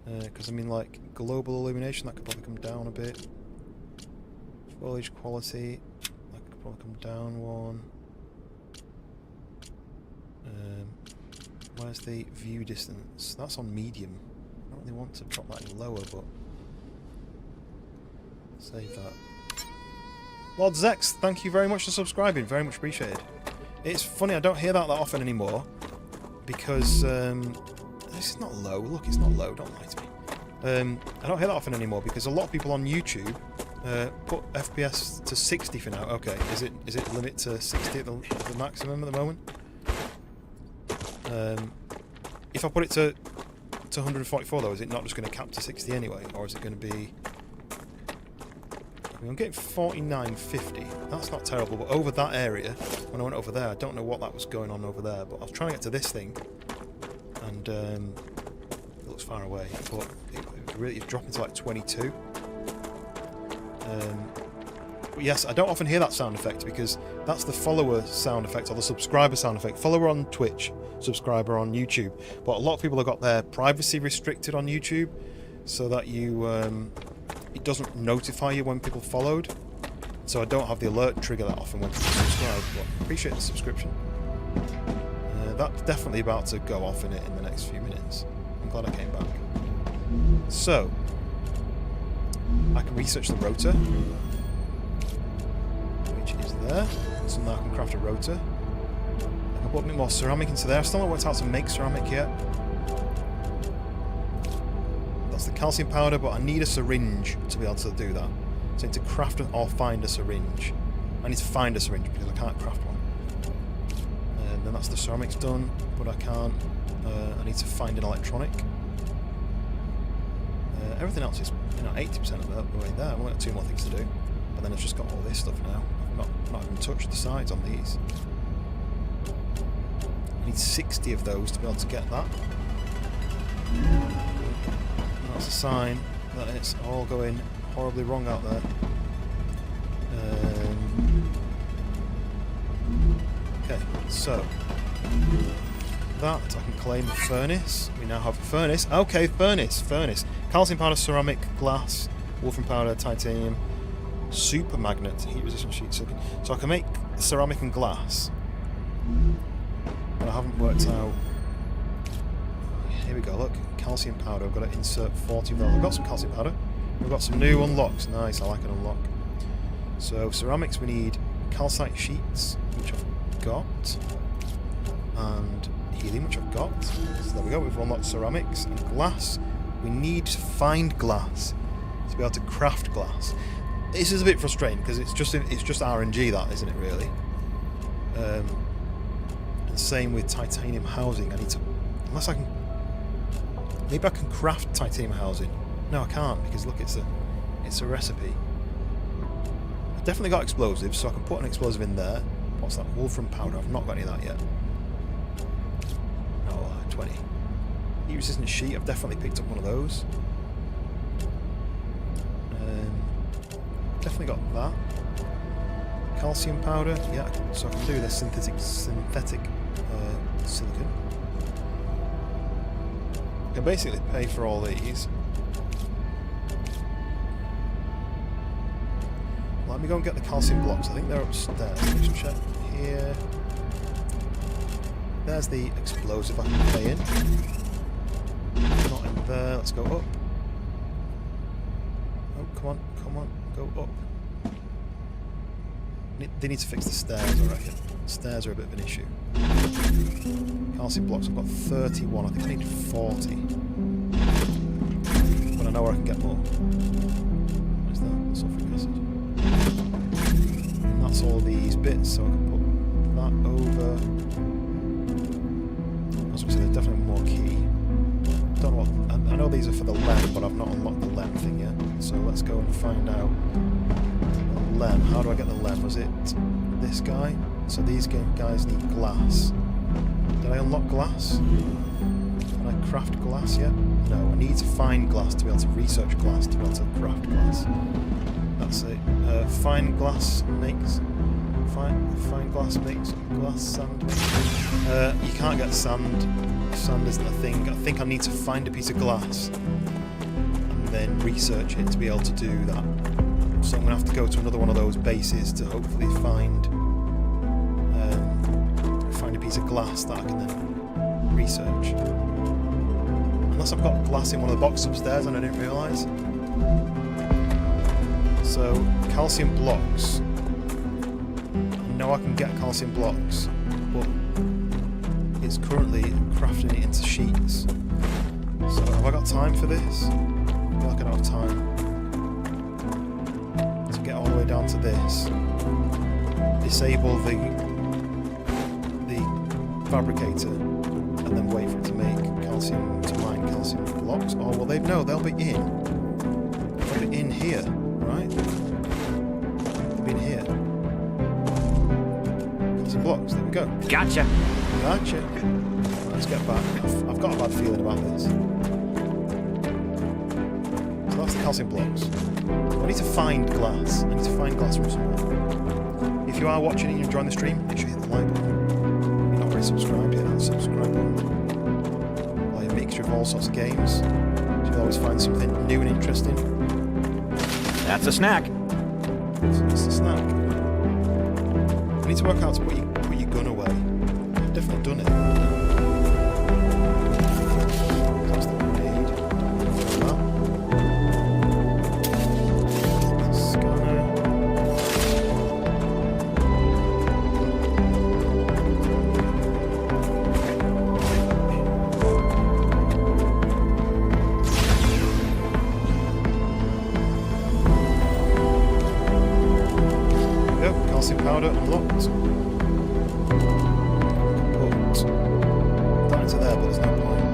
Because I mean, like, global illumination, that could probably come down a bit. Foliage quality, that could probably come down one. Where's the view distance? That's on medium. I don't really want to drop that any lower, but save that. Lord Zex, thank you very much for subscribing. Very much appreciated. It's funny, I don't hear that often anymore because this is not low. Look, it's not low. Don't lie to me. I don't hear that often anymore because a lot of people on YouTube put FPS to 60 for now. Okay, is it limit to 60 at the maximum at the moment? If I put it to 144 though, is it not just going to cap to 60 anyway, or is it going to be? I mean, I'm getting 49.50. That's not terrible, but over that area, when I went over there, I don't know what that was going on over there, but I was trying to get to this thing, and it looks far away, but it's dropping to like 22. But yes, I don't often hear that sound effect because that's the follower sound effect or the subscriber sound effect. Follower on Twitch, subscriber on YouTube. But a lot of people have got their privacy restricted on YouTube so that you it doesn't notify you when people followed. So I don't have the alert trigger that often when people subscribe. But I appreciate the subscription. That's definitely about to go off in the next few minutes. I'm glad I came back. So I can research the rotor, which is there. So now I can craft a rotor. I can put a bit more ceramic into there. I still haven't worked out how to make ceramic yet. That's the calcium powder, but I need a syringe to be able to do that. So I need to craft or find a syringe. I need to find a syringe because I can't craft one. And then that's the ceramics done, but I can't. I need to find an electronic. Everything else is 80% of the way there. I've only got 2 more things to do. But then I've just got all this stuff now. I've not even touched the sides on these. I need 60 of those to be able to get that. And that's a sign that it's all going horribly wrong out there. Okay, so that I can claim the furnace. We now have a furnace. Okay, furnace. Calcium powder, ceramic, glass, wolfram powder, titanium, super magnet, heat resistant sheet silicon. So I can make ceramic and glass. But I haven't worked out. Here we go, look. Calcium powder. I've got to insert 40 of those. I've got some calcium powder. We've got some new unlocks. Nice, I like an unlock. So ceramics, we need calcite sheets, which I've got. And helium, which I've got. So there we go, we've unlocked ceramics. And glass. We need to find glass to be able to craft glass. This is a bit frustrating because it's just RNG, that, isn't it, really? And same with titanium housing. I need to, unless I can, maybe I can craft titanium housing. No, I can't because look, it's a recipe. I've definitely got explosives, so I can put an explosive in there. What's that? Wolfram powder. I've not got any of that yet. No, 20. Heat resistant sheet, I've definitely picked up one of those. Definitely got that. Calcium powder, yeah, so I can do this synthetic silicon. I can basically pay for all these. Let me go and get the calcium blocks. I think they're upstairs. Let's check here. There's the explosive I can play in. Not in there. Let's go up. Oh, come on, go up. They need to fix the stairs, I reckon. Stairs are a bit of an issue. Calcium blocks, I've got 31. I think I need 40. But I know where I can get more. What is that? Sulfuric acid. And that's all these bits, so I can put that over. I was going to say there's definitely more key. Don't know what. I know these are for the LEM, but I've not unlocked the LEM thing yet. So let's go and find out the LEM. How do I get the LEM? Was it this guy? So these guys need glass. Did I unlock glass? Can I craft glass yet? No, I need to find glass to be able to research glass to be able to craft glass. That's it. Fine glass makes glass sand. You can't get sand. Sand isn't a thing. I think I need to find a piece of glass and then research it to be able to do that. So I'm going to have to go to another one of those bases to hopefully find a piece of glass that I can then research. Unless I've got glass in one of the boxes upstairs and I didn't realise. So, calcium blocks. I know I can get calcium blocks, but it's currently crafting it into sheets. So, have I got time for this? I feel like I don't have time to get all the way down to this. Disable the fabricator and then wait for it to make calcium, to mine calcium blocks. Oh, well, they'll be in here, right? They'll be in here. Calcium blocks, there we go. Gotcha. Gotcha. Let's get back. I've got a bad feeling about this. So that's the calcium blocks. I need to find glass. I need to find glass from somewhere. If you are watching and you're enjoying the stream, make sure you hit the like button. If you're not already subscribed, hit that subscribe button. Play a mixture of all sorts of games. So you'll always find something new and interesting. That's a snack. So it's a snack. I need to work out to put your gun away. I've definitely done it. That's the grenade. Scanner. Yep, calcium powder unlocked. Put that into there, but there's no point.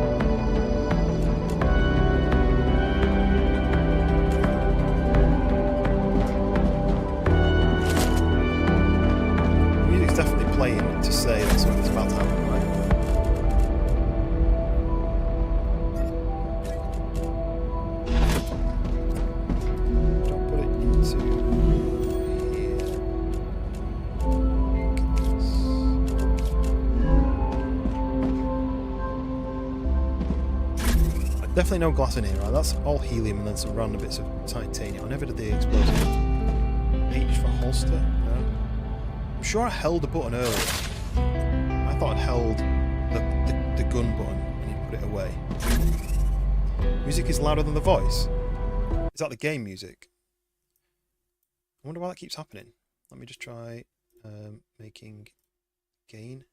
Music's definitely playing to say that something's about to happen, right? Don't put it into here. Definitely no glass in here, right? That's all helium and then some random bits of titanium. I never did the explosive. H for holster? No. I'm sure I held a button earlier. I thought I'd held the gun button and you put it away. Music is louder than the voice. Is that the game music? I wonder why that keeps happening. Let me just try making gain.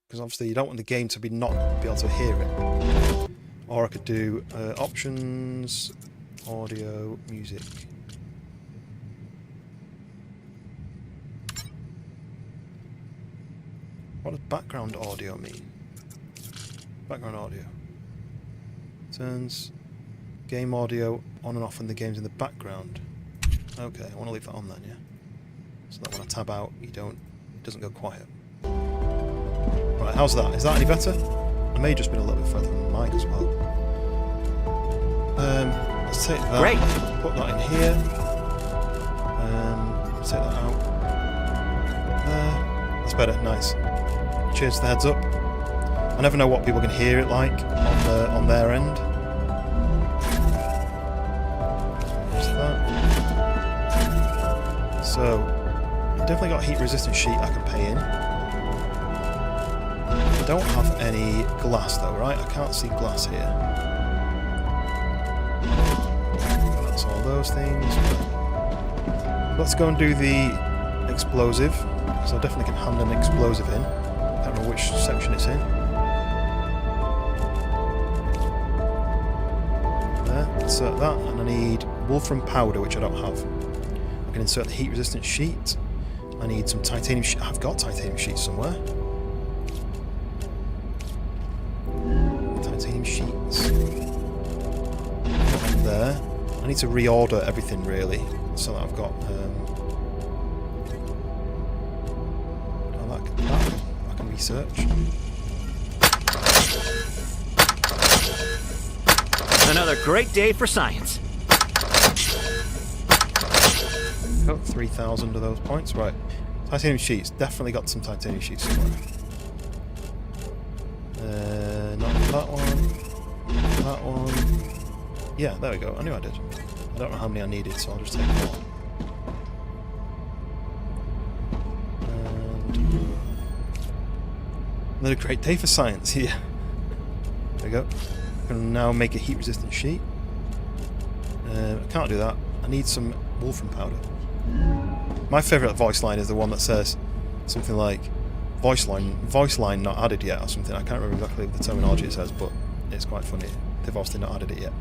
Because obviously you don't want the game to not be able to hear it. Or I could do options, audio, music. What does background audio mean? Background audio. Turns game audio on and off when the game's in the background. Okay, I want to leave that on then, yeah? So that when I tab out, it doesn't go quiet. Right, how's that? Is that any better? I may have just been a little bit further than the mic as well. Let's take that. Great. Put that in here. Let's take that out. That's better. Nice. Cheers to the heads up. I never know what people can hear it like on their end. There's that. So, definitely got a heat resistant sheet I can pay in. I don't have any glass though, right? I can't see glass here. That's all those things. Let's go and do the explosive. So I definitely can hand an explosive in. I don't know which section it's in. There, insert that, and I need wolfram powder, which I don't have. I can insert the heat resistant sheet. I need some titanium sheet. I've got titanium sheets somewhere. Titanium sheets. Put them there. I need to reorder everything really, so that I've got that I can research. Another great day for science. Got 3,000 of those points, right. Titanium sheets, definitely got some titanium sheets somewhere. Not that one. That one. Yeah, there we go. I knew I did. I don't know how many I needed, so I'll just take one. And Another great day for science here. There we go. I can now make a heat-resistant sheet. I can't do that. I need some wolfram powder. My favourite voice line is the one that says something like voice line not added yet or something. I can't remember exactly the terminology it says, but it's quite funny. They've obviously not added it yet.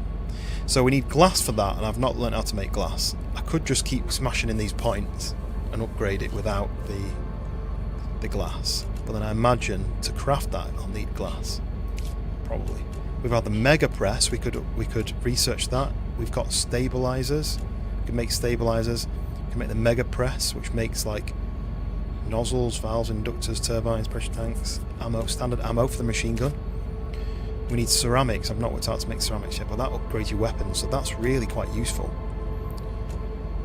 So we need glass for that, and I've not learned how to make glass. I could just keep smashing in these points and upgrade it without the glass. But then I imagine to craft that I'll need glass. Probably. We've had the mega press, we could research that. We've got stabilizers. We can make stabilizers. We can make the mega press, which makes like nozzles, valves, inductors, turbines, pressure tanks, ammo, standard ammo for the machine gun. We need ceramics. I've not worked out to make ceramics yet, but that upgrades your weapons, so that's really quite useful.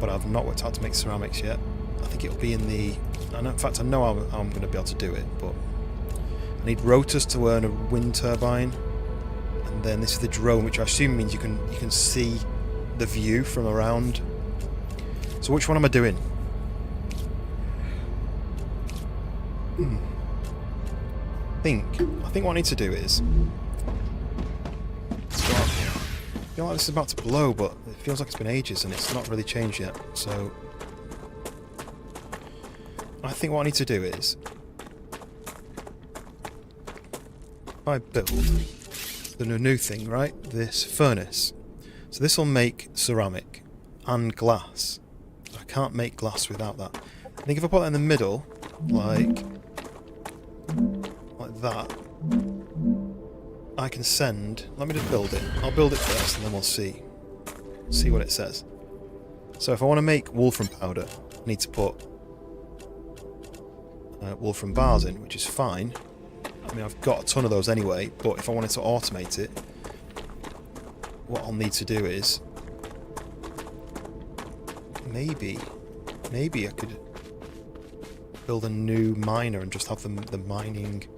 But I've not worked out to make ceramics yet. I think it'll be in the... in fact, I know how I'm going to be able to do it, but I need rotors to earn a wind turbine, and then this is the drone, which I assume means you can see the view from around. So which one am I doing? I think what I need to do is... I feel like this is about to blow, but it feels like it's been ages and it's not really changed yet, so... I think what I need to do is... if I build the new thing, right? This furnace. So this will make ceramic and glass. I can't make glass without that. I think if I put that in the middle, like that, I can send... let me just build it. I'll build it first and then we'll see what it says. So if I want to make wolfram powder, I need to put wolfram bars in, which is fine. I mean, I've got a ton of those anyway, but if I wanted to automate it, what I'll need to do is maybe I could build a new miner and just have the mining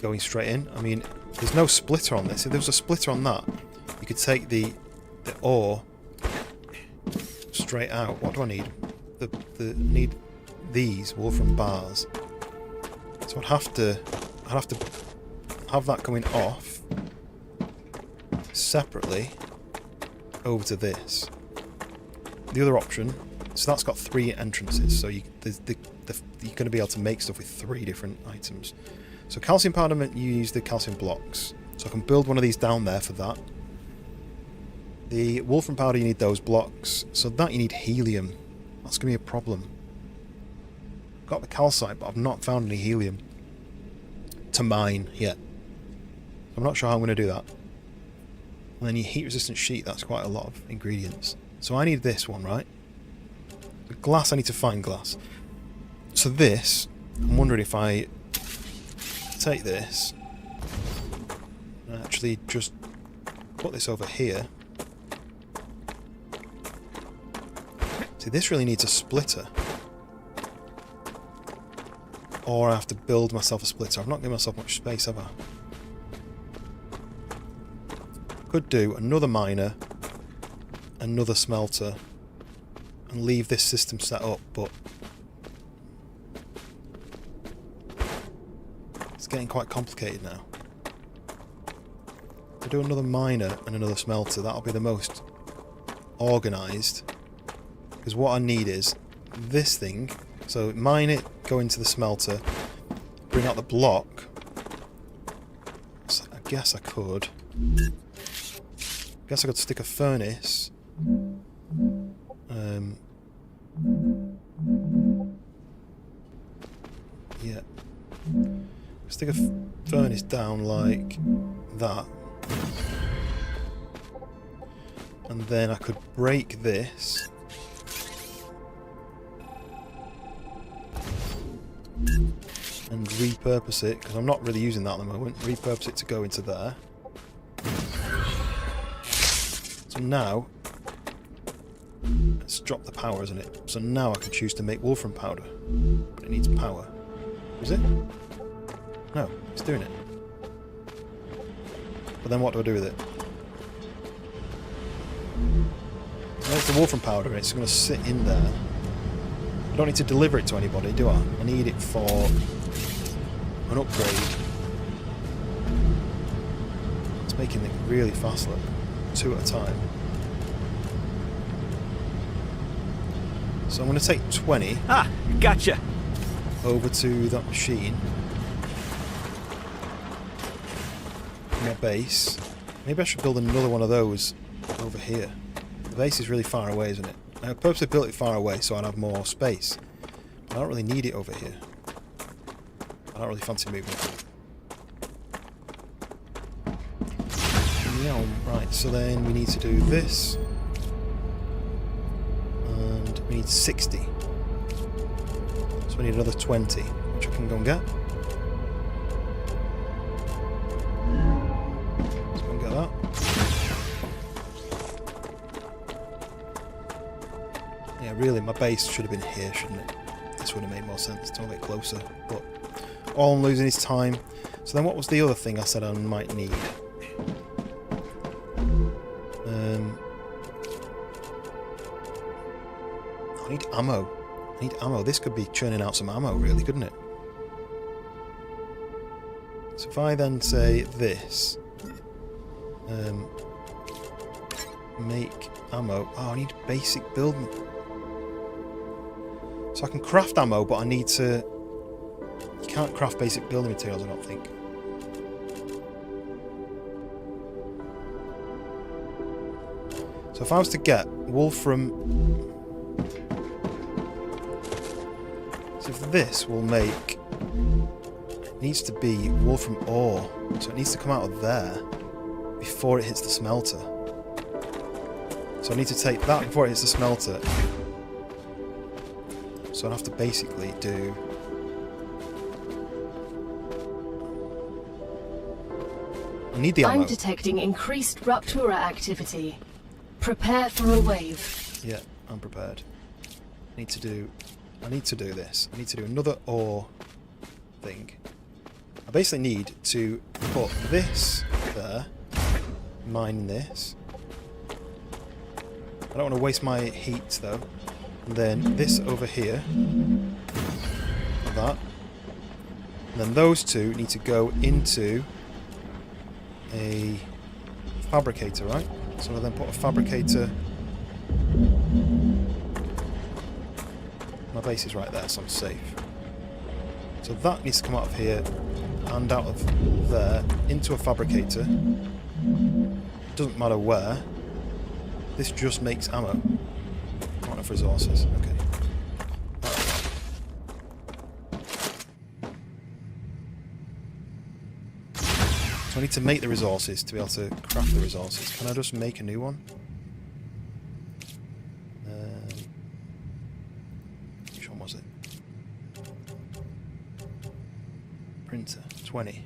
going straight in. I mean, there's no splitter on this. If there was a splitter on that, you could take the ore straight out. What do I need? I need these wolfram bars. So I'd have to have that coming off separately over to this. The other option, so that's got 3 entrances, so you're going to be able to make stuff with 3 different items. So calcium powder, you use the calcium blocks. So I can build one of these down there for that. The wolfram powder, you need those blocks. So that you need helium. That's going to be a problem. Got the calcite, but I've not found any helium to mine yet. I'm not sure how I'm going to do that. And then your heat-resistant sheet, that's quite a lot of ingredients. So I need this one, right? The glass, I need to find glass. So this, I'm wondering if I take this and actually just put this over here. See, this really needs a splitter. Or I have to build myself a splitter. I've not given myself much space, have I? Could do another miner, another smelter, and leave this system set up, but it's getting quite complicated now. If I do another miner and another smelter, that'll be the most organised. Because what I need is this thing. So mine it, go into the smelter, bring out the block. So I guess I could. I could stick a furnace. Yeah. Stick a furnace down like that. And then I could break this. And repurpose it, because I'm not really using that at the moment. Repurpose it to go into there. So now, let's drop the power, isn't it? So now I can choose to make wolfram powder. But it needs power. Is it? No, it's doing it. But then what do I do with it? Well, it's the wolfram powder, and it's going to sit in there. I don't need to deliver it to anybody, do I? I need it for an upgrade. It's making it really fast, look. 2 at a time. So I'm going to take 20 Gotcha. over to that machine. My base. Maybe I should build another one of those over here. The base is really far away, isn't it? I purposely built it far away so I'd have more space. But I don't really need it over here. I don't really fancy moving it. Yeah, right, so then we need to do this. And we need 60. So we need another 20, which I can go and get. Let's go and get that. Yeah, really, my base should have been here, shouldn't it? This would have made more sense to move it closer. But all I'm losing is time. So then what was the other thing I said I might need? I need ammo. I need ammo. This could be churning out some ammo, really, couldn't it? So if I then say this, make ammo. Oh, I need basic build. So I can craft ammo, but I need to. You can't craft basic building materials, I don't think. So if I was to get Wolfram. So if this will make. It needs to be Wolfram ore. So it needs to come out of there before it hits the smelter. So I need to take that before it hits the smelter. So I'd have to basically do. I need the ammo. I'm detecting increased Ruptura activity. Prepare for a wave. Yeah, I'm prepared. I need to do this. I need to do another ore thing. I basically need to put this there, mine this. I don't want to waste my heat though. And then this over here, like that. And then those two need to go into a fabricator, right? So I'll then put a fabricator. My base is right there, so I'm safe. So that needs to come out of here and out of there into a fabricator. Doesn't matter where. This just makes ammo. Not enough resources. Okay. So I need to make the resources to be able to craft the resources. Can I just make a new one? Which one was it? Printer. 20.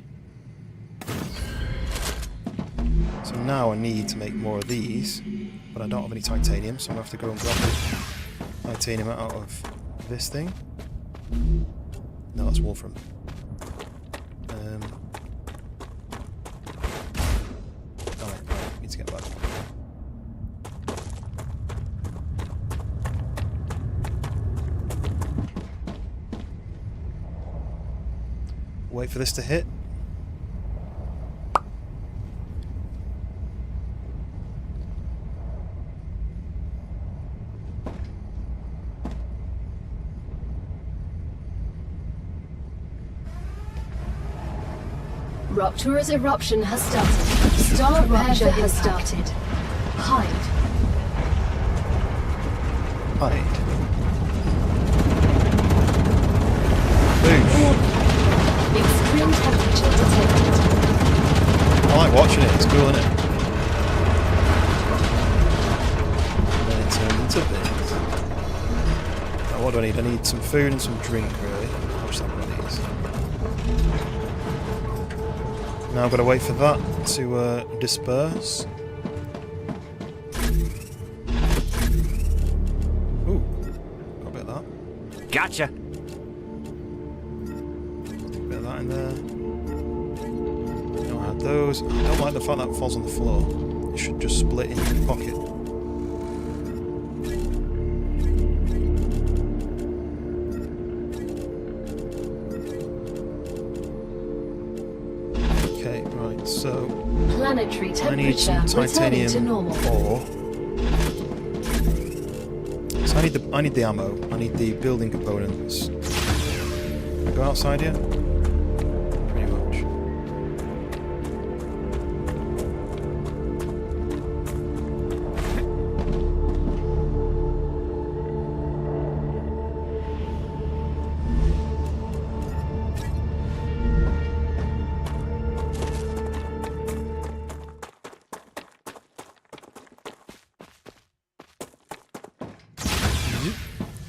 So now I need to make more of these, but I don't have any titanium, so I'm going to have to go and grab the titanium out of this thing. No, that's Wolfram. I need to get back. Wait for this to hit. Ruptura's eruption has started. StarRupture has started. Hide. Hide. Boom. Extreme temperature detected. I like watching it, it's cool, isn't it? And then it turns into things. Now what do I need? I need some food and some drink, really. How much that one is. Now I've got to wait for that to disperse. Ooh, got a bit of that. Gotcha. A bit of that in there. Don't have those. I don't like the fact that it falls on the floor. It should just split into the pocket. Okay, right, so Planetary I need some temperature returning to titanium normal. ore. So I need the ammo. I need the building components. Can I go outside here? Pretty much.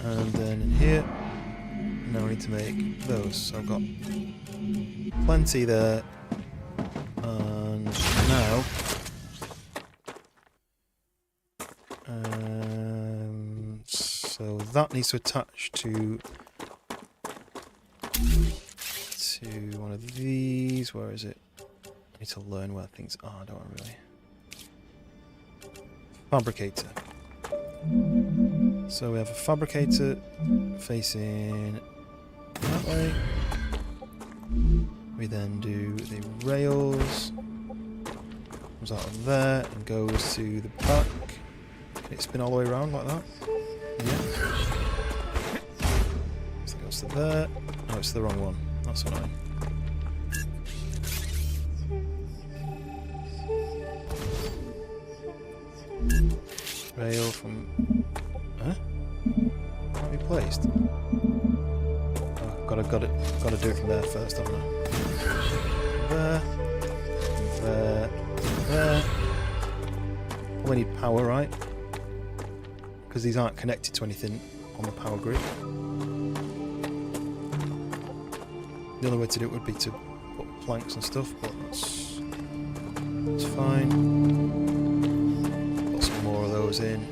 And then in here, now I need to make those. So I've got plenty there. And now, so that needs to attach to one of these. Where is it? I need to learn where things are, don't I really? Fabricator. So we have a fabricator facing that way. We then do the rails. Comes out of there and goes to the back. Can it spin all the way around like that? Yeah. So it goes to there. Oh, it's the wrong one. That's annoying. Rail from... Huh? Can't be placed. Oh, gotta do it from there first, haven't I? There. There. There. Probably need power, right? Because these aren't connected to anything on the power grid. The only way to do it would be to put planks and stuff, but that's fine. Put some more of those in.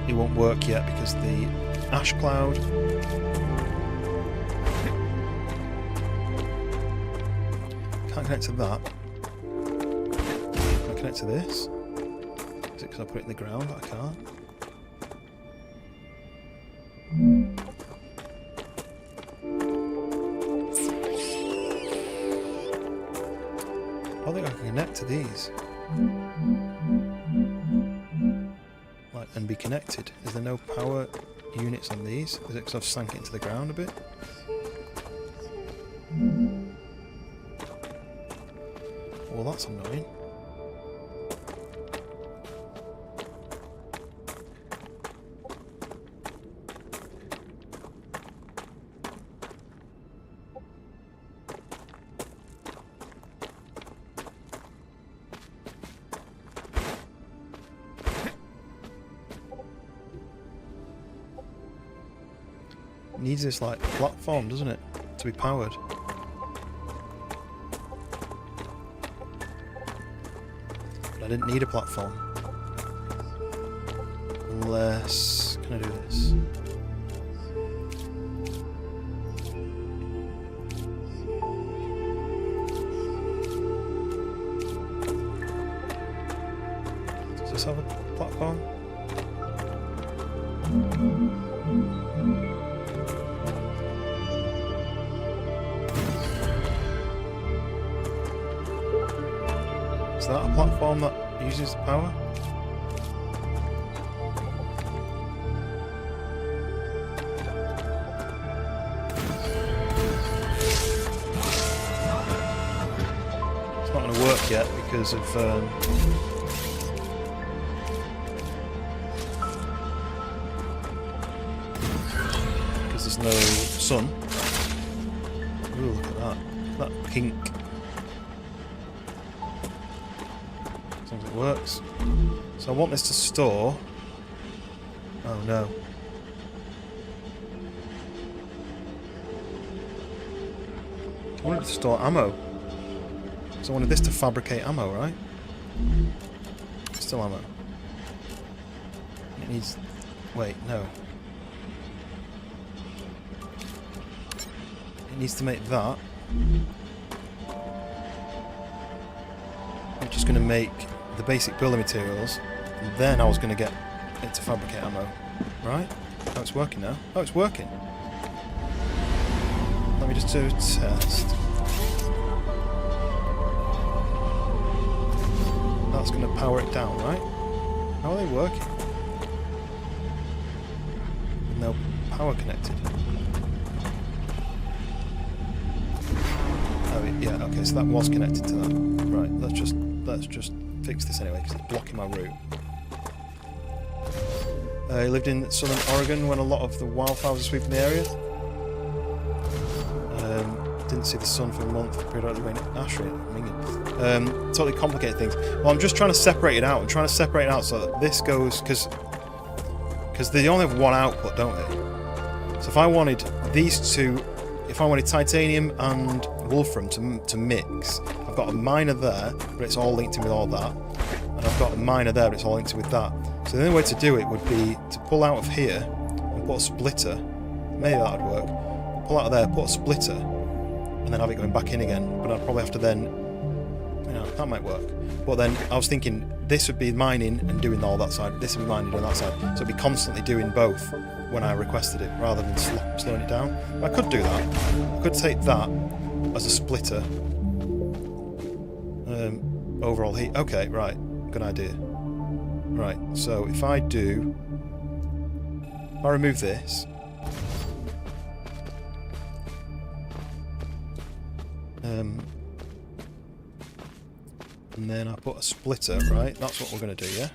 It won't work yet because the ash cloud. Can't connect to that. Can I connect to this? Is it because I put it in the ground that I can't? I think I can connect to these. Like, and be connected. Is there no power units on these? Is it because I've sank it into the ground a bit? Well, that's annoying. It needs this like platform, doesn't it, to be powered? But I didn't need a platform. Unless... can I do this? Does this have a platform? Is that a platform that uses power? It's not going to work yet because of because there's no sun. Ooh, look at that. That pink. As long as it works. So I want this to store. Oh no. I wanted it to store ammo. So I wanted this to fabricate ammo, right? Still ammo. It needs... wait, no. It needs to make that. Which is going to make the basic building materials. And then I was going to get it to fabricate ammo. Right? Oh, it's working now. Oh, it's working. Let me just do a test. that's going to power it down, right? How are they working? No power connected. Oh, yeah, okay, so that was connected to that. Right, let's just fix this anyway, because it's blocking my route. He lived in southern Oregon when a lot of the wildfires were sweeping the area. Didn't see the sun for a month, periodically rain. Totally complicated things. Well, I'm just trying to separate it out. I'm trying to separate it out so that this goes, because they only have one output, don't they? So if I wanted these two, if I wanted titanium and wolfram to mix, I've got a miner there, but it's all linked in with all that. And I've got a miner there, but it's all linked in with that. So the only way to do it would be to pull out of here and put a splitter. Maybe that would work. Pull out of there, put a splitter, and then have it going back in again. But I'd probably have to then, you know, that might work. But then I was thinking this would be mining and doing all that side. This would be mining and doing that side. So it'd be constantly doing both when I requested it, rather than slowing it down. I could do that. I could take that as a splitter. Overall heat. Okay, right. Good idea. Right, so if I remove this, and then I put a splitter, right? That's what we're going to do, yeah?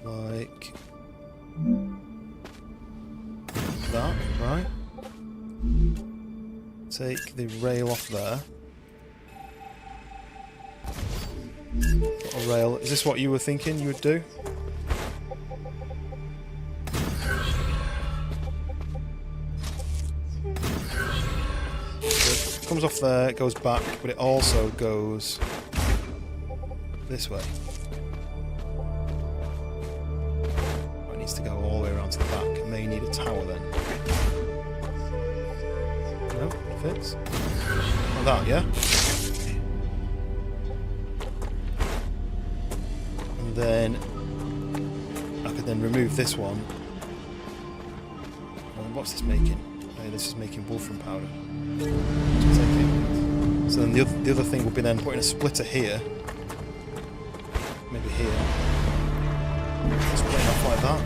Like that, right? Take the rail off there. Put a rail. Is this what you were thinking you would do? So it comes off there, it goes back, but it also goes this way. Oh, it needs to go all the way around to the back. It may need a tower then. No, it fits. Like that, yeah? And then I could then remove this one. And what's this making? This is making wolfram powder. So then the other thing would be then putting a splitter here. Maybe here. Split it off like that.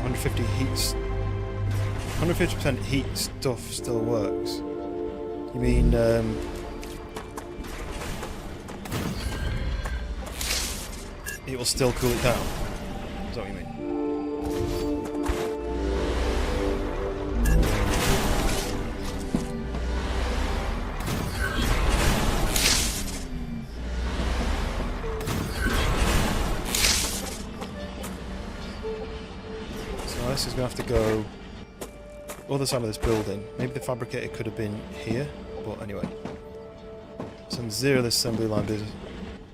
150 heats. 150% heat stuff still works. You mean it will still cool it down? Is that what you mean? So this is going to have to go other side of this building. Maybe the fabricator could have been here, but anyway. Some zero this assembly line business.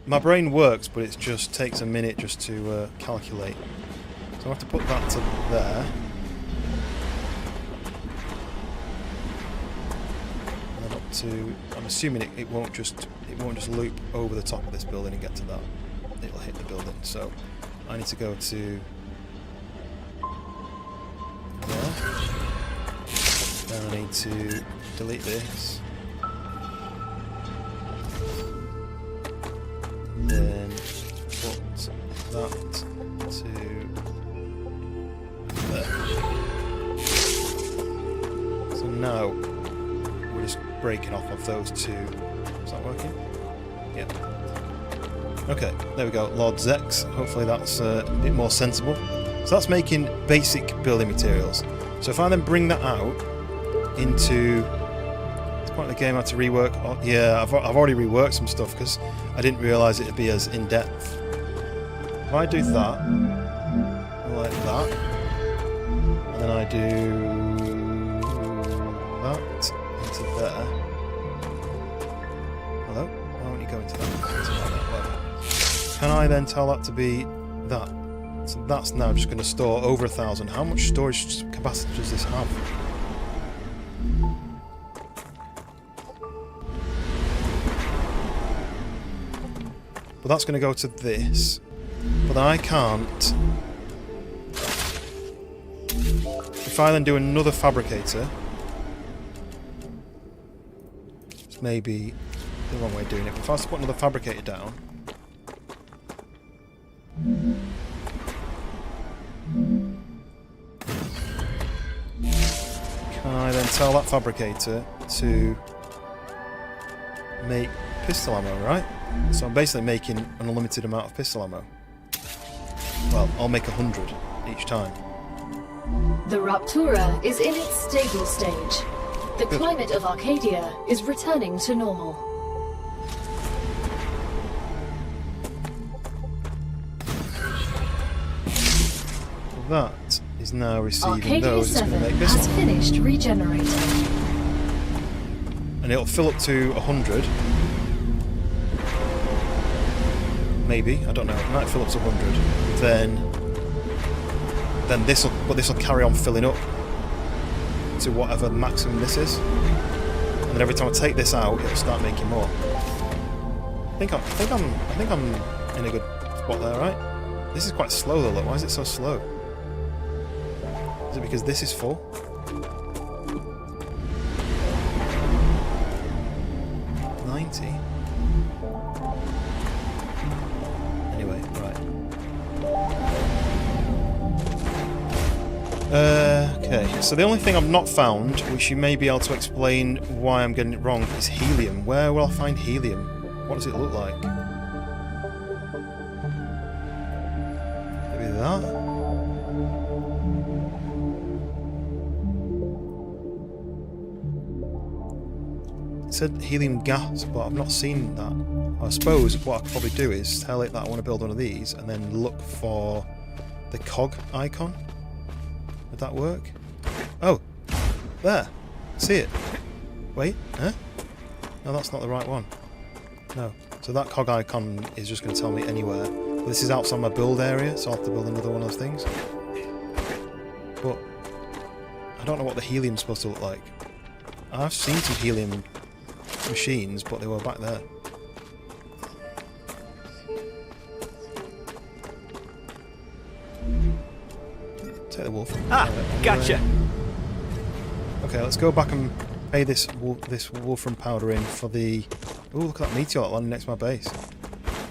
My brain works, but it just takes a minute just to calculate. So I have to put that to there. And then up to. I'm assuming it won't just loop over the top of this building and get to that. It'll hit the building. So I need to go to there. Then I need to delete this. And then put that to there. So now we're just breaking off of those two. Is that working? Yeah. Okay, there we go. Lord Zex. Hopefully that's a bit more sensible. So that's making basic building materials. So if I then bring that out into... It's quite the game I had to rework. Oh, yeah, I've already reworked some stuff because I didn't realise it would be as in-depth. If I do that, like that, and then I do that into there. Hello? Why won't you go into that? Can I then tell that to be that? So that's now just going to store over 1,000. How much storage capacity does this have? But that's going to go to this. But I can't. If I then do another fabricator, It's maybe the wrong way of doing it. If I was to put another fabricator down... Can I then tell that fabricator to make pistol ammo, right? So I'm basically making an unlimited amount of pistol ammo. Well, I'll make 100 each time. The Raptura is in its stable stage. The climate of Arcadia is returning to normal. That is now receiving Arcadia those. It's going to 7 make has pistol. finished regenerating. And it'll fill up to 100. Maybe, I don't know. It might fill up to 100. Then this will carry on filling up to whatever maximum this is. And then every time I take this out, it'll start making more. I think I'm in a good spot there, right? This is quite slow though. Look, why is it so slow? Is it because this is full? Anyway, right. Okay, so the only thing I've not found, which you may be able to explain why I'm getting it wrong, is helium. Where will I find helium? What does it look like? Maybe that? It said helium gas, but I've not seen that. I suppose what I could probably do is tell it that I want to build one of these and then look for the cog icon. Would that work? Oh! There! See it? Wait, huh? No, that's not the right one. No. So that cog icon is just going to tell me anywhere. This is outside my build area, so I'll have to build another one of those things. But I don't know what the helium's supposed to look like. I've seen some helium machines, but they were back there. Take the wolf. Gotcha. Okay, let's go back and pay this wolfram powder in for the... Oh, look at that meteor that landed next to my base.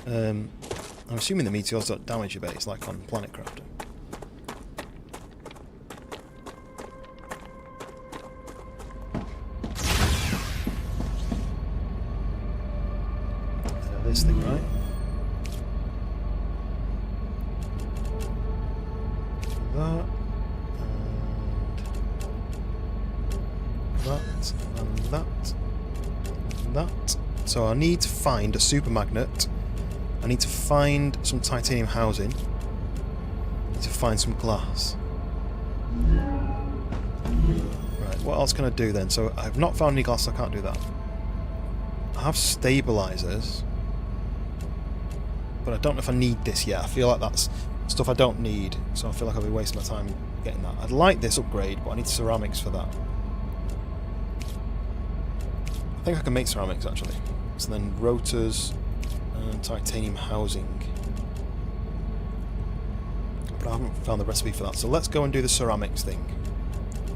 I'm assuming the meteors don't damage your base, like on Planet Crafter. This thing, right? That. And that. And that. So I need to find a super magnet. I need to find some titanium housing. I need to find some glass. Right, what else can I do then? So I've not found any glass, so I can't do that. I have stabilizers, but I don't know if I need this yet. I feel like that's stuff I don't need, so I feel like I'll be wasting my time getting that. I'd like this upgrade, but I need ceramics for that. I think I can make ceramics actually. So then rotors and titanium housing. But I haven't found the recipe for that, so let's go and do the ceramics thing.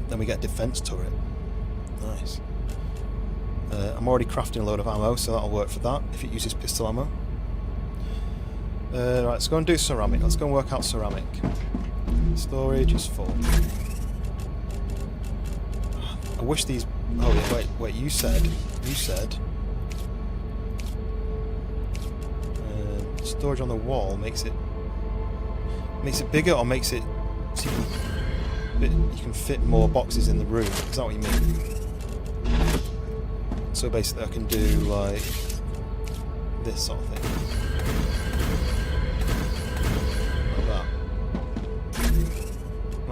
Then we get a defense turret. Nice. I'm already crafting a load of ammo, so that'll work for that, if it uses pistol ammo. Right, let's go and do ceramic. Let's go and work out ceramic. Storage is full. I wish these... Oh, yeah, wait, you said... storage on the wall makes it bigger, or makes it so you can fit more boxes in the room. Is that what you mean? So basically I can do like this sort of thing. Like that.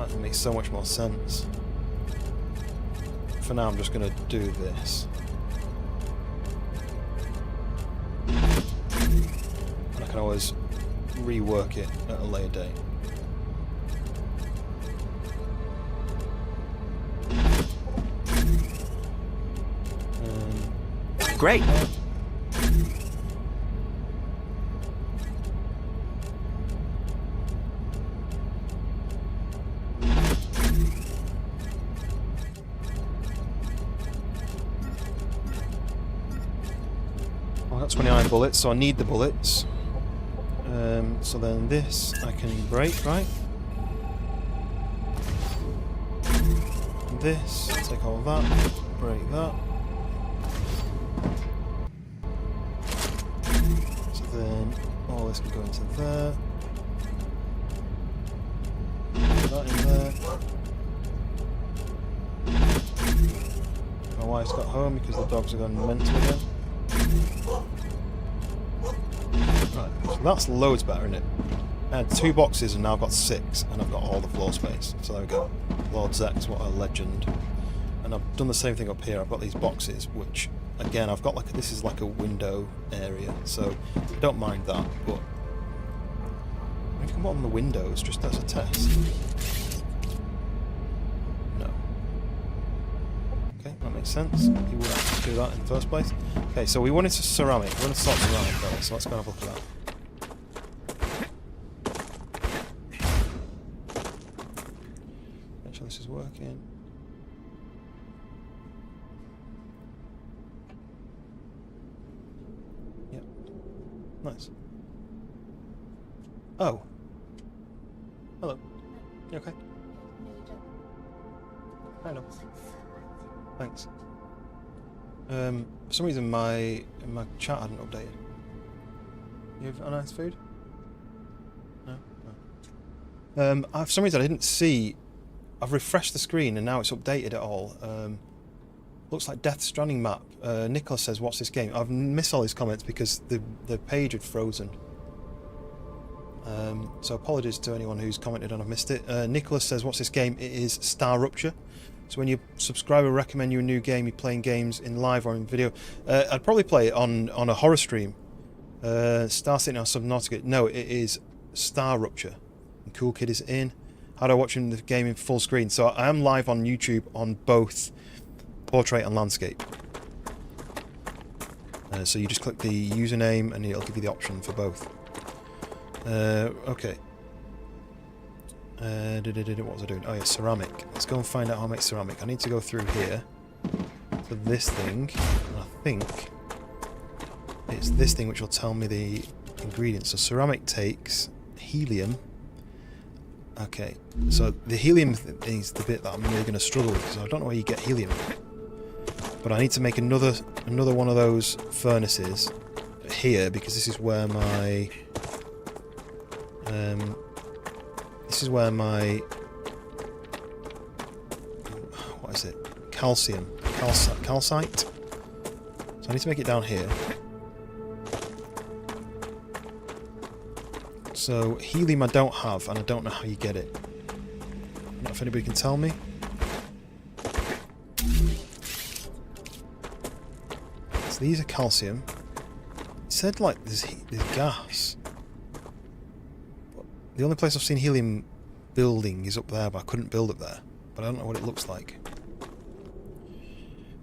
That makes so much more sense. For now I'm just going to do this. And I can always rework it at a later date. Great. 29 bullets, so I need the bullets. So then this I can break, right? This, take all that, break that. So then all this can go into there. Put that in there. My wife's got home because the dogs are going mental again. Right, so that's loads better, isn't it? I had 2 boxes and now I've got 6, and I've got all the floor space. So there we go. Lord Zex, what a legend. And I've done the same thing up here. I've got these boxes, which, again, I've got like, this is like a window area, so I don't mind that, but if you can put on the windows just as a test. No. Okay, that makes sense. You wouldn't have to do that in the first place. Okay, so we wanted to ceramic. We wanted to sort ceramic, though, so let's go and have a look at that. Make sure this is working. Yep. Nice. Oh. Hello. You okay? Kind of. Thanks. For some reason my chat hadn't updated. You have a nice food? No? No. For some reason I didn't see. I've refreshed the screen and now it's updated it all. Looks like Death Stranding map. Nicholas says, "What's this game?" I've missed all his comments because the page had frozen. So apologies to anyone who's commented and I've missed it. Nicholas says, "What's this game?" It is StarRupture. So when your subscriber recommend you a new game, you're playing games in live or in video. I'd probably play it on a horror stream. Star City or Subnautica. No, it is StarRupture. And Cool Kid is in. How do I watch the game in full screen? So I am live on YouTube on both portrait and landscape. So you just click the username and it'll give you the option for both. Okay. What was I doing? Oh yeah, ceramic. Let's go and find out how to make ceramic. I need to go through here to this thing, and I think it's this thing which will tell me the ingredients. So ceramic takes helium. Okay, so the helium is the bit that I'm really going to struggle with because I don't know where you get helium. But I need to make another one of those furnaces here because this is where my what is it? Calcite. So I need to make it down here. So helium I don't have, and I don't know how you get it. I don't know if anybody can tell me. So these are calcium. It said like there's gas. But the only place I've seen helium building is up there, but I couldn't build up there. But I don't know what it looks like.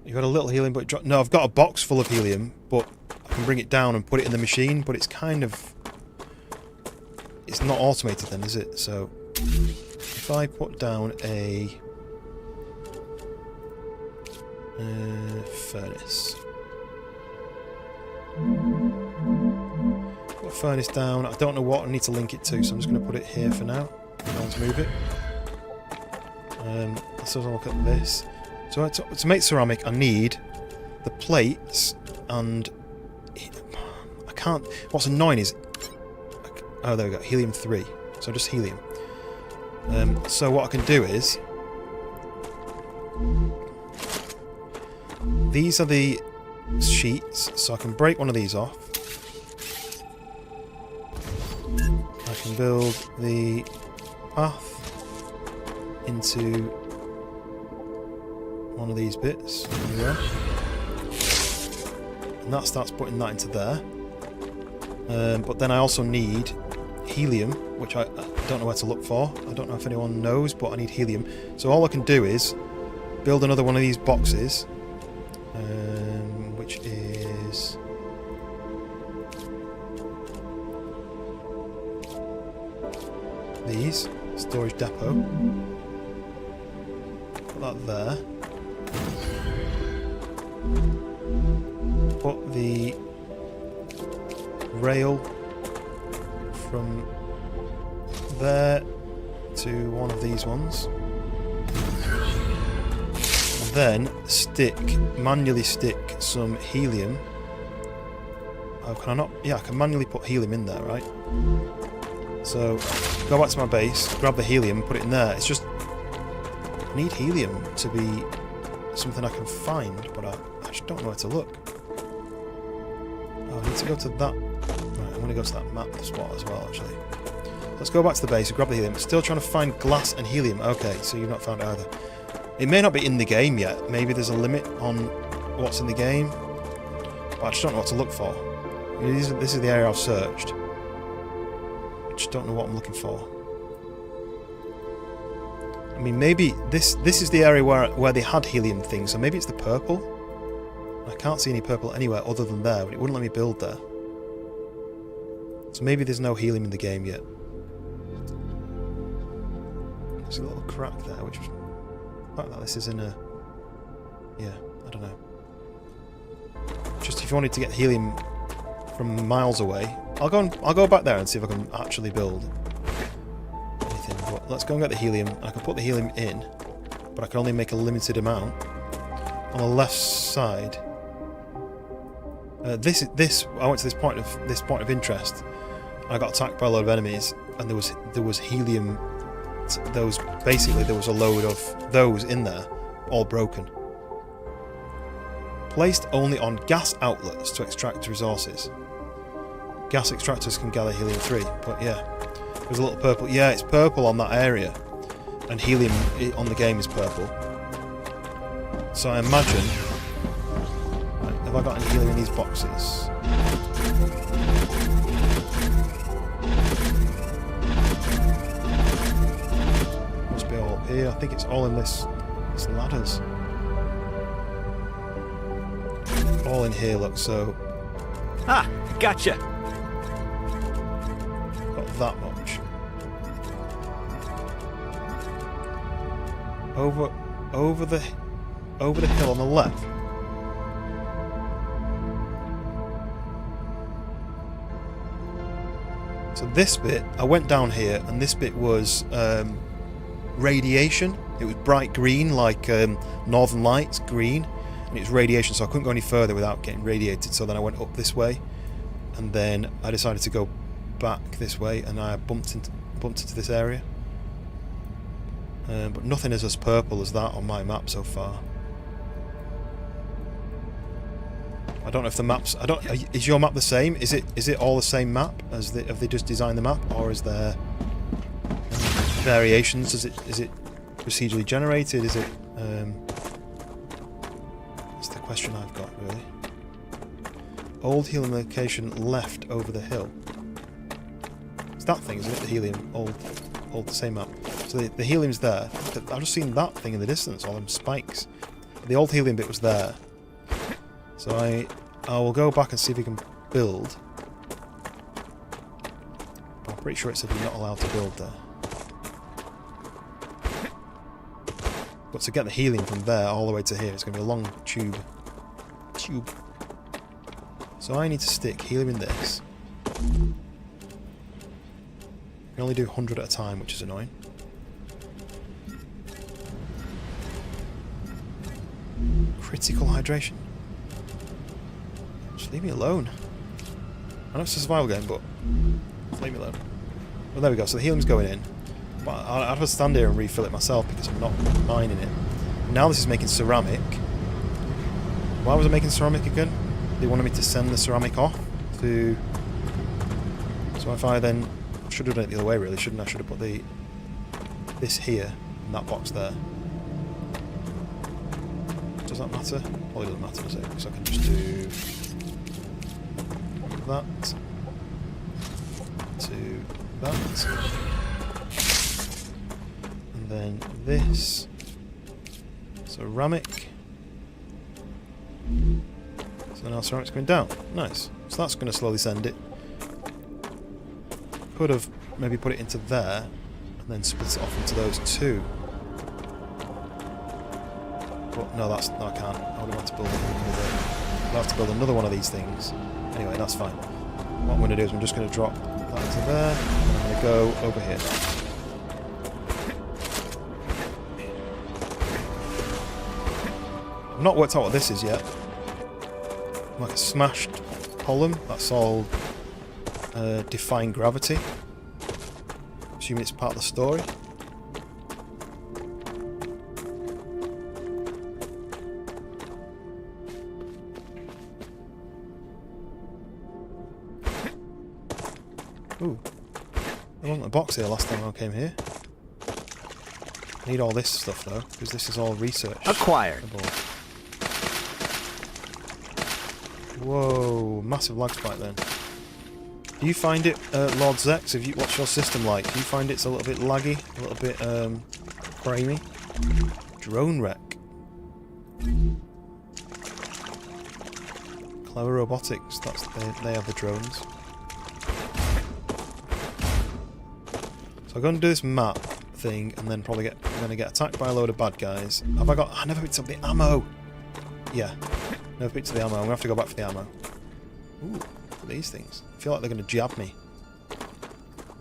You got a little helium, but no, I've got a box full of helium, but I can bring it down and put it in the machine. But it's kind of, it's not automated then, is it? So if I put down a furnace. Put a furnace down. I don't know what I need to link it to, so I'm just going to put it here for now. Let's move it. Let's have a look at this. So to make ceramic, I need the plates, and I can't. What's annoying is, oh, there we go, helium 3. So just helium. So what I can do is, these are the sheets, so I can break one of these off. I can build the path into one of these bits, and that starts putting that into there. But then I also need helium, which I don't know where to look for. I don't know if anyone knows, but I need helium. So all I can do is build another one of these boxes, which is these, storage depot. Put that there. Put the rail from there to one of these ones. And then manually stick some helium. Oh, can I not? Yeah, I can manually put helium in there, right? So, go back to my base, grab the helium, put it in there. It's just, I need helium to be something I can find, but I just don't know where to look. Oh, I need to go to that. Right, I'm going to go to that map spot as well, actually. Let's go back to the base and grab the helium. Still trying to find glass and helium. Okay, so you've not found it either. It may not be in the game yet. Maybe there's a limit on what's in the game, but I just don't know what to look for. This is the area I've searched. I just don't know what I'm looking for. I mean, maybe this is the area where they had helium things, so maybe it's the purple. I can't see any purple anywhere other than there, but it wouldn't let me build there. So maybe there's no helium in the game yet. There's a little crack there, which was... the fact that this is in a... yeah, I don't know. Just if you wanted to get helium from miles away, I'll go back there and see if I can actually build anything. But let's go and get the helium. I can put the helium in, but I can only make a limited amount. On the left side, I went to this point of interest. I got attacked by a load of enemies, and there was helium. There was a load of those in there, all broken. Placed only on gas outlets to extract resources. Gas extractors can gather helium-3, but yeah, there's a little purple. Yeah, it's purple on that area, and helium on the game is purple. So I imagine. Right, have I got any helium in these boxes? Must be all here. I think it's all in this ladders. All in here, look. So. Ah, gotcha. Got that much. Over the hill on the left. So this bit, I went down here, and this bit was radiation. It was bright green, like Northern Lights green, and it was radiation. So I couldn't go any further without getting radiated. So then I went up this way, and then I decided to go back this way, and I bumped into this area. But nothing is as purple as that on my map so far. I don't know if the maps. Is your map the same? Is it all the same map? Have they just designed the map, or is there variations? Is it procedurally generated? Is it? That's the question I've got, really. Old helium location left over the hill. It's that thing, isn't it? The helium, old, the same map. So the helium's there. I've just seen that thing in the distance, all them spikes. The old helium bit was there. So I will go back and see if we can build. I'm pretty sure it said you're not allowed to build there. But to get the helium from there all the way to here, it's going to be a long tube. So I need to stick helium in this. I can only do 100 at a time, which is annoying. Critical hydration. Just leave me alone. I know it's a survival game, but just leave me alone. Well, there we go. So the helium's going in. But I'd have to stand here and refill it myself because I'm not mining it. Now this is making ceramic. Why was I making ceramic again? They wanted me to send the ceramic off to... So if I then... I should have done it the other way, really, shouldn't I? I should have put this here in that box there. Does that matter? Probably doesn't matter, does it? Because I can just do that to that, and then this ceramic. So now ceramic's going down. Nice. So that's going to slowly send it. Could have maybe put it into there and then split it off into those two. But no, no, I can't. I would have had to build another. I'll have to build another one of these things. Anyway, that's fine. what I'm going to do is I'm just going to drop that into there, and I'm going to go over here. I've not worked out what this is yet. Like a smashed column, that's all defying gravity. Assuming it's part of the story. Ooh. There wasn't a box here last time I came here. I need all this stuff though, because this is all research. Acquired. Whoa, massive lag spike then. Do you find it, Lord Zex, what's your system like? Do you find it's a little bit laggy, a little bit framey? Drone wreck. Clever Robotics, they have the drones. So I'm going to do this map thing, and then probably I'm going to get attacked by a load of bad guys. Have I got... I never picked up the ammo! Yeah, never picked up the ammo. I'm going to have to go back for the ammo. Ooh, look at these things. I feel like they're going to jab me.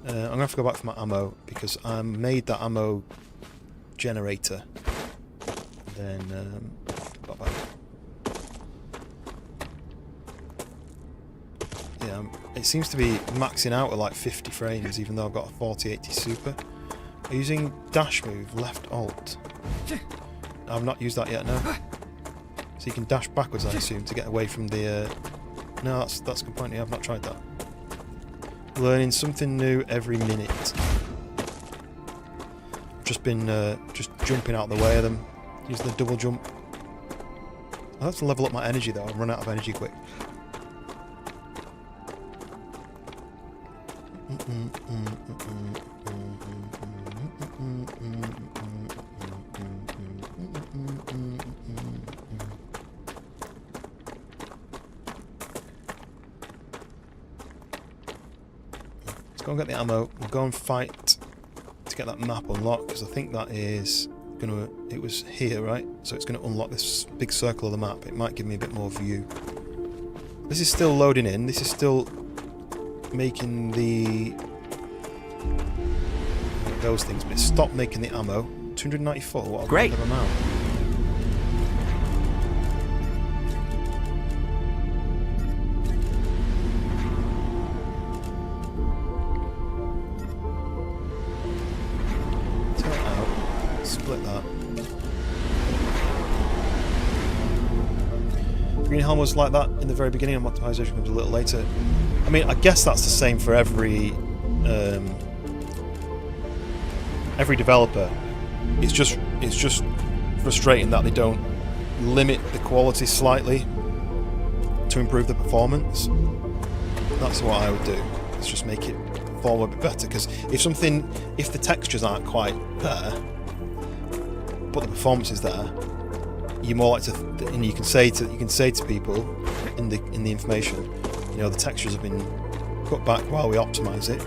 I'm going to have to go back for my ammo, because I made that ammo generator. And then... got back. Yeah, it seems to be maxing out at like 50 frames, even though I've got a 4080 Super. I'm using dash move, left alt. I've not used that yet, no. So you can dash backwards, I assume, to get away from the... No, that's a good point. I've not tried that. Learning something new every minute. Just been just jumping out of the way of them, using the double jump. I have to level up my energy though. I've run out of energy quick. Let's go and get the ammo. We'll go and fight to get that map unlocked, because I think that is gonna... It was here, right? So it's gonna unlock this big circle of the map. It might give me a bit more view. This is still loading in. This is still making the... those things, but it stopped making the ammo. 294, what a great amount. Take it out, split that. Green Helm was like that in the very beginning, and optimization comes a little later. I mean, I guess that's the same for every developer. It's just frustrating that they don't limit the quality slightly to improve the performance. That's what I would do. Let's just make it perform a bit better, because if the textures aren't quite there, but the performance is there, you're more likely to, and you can say to people in the information, you know, the textures have been cut back while we optimize it.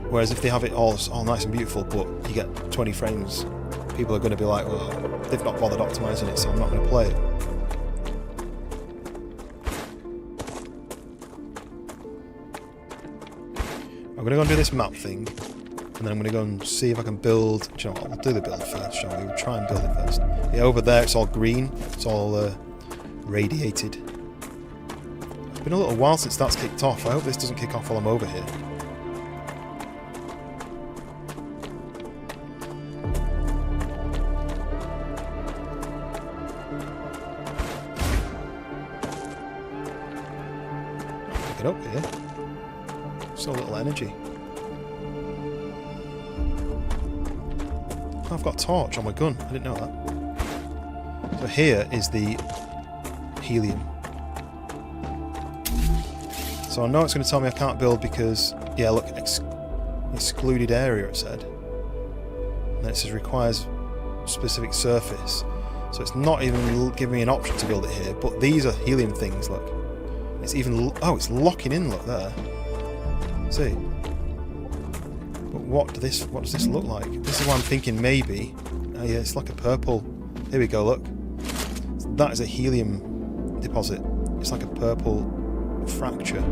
Whereas if they have it all nice and beautiful, but you get 20 frames, people are going to be like, well, they've not bothered optimizing it, so I'm not going to play it. I'm going to go and do this map thing, and then I'm going to go and see if I can build... Do you know what? We'll do the build first, shall we? We'll try and build it first. Yeah, over there it's all green, it's all radiated. It's been a little while since that's kicked off. I hope this doesn't kick off while I'm over here. Pick it up here. So little energy. Oh, I've got a torch on my gun. I didn't know that. So here is the helium. So I know it's going to tell me I can't build because, yeah, look, excluded area it said. And then it says requires specific surface. So it's not even giving me an option to build it here, but these are helium things, look. It's even, oh, it's locking in, look there. See? But what does this look like? This is what I'm thinking maybe. Oh yeah, it's like a purple. Here we go, look. That is a helium deposit. It's like a purple fracture.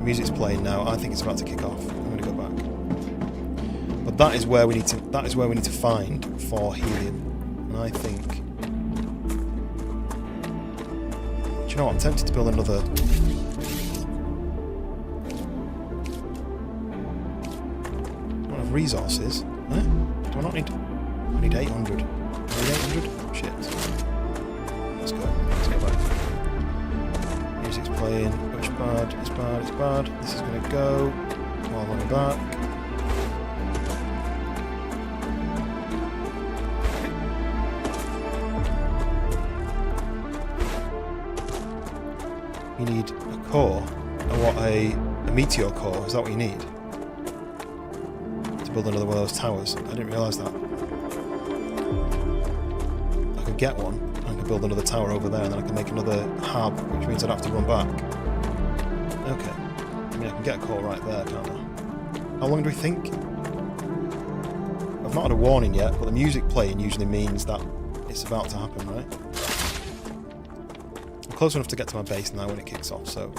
Music's playing now. I think it's about to kick off. I'm going to go back. But that is where we need to. That is where we need to find for helium. And I think. Do you know what? I'm tempted to build another. Resources. Eh? Do I not need... I need 800. I need 800? Shit. Let's go. Let's go back. Music's playing. It's bad. It's bad. It's bad. This is going to go while I'm on the back. You need a core. Or what? A meteor core. Is that what you need? Build another one of those towers. I didn't realise that. I could get one, I could build another tower over there, and then I can make another hub, which means I'd have to run back. Okay. I mean, I can get a core right there, can't I? How long do we think? I've not had a warning yet, but the music playing usually means that it's about to happen, right? I'm close enough to get to my base now when it kicks off, so...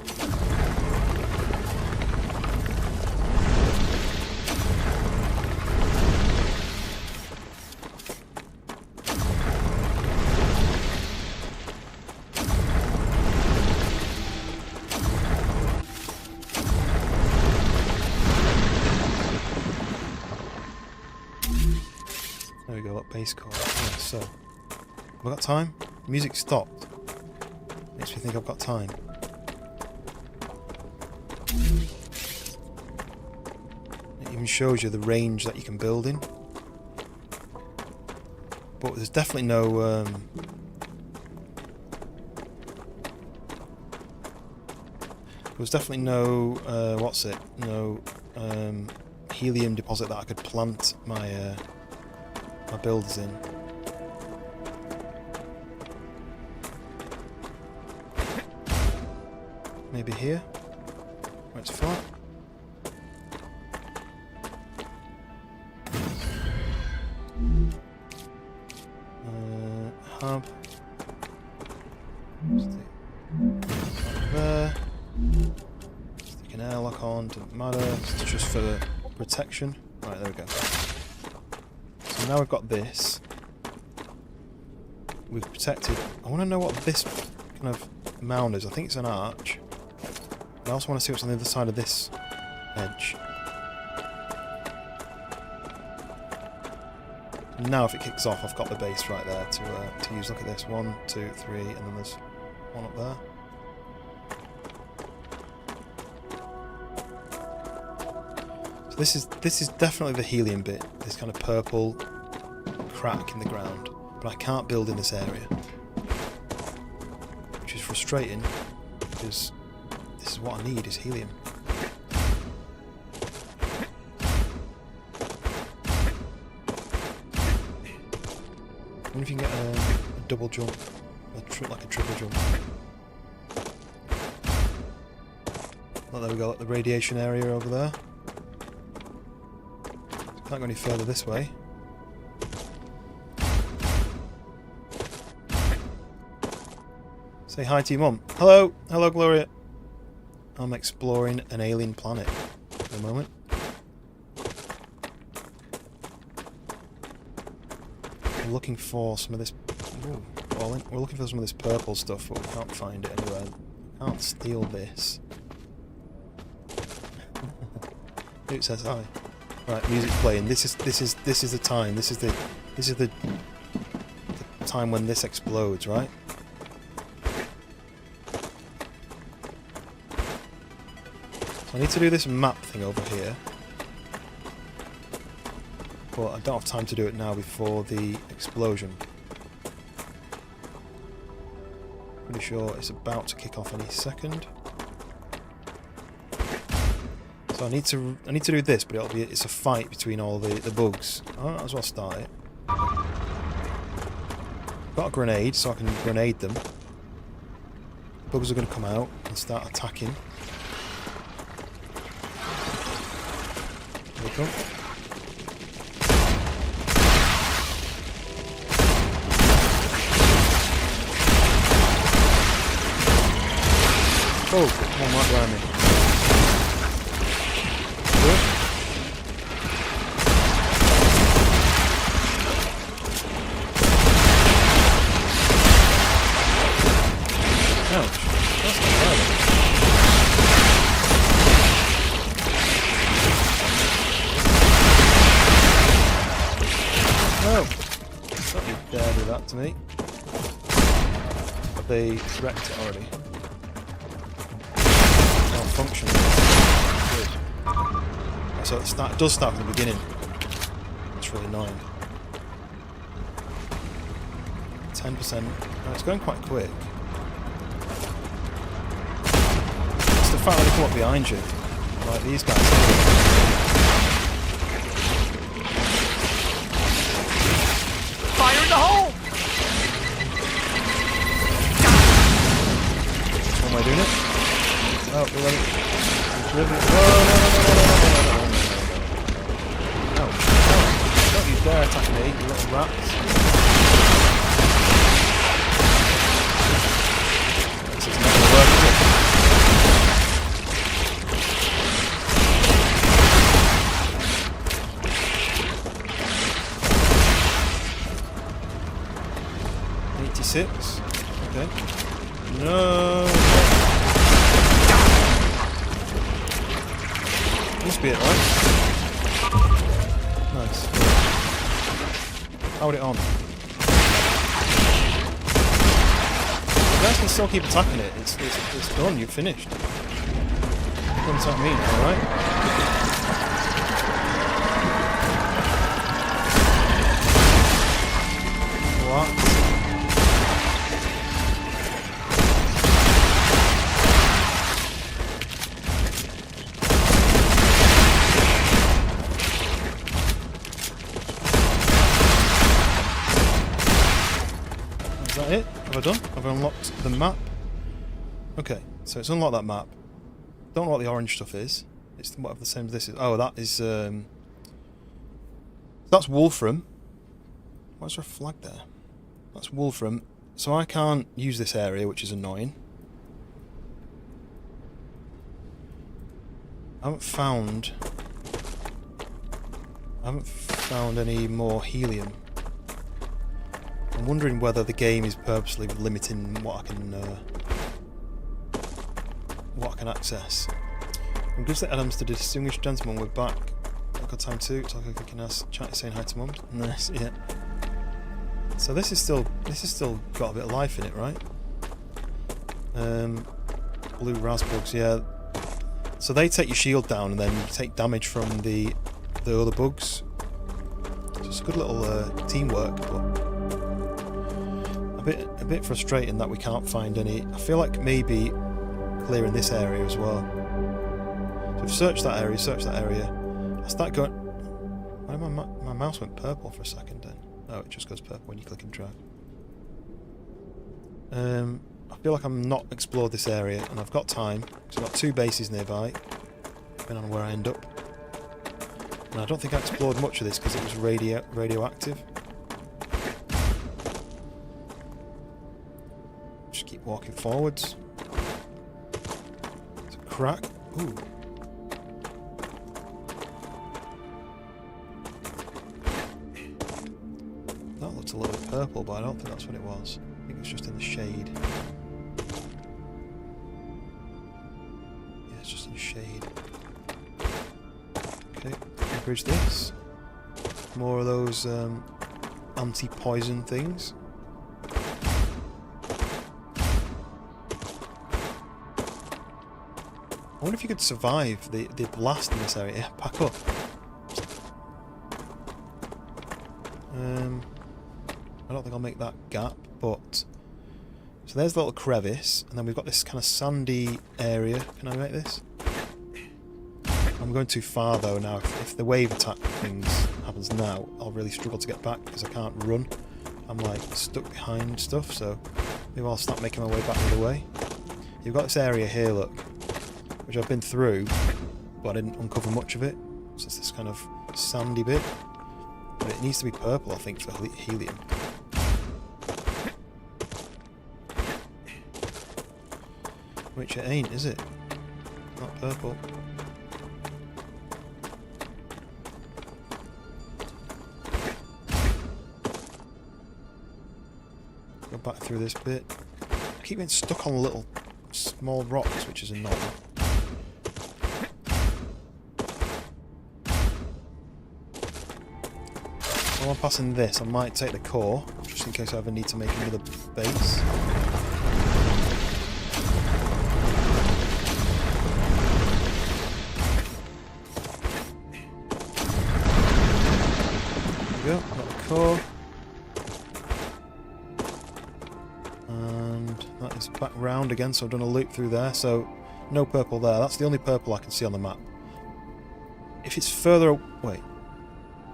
There we go, that base core. Yeah, so, have I got time? The music stopped. Makes me think I've got time. It even shows you the range that you can build in. But there's definitely no... There's definitely no... what's it? No helium deposit that I could plant my... my builders in. Maybe here, where it's flat. Hub. Stick there. Stick an airlock on, doesn't matter. It's just for protection. Right, there we go. So now we've got this. We've protected. I want to know what this kind of mound is. I think it's an arch. I also want to see what's on the other side of this edge. Now if it kicks off, I've got the base right there to use. Look at this. 1, 2, 3, and then there's one up there. So this is definitely the helium bit. This kind of purple crack in the ground. But I can't build in this area, which is frustrating because this is what I need, is helium. I wonder if you can get a double jump, like a triple jump. Oh, there we go, like the radiation area over there. Can't go any further this way. Say hi to your mum. Hello! Hello, Gloria. I'm exploring an alien planet at the moment. We're looking for some of this... Ooh, well, we're looking for some of this purple stuff, but we can't find it anywhere. I can't steal this. It says hi. Right, music playing. This is the time. This is the time when this explodes, right? So I need to do this map thing over here. But I don't have time to do it now before the explosion. Pretty sure it's about to kick off any second. So I need to do this, but it's a fight between all the bugs. I might as well start it. Got a grenade, so I can grenade them. Bugs are going to come out and start attacking. There we go. Oh, come on, right behind me. back to me. Have they wrecked it already? Malfunctioning. Good. So it does start from the beginning. It's really annoying. 10%. Oh, it's going quite quick. It's the fact that they come up behind you. Like these guys. Fire in the hole! That's one way of doing it. Oh, we're ready. No. Don't you dare attack me, you little rats. This is not going to work, is it? Okay. No. Must be it, right? Nice. Hold it on. You guys can still keep attacking it. It's done. You've finished. Don't attack me, all right? What? Is that it? Have I done? Have I unlocked the map? Okay, so it's unlocked that map. Don't know what the orange stuff is. It's whatever the same as this is. Oh, that is that's Wolfram. Why is there a flag there? That's Wolfram. So I can't use this area, which is annoying. I haven't found any more helium. I'm wondering whether the game is purposely limiting what I can access. From gives the Adams to the distinguished gentleman, we're back. I've got time to talk. I can chat saying hi to mum. Nice, yeah. So this is still got a bit of life in it, right? Blue raspbugs, yeah. So they take your shield down, and then you take damage from the other bugs. So it's a good little teamwork, but a bit frustrating that we can't find any. I feel like maybe clearing this area as well. So we've searched that area. I start going. Why my mouse went purple for a second then? Oh, it just goes purple when you click and drag. I feel like I'm not explored this area, and I've got time because I've got 2 bases nearby, depending on where I end up. And I don't think I explored much of this because it was radioactive. Just keep walking forwards. It's a crack. Ooh. That looked a little bit purple, but I don't think that's what it was. I think it was just in the shade. Yeah, it's just in the shade. Okay, bridge this. More of those anti-poison things. I wonder if you could survive the blast in this area. Yeah, pack up. I don't think I'll make that gap, but... So there's a little crevice, and then we've got this kind of sandy area. Can I make this? I'm going too far though now. If the wave attack things happens now, I'll really struggle to get back because I can't run. I'm like stuck behind stuff, so maybe I'll start making my way back the other way. You've got this area here, look, which I've been through, but I didn't uncover much of it. So it's this kind of sandy bit. But it needs to be purple, I think, for helium. Which it ain't, is it? Not purple. Go back through this bit. I keep getting stuck on little small rocks, which is annoying. While I'm passing this, I might take the core, just just in case I ever need to make another base. There we go, got the core. And that is back round again, so I've done a loop through there, so no purple there. That's the only purple I can see on the map. If it's further away...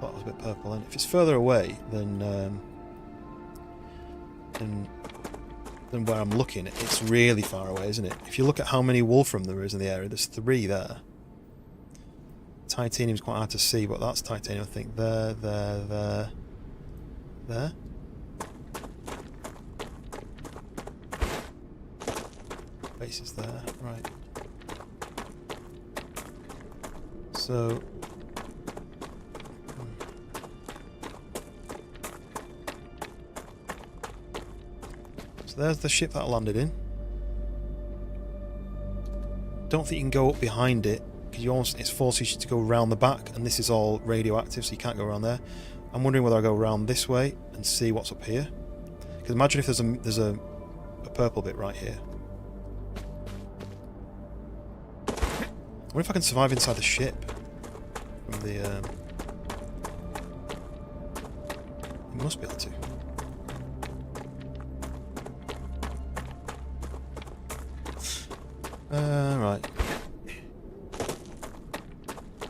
That was a bit purple then. If it's further away than where I'm looking, it's really far away, isn't it? If you look at how many wolfram there is in the area, there's 3 there. Titanium's quite hard to see, but that's titanium, I think. There. Base is there, right. So... There's the ship that I landed in. Don't think you can go up behind it because it's forces you to go around the back, and this is all radioactive, so you can't go around there. I'm wondering whether I go around this way and see what's up here. Because imagine if there's a purple bit right here. I wonder if I can survive inside the ship from the. You must be able to. Right.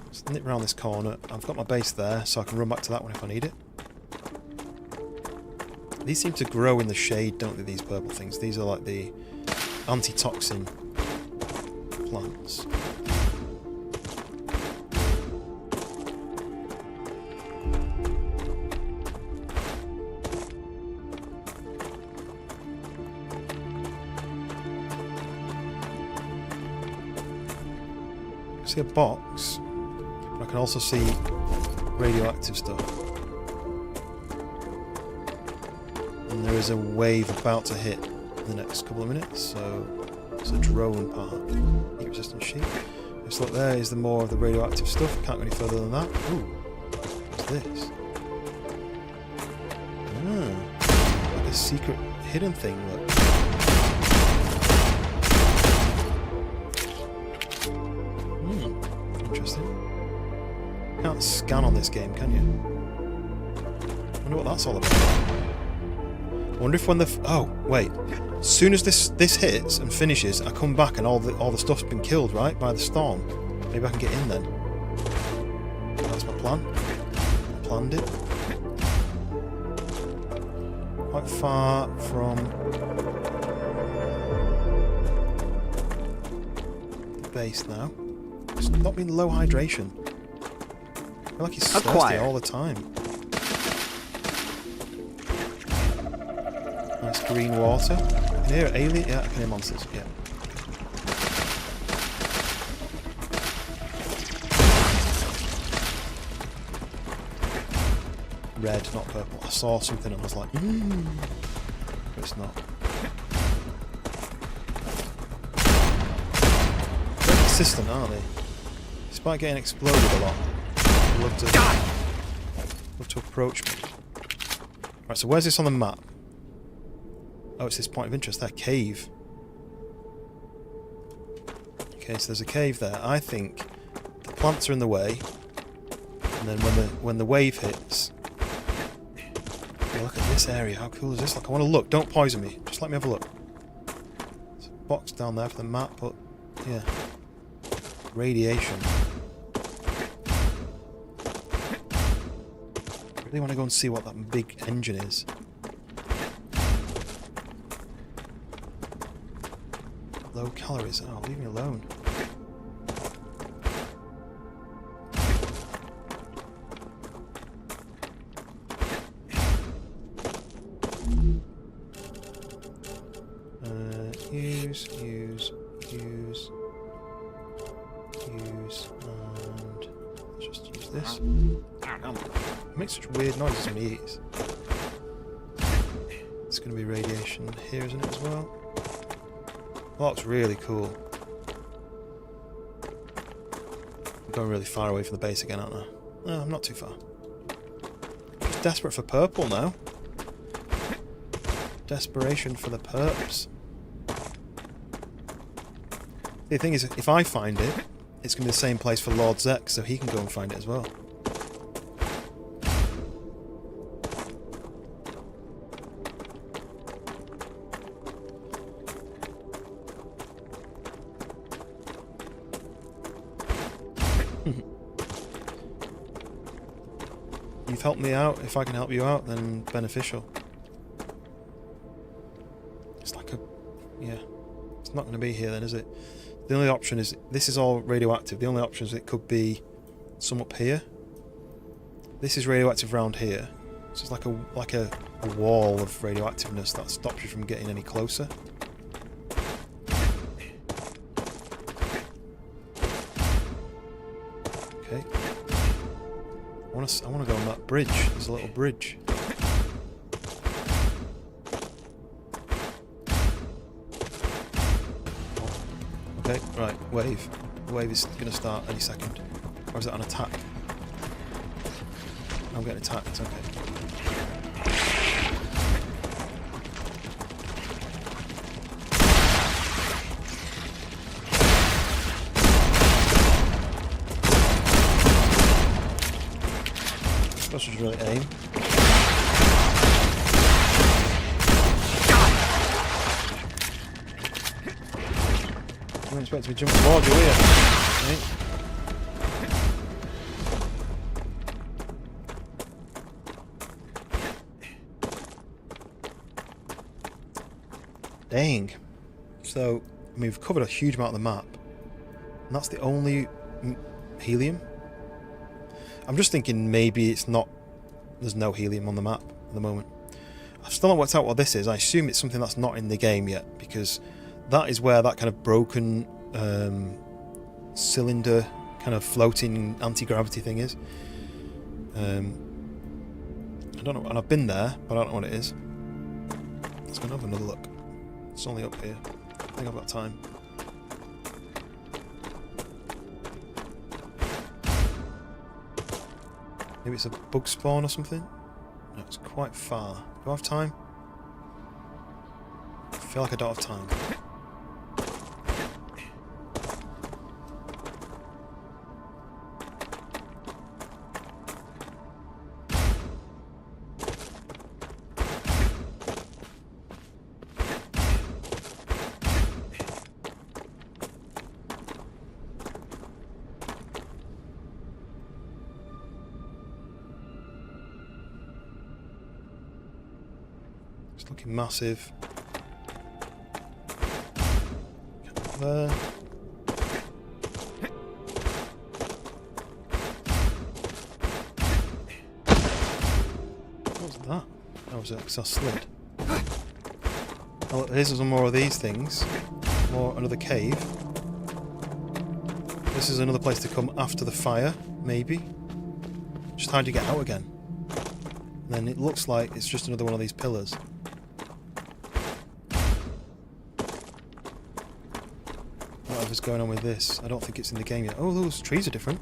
Let's nip around this corner. I've got my base there, so I can run back to that one if I need it. These seem to grow in the shade, don't they, these purple things? These are like the antitoxin plants. A box, but I can also see radioactive stuff. And there is a wave about to hit in the next couple of minutes, so it's a drone part. Heat resistant sheet. Just look, there is the more of the radioactive stuff. Can't go any further than that. Ooh, what's this? Ah, like a secret hidden thing, look. Interesting. Can't scan on this game, can you? Wonder what that's all about. Wonder if when the oh wait, as soon as this hits and finishes, I come back and all the stuff's been killed, right, by the storm. Maybe I can get in then. That's my plan. I planned it. Quite far from the base now. It's not been low hydration. I feel like he's thirsty all the time. Nice green water. Can you hear alien? Yeah, I can hear monsters. Yeah. Red, not purple. I saw something and I was like, but it's not. Very consistent, aren't they? Despite getting exploded a lot. I'd love to approach me. Right, so where's this on the map? Oh, it's this point of interest there, cave. Okay, so there's a cave there. I think the plants are in the way, and then when the wave hits, yeah, look at this area. How cool is this? Like, I want to look. Don't poison me. Just let me have a look. There's a box down there for the map, but yeah, radiation. I really want to go and see what that big engine is. Low calories. Oh, leave me alone. Use, and let's just use this. It makes such weird noises when he eats. It's going to be radiation here, isn't it, as well? Well, that's really cool. I'm going really far away from the base again, aren't I? No, I'm not too far. Just desperate for purple now. Desperation for the perps. The thing is, if I find it, it's going to be the same place for Lord Zek, so he can go and find it as well. You've helped me out. If I can help you out, then beneficial. It's like a... yeah. It's not going to be here then, is it? The only option is... this is all radioactive. The only option is it could be some up here. This is radioactive around here. So it's like a wall of radioactiveness that stops you from getting any closer. Okay. I want to go on that bridge. There's a little bridge. Okay, right, wave. The wave is going to start any second. Or is it an attack? I'm getting attacked, okay. I should really aim. I don't expect to be jumping towards you, are you? Okay. Dang. So, I mean, we've covered a huge amount of the map. And that's the only helium. I'm just thinking maybe it's not... there's no helium on the map at the moment. I've still not worked out what this is. I assume it's something that's not in the game yet, because that is where that kind of broken cylinder kind of floating anti-gravity thing is. I don't know, and I've been there, but I don't know what it is. Let's go and have another look. It's only up here. I think I've got time. Maybe it's a bug spawn or something? No, it's quite far. Do I have time? I feel like I don't have time. It's looking massive. Get there. What was that? That was because I slid. Oh, look, here's some more of these things. Another cave. This is another place to come after the fire, maybe. Just how do you get out again? And then it looks like it's just another one of these pillars. Whatever's going on with this, I don't think it's in the game yet. Oh, those trees are different.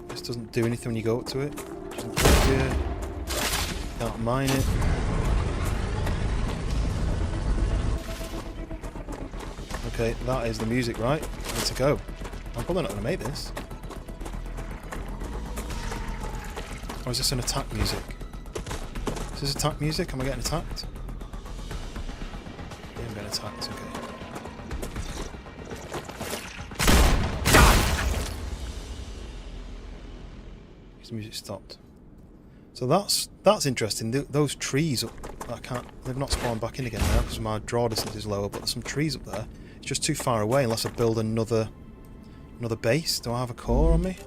This doesn't do anything when you go up to it. Doesn't touch you. Can't mine it. Okay, that is the music, right? Let's go. I'm probably not going to make this. Or is this an attack music? Is this attack music? Am I getting attacked? Yeah, I'm getting attacked, okay. The music stopped. So that's interesting. Those trees up, they've not spawned back in again now because my draw distance is lower, but there's some trees up there. It's just too far away unless I build another base. Do I have a core on me?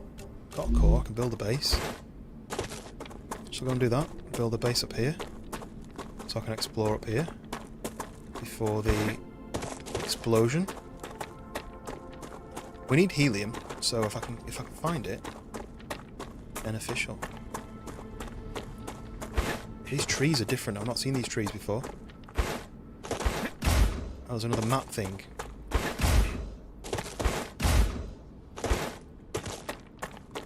Got a core, I can build a base. So I'm going to do that, build a base up here, so I can explore up here before the explosion. We need helium, so if I can find it, beneficial. These trees are different. I've not seen these trees before. Oh, there's another map thing.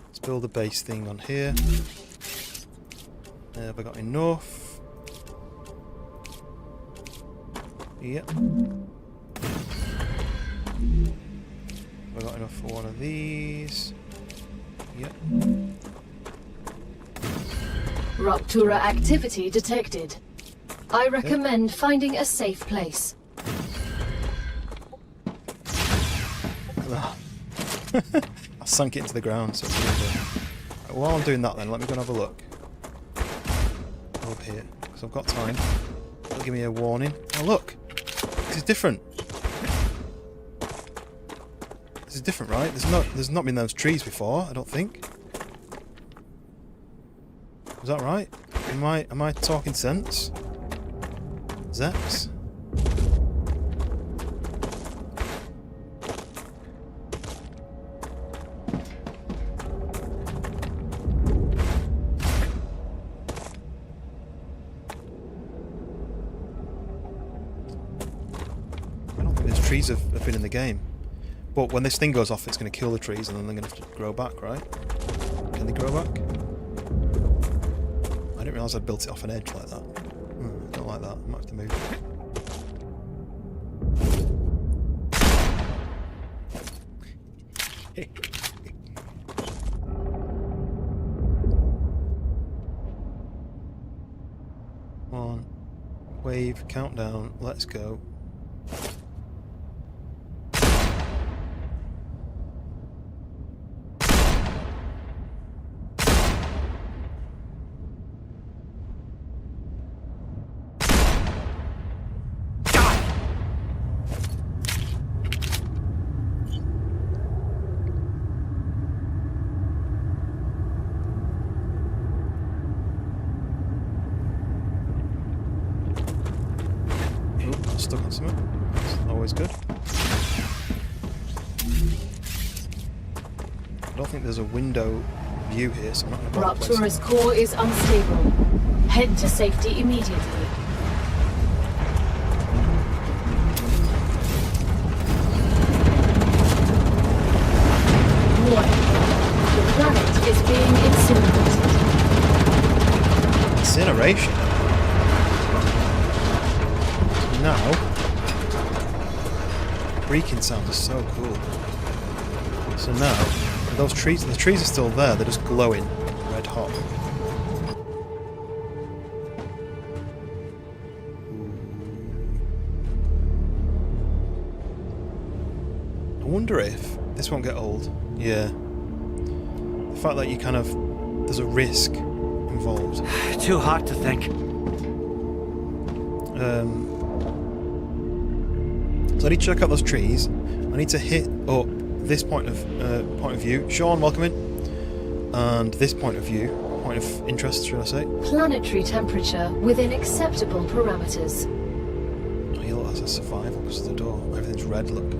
Let's build a base thing on here. Have I got enough? Yep. Have I got enough for one of these? Yep. Ruptura activity detected. I recommend finding a safe place. I sunk it into the ground, so it's really good. While I'm doing that then, let me go and have a look. Over here, because I've got time. It'll give me a warning. Oh look! This is different. This is different, right? There's not been those trees before, I don't think. Is that right? Am I talking sense? Zex? I don't think these trees have been in the game. But when this thing goes off, it's going to kill the trees and then they're going to have to grow back, right? Can they grow back? I didn't realise I'd built it off an edge like that. I don't like that. I might have to move it. Come on. Wave, countdown, let's go. Stuck on something. That's always good. I don't think there's a window view here, so I'm not going to bother placing Ruptura's core is unstable. Head to safety immediately. Warning. The planet is being incinerated. Incineration? Now, creaking sounds are so cool. So now, those trees, the trees are still there, they're just glowing red hot. I wonder if this won't get old. Yeah. The fact that you kind of, there's a risk involved. Too hot to think. So I need to check out those trees. I need to hit up this point of view. Sean, welcome in. And this point of view, point of interest, should I say? Planetary temperature within acceptable parameters. Oh, yeah, look, that's a survival because of the door. Everything's red, look.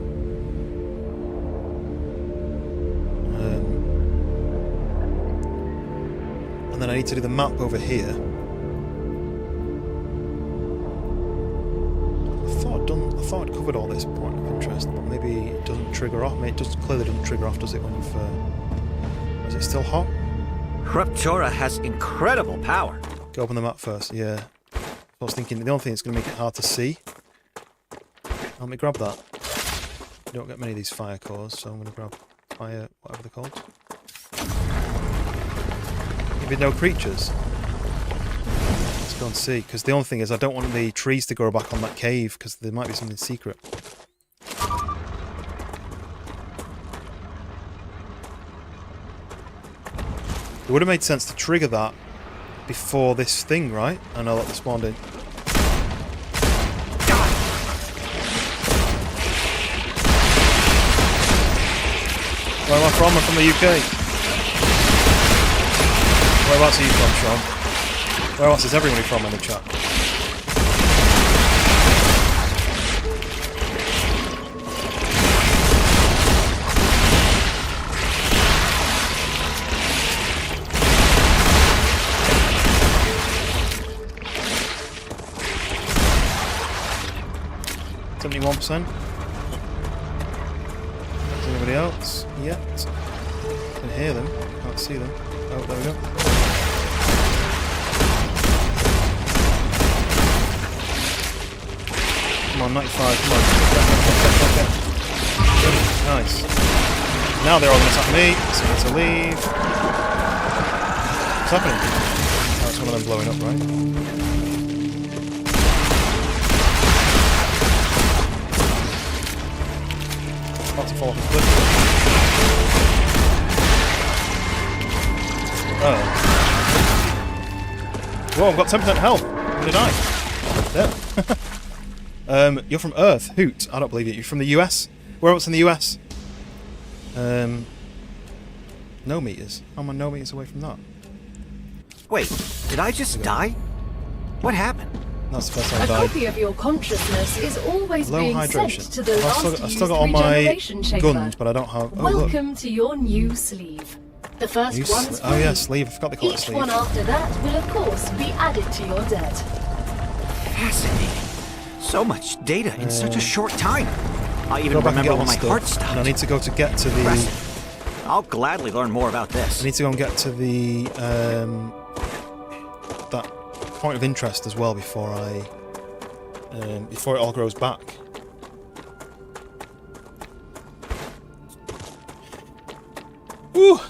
And then I need to do the map over here. I thought I'd covered all this point of interest, but maybe it doesn't trigger off. It just clearly doesn't trigger off, does it? When you've is it still hot? Ruptura has incredible power. Go open the map first. Yeah. I was thinking the only thing that's going to make it hard to see. Let me grab that. You don't get many of these fire cores, so I'm going to grab fire, whatever they're called. Maybe no creatures. Let's go and see, because the only thing is I don't want the trees to grow back on that cave, because there might be something secret. It would have made sense to trigger that before this thing, right? I know that they spawned in. Where am I from? I'm from the UK. Whereabouts are you from, Sean? Whereabouts is everybody from in the chat? %. Is anybody else yet? I can hear them, can't see them. Oh, there we go. Come on, 95, come on. Get. Nice. Now they're all going to attack me, so I need to leave. What's happening? Oh, it's one of them blowing up, right? About to fall off a cliff. Oh. Whoa, I've got 10% health. I'm going to die. Yeah. You're from Earth. Hoot. I don't believe it. You're from the US? Where else in the US? No meters. I'm on no meters away from that. Wait, did I just die? What happened? That's the first time I A died. copy of your consciousness is always Low being hydration. sent to the I've last still got all used my regeneration chamber. guns, but I don't have... Oh, look. Welcome to your new sleeve. The first New one's oh, yeah, free. sleeve. I forgot they call it a Each sleeve. one after that will, of course, be added to your debt. Fascinating. So much data in such a short time. I even Go back and get remember all when my my stuff. heart stopped. And I need to go to get to the... Impressive. I'll gladly learn more about this. I need to go and get to the that point of interest as well before it all grows back. Woo!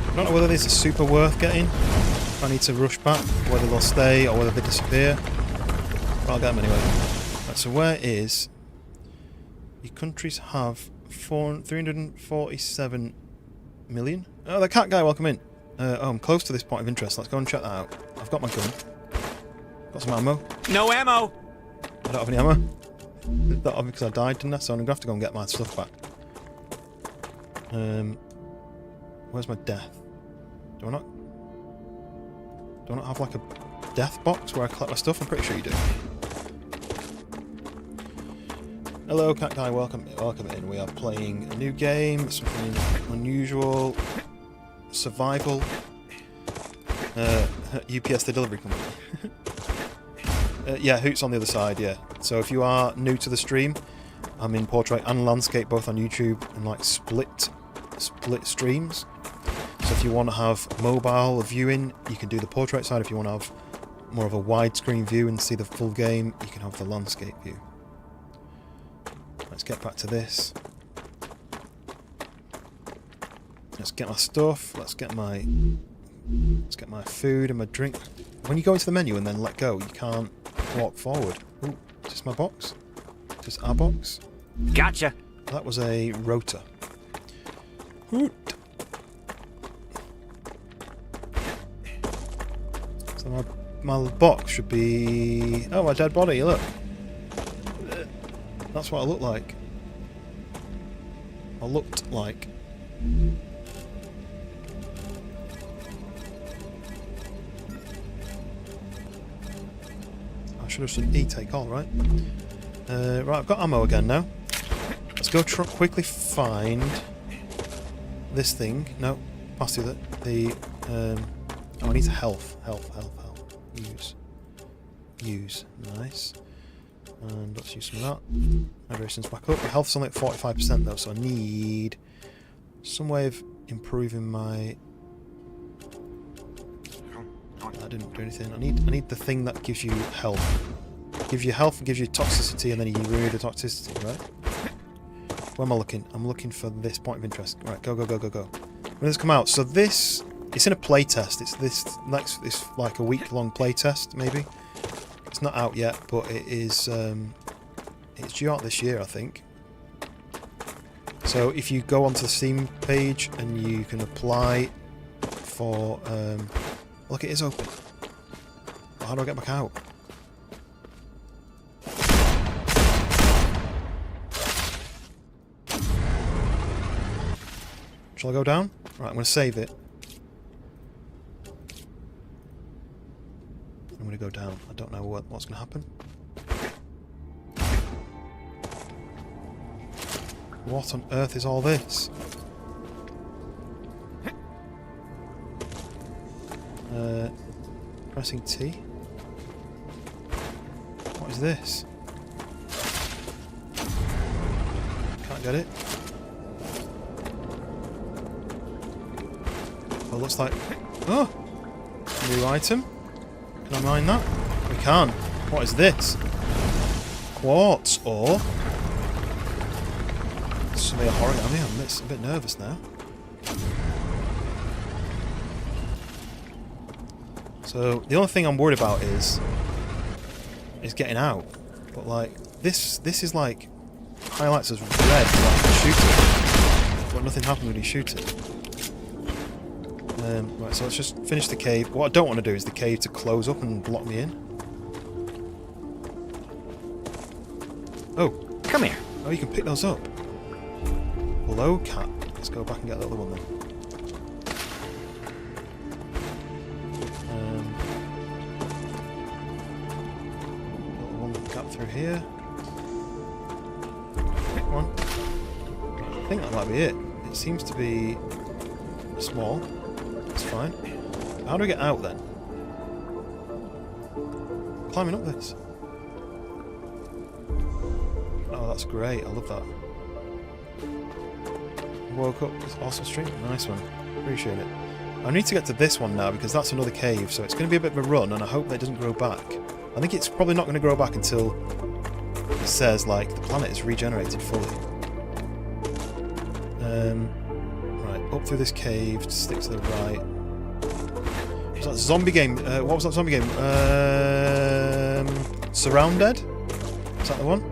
I don't know whether these are super worth getting. If I need to rush back, whether they'll stay or whether they disappear. But I'll get them anyway. Right, so where is... Your countries have 347 million. Oh, the cat guy, welcome in. Oh, I'm close to this point of interest. Let's go and check that out. I've got my gun. Got some ammo. No ammo! I don't have any ammo. That because I died, didn't I? So I'm going to have to go and get my stuff back. Where's my death? Do I not have like a death box where I collect my stuff? I'm pretty sure you do. Hello, cat guy. Welcome in. We are playing a new game, something unusual, survival. UPS, the delivery company. Yeah, Hoot's on the other side. Yeah. So if you are new to the stream, I'm in portrait and landscape both on YouTube and like split streams. So if you want to have mobile viewing, you can do the portrait side. If you want to have more of a widescreen view and see the full game, you can have the landscape view. Let's get back to this. Let's get my stuff. Let's get my food and my drink. When you go into the menu and then let go, you can't walk forward. Ooh, is this my box? Is this our box? Gotcha. That was a rotor. Hoot. So my box should be... Oh, my dead body, look. That's what I look like. I looked like. I should have done E-take all, right? Right, I've got ammo again now. Let's go quickly find this thing. No, pass through the oh, I need health. Health. Use. Nice. And let's use some of that. Hydration's back up. My health's only at 45% though, so I need some way of improving my... That didn't do anything. I need the thing that gives you health. Gives you health and gives you toxicity, and then you remove the toxicity, right? Where am I looking? I'm looking for this point of interest. Right, go. When does this come out? So this... It's in a playtest. It's like a week-long playtest, maybe. It's not out yet, but it is. It's due out this year, I think. So if you go onto the Steam page and you can apply for. Look, it is open. How do I get back out? Shall I go down? Right, I'm going to save it. I'm going to go down. I don't know what's going to happen. What on earth is all this? Pressing T? What is this? Can't get it. Oh, looks like... Oh! New item. Can I mine that? We can. What is this? Quartz ore? Some of the origami. I'm a bit nervous now. So the only thing I'm worried about is getting out. But like this is like highlights as red, like shoot it. But nothing happens when you shoot it. Right, so let's just finish the cave. What I don't want to do is the cave to close up and lock me in. Oh, Come here. oh, you can pick those up. Low cat. Let's go back and get the other one then. One gap through here. Pick one. I think that might be it. It seems to be small. That's fine. How do we get out then? Climbing up this. Oh, that's great. I love that. Woke up. It's awesome stream. Nice one. Appreciate it. I need to get to this one now because that's another cave, so it's going to be a bit of a run, and I hope that it doesn't grow back. I think it's probably not going to grow back until it says, like, the planet is regenerated fully. Right, up through this cave, stick to the right. Was that zombie game? What was that zombie game? Surrounded? Is that the one?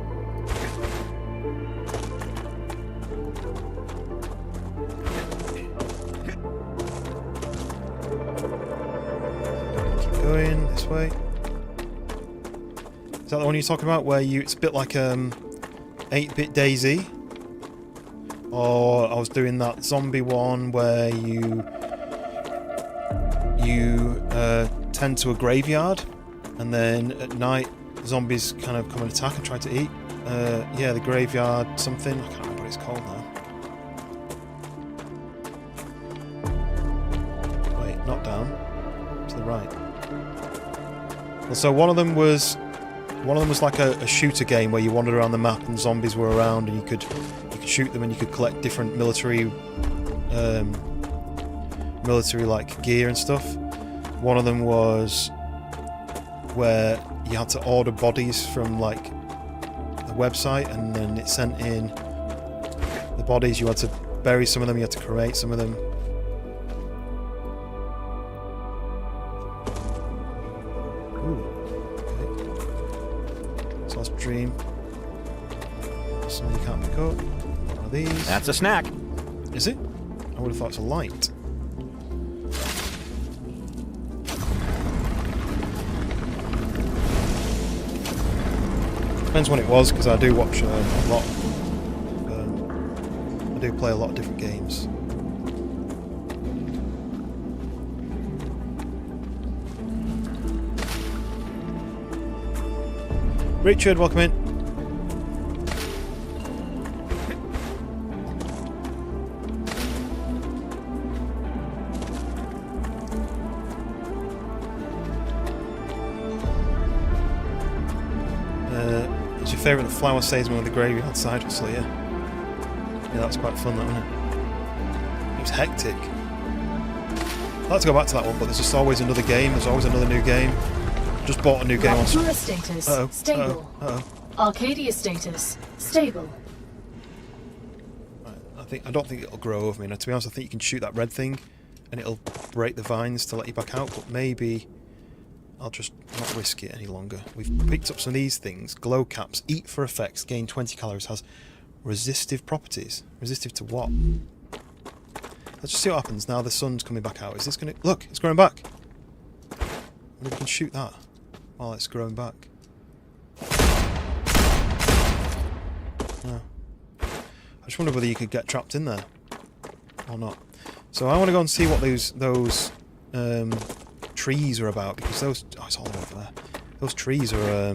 Keep going this way. Is that the one you're talking about, where it's a bit like 8-bit DayZ? Or I was doing that zombie one where you tend to a graveyard, and then at night zombies kind of come and attack and try to eat. Yeah, the graveyard something. I can't remember what it's called now. Wait, not down. To the right. Well, so one of them was like a shooter game where you wandered around the map and zombies were around and you could shoot them and you could collect different military like gear and stuff. One of them was where you had to order bodies from like the website, and then it sent in the bodies. You had to bury some of them, you had to cremate some of them. Ooh, okay. So that's Dream. Something you can't pick up. One of these. That's a snack. Is it? I would have thought it's a light. Depends when it was, because I do watch a lot. I do play a lot of different games. Richard, welcome in. What's your favourite? The flower salesman with the graveyard side hustle, yeah. Yeah, that was quite fun, that, wasn't it? It was hectic. I'd like to go back to that one, but there's just always another game. There's always another new game. Just bought a new game on... Raptura status, stable. Arcadia status, stable. Right, I don't think it'll grow over me. Now, to be honest, I think you can shoot that red thing and it'll break the vines to let you back out, but maybe I'll just not risk it any longer. We've picked up some of these things. Glow caps, eat for effects, gain 20 calories, has resistive properties. Resistive to what? Let's just see what happens now the sun's coming back out. Is this going to... Look, it's growing back. Maybe we can shoot that while it's growing back. No. I just wonder whether you could get trapped in there or not. So I want to go and see what those trees are about, because those... Oh, it's all over there. Those trees are...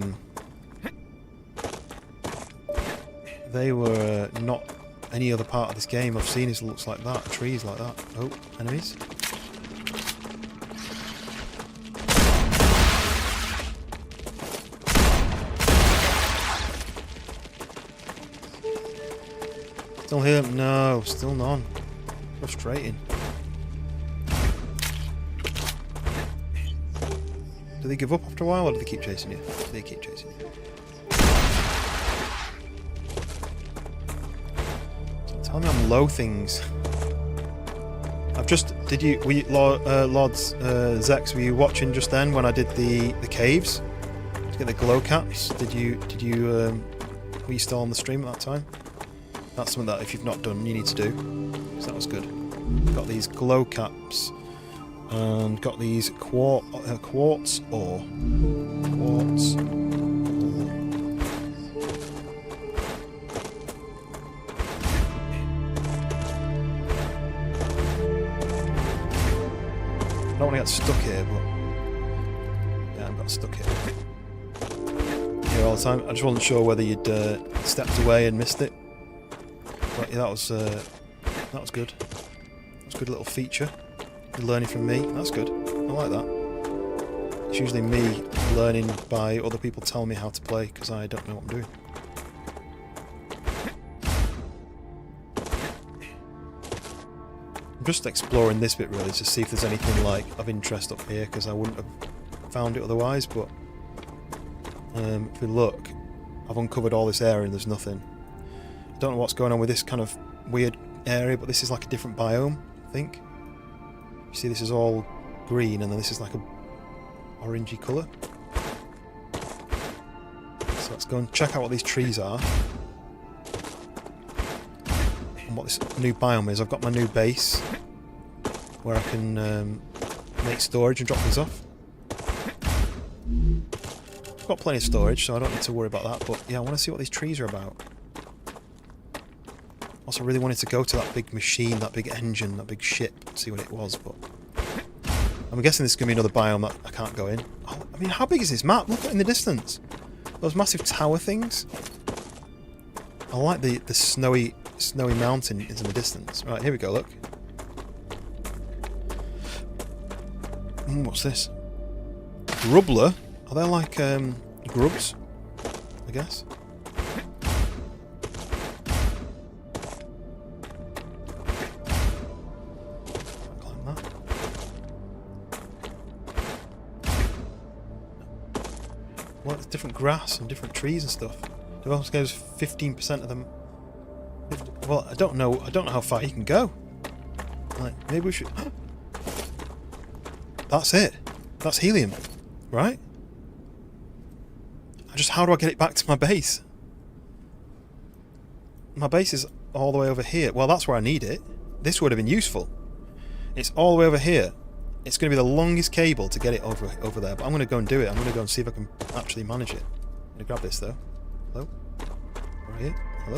they were not any other part of this game I've seen. It looks like that. Trees like that. Oh, enemies. Still here? No, still none. Frustrating. Do they give up after a while, or do they keep chasing you? They keep chasing you. Tell me I'm low things. I've just... Did you... Were you, Lords Zex, were you watching just then when I did the caves? To get the glow caps? Did you... were you still on the stream at that time? That's something that if you've not done, you need to do. So that was good. Got these glow caps. And got these quartz ore. Quartz ore. I don't want to get stuck here, but yeah, I got stuck here all the time. I just wasn't sure whether you'd stepped away and missed it. But yeah, that was good. That's a good little feature. You're learning from me. That's good. I like that. It's usually me learning by other people telling me how to play because I don't know what I'm doing. I'm just exploring this bit really to see if there's anything like of interest up here because I wouldn't have found it otherwise, but if we look, I've uncovered all this area and there's nothing. I don't know what's going on with this kind of weird area, but this is like a different biome, I think. You see this is all green and then this is like a orangey colour. So let's go and check out what these trees are. And what this new biome is. I've got my new base where I can make storage and drop things off. I've got plenty of storage so I don't need to worry about that, but yeah, I want to see what these trees are about. Also really wanted to go to that big machine, that big engine, that big ship, see what it was, but I'm guessing this is going to be another biome that I can't go in. Oh, I mean, how big is this map? Look at it in the distance. Those massive tower things. I like the snowy mountain is in the distance. Right, here we go, look. What's this? Grubbler? Are they like grubs? I guess. Well, it's different grass and different trees and stuff. Developers goes 15% of them. Well, I don't know how far you can go. Like, maybe we should. That's it. That's helium, right? How do I get it back to my base? My base is all the way over here. Well, that's where I need it. This would have been useful. It's all the way over here. It's going to be the longest cable to get it over there, but I'm going to go and do it. I'm going to go and see if I can actually manage it. I'm going to grab this though. Hello? Right here. Hello?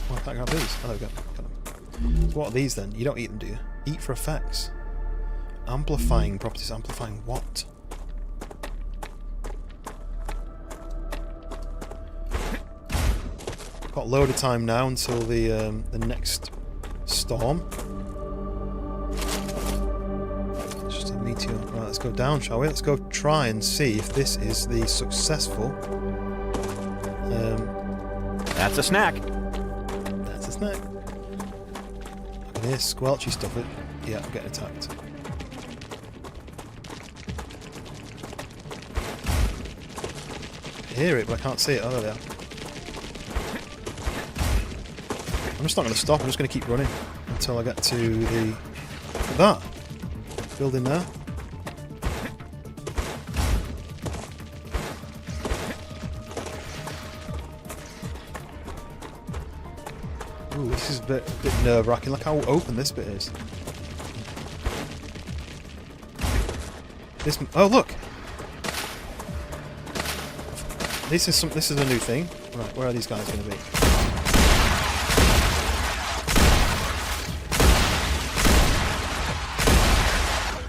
Oh, I can't grab these. Oh, there we go. Got them. So what are these then? You don't eat them, do you? Eat for effects. Amplifying properties. Amplifying what? Got a load of time now until the next storm. Just a meteor. Right, let's go down, shall we? Let's go try and see if this is the successful. That's a snack. That's a snack. I can hear squelchy stuff. Yeah, I'm getting attacked. I hear it, but I can't see it. Oh, there they are. I'm just not going to stop. I'm just going to keep running until I get to the... Look at that. Building there. Ooh, this is a bit nerve-wracking. Look how open this bit is. This... Oh, look! This is a new thing. Right, where are these guys going to be?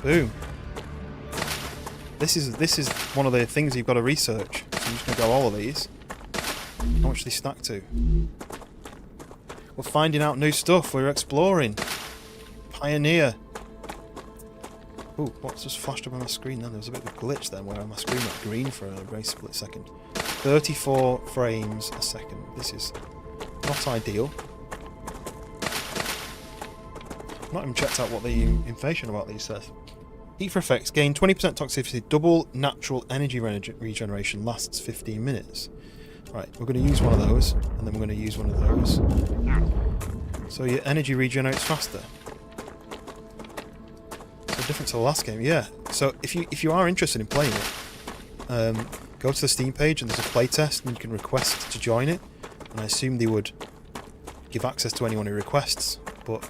Boom. This is one of the things you've got to research. So I'm just going to go all of these. How much do they stack to? We're finding out new stuff. We're exploring. Pioneer. Ooh, what's just flashed up on my screen then? There was a bit of a glitch then where my screen went green for a very split second. 34 frames a second. This is not ideal. I've not even checked out what the information about these says. Heat for effects. Gain 20% toxicity. Double natural energy regeneration. Lasts 15 minutes. Right, we're going to use one of those. And then we're going to use one of those. So your energy regenerates faster. So different to the last game. Yeah. So if you are interested in playing it, go to the Steam page and there's a playtest and you can request to join it. And I assume they would give access to anyone who requests. But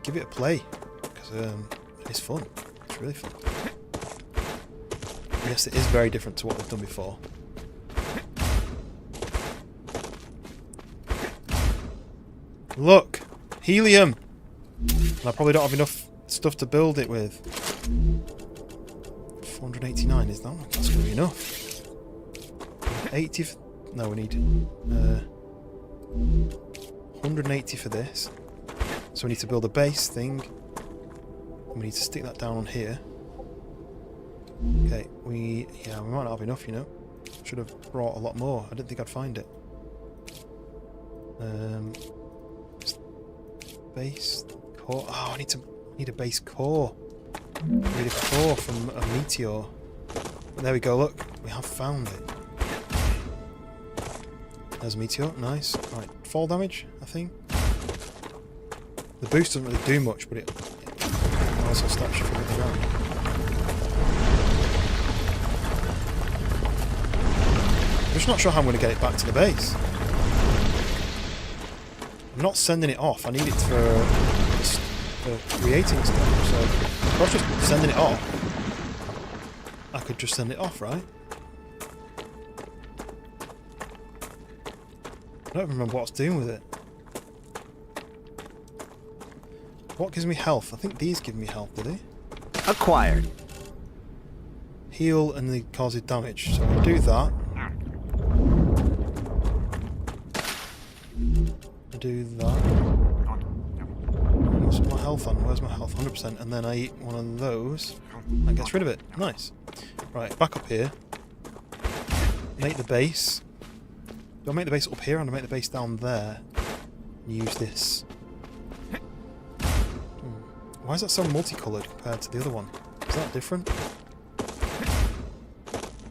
give it a play. It's fun. It's really fun. Yes, it is very different to what we've done before. Look! Helium! And I probably don't have enough stuff to build it with. 489, is that? That's going to be enough. 80... No, we need... 180 for this. So we need to build a base thing. We need to stick that down on here. Okay, we might not have enough, you know. Should have brought a lot more. I didn't think I'd find it. Base core. Oh, I need a base core. I need a core from a meteor. But there we go. Look, we have found it. There's a meteor. Nice. Right, fall damage. I think the boost doesn't really do much, but it also stops you from hitting the ground. I'm just not sure how I'm going to get it back to the base. I'm not sending it off. I need it for creating stuff. So if I was just sending it off, I could just send it off, right? I don't remember what I was doing with it. What gives me health? I think these give me health, do they? Acquired. Heal and they cause it damage. So I'll do that. Do that. What's my health on? Where's my health? 100%. And then I eat one of those. That gets rid of it. Nice. Right, back up here. Make the base. Do I make the base up here or do I make the base down there? And use this. Why is that so multicoloured compared to the other one? Is that different?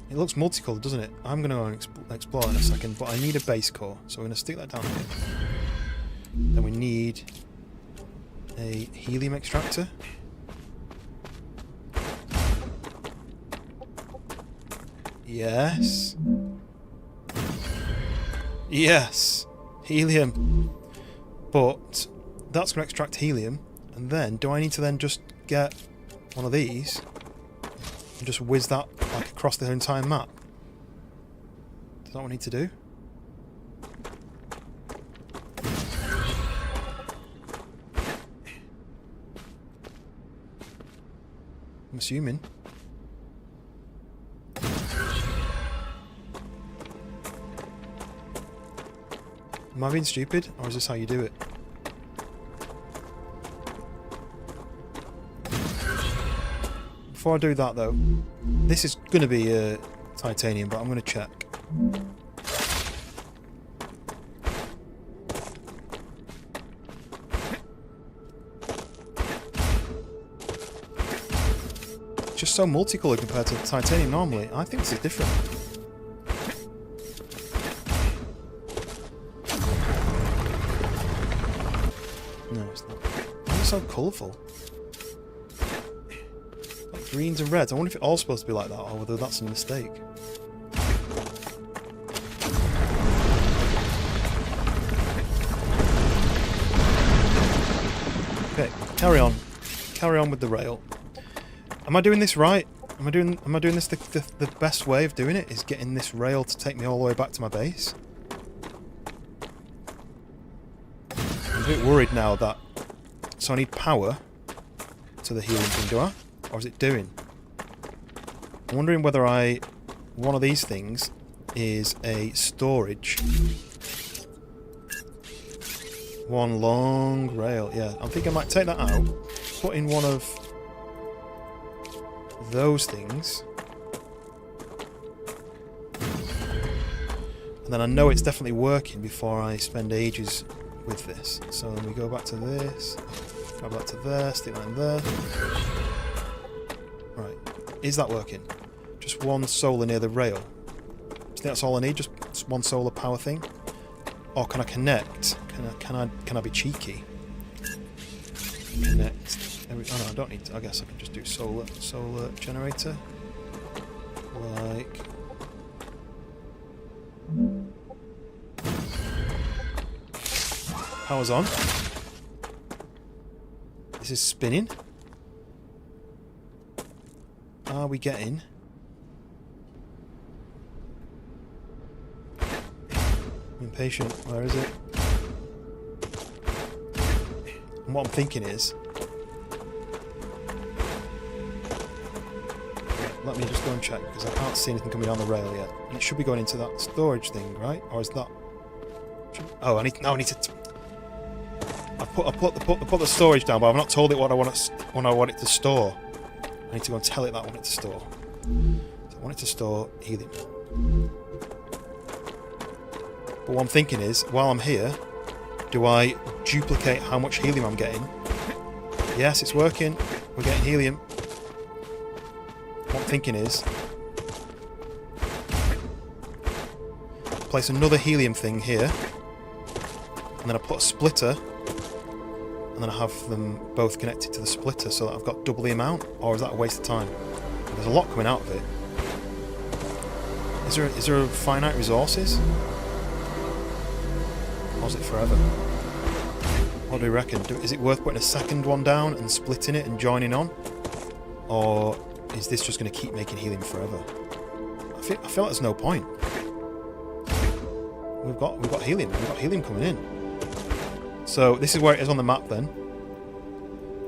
It looks multicoloured, doesn't it? I'm going to go and explore in a second, but I need a base core. So we're going to stick that down here. Then we need a helium extractor. Yes. Yes. Helium. But that's going to extract helium. And then, do I need to then just get one of these and just whiz that like across the entire map? Is that what I need to do? I'm assuming. Am I being stupid, or is this how you do it? Before I do that though, this is going to be titanium, but I'm going to check. It's just so multicolored compared to titanium normally. I think this is different. No, it's not. It's so colourful. Greens and reds. I wonder if it's all supposed to be like that, or whether that's a mistake. Okay, carry on. Carry on with the rail. Am I doing this right? Am I doing this the best way of doing it? Is getting this rail to take me all the way back to my base? I'm a bit worried now that... So I need power to the healing thing, do I? Or is it doing? I'm wondering whether one of these things is a storage. One long rail. Yeah, I think I might take that out. Put in one of those things. And then I know it's definitely working before I spend ages with this. So then we go back to this. Grab that to there, stick that in there. Right. Is that working? Just one solar near the rail. Do you think that's all I need? Just one solar power thing? Or can I connect? Can I be cheeky? Connect. Oh no, I don't need to. I guess I can just do solar generator. Like. Power's on. This is spinning. Are we getting? I'm impatient. Where is it? And what I'm thinking is, let me just go and check because I can't see anything coming down the rail yet. And it should be going into that storage thing, right? Or is that? Oh, I need to. I put the storage down, but I've not told it what I want it to store. I need to go and tell it that I want it to store. So I want it to store helium. But what I'm thinking is, while I'm here, do I duplicate how much helium I'm getting? Yes, it's working. We're getting helium. What I'm thinking is, place another helium thing here, and then I put a splitter, and then I have them both connected to the splitter so that I've got double the amount, or is that a waste of time? There's a lot coming out of it. Is there finite resources? Or is it forever? What do we reckon? Is it worth putting a second one down and splitting it and joining on? Or is this just going to keep making helium forever? I feel like there's no point. We've got helium. We've got helium coming in. So this is where it is on the map then.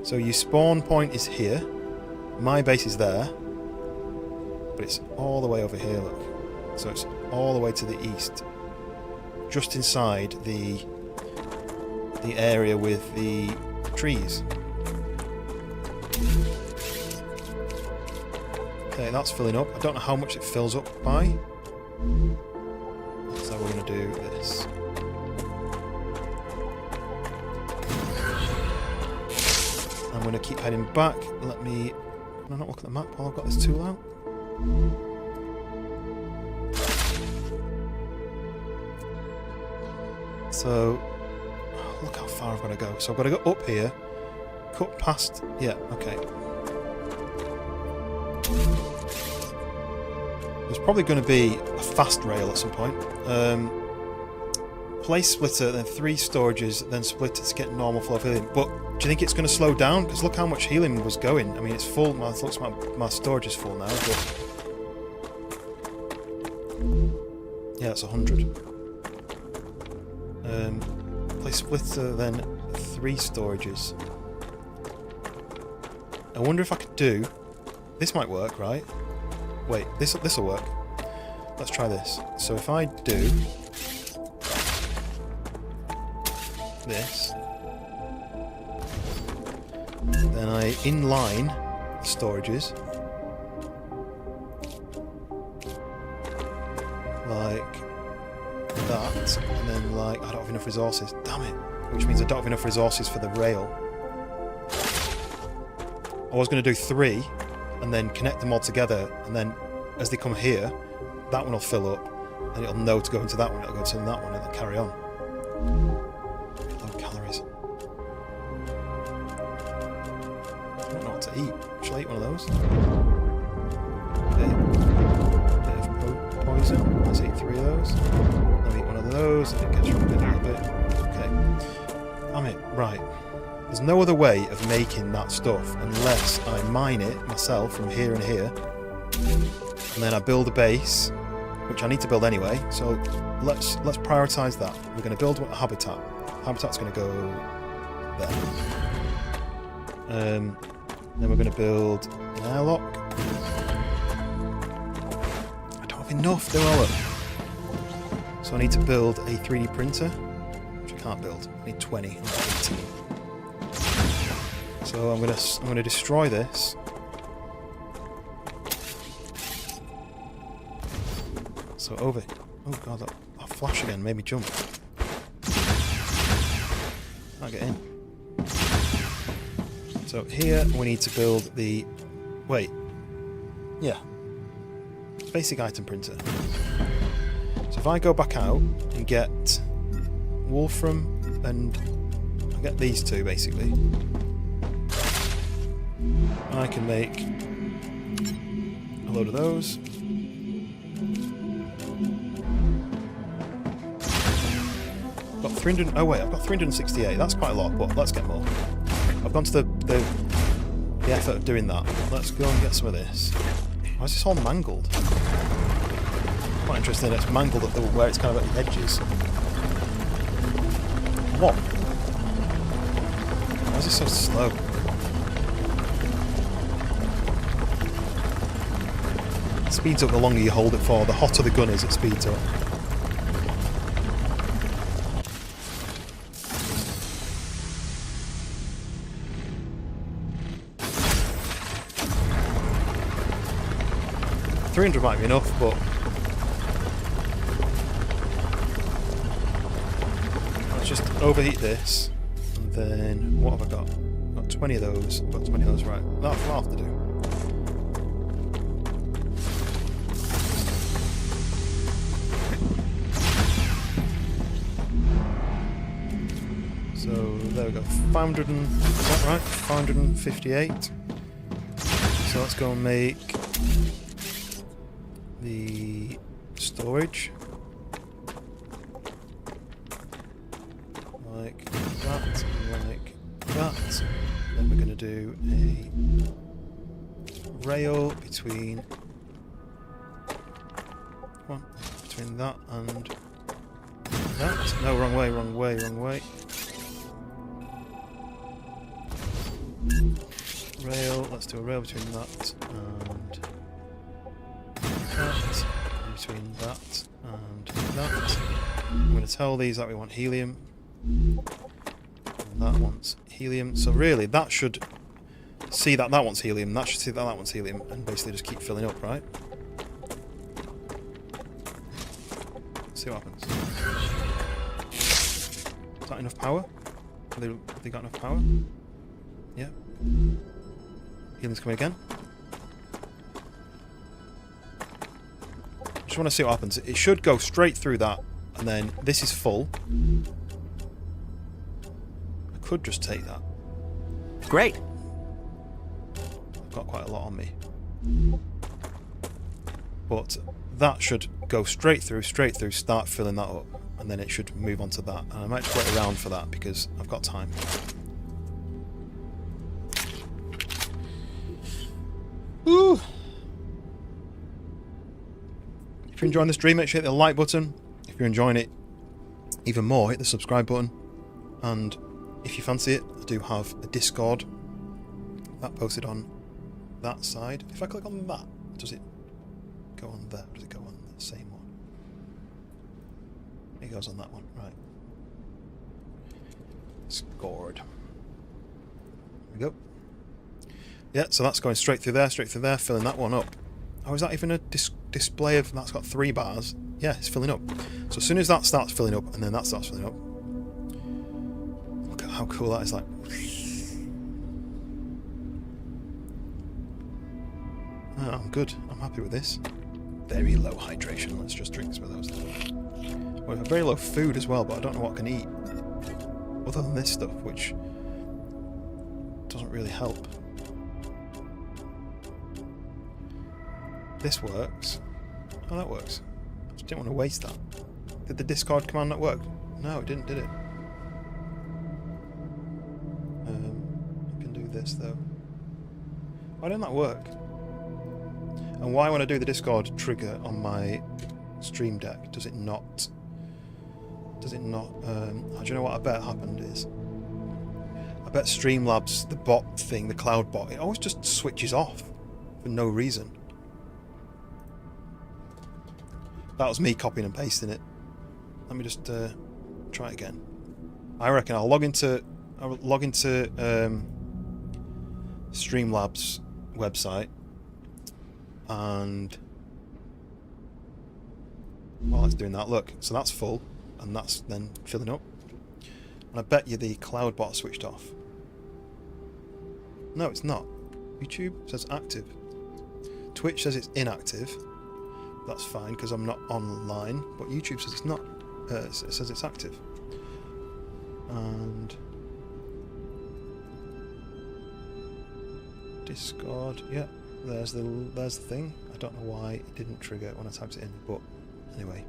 So your spawn point is here. My base is there. But it's all the way over here, look. So it's all the way to the east. Just inside the area with the trees. Okay, that's filling up. I don't know how much it fills up by. So we're going to do this. I'm going to keep heading back. Can I not look at the map while I've got this tool out? So, look how far I've got to go. So I've got to go up here, cut past... Yeah, okay. There's probably going to be a fast rail at some point. Place splitter, then 3 storages, then splitter to get normal flow of helium. But do you think it's going to slow down? Because look how much helium was going. I mean, it's full. It looks like my storage is full now. But yeah, it's 100. Place splitter, then 3 storages. I wonder if I could do... This might work, right? Wait, this will work. Let's try this. So if I do this, then I inline the storages like that, and then like I don't have enough resources. Damn it! Which means I don't have enough resources for the rail. I was going to do 3 and then connect them all together, and then as they come here, that one will fill up, and it'll know to go into that one, it'll go into that one, and it'll carry on. Low calories. I don't know what to eat. Shall I eat one of those? Bit of poison. Let's eat 3 of those. I'll eat one of those, and it gets rid of it a little bit. Okay. Damn it. Right. There's no other way of making that stuff unless I mine it myself from here and here, and then I build a base, which I need to build anyway. So let's prioritise that. We're going to build a habitat. Habitat's going to go there. Then we're going to build an airlock. I don't have enough, do I? So I need to build a 3D printer, which I can't build. I need 20. I'm at 18. So I'm gonna destroy this. So over. Oh god, that flash again made me jump. Can't get in. So here we need to build the... Wait. Yeah. Basic item printer. So if I go back out and get Wolfram and I get these two basically, I can make a load of those. Got 300. Oh wait, I've got 368. That's quite a lot, but let's get more. I've gone to the effort of doing that. Let's go and get some of this. Why is this all mangled? Quite interesting that it's mangled at where it's kind of at the edges. What? Why is it so slow? It speeds up the longer you hold it for. The hotter the gun is, it speeds up. $300 might be enough, but let's just overheat this, and then what have I got? I've got 20 of those. I've got 20 of those, right? That'll have to do. So there we go. 500 and, is that right? 558. So let's go and make the storage like that, like that. Then we're going to do a rail between that and that. No, wrong way, wrong way, wrong way. Rail. Let's do a rail between that and that, between that and that. I'm going to tell these that we want helium, and that wants helium. So really, that should see that that wants helium, that should see that that wants helium, and basically just keep filling up, right? Let's see what happens. Is that enough power? Have they got enough power? Yeah. Helium's coming again. Just want to see what happens. It should go straight through that, and then this is full. I could just take that. Great. I've got quite a lot on me. But that should go straight through, start filling that up, and then it should move on to that. And I might just wait around for that because I've got time. Woo! If you're enjoying the stream, make sure you hit the like button. If you're enjoying it even more, hit the subscribe button. And if you fancy it, I do have a Discord that posted on that side. If I click on that, does it go on there? Does it go on the same one? It goes on that one, right. Discord. There we go. Yeah, so that's going straight through there, filling that one up. Oh, is that even a display of... That's got 3 bars. Yeah, it's filling up. So as soon as that starts filling up, and then that starts filling up... Look at how cool that is, like... Oh, I'm good. I'm happy with this. Very low hydration. Let's just drink some of those. We have very low food as well, but I don't know what I can eat. Other than this stuff, which... doesn't really help. This works. Oh, that works. I just didn't want to waste that. Did the discard command not work? No, it didn't, did it? I can do this, though. Why didn't that work? And why, when I do the discard trigger on my stream deck, does it not... do you know what I bet happened is? I bet Streamlabs, the bot thing, the cloud bot, it always just switches off for no reason. That was me copying and pasting it. Let me just try it again. I reckon I'll log into Streamlabs website, and while it's doing that, look, so that's full, and that's then filling up. And I bet you the cloud bot switched off. No, it's not. YouTube says active. Twitch says it's inactive. That's fine because I'm not online. But YouTube says it's not. It says it's active. And Discord. Yeah, there's the thing. I don't know why it didn't trigger when I typed it in. But anyway,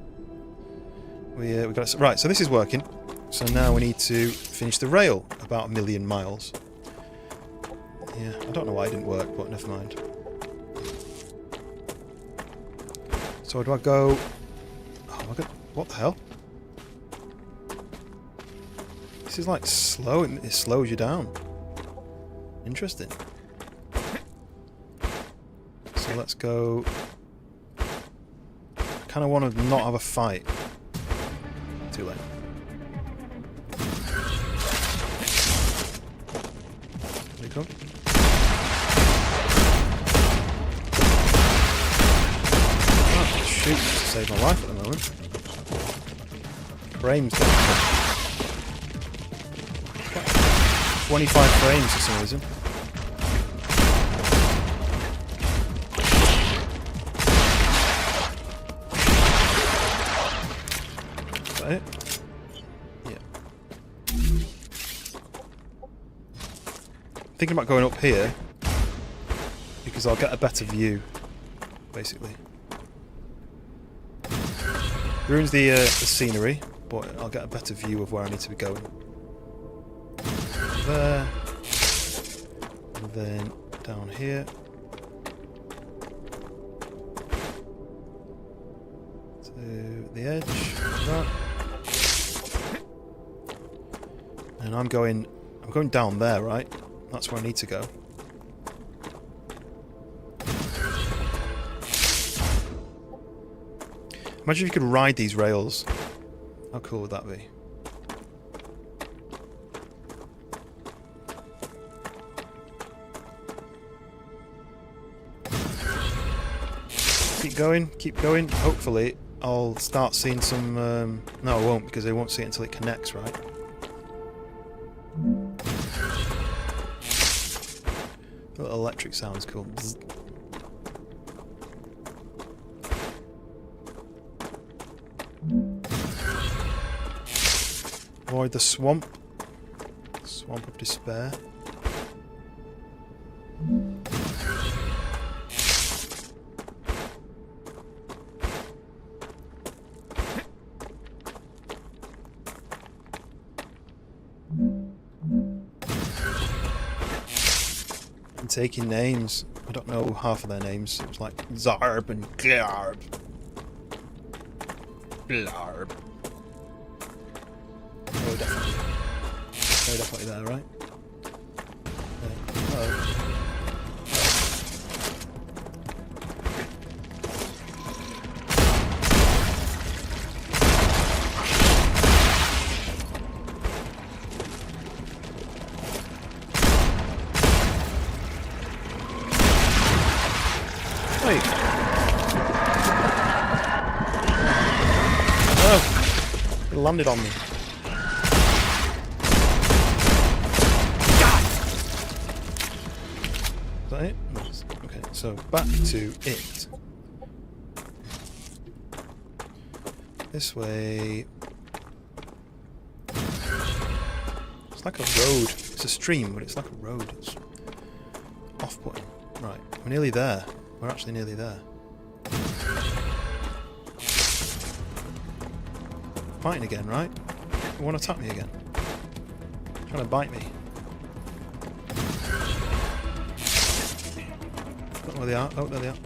we got it right. So this is working. So now we need to finish the rail, about 1 million miles. Yeah, I don't know why it didn't work, but never mind. So where do I go? Oh my god, what the hell? This is like slow, it slows you down. Interesting. So let's go... I kind of want to not have a fight. Too late. There you go. Oh, shoot, to save my life at the moment. Frames down. 25 frames for some reason. Is that it? Yeah. Thinking about going up here because I'll get a better view, basically. Ruins the scenery, but I'll get a better view of where I need to be going. There, and then down here to the edge, like that. And I'm going down there, right? That's where I need to go. Imagine if you could ride these rails. How cool would that be? Keep going. Hopefully, I'll start seeing some... no, I won't, because I won't see it until it connects, right? The little electric sound's cool. Bzz. Avoid the swamp. Swamp of despair. Taking names. I don't know half of their names. It was like Zarb and Glarb. Blarb. Oh, definitely. Oh, definitely there, right? Oh. Wait. Oh, it landed on me. Is that it? Nice. Okay, so back to it. This way. It's like a road. It's a stream, but it's like a road. It's off-putting. Right, we're nearly there. We're actually nearly there. Fighting again, right? You want to attack me again? Trying to bite me. Don't know where they are. Oh, there they are.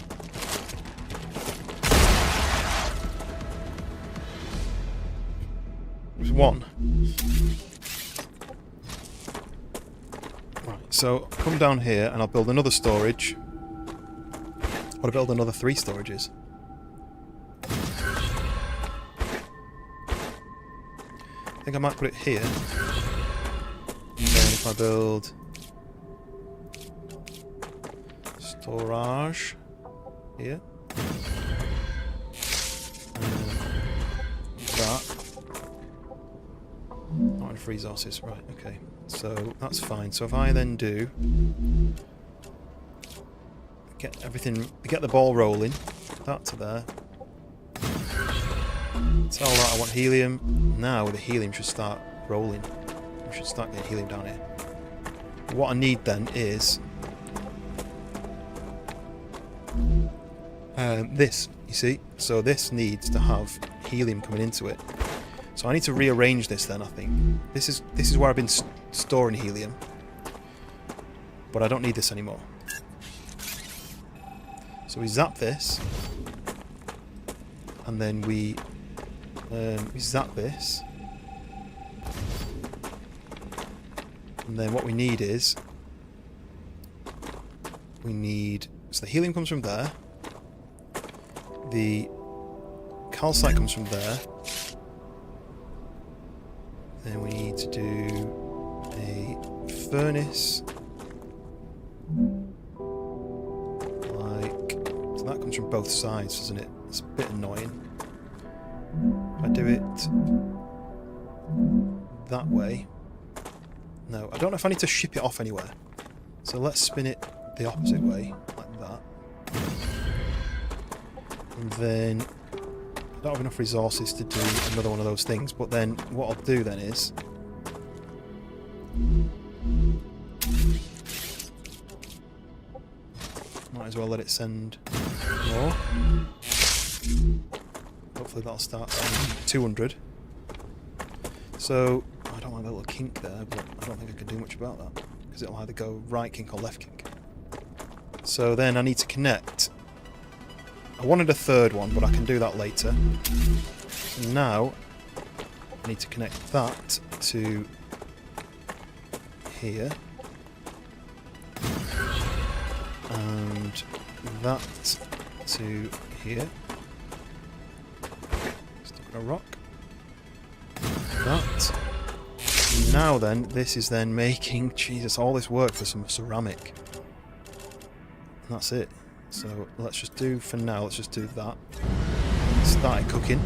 There's one. Right, so come down here and I'll build another storage. I want to build another 3 storages. I think I might put it here. And then if I build storage here. And that. Not enough resources. Right, okay. So that's fine. So if I then do get the ball rolling, that to there. Tell that I want helium. Now the helium should start rolling. We should start getting helium down here. What I need then is this, you see? So this needs to have helium coming into it. So I need to rearrange this then, I think. This is where I've been storing helium. But I don't need this anymore. So we zap this. And then we zap this. And then what we need is... So the helium comes from there. The calcite comes from there. Then we need to do a furnace. So that comes from both sides, doesn't it? It's a bit annoying. If I do it that way. No, I don't know if I need to ship it off anywhere. So let's spin it the opposite way, like that. And then I don't have enough resources to do another one of those things, but then what I'll do then is might as well let it send more. Hopefully that'll start sending 200. So I don't want a little kink there, but I don't think I can do much about that because it'll either go right kink or left kink. So then I need to connect. I wanted a third one, but I can do that later. So now I need to connect that to here. And that to here. Stuck in a rock. That. Now then, this is then making, Jesus, all this work for some ceramic. And that's it. So let's just do, for now, let's just do that. Start it cooking.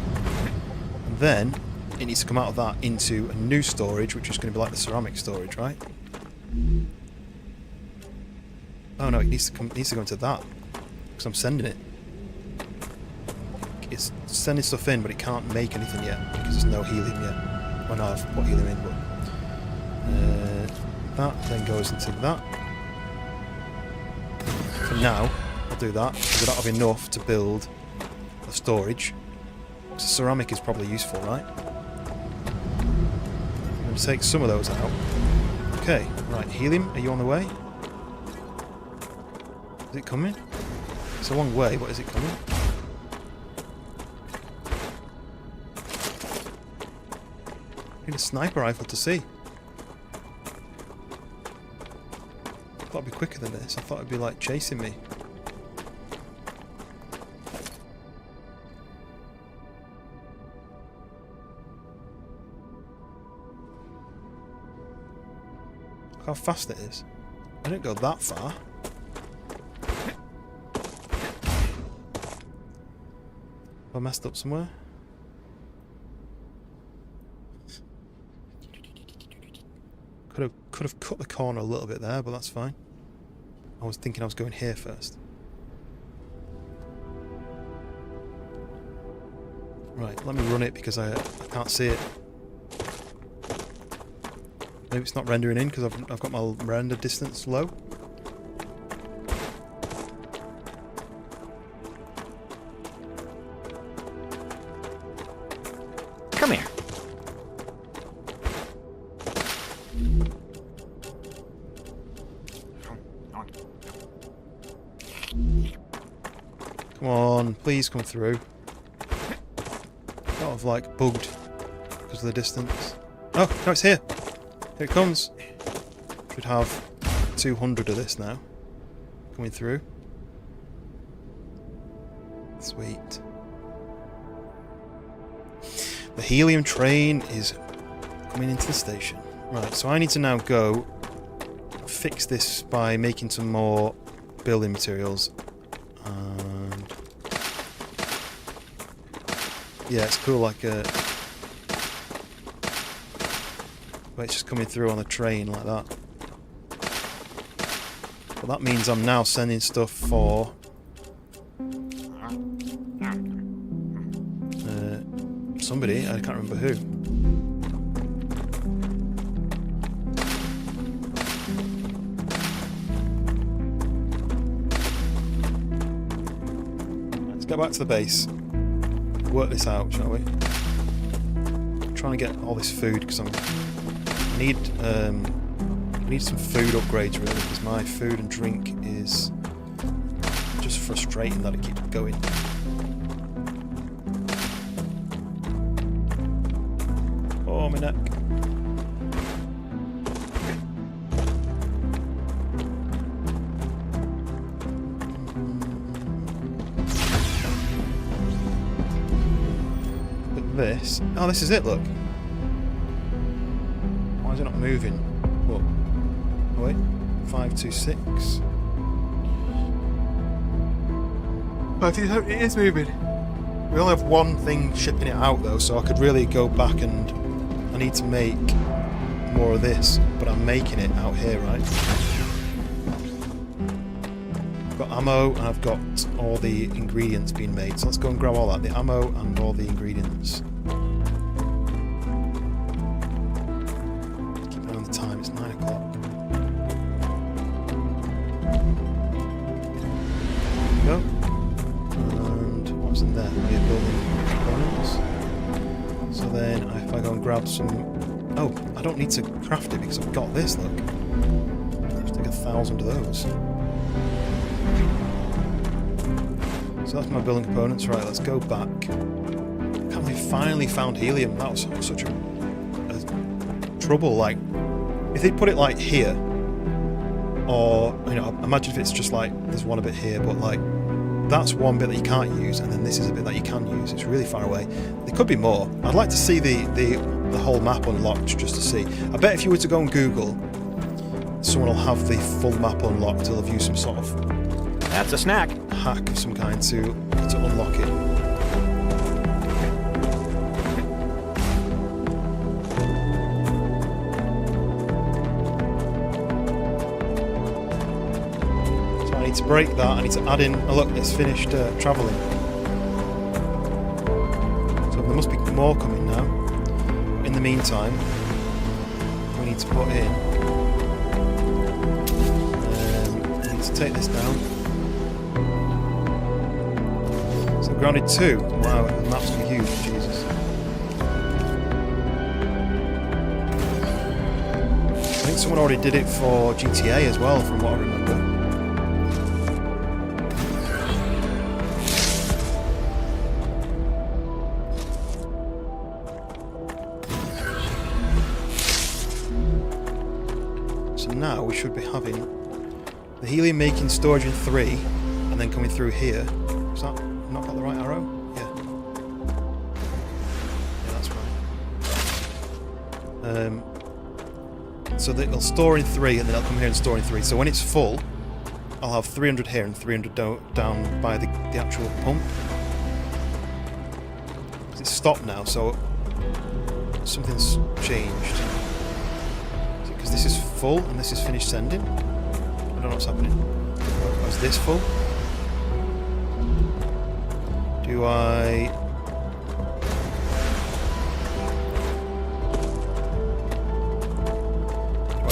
And then it needs to come out of that into a new storage, which is going to be like the ceramic storage, right? Oh no, it needs to go into that. Because I'm sending it. It's sending stuff in, but it can't make anything yet, because there's no helium yet. Well, no, I've put helium in, but... that then goes into that. For now, I'll do that, because I don't have enough to build a storage. So ceramic is probably useful, right? I'm going to take some of those out. Okay, right, helium, are you on the way? Is it coming? It's a long way, but is it coming? I need a sniper rifle to see. I thought it'd be quicker than this. I thought it'd be like chasing me. Look how fast it is. I didn't go that far. Have I messed up somewhere? Could have cut the corner a little bit there, but that's fine. I was thinking I was going here first. Right, let me run it because I can't see it. Maybe it's not rendering in because I've got my render distance low. Come here. Come on, please come through. Sort of like bugged because of the distance. Oh, no, it's here. Here it comes. Should have 200 of this now. Coming through. Sweet. The helium train is coming into the station. Right, so I need to now go fix this by making some more building materials. And yeah, it's cool, like but it's just coming through on a train like that. But that means I'm now sending stuff for somebody, I can't remember who. Let's go back to the base. Work this out, shall we? I'm trying to get all this food because I need some food upgrades really, because my food and drink is just frustrating that it keeps going. Oh, my neck. But this... Oh, this is it, look. Why is it not moving? What? Oh, wait. 526. It is moving. We only have one thing shipping it out though, so I could really go back and I need to make more of this, but I'm making it out here, right? I've got ammo and I've got all the ingredients being made, so let's go and grab all that, the ammo and all the ingredients. Keep an eye on the time, it's 9 o'clock. There we go. And what's in there? Oh, you're building components. So then, if I go and grab some... Oh, I don't need to craft it because I've got this, look. Just take 1,000 of those. So that's my building components. Right, let's go back. I can't believe we finally found helium. That was such a trouble. Like, if they put it like here, or, you know, imagine if it's just like, there's one a bit here, but like, that's one bit that you can't use, and then this is a bit that you can use. It's really far away. There could be more. I'd like to see the whole map unlocked just to see. I bet if you were to go on Google, someone will have the full map unlocked. They'll have used some sort of That's a snack. hack of some kind to unlock it. So I need to break that. I need to add in. Oh look, it's finished travelling. So there must be more coming now. But in the meantime, we need to put in. We need to take this down. So grounded 2. Wow, the map's gonna be huge, Jesus. I think someone already did it for GTA as well, from what I remember. So now we should be having the helium making storage in 3, and then coming through here. Is that not got the right arrow? Yeah. Yeah, that's right. So that it'll store in 3, and then it'll come here and store in 3. So when it's full, I'll have 300 here and 300 down by the actual pump. It's stopped now, so something's changed. Because this is full and this is finished sending. I don't know what's happening. Or is this full? Do I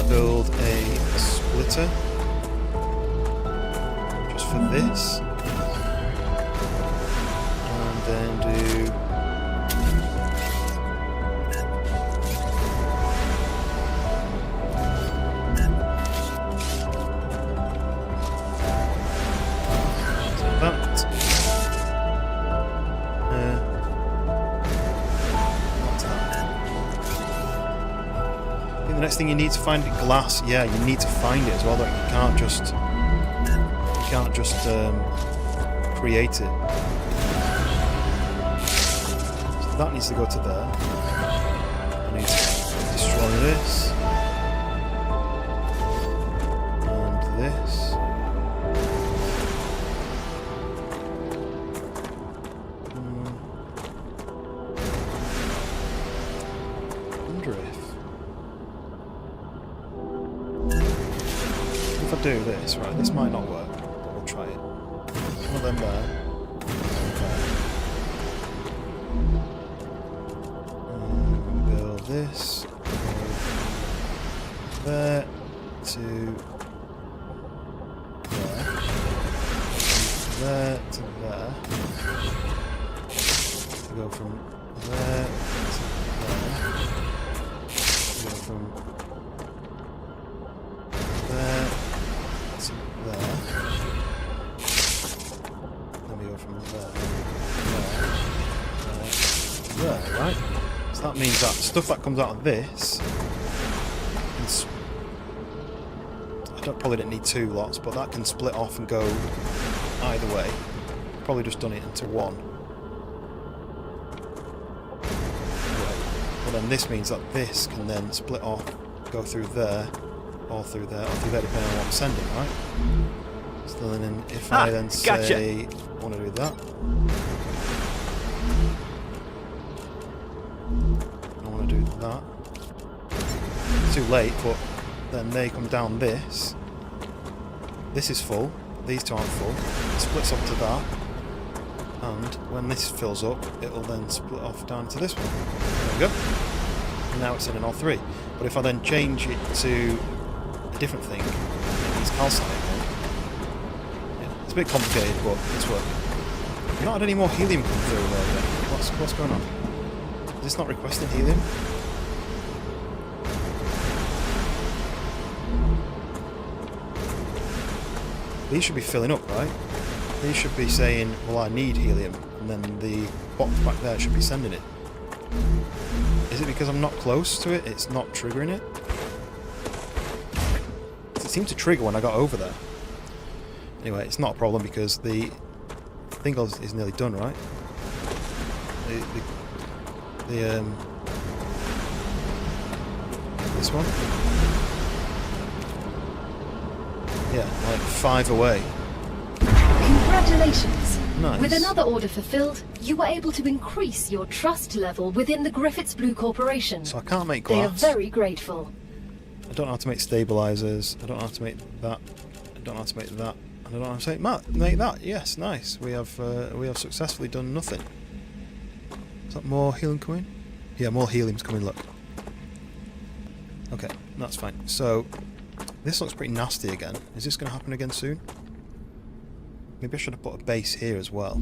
build a splitter just for this, and then do that. The next thing you need to find glass. Yeah, you need to find it as well. Though. You can't just create it. So that needs to go to there. I need to destroy this and this. I wonder if to do this, right? This might not work, but we'll try it. One of them there. Build this. There to there. There to there. To go from there to there. To go from there to there. Then we go from there, there, right? So that means that stuff that comes out of this, probably don't need 2 lots, but that can split off and go either way. Probably just done it into one. Right. Well, then this means that this can then split off, go through there, or through there, depending on what I'm sending, right? So then if I then say, I want to do that. I want to do that. It's too late, but then they come down this. This is full. These 2 aren't full. It splits up to that. And when this fills up, it'll then split off down to this one. There we go. And now it's in all 3. But if I then change it to a different thing, it's calcite again. Yeah, it's a bit complicated, but it's working. We've not had any more helium come through there yet. What's going on? Is this not requesting helium? These should be filling up, right? These should be saying, well, I need helium, and then the box back there should be sending it. Is it because I'm not close to it, it's not triggering it? It seemed to trigger when I got over there. Anyway, it's not a problem because the thing is nearly done, right? This one? Yeah, like 5 away. Congratulations! Nice. With another order fulfilled, you were able to increase your trust level within the Griffiths Blue Corporation. So I can't make They are glass. very grateful. I don't know how to make stabilizers. I don't know how to make that. I don't know how to make that. I don't know how to make that. Yes, nice. We have successfully done nothing. Is that more helium coming? Yeah, more helium's coming. Look. Okay, that's fine. So this looks pretty nasty again. Is this going to happen again soon? Maybe I should have put a base here as well.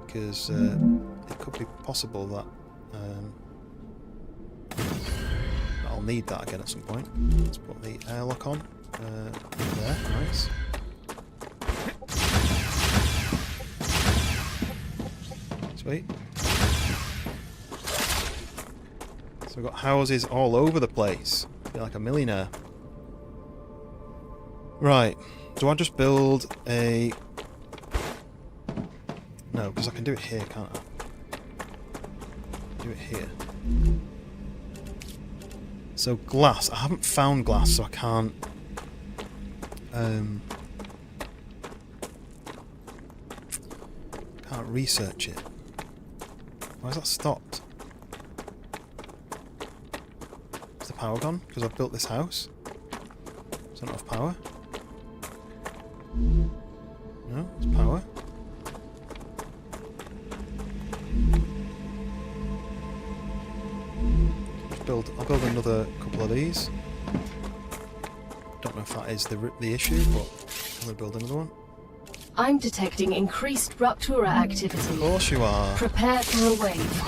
Because it could be possible that I'll need that again at some point. Let's put the airlock on. There, nice. Sweet. So we've got houses all over the place. Feel like a millionaire. Right. Do I just build a... No, because I can do it here, can't I? Do it here. So glass. I haven't found glass, so I can't... can't research it. Why is that stopped? Is the power gone? Because I've built this house? Is there not enough power? No, it's power. I'll build another couple of these. Don't know if that is the issue, but I'm going to build another one. I'm detecting increased Ruptura activity. Of course you are. Prepare for a wave.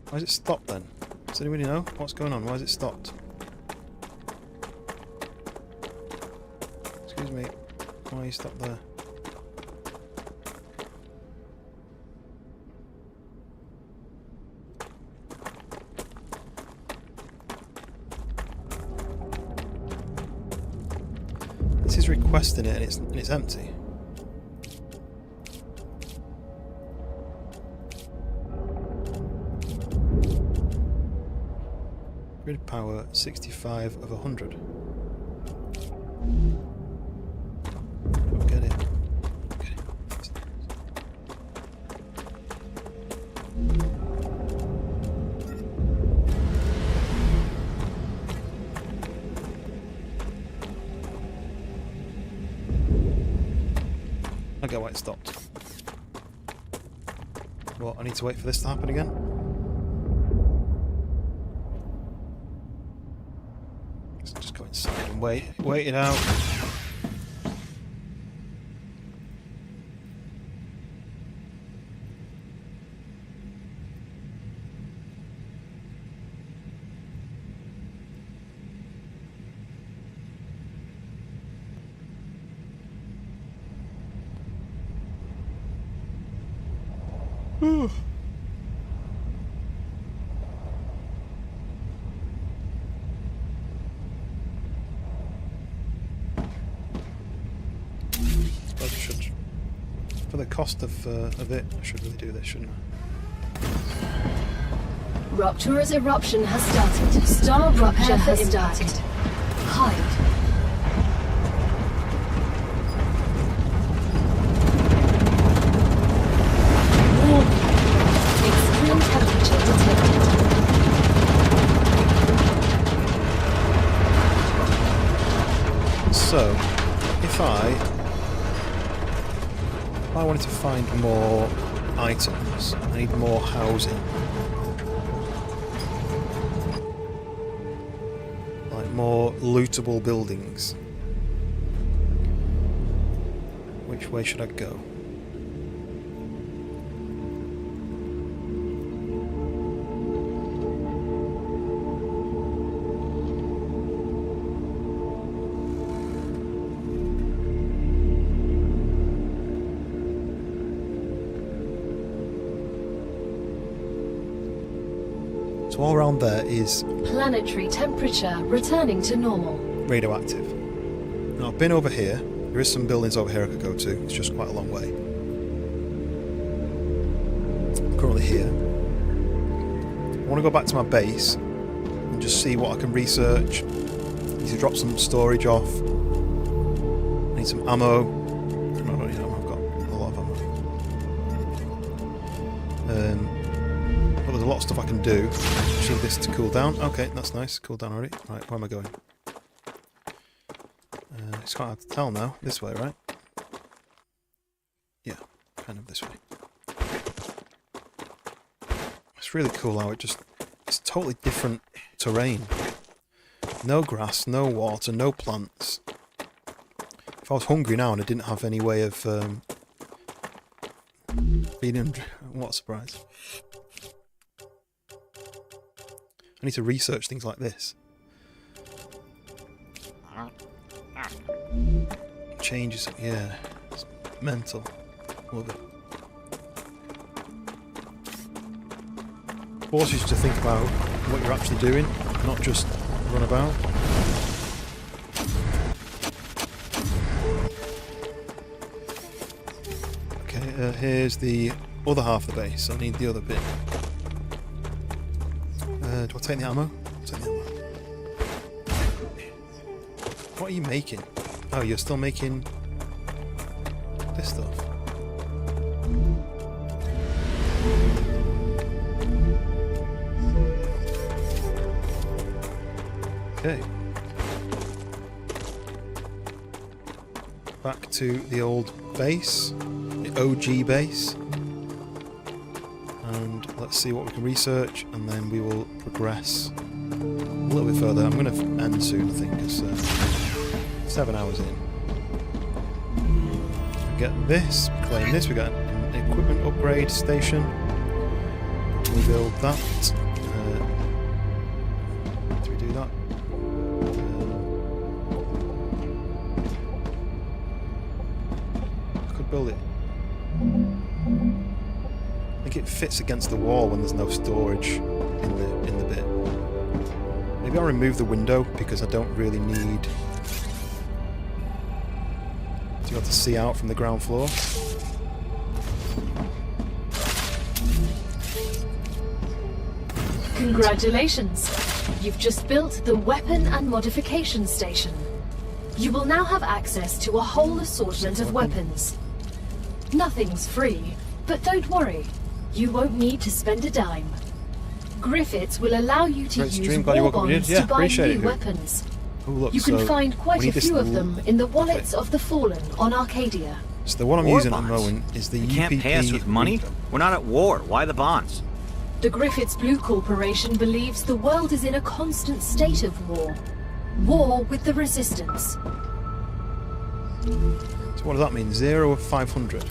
Why is it stopped then? Does anybody know what's going on? Why is it stopped? Excuse me. Why are you stopped there? This is requesting it and it's empty. Grid power 65 of 100. Don't get it. get why it stopped. Well, I need to wait for this to happen again. Let's just go inside and wait it out. Suppose I should, for the cost of it, I should really do this, shouldn't I? Rupture's eruption has started. StarRupture has started. Hide. Extreme temperature detected. So, if I wanted to find more items, I need more housing. Like more lootable buildings. Which way should I go? So all around there is Planetary temperature returning to normal. radioactive. Now I've been over here. There is some buildings over here I could go to. It's just quite a long way. I'm currently here. I want to go back to my base and just see what I can research. I need to drop some storage off. I need some ammo. No, I don't need ammo. I've got a lot of ammo. But there's a lot of stuff I can do. Just need this to cool down. Okay, that's nice. Cool down already. Right, where am I going? It's quite hard to tell now. This way, right? Yeah, kind of this way. It's really cool how it's totally different terrain. No grass, no water, no plants. If I was hungry now and I didn't have any way of feeding, what a surprise. I need to research things like this. Changes, yeah, it's mental. Love it. Forces you to think about what you're actually doing, not just run about. Okay, here's the other half of the base. I need the other bit. Do I take the ammo? Take the ammo. What are you making? Oh, you're still making this stuff. Okay. Back to the old base, the OG base. And let's see what we can research, and then we will progress a little bit further. I'm going to end soon, I think, because 7 hours in. We get this, we claim this, we got an equipment upgrade station. We build that. Do we do that? I could build it. I think it fits against the wall when there's no storage in the bit. Maybe I'll remove the window because I don't really need to be able to see out from the ground floor. Congratulations! You've just built the weapon and modification station. You will now have access to a whole assortment of weapons. Nothing's free, but don't worry. You won't need to spend a dime. Griffiths will allow you to use war bonds to buy new weapons. Oh, look, You can so find quite a few of them in the wallets Okay. of the Fallen on Arcadia. So the one I'm War using at the bonds? moment is the You UPP. can't pay us with money? Reaper. We're not at war. Why the bonds? The Griffiths Blue Corporation believes the world is in a constant state of war. War with the Resistance. So what does that mean? 0 of 500.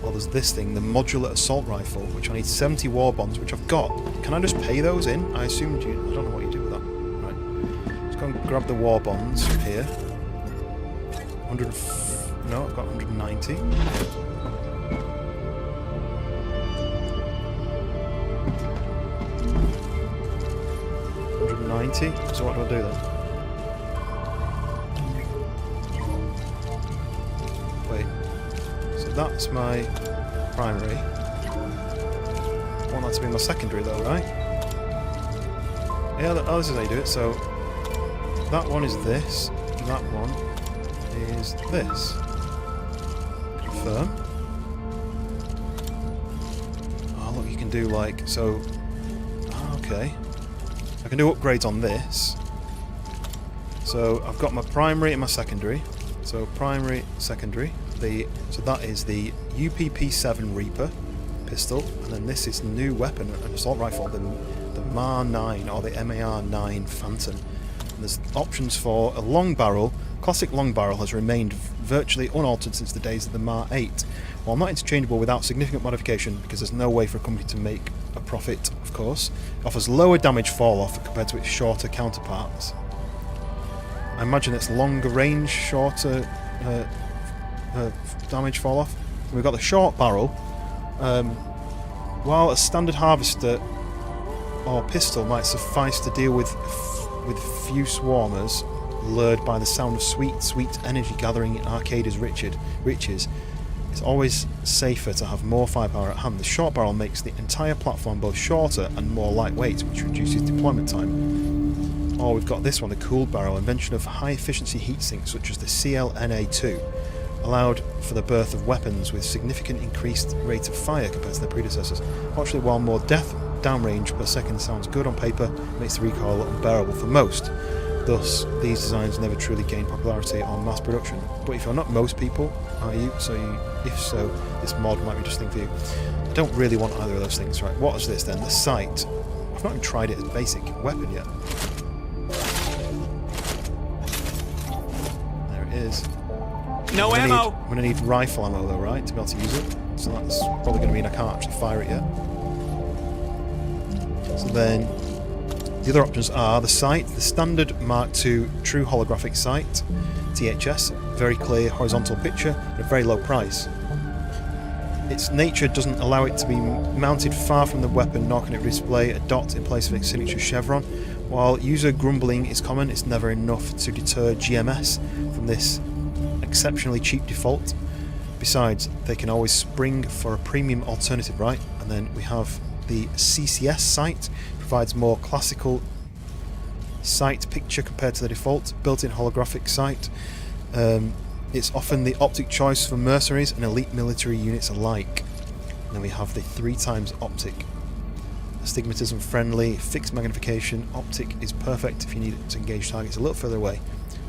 Well, there's this thing, the modular assault rifle, which I need 70 war bonds, which I've got. Can I just pay those in? I assumed you... I don't know what you do with that. Right. Let's go and grab the war bonds from here. 100... No, I've got 190. So what do I do then? Wait. So that's my primary. I want that to be my secondary though, right? Yeah, this is how you do it. So that one is this, and that one is this. Confirm. Oh look, you can do like, so... Oh, okay. I can do upgrades on this. So I've got my primary and my secondary. So primary, secondary. So that is the UPP-7 Reaper pistol, and then this is new weapon, an assault rifle, the MAR-9 or the MAR-9 Phantom. And there's options for a long barrel. Classic long barrel has remained virtually unaltered since the days of the MAR-8. While not interchangeable without significant modification, because there's no way for a company to make a profit, of course, it offers lower damage fall-off compared to its shorter counterparts. I imagine it's longer range, shorter damage fall-off. We've got the short barrel. While a standard harvester or pistol might suffice to deal with few swarmers lured by the sound of sweet energy gathering in Arcadia's riches, it's always safer to have more firepower at hand. The short barrel makes the entire platform both shorter and more lightweight, which reduces deployment time. Or we've got this one, the cooled barrel, invention of high-efficiency heatsinks such as the CLNA-2, allowed for the birth of weapons with significant increased rate of fire compared to their predecessors. Fortunately, while more downrange per second sounds good on paper, it makes the recoil unbearable for most. Thus, these designs never truly gain popularity on mass production. But if you're not most people, are you? If so, this mod might be just a thing for you. I don't really want either of those things, right? What is this then? The sight. I've not even tried it as a basic weapon yet. There it is. No ammo! I'm going to need rifle ammo though, right, to be able to use it. So that's probably going to mean I can't actually fire it yet. So then, the other options are the sight, the standard Mark II true holographic sight, THS, very clear horizontal picture at a very low price. Its nature doesn't allow it to be mounted far from the weapon, nor can it display a dot in place of its signature chevron. While user grumbling is common, it's never enough to deter GMS from this exceptionally cheap default. Besides, they can always spring for a premium alternative, right? And then we have the CCS sight, provides more classical sight picture compared to the default built-in holographic sight. It's often the optic choice for mercenaries and elite military units alike. And then we have the 3x optic. Astigmatism friendly, fixed magnification. Optic is perfect if you need to engage targets a little further away.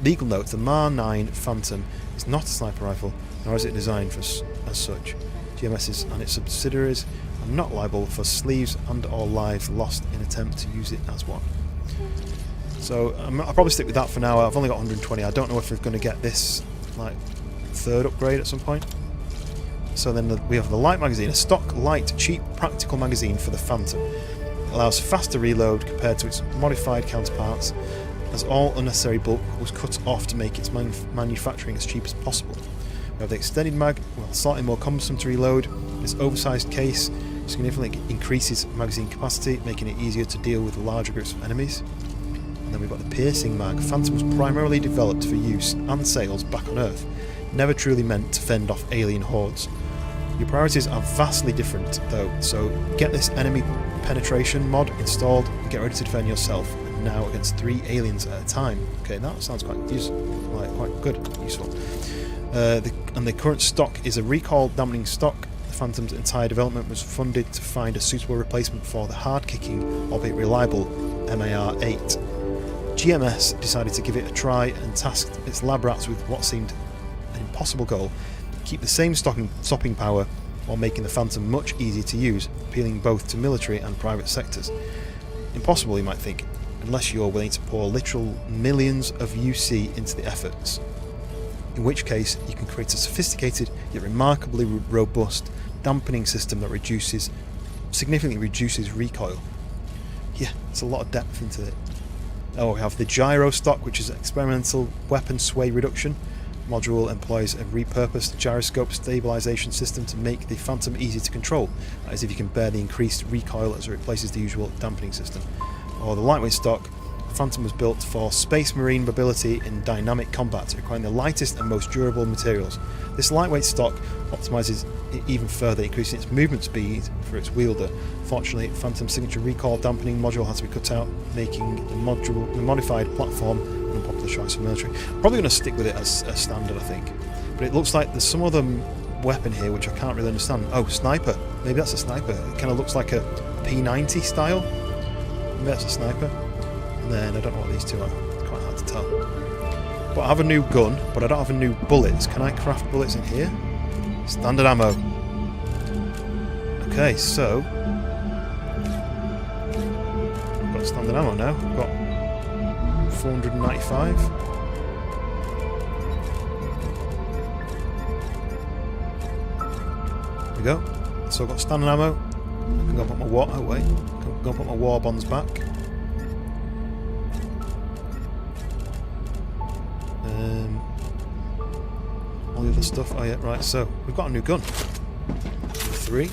Legal note, the MAR-9 Phantom is not a sniper rifle, nor is it designed as such. GMSs and its subsidiaries are not liable for sleeves and or lives lost in attempt to use it as one. So I'll probably stick with that for now. I've only got 120. I don't know if we're going to get this like third upgrade at some point. So then we have the light magazine, a stock, light, cheap, practical magazine for the Phantom. It allows faster reload compared to its modified counterparts, as all unnecessary bulk was cut off to make its manufacturing as cheap as possible. We have the extended mag, well, slightly more cumbersome to reload. Its oversized case significantly increases magazine capacity, making it easier to deal with larger groups of enemies. And then we've got the piercing mag. Phantom was primarily developed for use and sales back on Earth, never truly meant to fend off alien hordes. Your priorities are vastly different though, so get this enemy penetration mod installed and get ready to defend yourself, and now against 3 aliens at a time. Okay, that sounds quite useful, useful. And the current stock is a recoil dampening stock. The Phantom's entire development was funded to find a suitable replacement for the hard-kicking, albeit reliable, MAR-8. GMS decided to give it a try and tasked its lab rats with what seemed an impossible goal: keep the same stopping power while making the Phantom much easier to use, appealing both to military and private sectors. Impossible, you might think, unless you're willing to pour literal millions of UC into the efforts. In which case, you can create a sophisticated yet remarkably robust dampening system that significantly reduces recoil. Yeah, it's a lot of depth into it. Oh, we have the gyro stock, which is an experimental weapon sway reduction. Module employs a repurposed gyroscope stabilization system to make the Phantom easy to control, as if you can bear the increased recoil as it replaces the usual dampening system. Or the lightweight stock. The Phantom was built for space marine mobility in dynamic combat, requiring the lightest and most durable materials. This lightweight stock optimizes it even further, increasing its movement speed for its wielder. Fortunately, Phantom's signature recoil dampening module had to be cut out, making the modified platform an unpopular choice for military. Probably going to stick with it as a standard, I think. But it looks like there's some other weapon here which I can't really understand. Oh, sniper. Maybe that's a sniper. It kind of looks like a P90 style. Maybe that's a sniper. And then I don't know what these two are. It's quite hard to tell. But I have a new gun, but I don't have a new bullets. Can I craft bullets in here? Standard ammo. Okay, so I've got standard ammo now. I've got 495. There we go. So I've got standard ammo. I can go put my go put my war bonds back. All the other stuff. Oh yeah, right. So we've got a new gun. 3.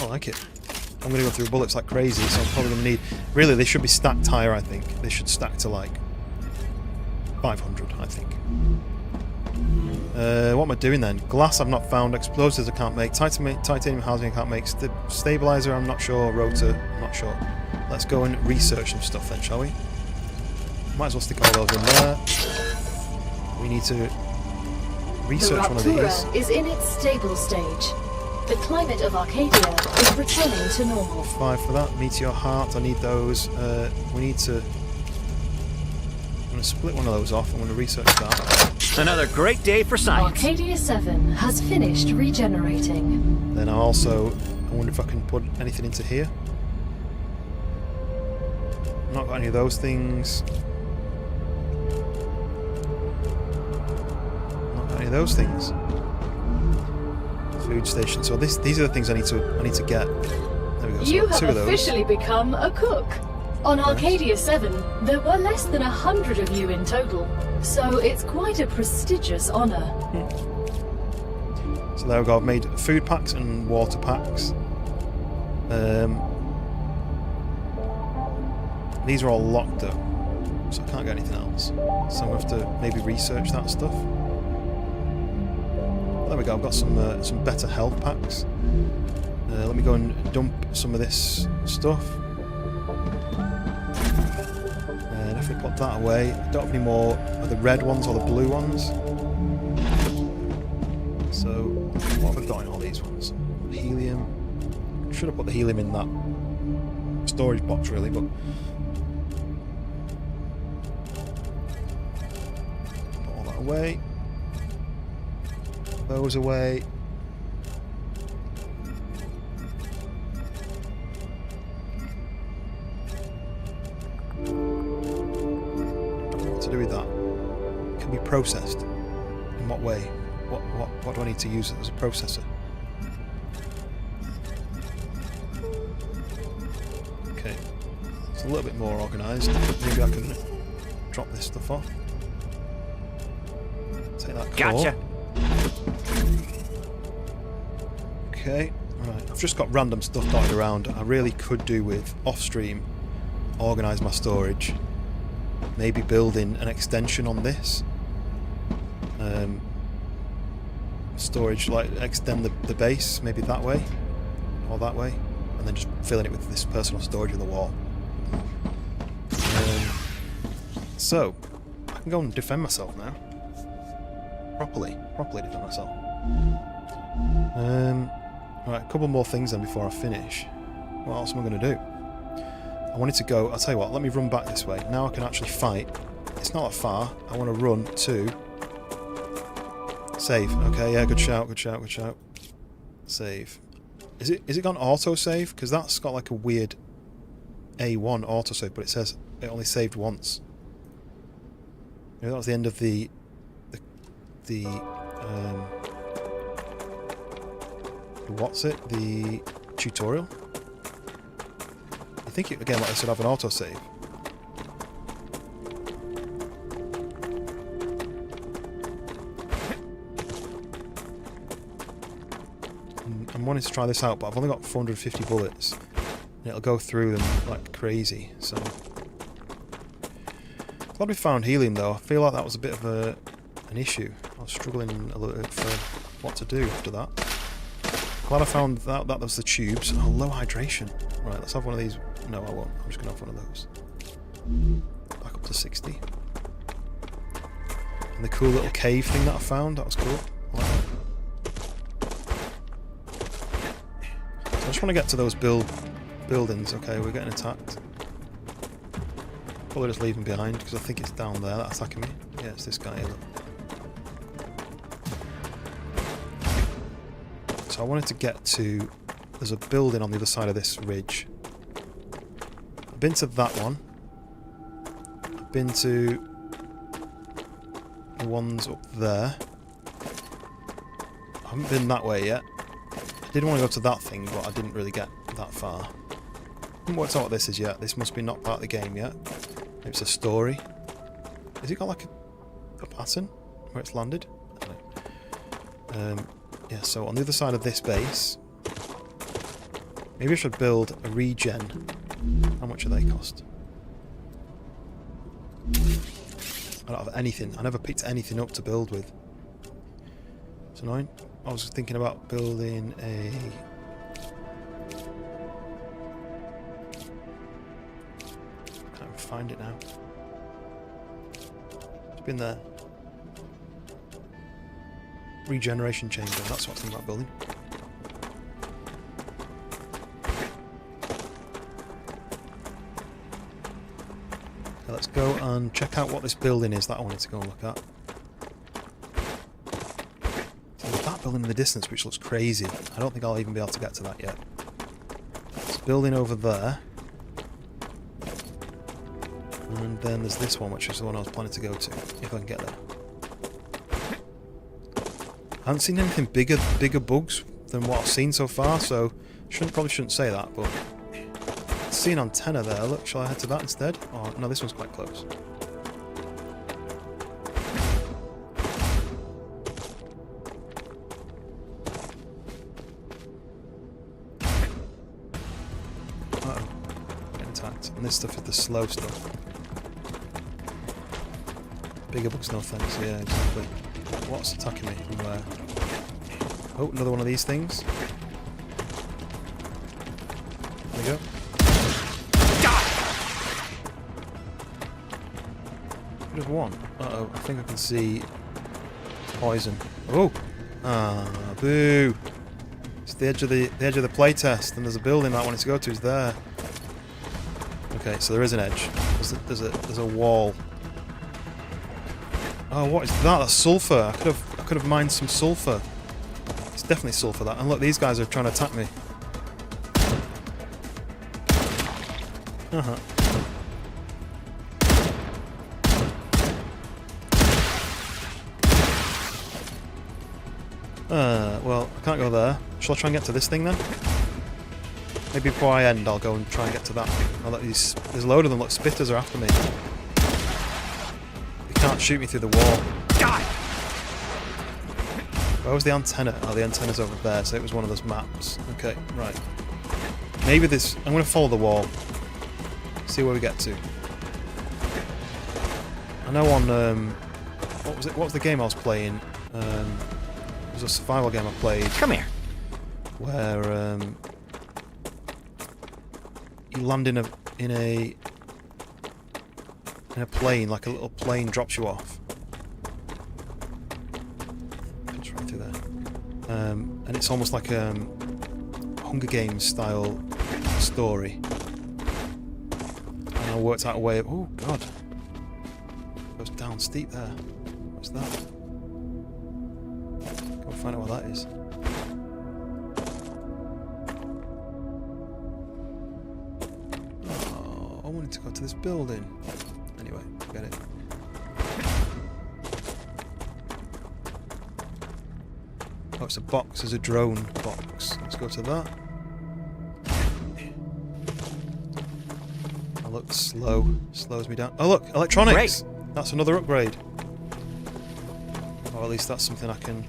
I like it. I'm going to go through bullets like crazy, so I'm probably going to need... Really, they should be stacked higher, I think. They should stack to like 500, I think. What am I doing then? Glass I've not found. Explosives I can't make. Titanium housing I can't make. Stabilizer I'm not sure. Rotor I'm not sure. Let's go and research some stuff then, shall we? Might as well stick all those in there. We need to research one of these. The Raptura is in its stable stage. The climate of Arcadia is returning to normal. 5 for that. Meteor Heart, I need those. We need to... I'm going to split one of those off. I'm going to research that. Another great day for science. Arcadia 7 has finished regenerating. Then I wonder if I can put anything into here. Not got any of those things. Not got any of those things. Food station. So these are the things I need to get. There we go. So You I've got 2 have of those. officially become a cook. On Arcadia 7, there were less than 100 of you in total, so it's quite a prestigious honour. So there we go. I've made food packs and water packs. These are all locked up, so I can't get anything else. So I'm going to have to maybe research that stuff. There we go. I've got some better health packs. Let me go and dump some of this stuff. If we put that away, I don't have any more of the red ones or the blue ones. So, what have I got in all these ones? Helium. Should have put the helium in that storage box, really, but... Put all that away. Those away. To do with that can be processed. In what way? What do I need to use as a processor? Okay, it's a little bit more organised. Maybe I can drop this stuff off. Take that core. Gotcha. Okay, right. I've just got random stuff dotted around. I really could do with off stream, organise my storage. Maybe building an extension on this. Storage, like extend the base, maybe that way, or that way, and then just filling it with this personal storage in the wall. So, I can go and defend myself now. Properly defend myself. Right, a couple more things then before I finish. what else am I going to do? I wanted to go... I'll tell you what, let me run back this way. Now I can actually fight. It's not that far. I want to run to... Save. Okay, yeah, good shout, good shout, good shout. Save. Is it gone auto-save? Because that's got like a weird A1 auto-save, but it says it only saved once. Maybe that was the end of the what's it? The tutorial? I think, again, like I should have an autosave. I'm wanting to try this out, but I've only got 450 bullets. And it'll go through them like crazy, so... Glad we found helium, though. I feel like that was a bit of an issue. I was struggling a little bit for what to do after that. Glad I found that was the tubes. Oh, low hydration. Right, let's have one of these. No, I won't. I'm just going to have one of those. Back up to 60. And the cool little cave thing that I found, that was cool. I like that. So I just want to get to those buildings. Okay, we're getting attacked. Probably just leave him behind, because I think it's down there that's attacking me. Yeah, it's this guy here, look. So I wanted to get to... There's a building on the other side of this ridge. I've been to that one. I've been to the ones up there. I haven't been that way yet. I did want to go to that thing, but I didn't really get that far. I haven't worked out what this is yet. This must be not part of the game yet. Maybe it's a story. Has it got like a pattern where it's landed? I don't know. Yeah, so on the other side of this base, maybe I should build a regen. How much do they cost? I don't have anything. I never picked anything up to build with. It's annoying. I was thinking about building a... I can't find it now. It's been there. Regeneration chamber, that's what I'm thinking about building. Okay, let's go and check out what this building is that I wanted to go and look at. So there's that building in the distance which looks crazy. I don't think I'll even be able to get to that yet. There's a building over there. And then there's this one, which is the one I was planning to go to, if I can get there. I haven't seen anything bigger bugs than what I've seen so far, so probably shouldn't say that, but I see an antenna there. Look, shall I head to that instead? Oh, no, this one's quite close. Uh-oh. Getting attacked. And this stuff is the slow stuff. Bigger bugs, no thanks. Yeah, exactly. What's attacking me from where? Oh, another one of these things. There we go. Just one. Uh-oh, I think I can see poison. Oh! Ah, boo! It's the edge of the playtest, and there's a building that I wanted to go to. Is there? Okay, so there is an edge. There's a wall. Oh, what is that? That's sulfur. I could have mined some sulfur. It's definitely sulfur, that. And look, these guys are trying to attack me. Uh-huh. Well, I can't go there. Shall I try and get to this thing then? Maybe before I end, I'll go and try and get to that. Oh, look, there's a load of them. Look, spitters are after me. Can't shoot me through the wall. Die! Where was the antenna? Oh, the antenna's over there, so it was one of those maps. Okay, right. Maybe this... I'm going to follow the wall. See where we get to. I know on... what was it? What was the game I was playing? It was a survival game I played. Come here. Where you land in a plane, like a little plane drops you off. It's right through there. And it's almost like Hunger Games style story. And I worked out a way of... Oh, God. It goes down steep there. What's that? Go find out what that is. Oh, I wanted to go to this building. Anyway, forget it. Oh, it's a box. There's a drone box. Let's go to that. Oh, look, slow. Slows me down. Oh, look, electronics! Great. That's another upgrade. Or at least that's something I can...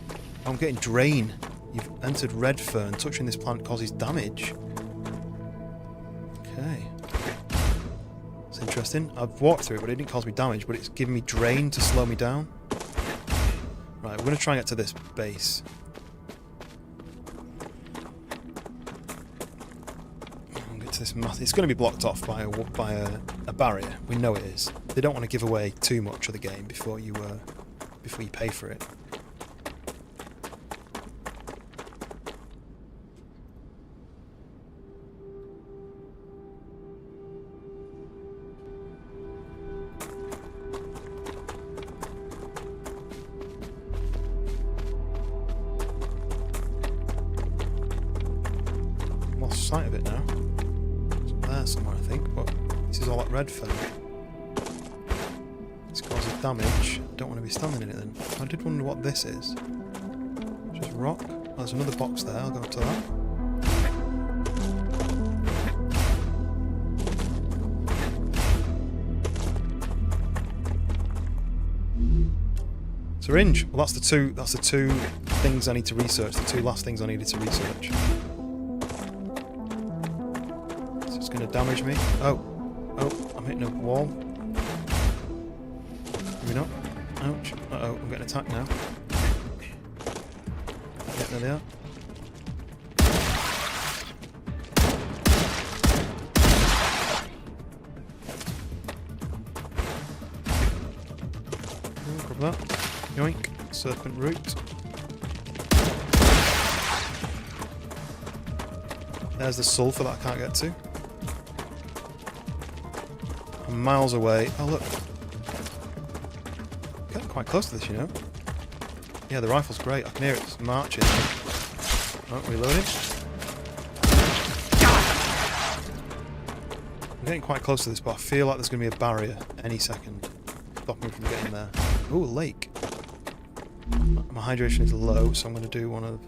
Oh, I'm getting drain. You've entered Redfern. Touching this plant causes damage. Okay. That's interesting. I've walked through it, but it didn't cause me damage, but it's giving me drain to slow me down. Right, we're going to try and get to this base. This it's going to be blocked off by a barrier. We know it is. They don't want to give away too much of the game before you pay for it. Lost sight of it now. Somewhere, I think, but this is all at Redfern. This causes damage. Don't want to be standing in it then. I did wonder what this is. Just rock. Oh, there's another box there. I'll go up to that. Syringe. Well, that's the two things I need to research. The two last things I needed to research. Going to damage me. Oh, I'm hitting a wall. Maybe not. Ouch. Uh-oh, I'm getting attacked now. Yeah, there they are. Grab that. Yoink. Serpent root. There's the sulphur that I can't get to. I'm miles away. Oh, look. Getting quite close to this, you know. Yeah, the rifle's great. I can hear it marching. Oh, reloading. I'm getting quite close to this, but I feel like there's going to be a barrier any second. Stop me from getting there. Ooh, a lake. My hydration is low, so I'm going to do one of...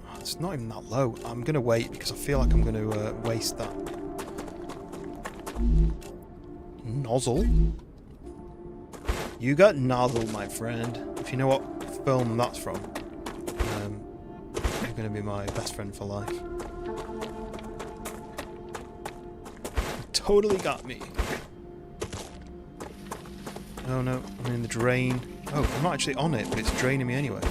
Oh, it's not even that low. I'm going to wait because I feel like I'm going to waste that. Nozzle? You got nozzle, my friend. If you know what film that's from, you're going to be my best friend for life. You totally got me. Oh no, I'm in the drain. Oh, I'm not actually on it, but it's draining me anyway.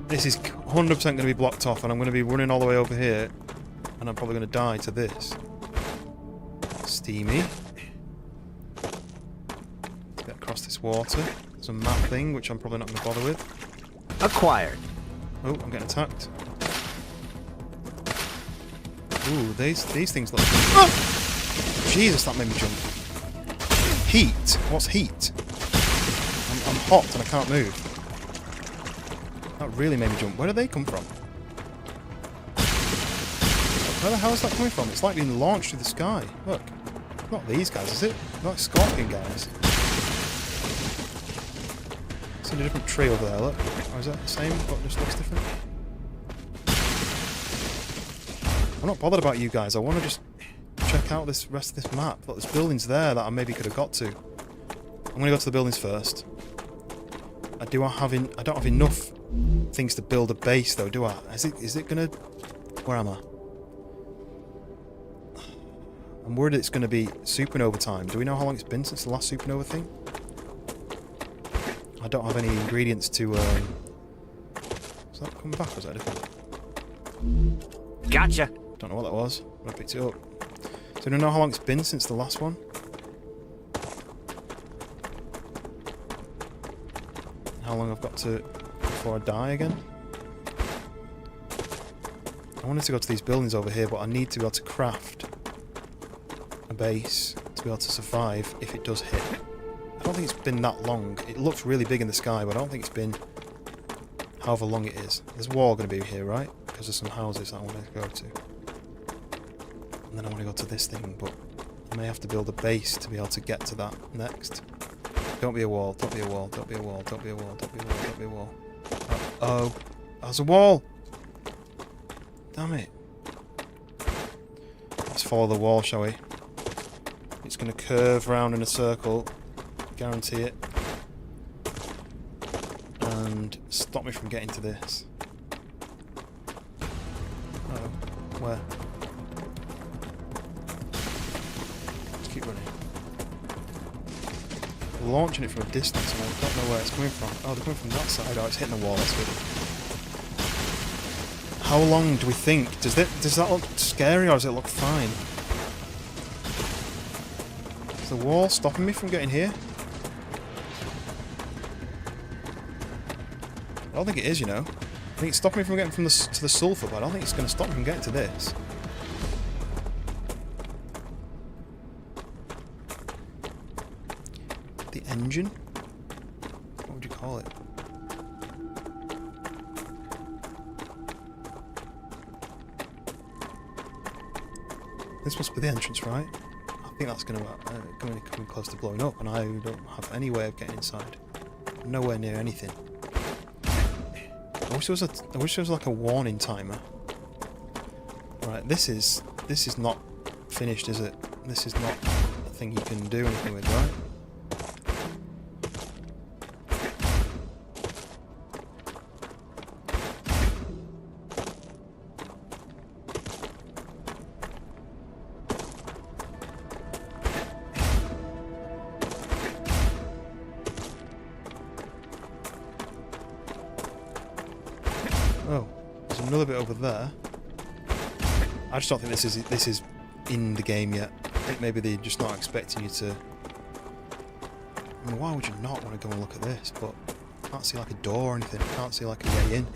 This is 100% going to be blocked off, and I'm going to be running all the way over here, and I'm probably going to die to this. Steamy. Let's get across this water. There's a map thing, which I'm probably not going to bother with. Acquired. Oh, I'm getting attacked. Ooh, these things look... Oh! Jesus, that made me jump. Heat? What's heat? I'm hot and I can't move. That really made me jump. Where do they come from? Where the hell is that coming from? It's like being launched through the sky. Look. Not these guys, is it? Not scorpion guys. It's in a different tree over there, look. Or is that the same, but just looks different? I'm not bothered about you guys. I want to just check out this rest of this map. Look, there's buildings there that I maybe could have got to. I'm going to go to the buildings first. I don't have enough things to build a base, though, do I? Is it going to... Where am I? I'm worried it's going to be supernova time. Do we know how long it's been since the last supernova thing? I don't have any ingredients to... Is that coming back, or is that different? Gotcha. Don't know what that was, but I picked it up. So do you know how long it's been since the last one? How long I've got to before I die again. I wanted to go to these buildings over here, but I need to be able to craft a base to be able to survive if it does hit. I don't think it's been that long. It looks really big in the sky, but I don't think it's been however long it is. There's a wall going to be here, right? Because there's some houses that I want to go to. And then I want to go to this thing, but I may have to build a base to be able to get to that next. Don't be a wall, don't be a wall, don't be a wall, don't be a wall, don't be a wall, don't be a wall. Uh-oh. There's a wall! Damn it. Let's follow the wall, shall we? It's going to curve round in a circle. Guarantee it. And stop me from getting to this. Uh-oh. Where? Let's keep running. They're launching it from a distance and I don't know where it's coming from. Oh, they're coming from that side. Oh, it's hitting the wall. That's good. How long do we think? Does that look scary or does it look fine? Is the wall stopping me from getting here? I don't think it is, you know. I think it's stopping me from getting from to the sulfur, but I don't think it's going to stop me from getting to this. The engine? What would you call it? This must be the entrance, right? I think that's going to coming close to blowing up, and I don't have any way of getting inside. Nowhere near anything. I wish there was like a warning timer. Right, this is not finished, is it? This is not a thing you can do anything with, right? Oh, there's another bit over there. I just don't think this is in the game yet. I think maybe they're just not expecting you to. I mean, why would you not want to go and look at this? But I can't see like a door or anything. I can't see like a way in.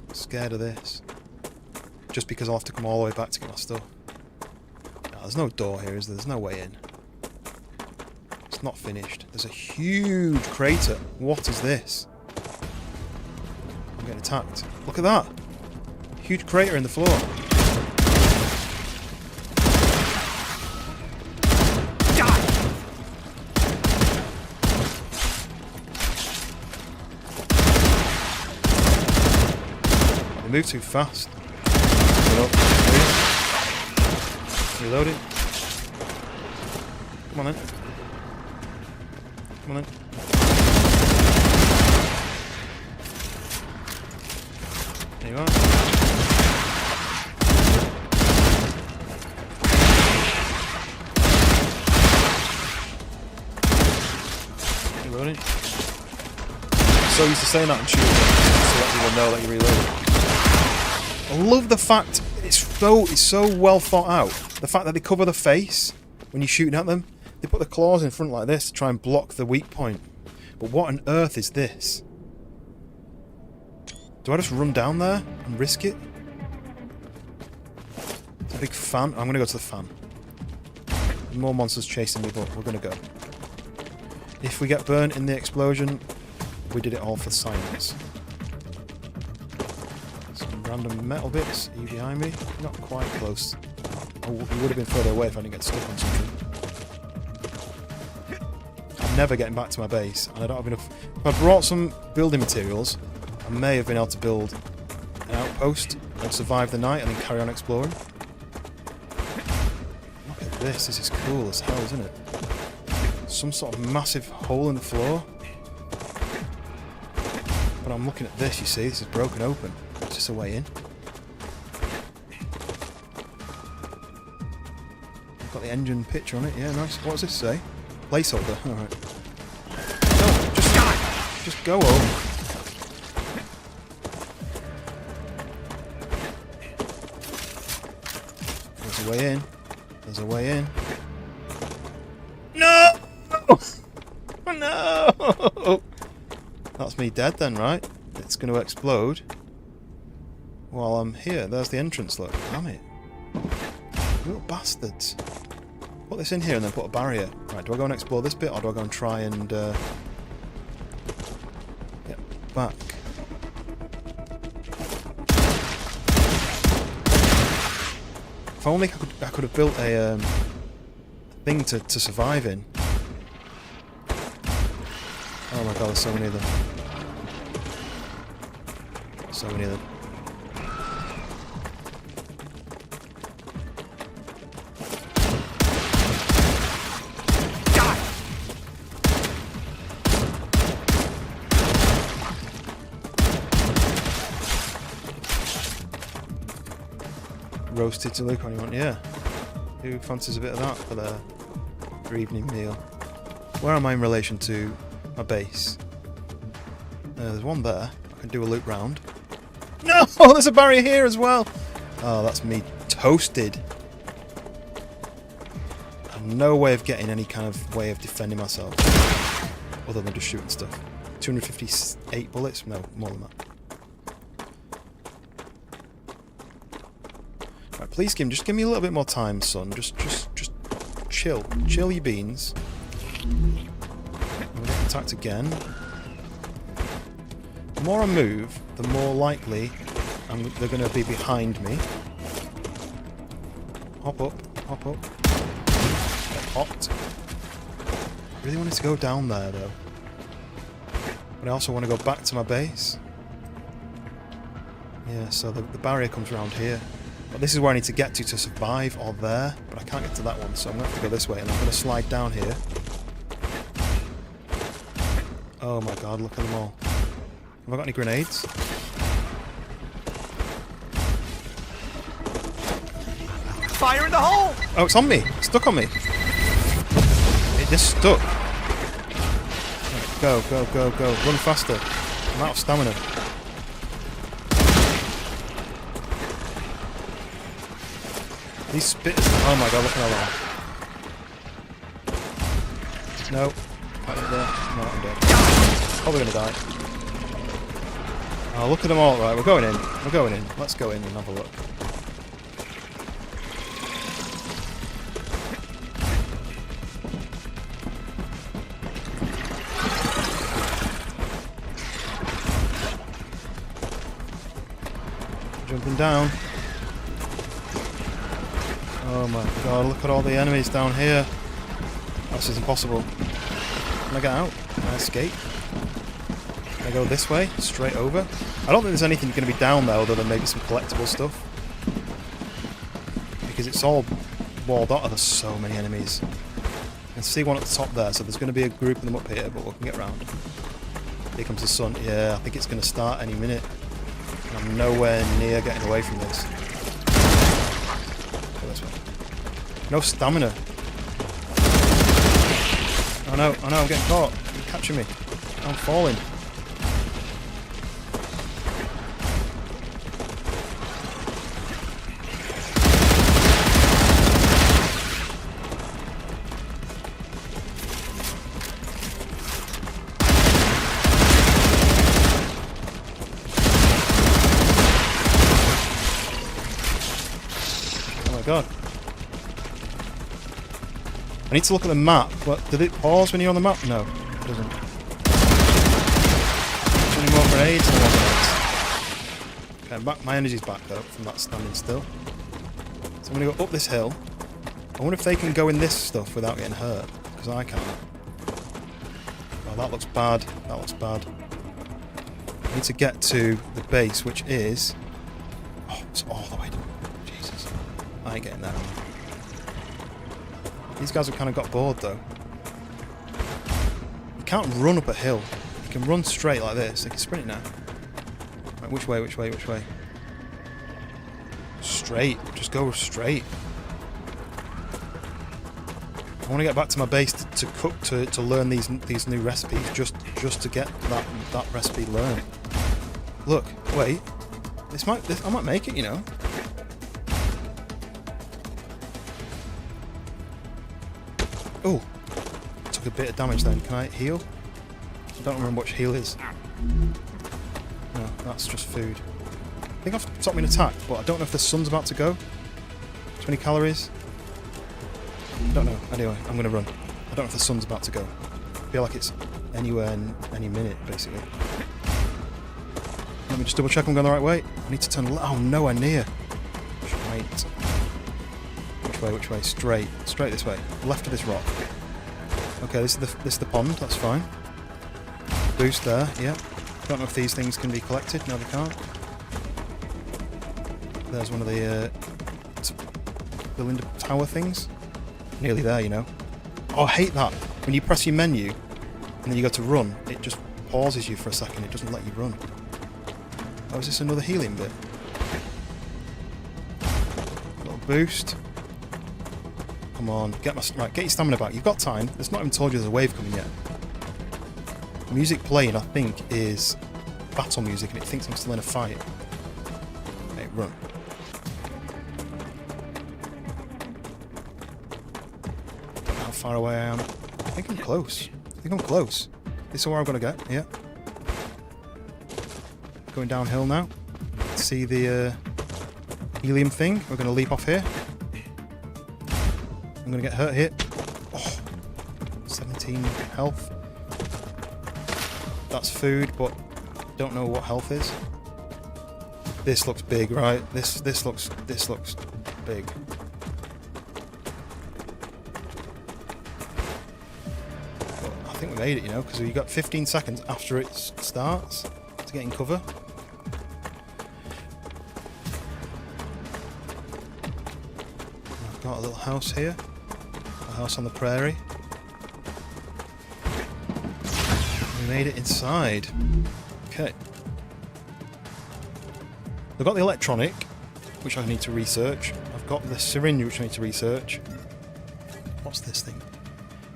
I'm scared of this. Just because I'll have to come all the way back to get my stuff. No, there's no door here, is there? There's no way in. It's not finished. There's a huge crater. What is this? I'm getting attacked. Look at that! Huge crater in the floor. They move too fast. Reloading. Come on then. Come on then. There you are. Reloading. So used to saying that and shooting so that people know that you're reloading. I love the fact it's so well thought out. The fact that they cover the face when you're shooting at them. They put the claws in front like this to try and block the weak point. But what on earth is this? Do I just run down there and risk it? It's a big fan. I'm going to go to the fan. More monsters chasing me, but we're going to go. If we get burnt in the explosion, we did it all for science. Some random metal bits. Are you behind me? Not quite close. Oh, you would have been further away if I didn't get stuck on something. I'm never getting back to my base, and I don't have enough. If I brought some building materials, I may have been able to build an outpost and survive the night and then carry on exploring. Look at this. This is cool as hell, isn't it? Some sort of massive hole in the floor. But I'm looking at this, you see. This is broken open. It's just a way in. I've got the engine picture on it. Yeah, nice. What does this say? Placeholder. Alright. No, just go over. There's a way in. There's a way in. No! No! That's me dead then, right? It's going to explode while I'm here. There's the entrance, look. Damn it. You little bastards. Put this in here and then put a barrier. Right, do I go and explore this bit, or do I go and try and get back? If only I could have built a thing to survive in. Oh my god, there's so many of them. So many of them. Roasted to Luke, anyone? Yeah. Who fancies a bit of that for their evening meal? Where am I in relation to my base? There's one there. I can do a loop round. No! Oh, there's a barrier here as well! Oh, that's me toasted. I have no way of getting any kind of way of defending myself. Other than just shooting stuff. 258 bullets? No, more than that. Right, please, game, just give me a little bit more time, son. Just chill. Chill your beans. I'm gonna get attacked again. The more I move, the more likely they're going to be behind me. Hop up, hop up. Get hopped. I really wanted to go down there, though. But I also want to go back to my base. Yeah, so the barrier comes around here. But this is where I need to get to survive, or there. But I can't get to that one, so I'm going to have to go this way. And I'm going to slide down here. Oh my god, look at them all. Have I got any grenades? Fire in the hole! Oh, it's on me! It's stuck on me! It just stuck. Right, go, go, go, go. Run faster. I'm out of stamina. These spitters... Oh my god, look at that. No. Right up there. No, I'm dead. Probably gonna die. Oh, look at them all. Right, we're going in. We're going in. Let's go in and have a look. Jumping down. Oh my god, look at all the enemies down here. This is impossible. Can I get out? Can I escape? Can I go this way? Straight over? I don't think there's anything going to be down there other than maybe some collectible stuff. Because it's all walled off. There's so many enemies. I can see one at the top there, so there's going to be a group of them up here, but we can get round. Here comes the sun. Yeah, I think it's going to start any minute. I'm nowhere near getting away from this. Go this way. No stamina. Oh no, I'm getting caught. You're catching me. I'm falling. Oh my god. I need to look at the map. What, did it pause when you're on the map? No, it doesn't. Any more grenades? No more grenades. Okay, back, my energy's back though from that standing still. So I'm going to go up this hill. I wonder if they can go in this stuff without getting hurt, because I can't. Oh, that looks bad. That looks bad. I need to get to the base, which is... Oh, it's all the way down. Jesus. I ain't getting there. These guys have kind of got bored though. You can't run up a hill. You can run straight like this. They can sprint now. Right, which way, which way, which way? Straight. Just go straight. I want to get back to my base to cook, to learn these new recipes, just to get that recipe learned. Look, wait. I might make it, you know. Oh, took a bit of damage then. Can I heal? I don't remember what heal is. No, that's just food. I think I've stopped me an attack, but I don't know if the sun's about to go. 20 calories. I don't know. Anyway, I'm going to run. I don't know if the sun's about to go. I feel like it's anywhere in any minute, basically. Let me just double check I'm going the right way. I need to turn left. Oh, nowhere near. Straight. Which way? Straight. Straight this way. Left of this rock. Okay, this is the pond. That's fine. Boost there. Yeah. Don't know if these things can be collected. No, they can't. There's one of the cylinder tower things. Nearly there, you know. Oh, I hate that. When you press your menu and then you go to run, it just pauses you for a second. It doesn't let you run. Oh, is this another healing bit? Little boost. Come on, get your stamina back. You've got time. It's not even told you there's a wave coming yet. The music playing, I think, is battle music, and it thinks I'm still in a fight. Okay, run. Don't know how far away I am. I think I'm close. This is where I'm gonna get. Yeah. Going downhill now. See the helium thing. We're gonna leap off here. I'm gonna get hurt here. Oh, 17 health. That's food, but don't know what health is. This looks big, right? This looks big. But I think we made it, you know, because we got 15 seconds after it starts to get in cover. I've got a little house here. House on the prairie. We made it inside. Okay. I've got the electronic, which I need to research. I've got the syringe, which I need to research. What's this thing?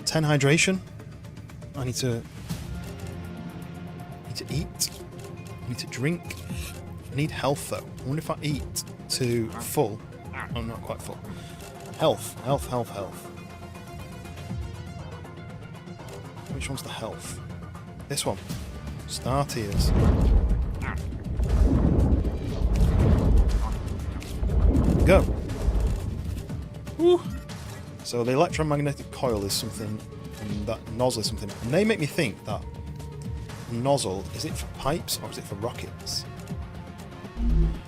10 hydration. I need to eat. I need to drink. I need health though. I wonder if I eat to full. I'm not quite full. Health. Which one's the health? This one. Star tears. Go. Woo. So the electromagnetic coil is something, and that nozzle is something. And they make me think that nozzle, is it for pipes or is it for rockets?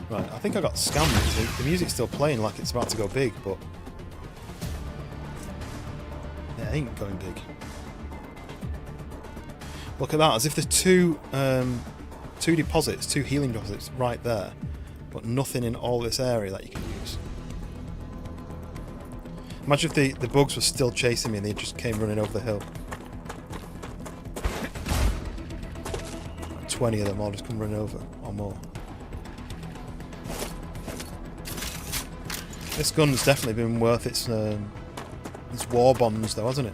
Right, I think I got scammed. The music's still playing like it's about to go big, but it ain't going big. Look at that, as if there's two deposits, two healing deposits right there, but nothing in all this area that you can use. Imagine if the bugs were still chasing me and they just came running over the hill. 20 of them all just come running over, or more. This gun's definitely been worth its war bonds though, hasn't it?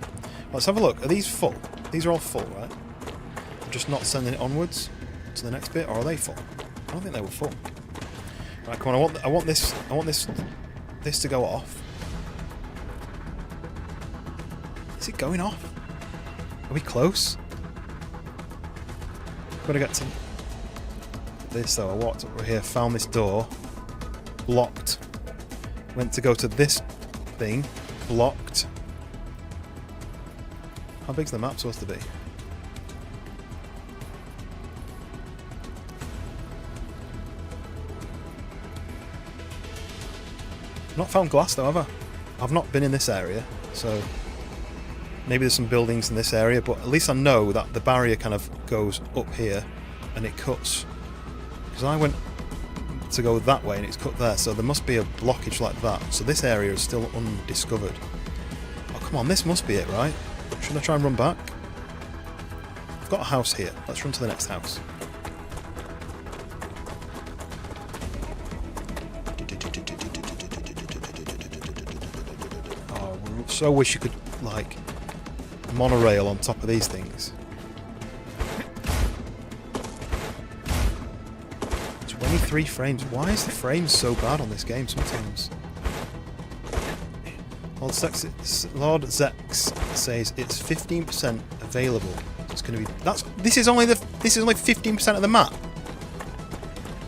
Let's have a look. Are these full? These are all full, right? Just not sending it onwards to the next bit, or are they full? I don't think they were full. Right, come on. I want this to go off. Is it going off? Are we close? Gotta get to this though. I walked over here, found this door, blocked. Went to go to this thing, blocked. How big's the map supposed to be? Not found glass though, have I? I've not been in this area, so maybe there's some buildings in this area, but at least I know that the barrier kind of goes up here and it cuts. Because I went to go that way and it's cut there, so there must be a blockage like that. So this area is still undiscovered. Oh come on, this must be it, right? Shouldn't I try and run back? I've got a house here. Let's run to the next house. So wish you could, like, monorail on top of these things. 23 frames. Why is the frames so bad on this game sometimes? Lord Zex says it's 15% available to it's going to be... This is only 15% of the map.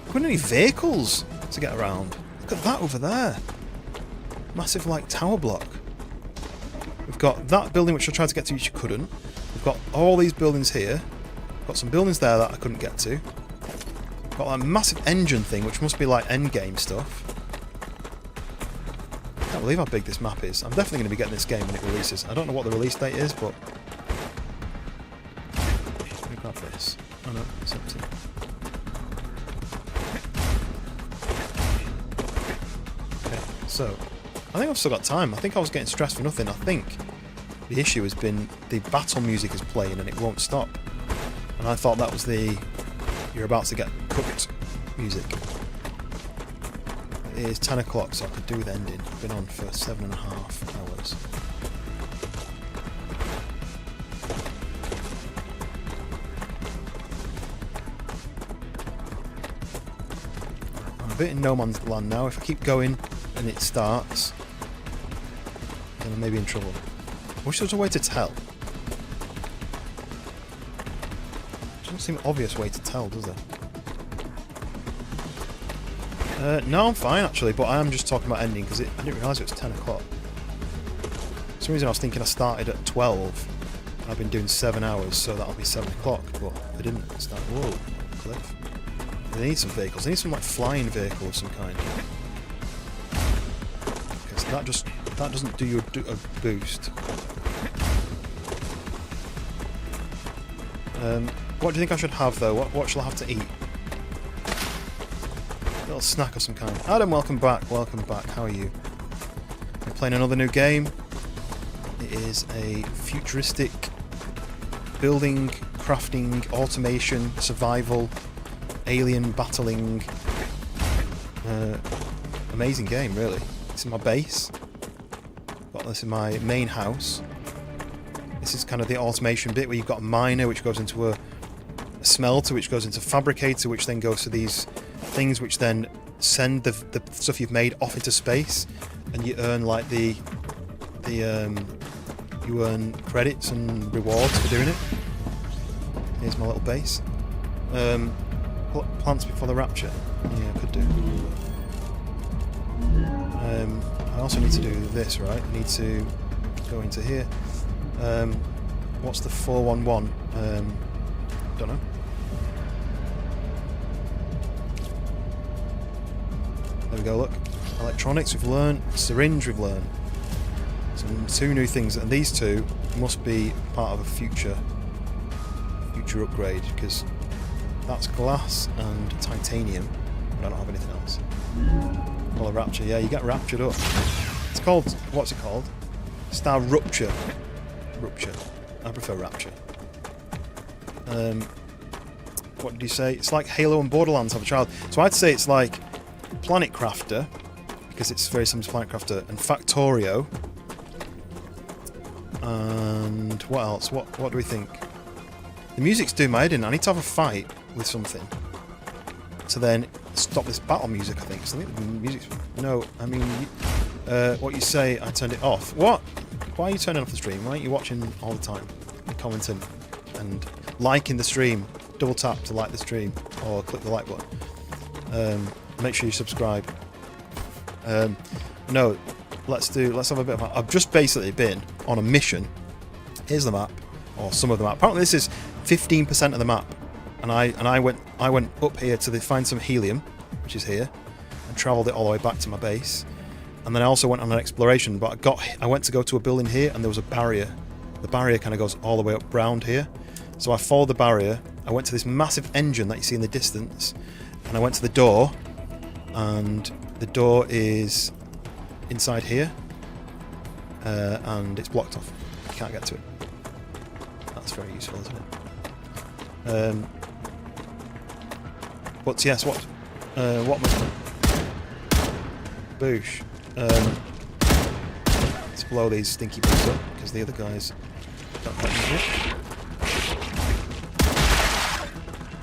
We've got any vehicles to get around. Look at that over there. Massive, like, tower block. We've got that building which I tried to get to, which you couldn't. We've got all these buildings here. We've got some buildings there that I couldn't get to. We've got that massive engine thing, which must be like endgame stuff. I can't believe how big this map is. I'm definitely going to be getting this game when it releases. I don't know what the release date is, but... Let me grab this. Oh no, it's empty. Okay, so... I think I've still got time. I think I was getting stressed for nothing. I think the issue has been the battle music is playing and it won't stop. And I thought that was the you're about to get cooked music. It is 10 o'clock, so I could do the ending. I've been on for 7.5 hours. I'm a bit in no man's land now. If I keep going and it starts, then I may be in trouble. I wish there was a way to tell. Doesn't seem an obvious way to tell, does there? No, I'm fine actually, but I am just talking about ending because I didn't realise it was 10 o'clock. For some reason I was thinking I started at 12. I've been doing 7 hours, so that'll be 7 o'clock, but I didn't start. Whoa, cliff. They need some vehicles. They need some like flying vehicle of some kind. Because that doesn't do you a boost. What do you think I should have though? What shall I have to eat? A little snack of some kind. Adam, welcome back. Welcome back. How are you? We're playing another new game. It is a futuristic building, crafting, automation, survival, alien battling. Amazing game, really. This is my base. Got this in my main house. This is kind of the automation bit where you've got a miner which goes into a smelter which goes into a fabricator which then goes to these things which then send the stuff you've made off into space, and you earn like you earn credits and rewards for doing it. Here's my little base. Plants before the rapture. Yeah, I could do. I also need to do this, right? I need to go into here. What's the 411? Don't know. There we go, look. Electronics we've learned, syringe we've learned. So 2 new things, and these 2 must be part of a future upgrade, because that's glass and titanium, but I don't have anything else. Well, a rapture, yeah, you get raptured up. It's called, what's it called? StarRupture. Rupture. I prefer Rapture. What did you say? It's like Halo and Borderlands have a child. So I'd say it's like Planet Crafter, because it's very similar to Planet Crafter, and Factorio. And what else? What do we think? The music's doing my head in. I need to have a fight with something to then stop this battle music, I think. So I think the music's... No, I mean... what you say, I turned it off. What? Why are you turning off the stream? Why aren't you watching all the time? And commenting and liking the stream. Double tap to like the stream or click the like button. Make sure you subscribe. No, let's have a bit of I've just basically been on a mission. Here's the map, or some of the map. Apparently this is 15% of the map. And I went up here to find some helium, which is here, and travelled it all the way back to my base. And then I also went on an exploration, but I went to go to a building here, and there was a barrier. The barrier kind of goes all the way up round here. So I followed the barrier. I went to this massive engine that you see in the distance, and I went to the door, and the door is inside here, and it's blocked off. You can't get to it. That's very useful, isn't it? But yes, what must Boosh. Let's blow these stinky bugs up, because the other guys don't let me hit.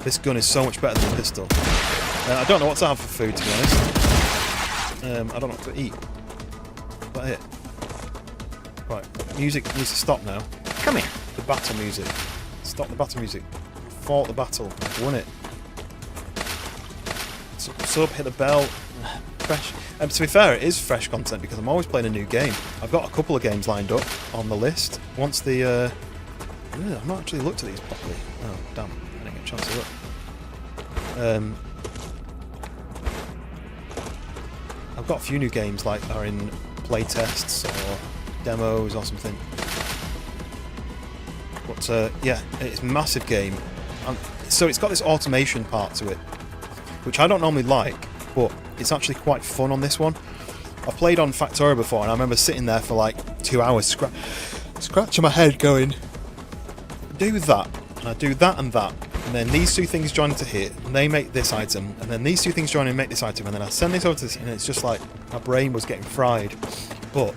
This gun is so much better than the pistol. I don't know what to have for food, to be honest. I don't know what to eat. But it. Right, music needs to stop now. Come here. The battle music. Stop the battle music. Fought the battle. Won it. Sub, hit the bell. Fresh. To be fair, it is fresh content because I'm always playing a new game. I've got a couple of games lined up on the list. Once the... I've not actually looked at these properly. Oh, damn. I didn't get a chance to look. I've got a few new games like are in playtests or demos or something. But yeah, it's a massive game. So it's got this automation part to it, which I don't normally like, but it's actually quite fun on this one. I've played on Factorio before, and I remember sitting there for like 2 hours scratching my head going, do that, and I do that and that, and then these two things join to here, and they make this item, and then these two things join and make this item, and then I send this over to this, and it's just like my brain was getting fried. But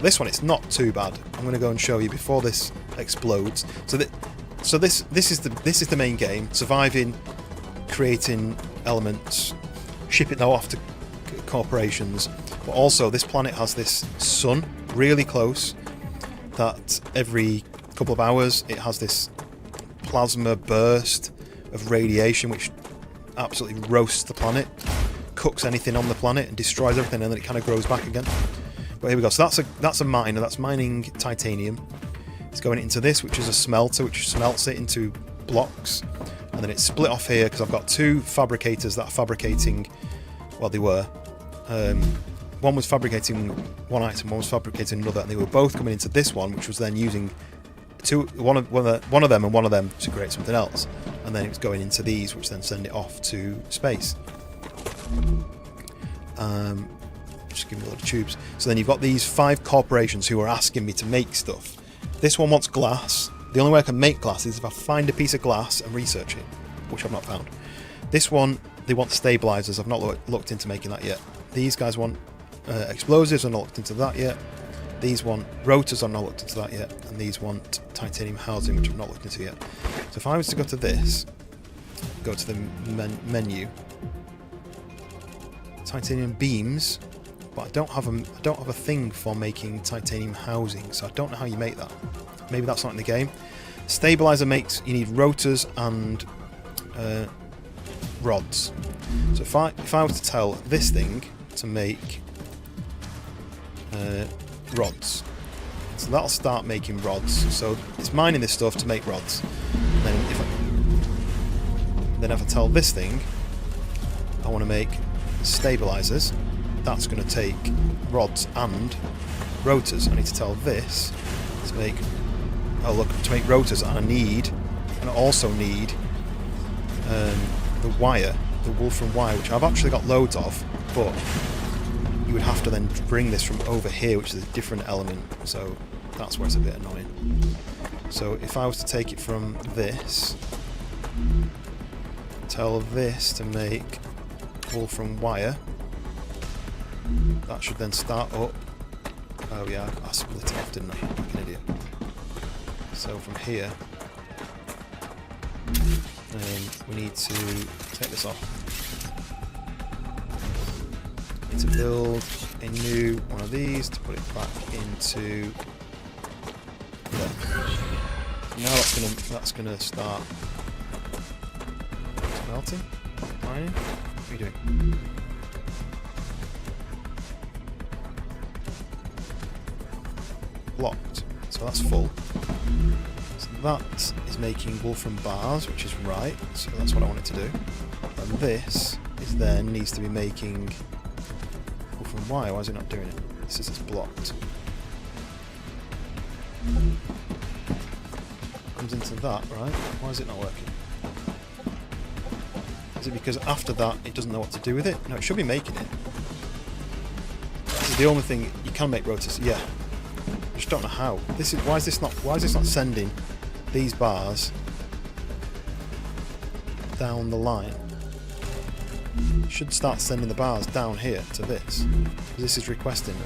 this one, it's not too bad. I'm going to go and show you before this explodes. So this is the main game: surviving, creating elements, shipping them off to corporations. But also, this planet has this sun really close. That every couple of hours it has this plasma burst of radiation which absolutely roasts the planet, cooks anything on the planet and destroys everything, and then it kind of grows back again. But here we go. So that's a miner. That's mining titanium. It's going into this, which is a smelter, which smelts it into blocks, and then it's split off here because I've got two fabricators that are fabricating. Well, they were. One was fabricating one item, one was fabricating another, and they were both coming into this one, which was then using one of them and one of them to create something else, and then it was going into these, which then send it off to space. Just give me a load of tubes. So then you've got these 5 corporations who are asking me to make stuff. This one wants glass. The only way I can make glass is if I find a piece of glass and research it, which I've not found. This one, they want stabilizers. I've not looked into making that yet. These guys want explosives. I've not looked into that yet. These want rotors. I've not looked into that yet. And these want titanium housing, which I've not looked into yet. So if I was to go to this, go to the menu, titanium beams, but I don't have a thing for making titanium housing, so I don't know how you make that. Maybe that's not in the game. Stabilizer makes, you need rotors and rods. So if I were to tell this thing to make rods, so that'll start making rods. So it's mining this stuff to make rods. And then if I tell this thing I want to make stabilizers, that's going to take rods and rotors. I need to tell this to make rotors, and I also need the wire, the wolfram wire, which I've actually got loads of, but you would have to then bring this from over here, which is a different element, so that's where it's a bit annoying. So if I was to take it from this, tell this to make wolfram wire, that should then start up. Oh yeah, I split it off, didn't I? Like an idiot. So from here, we need to take this off. Need to build a new one of these to put it back into there. Now that's gonna start smelting, mining. What are you doing? Blocked, so that's full. So that is making wolfram bars, which is right, so that's what I want it to do. And this is then needs to be making wolfram wire. Why is it not doing it? This is blocked. Comes into that, right? Why is it not working? Is it because after that it doesn't know what to do with it? No, it should be making it. This is the only thing you can make rotors. Yeah. I just don't know how. Why is this not sending these bars down the line? It should start sending the bars down here to this. This is requesting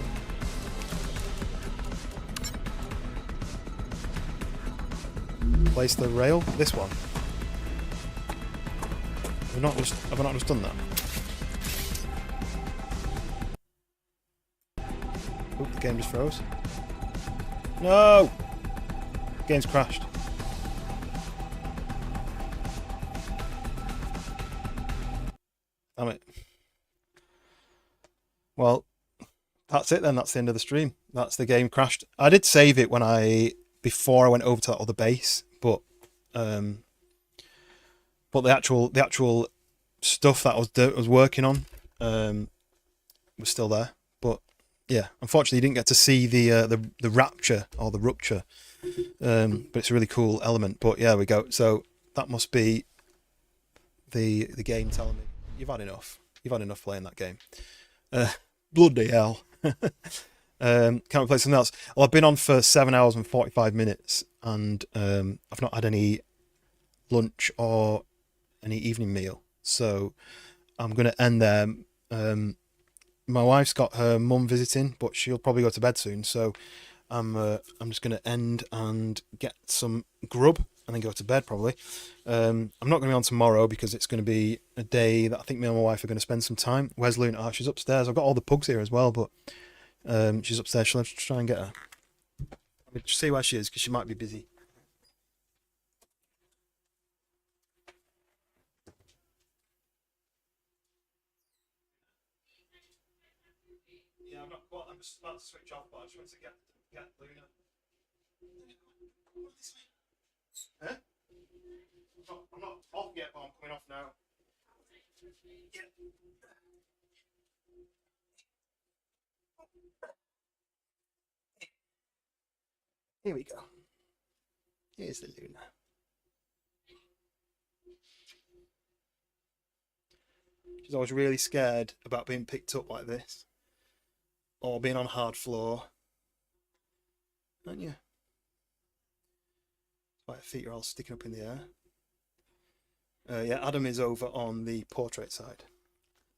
them. Place the rail. This one. Have I not just done that? Oh, the game just froze. No! Game's crashed. Damn it. Well, that's it then. That's the end of the stream. That's the game crashed. I did save it before I went over to that other base, but the actual stuff that I was working on was still there. But yeah, unfortunately, you didn't get to see the rapture or the rupture. But it's a really cool element. But yeah, there we go. So that must be the game telling me you've had enough. You've had enough playing that game. Bloody hell. Can't we play something else? Well, I've been on for 7 hours and 45 minutes, and I've not had any lunch or any evening meal, so I'm going to end there. My wife's got her mum visiting, but she'll probably go to bed soon, so I'm just going to end and get some grub and then go to bed probably. I'm not going to be on tomorrow because it's going to be a day that I think me and my wife are going to spend some time. Where's Luna? Oh, she's upstairs. I've got all the pugs here as well, but she's upstairs. Shall I try and get her? Let me just see where she is because she might be busy. Yeah, I'm just about to switch off, but I just want to get Luna. Huh? I'm not off yet, but I'm coming off now. Yeah. Here we go. Here's the Luna. She's always really scared about being picked up like this, or being on hard floor, aren't you? Like her feet are all sticking up in the air. Yeah, Adam is over on the portrait side.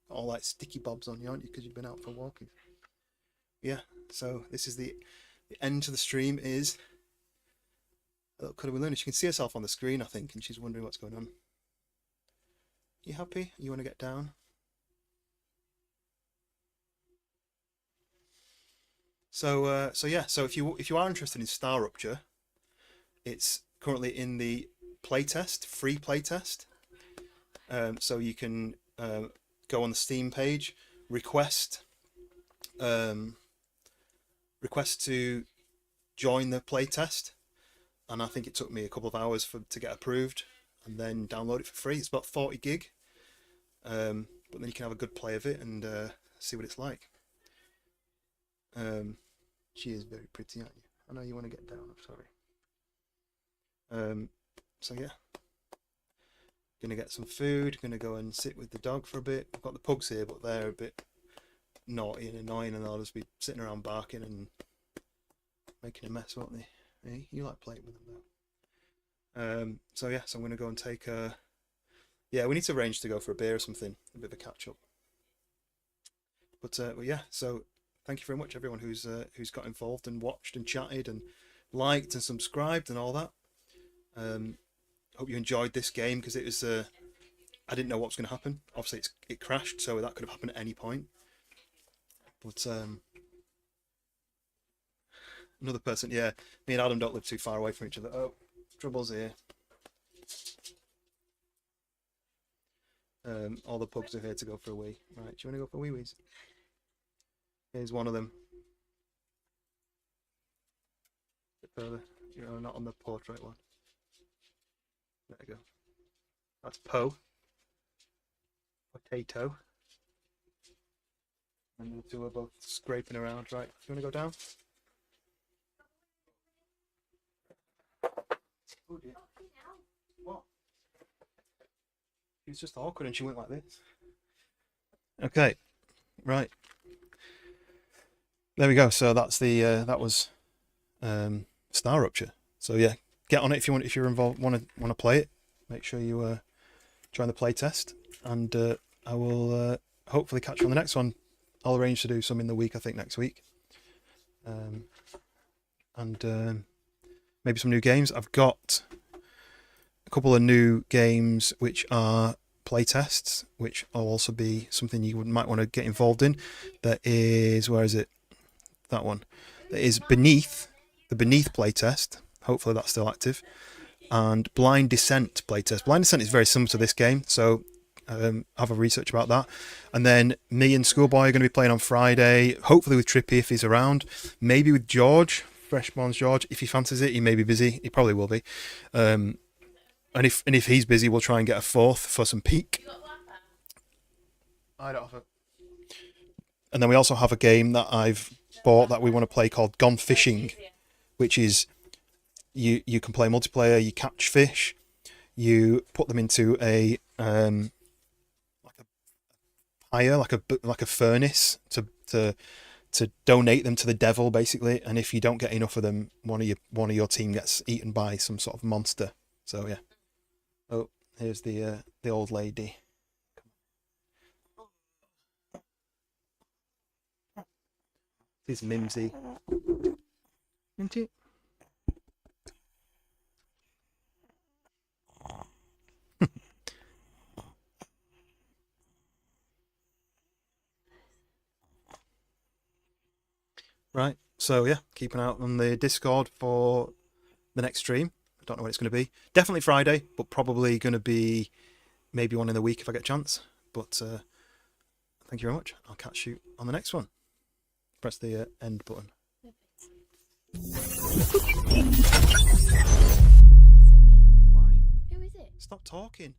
All like sticky bobs on you, aren't you? Because you've been out for walking. Yeah, so this is the end to the stream is Cuddle with Luna. She can see herself on the screen, I think, and she's wondering what's going on. You happy? You want to get down? So yeah, so if you are interested in StarRupture, it's currently in the playtest, free playtest. So you can go on the Steam page, request to join the playtest, and I think it took me a couple of hours to get approved, and then download it for free. It's about 40 gig, but then you can have a good play of it and see what it's like. She is very pretty, aren't you? I know you want to get down. I'm sorry. So yeah, gonna get some food. Gonna go and sit with the dog for a bit. I've got the pugs here, but they're a bit naughty and annoying, and they'll just be sitting around barking and making a mess, won't they? Hey, you like playing with them though. So yeah, so I'm gonna go and take a. Yeah, we need to arrange to go for a beer or something. A bit of a catch up. But yeah, so thank you very much everyone who's got involved and watched and chatted and liked and subscribed and all that. Hope you enjoyed this game because it was I didn't know what was going to happen. Obviously it crashed, so that could have happened at any point. But another person, yeah, me and Adam don't live too far away from each other. Oh, trouble's here. All the pugs are here to go for a wee. Right, do you want to go for wee-wees? Here's one of them. A bit further. You're not on the portrait one. There you go. That's Poe. Potato. And the two are both scraping around. Right, do you want to go down? Oh dear. What? She was just awkward and she went like this. Okay, right. There we go. So that's the that was StarRupture. So yeah, get on it if you want. If you're involved, want to play it, make sure you join the playtest, and I will hopefully catch you on the next one. I'll arrange to do some in the week. I think next week, and maybe some new games. I've got a couple of new games which are playtests, which will also be something you might want to get involved in. That is, where is it? That one. That is Beneath, the Beneath playtest. Hopefully that's still active. And Blind Descent playtest. Blind Descent is very similar to this game, so have a research about that. And then me and Schoolboy are going to be playing on Friday, hopefully with Trippy if he's around, maybe with George, Freshborn's George, if he fancies it. He may be busy, he probably will be. And if he's busy, we'll try and get a fourth for some peak. I don't have it. And then we also have a game that I've bought that we want to play called Gone Fishing, which is you can play multiplayer, you catch fish, you put them into a pyre, like a furnace to donate them to the devil, basically. And if you don't get enough of them, one of your team gets eaten by some sort of monster. So yeah. Oh, here's the old lady. This is Mimsy. Isn't it? Right, so yeah, keep an eye out on the Discord for the next stream. I don't know when it's going to be. Definitely Friday, but probably going to be maybe one in the week if I get a chance. But thank you very much. I'll catch you on the next one. Press the end button. Why? Who is it? Stop talking.